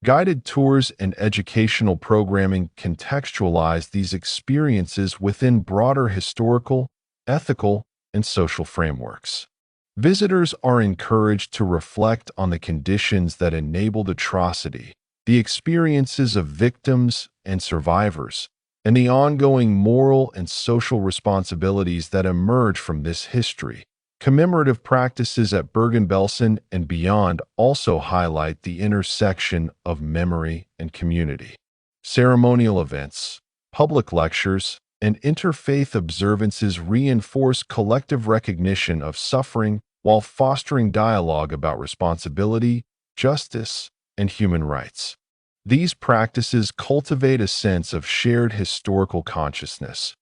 Guided tours and educational programming contextualize these experiences within broader historical, ethical, and social frameworks. Visitors are encouraged to reflect on the conditions that enabled atrocity, the experiences of victims and survivors, and the ongoing moral and social responsibilities that emerge from this history. Commemorative practices at Bergen-Belsen and beyond also highlight the intersection of memory and community. Ceremonial events, public lectures, and interfaith observances reinforce collective recognition of suffering while fostering dialogue about responsibility, justice, and human rights. These practices cultivate a sense of shared historical consciousness,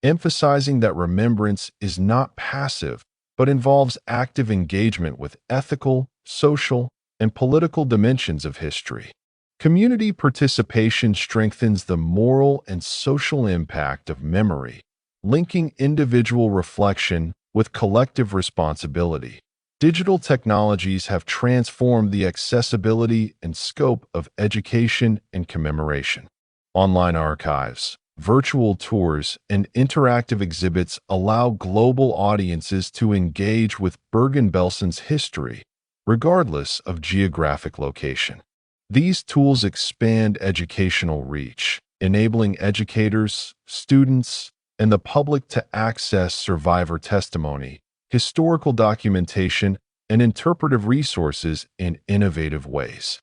emphasizing that remembrance is not passive but involves active engagement with ethical, social, and political dimensions of history. Community participation strengthens the moral and social impact of memory, linking individual reflection with collective responsibility. Digital technologies have transformed the accessibility and scope of education and commemoration. Online archives, virtual tours, and interactive exhibits allow global audiences to engage with Bergen-Belsen's history, regardless of geographic location. These tools expand educational reach, enabling educators, students, and the public to access survivor testimony, historical documentation, and interpretive resources in innovative ways.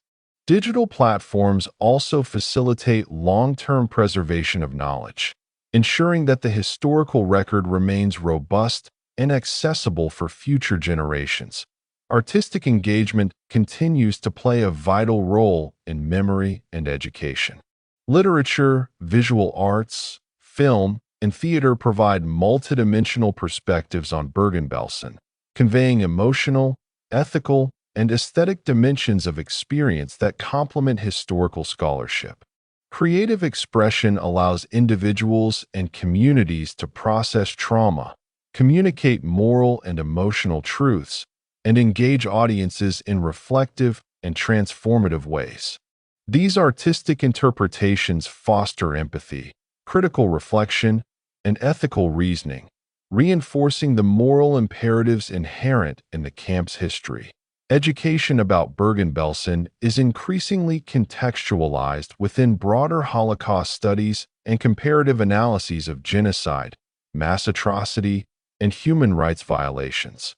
Digital platforms also facilitate long-term preservation of knowledge, ensuring that the historical record remains robust and accessible for future generations. Artistic engagement continues to play a vital role in memory and education. Literature, visual arts, film, and theater provide multidimensional perspectives on Bergen-Belsen, conveying emotional, ethical, and aesthetic dimensions of experience that complement historical scholarship. Creative expression allows individuals and communities to process trauma, communicate moral and emotional truths, and engage audiences in reflective and transformative ways. These artistic interpretations foster empathy, critical reflection, and ethical reasoning, reinforcing the moral imperatives inherent in the camp's history. Education about Bergen-Belsen is increasingly contextualized within broader Holocaust studies and comparative analyses of genocide, mass atrocity, and human rights violations.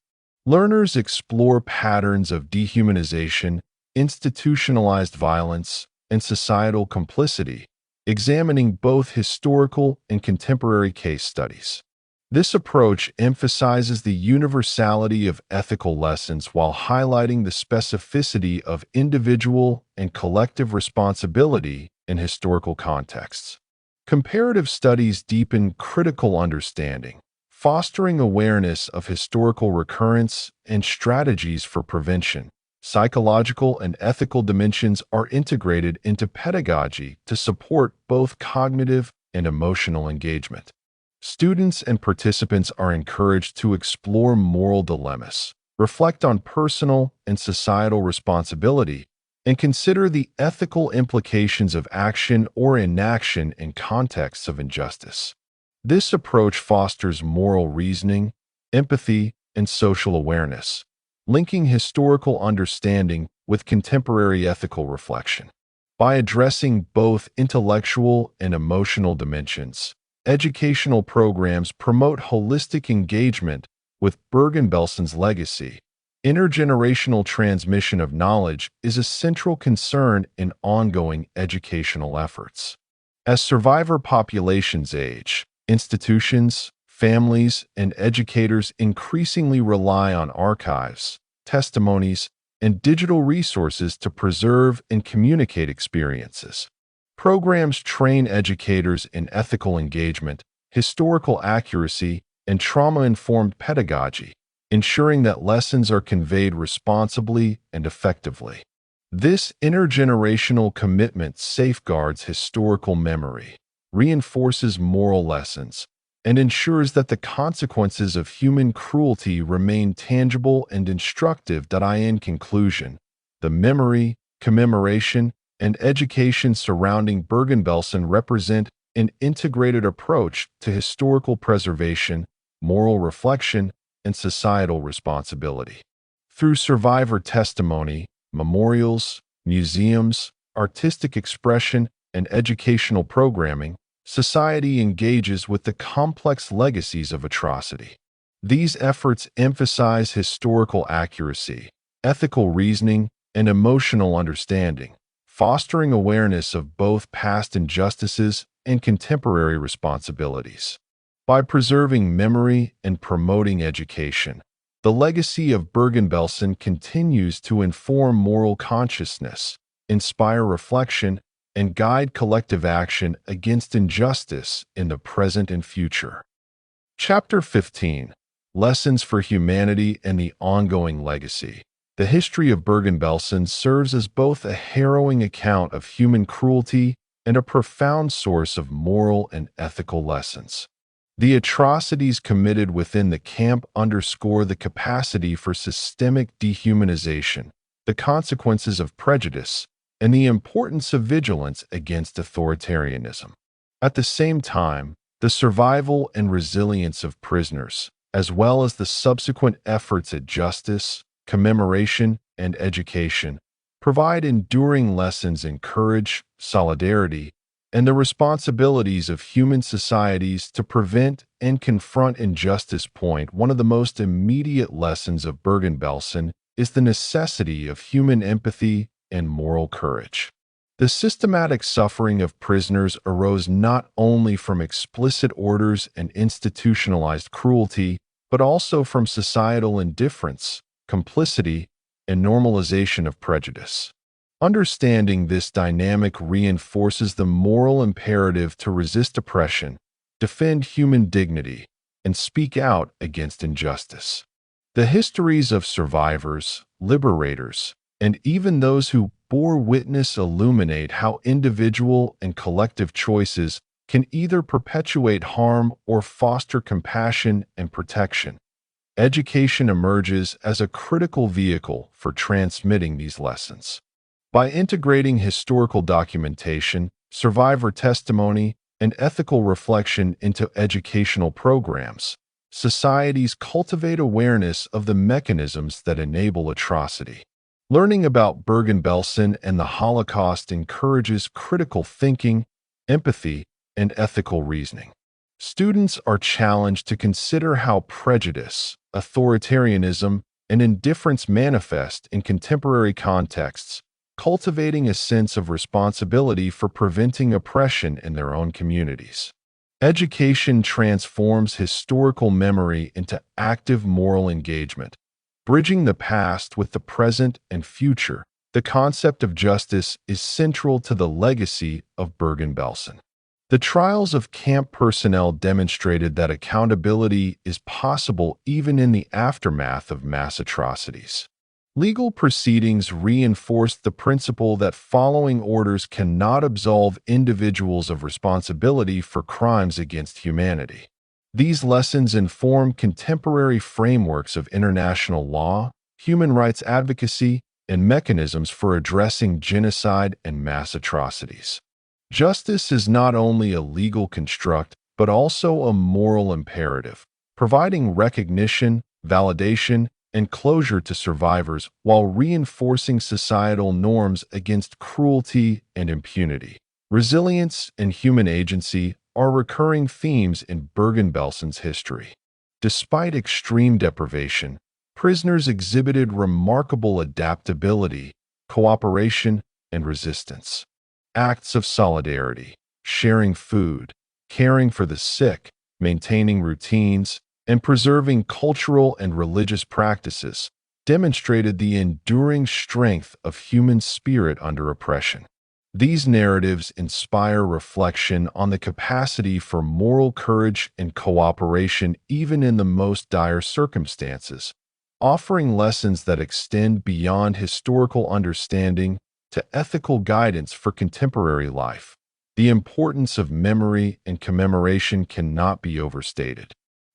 Learners explore patterns of dehumanization, institutionalized violence, and societal complicity, examining both historical and contemporary case studies. This approach emphasizes the universality of ethical lessons while highlighting the specificity of individual and collective responsibility in historical contexts. Comparative studies deepen critical understanding, fostering awareness of historical recurrence and strategies for prevention. Psychological and ethical dimensions are integrated into pedagogy to support both cognitive and emotional engagement. Students and participants are encouraged to explore moral dilemmas, reflect on personal and societal responsibility, and consider the ethical implications of action or inaction in contexts of injustice. This approach fosters moral reasoning, empathy, and social awareness, linking historical understanding with contemporary ethical reflection. By addressing both intellectual and emotional dimensions, educational programs promote holistic engagement with Bergen-Belsen's legacy. Intergenerational transmission of knowledge is a central concern in ongoing educational efforts. As survivor populations age, institutions, families, and educators increasingly rely on archives, testimonies, and digital resources to preserve and communicate experiences. Programs train educators in ethical engagement, historical accuracy, and trauma-informed pedagogy, ensuring that lessons are conveyed responsibly and effectively. This intergenerational commitment safeguards historical memory, reinforces moral lessons, and ensures that the consequences of human cruelty remain tangible and instructive. In conclusion, the memory, commemoration, and education surrounding Bergen-Belsen represent an integrated approach to historical preservation, moral reflection, and societal responsibility. Through survivor testimony, memorials, museums, artistic expression, and educational programming, society engages with the complex legacies of atrocity. These efforts emphasize historical accuracy, ethical reasoning, and emotional understanding, fostering awareness of both past injustices and contemporary responsibilities. By preserving memory and promoting education, the legacy of Bergen-Belsen continues to inform moral consciousness, inspire reflection, and guide collective action against injustice in the present and future. Chapter 15: Lessons for Humanity and the Ongoing Legacy. The history of Bergen-Belsen serves as both a harrowing account of human cruelty and a profound source of moral and ethical lessons. The atrocities committed within the camp underscore the capacity for systemic dehumanization, the consequences of prejudice, and the importance of vigilance against authoritarianism. At the same time, the survival and resilience of prisoners, as well as the subsequent efforts at justice, commemoration, and education, provide enduring lessons in courage, solidarity, and the responsibilities of human societies to prevent and confront injustice. One of the most immediate lessons of Bergen-Belsen is the necessity of human empathy and moral courage. The systematic suffering of prisoners arose not only from explicit orders and institutionalized cruelty, but also from societal indifference, complicity, and normalization of prejudice. Understanding this dynamic reinforces the moral imperative to resist oppression, defend human dignity, and speak out against injustice. The histories of survivors, liberators, and even those who bore witness illuminate how individual and collective choices can either perpetuate harm or foster compassion and protection. Education emerges as a critical vehicle for transmitting these lessons. By integrating historical documentation, survivor testimony, and ethical reflection into educational programs, societies cultivate awareness of the mechanisms that enable atrocity. Learning about Bergen-Belsen and the Holocaust encourages critical thinking, empathy, and ethical reasoning. Students are challenged to consider how prejudice, authoritarianism, and indifference manifest in contemporary contexts, cultivating a sense of responsibility for preventing oppression in their own communities. Education transforms historical memory into active moral engagement, bridging the past with the present and future. The concept of justice is central to the legacy of Bergen-Belsen. The trials of camp personnel demonstrated that accountability is possible even in the aftermath of mass atrocities. Legal proceedings reinforced the principle that following orders cannot absolve individuals of responsibility for crimes against humanity. These lessons inform contemporary frameworks of international law, human rights advocacy, and mechanisms for addressing genocide and mass atrocities. Justice is not only a legal construct, but also a moral imperative, providing recognition, validation, and closure to survivors while reinforcing societal norms against cruelty and impunity. Resilience and human agency are recurring themes in Bergen-Belsen's history. Despite extreme deprivation, prisoners exhibited remarkable adaptability, cooperation, and resistance. Acts of solidarity, sharing food, caring for the sick, maintaining routines, and preserving cultural and religious practices demonstrated the enduring strength of human spirit under oppression. These narratives inspire reflection on the capacity for moral courage and cooperation even in the most dire circumstances, offering lessons that extend beyond historical understanding to ethical guidance for contemporary life. The importance of memory and commemoration cannot be overstated.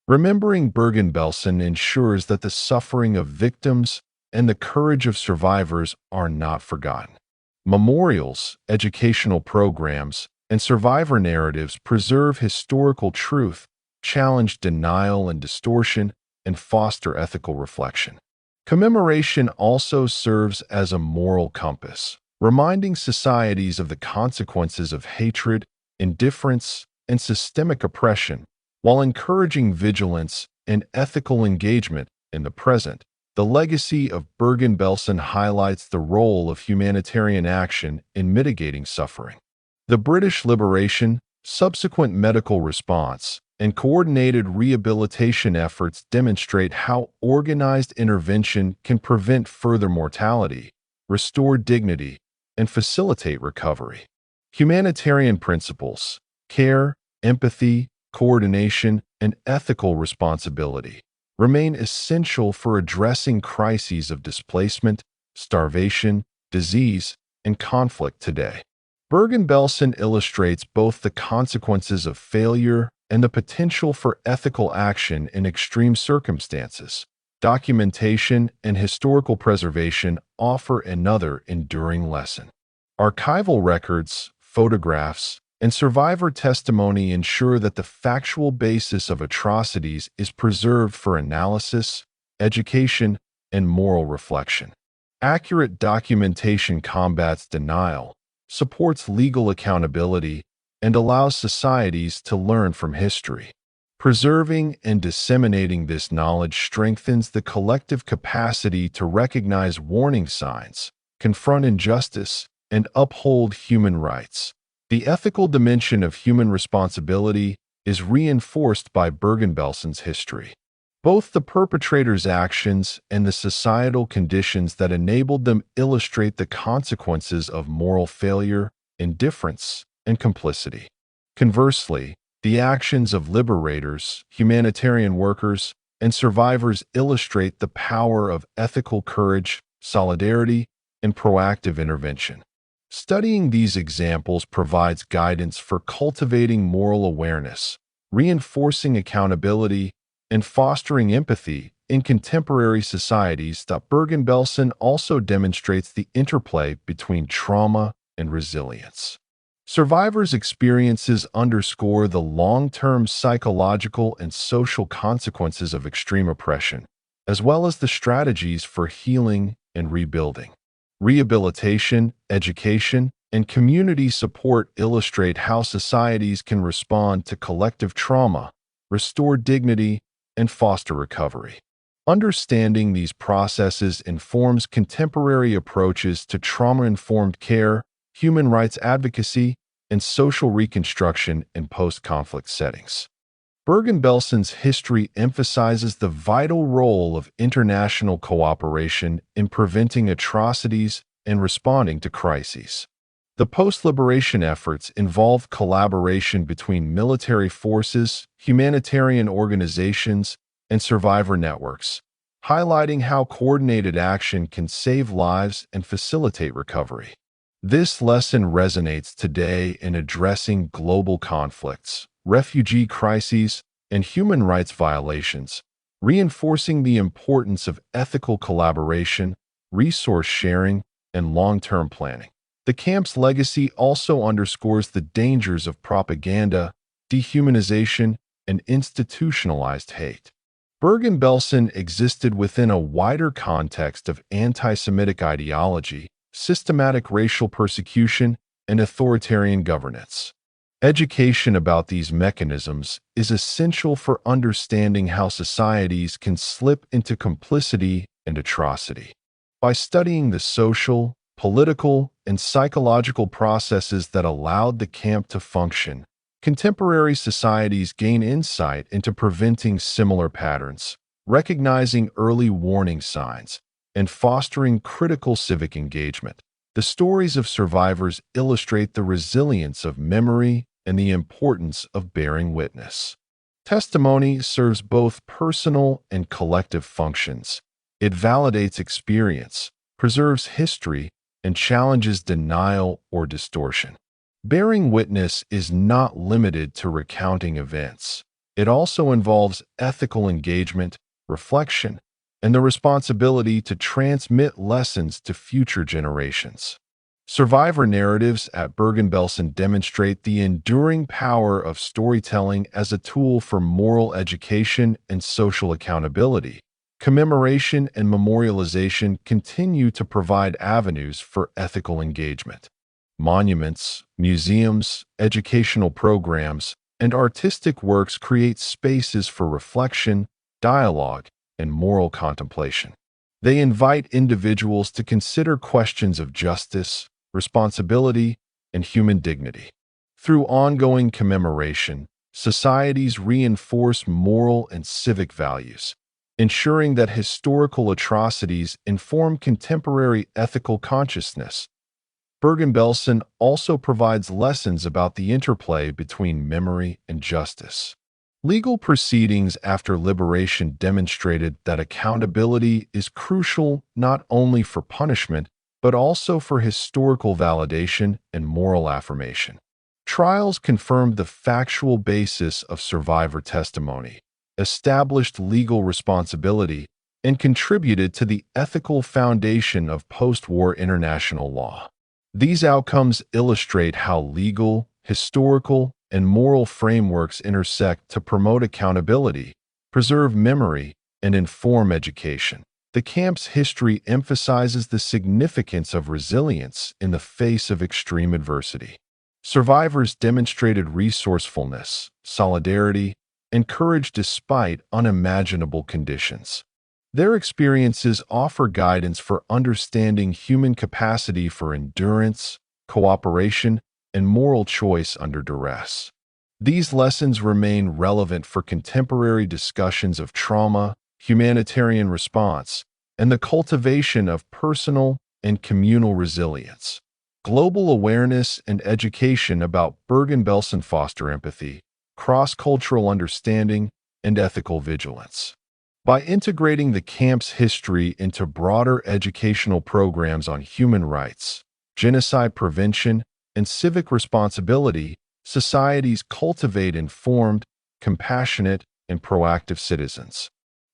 Remembering Bergen-Belsen ensures that the suffering of victims and the courage of survivors are not forgotten. Memorials, educational programs, and survivor narratives preserve historical truth, challenge denial and distortion, and foster ethical reflection. Commemoration also serves as a moral compass, reminding societies of the consequences of hatred, indifference, and systemic oppression, while encouraging vigilance and ethical engagement in the present. The legacy of Bergen-Belsen highlights the role of humanitarian action in mitigating suffering. The British liberation, subsequent medical response, and coordinated rehabilitation efforts demonstrate how organized intervention can prevent further mortality, restore dignity, and facilitate recovery. Humanitarian principles, care, empathy, coordination, and ethical responsibility remain essential for addressing crises of displacement, starvation, disease, and conflict today. Bergen-Belsen illustrates both the consequences of failure and the potential for ethical action in extreme circumstances. Documentation and historical preservation offer another enduring lesson. Archival records, photographs, and survivor testimony ensure that the factual basis of atrocities is preserved for analysis, education, and moral reflection. Accurate documentation combats denial, supports legal accountability, and allows societies to learn from history. Preserving and disseminating this knowledge strengthens the collective capacity to recognize warning signs, confront injustice, and uphold human rights. The ethical dimension of human responsibility is reinforced by Bergen-Belsen's history. Both the perpetrator's actions and the societal conditions that enabled them illustrate the consequences of moral failure, indifference, and complicity. Conversely, the actions of liberators, humanitarian workers, and survivors illustrate the power of ethical courage, solidarity, and proactive intervention. Studying these examples provides guidance for cultivating moral awareness, reinforcing accountability, and fostering empathy in contemporary societies. Bergen-Belsen also demonstrates the interplay between trauma and resilience. Survivors' experiences underscore the long-term psychological and social consequences of extreme oppression, as well as the strategies for healing and rebuilding. Rehabilitation, education, and community support illustrate how societies can respond to collective trauma, restore dignity, and foster recovery. Understanding these processes informs contemporary approaches to trauma-informed care, human rights advocacy, and social reconstruction in post-conflict settings. Bergen-Belsen's history emphasizes the vital role of international cooperation in preventing atrocities and responding to crises. The post-liberation efforts involve collaboration between military forces, humanitarian organizations, and survivor networks, highlighting how coordinated action can save lives and facilitate recovery. This lesson resonates today in addressing global conflicts, refugee crises, and human rights violations, reinforcing the importance of ethical collaboration, resource sharing, and long-term planning. The camp's legacy also underscores the dangers of propaganda, dehumanization, and institutionalized hate. Bergen-Belsen existed within a wider context of anti-Semitic ideology, systematic racial persecution, and authoritarian governance. Education about these mechanisms is essential for understanding how societies can slip into complicity and atrocity. By studying the social, political, and psychological processes that allowed the camp to function, contemporary societies gain insight into preventing similar patterns, recognizing early warning signs, and fostering critical civic engagement. The stories of survivors illustrate the resilience of memory and the importance of bearing witness. Testimony serves both personal and collective functions, It validates experience, preserves history, and challenges denial or distortion. Bearing witness is not limited to recounting events. It also involves ethical engagement, reflection, and the responsibility to transmit lessons to future generations. Survivor narratives at Bergen-Belsen demonstrate the enduring power of storytelling as a tool for moral education and social accountability. Commemoration and memorialization continue to provide avenues for ethical engagement. Monuments, museums, educational programs, and artistic works create spaces for reflection, dialogue, and moral contemplation. They invite individuals to consider questions of justice, responsibility, and human dignity. Through ongoing commemoration, societies reinforce moral and civic values, ensuring that historical atrocities inform contemporary ethical consciousness. Bergen-Belsen also provides lessons about the interplay between memory and justice. Legal proceedings after liberation demonstrated that accountability is crucial not only for punishment, but also for historical validation and moral affirmation. Trials confirmed the factual basis of survivor testimony, established legal responsibility, and contributed to the ethical foundation of post-war international law. These outcomes illustrate how legal, historical, and moral frameworks intersect to promote accountability, preserve memory, and inform education. The camp's history emphasizes the significance of resilience in the face of extreme adversity. Survivors demonstrated resourcefulness, solidarity, and courage despite unimaginable conditions. Their experiences offer guidance for understanding human capacity for endurance, cooperation, and moral choice under duress. These lessons remain relevant for contemporary discussions of trauma, humanitarian response, and the cultivation of personal and communal resilience. Global awareness and education about Bergen-Belsen foster empathy, cross-cultural understanding, and ethical vigilance. By integrating the camp's history into broader educational programs on human rights, genocide prevention, and civic responsibility, societies cultivate informed, compassionate, and proactive citizens.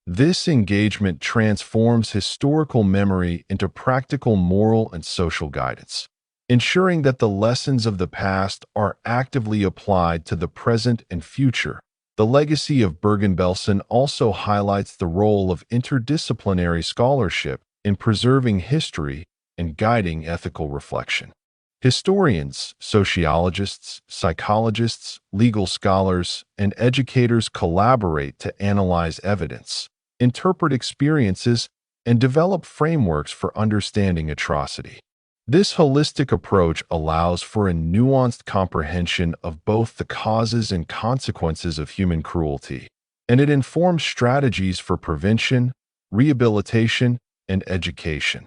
This engagement transforms historical memory into practical moral and social guidance, ensuring that the lessons of the past are actively applied to the present and future. The legacy of Bergen-Belsen also highlights the role of interdisciplinary scholarship in preserving history and guiding ethical reflection. Historians, sociologists, psychologists, legal scholars, and educators collaborate to analyze evidence, interpret experiences, and develop frameworks for understanding atrocity. This holistic approach allows for a nuanced comprehension of both the causes and consequences of human cruelty, and it informs strategies for prevention, rehabilitation, and education.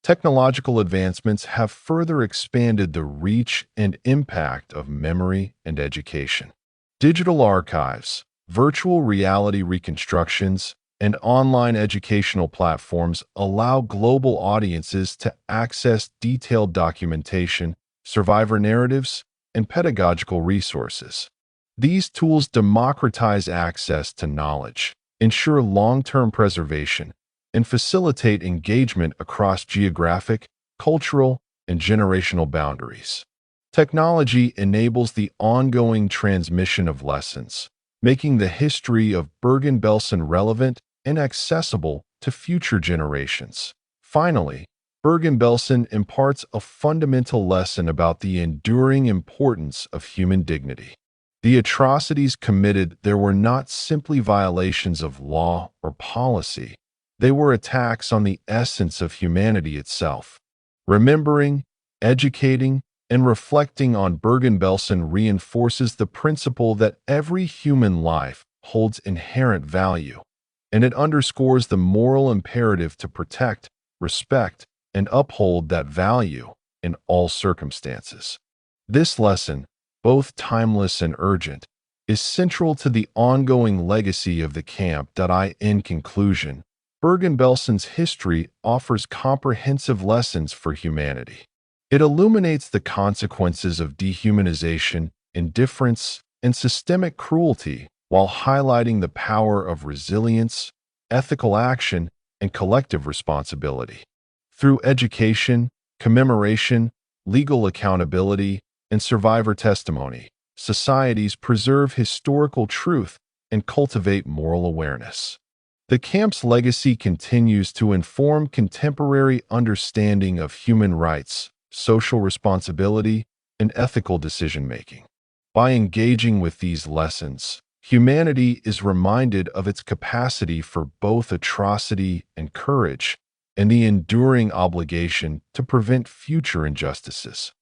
Technological advancements have further expanded the reach and impact of memory and education. Digital archives, virtual reality reconstructions, and online educational platforms allow global audiences to access detailed documentation, survivor narratives, and pedagogical resources. These tools democratize access to knowledge, ensure long-term preservation, and facilitate engagement across geographic, cultural, and generational boundaries. Technology enables the ongoing transmission of lessons, making the history of Bergen-Belsen relevant and accessible to future generations. Finally, Bergen-Belsen imparts a fundamental lesson about the enduring importance of human dignity. The atrocities committed there were not simply violations of law or policy. They were attacks on the essence of humanity itself. Remembering, educating, and reflecting on Bergen-Belsen reinforces the principle that every human life holds inherent value, and it underscores the moral imperative to protect, respect, and uphold that value in all circumstances. This lesson, both timeless and urgent, is central to the ongoing legacy of the camp. In conclusion, Bergen-Belsen's history offers comprehensive lessons for humanity. It illuminates the consequences of dehumanization, indifference, and systemic cruelty while highlighting the power of resilience, ethical action, and collective responsibility. Through education, commemoration, legal accountability, and survivor testimony, societies preserve historical truth and cultivate moral awareness. The camp's legacy continues to inform contemporary understanding of human rights, social responsibility, and ethical decision-making. By engaging with these lessons, humanity is reminded of its capacity for both atrocity and courage, and the enduring obligation to prevent future injustices.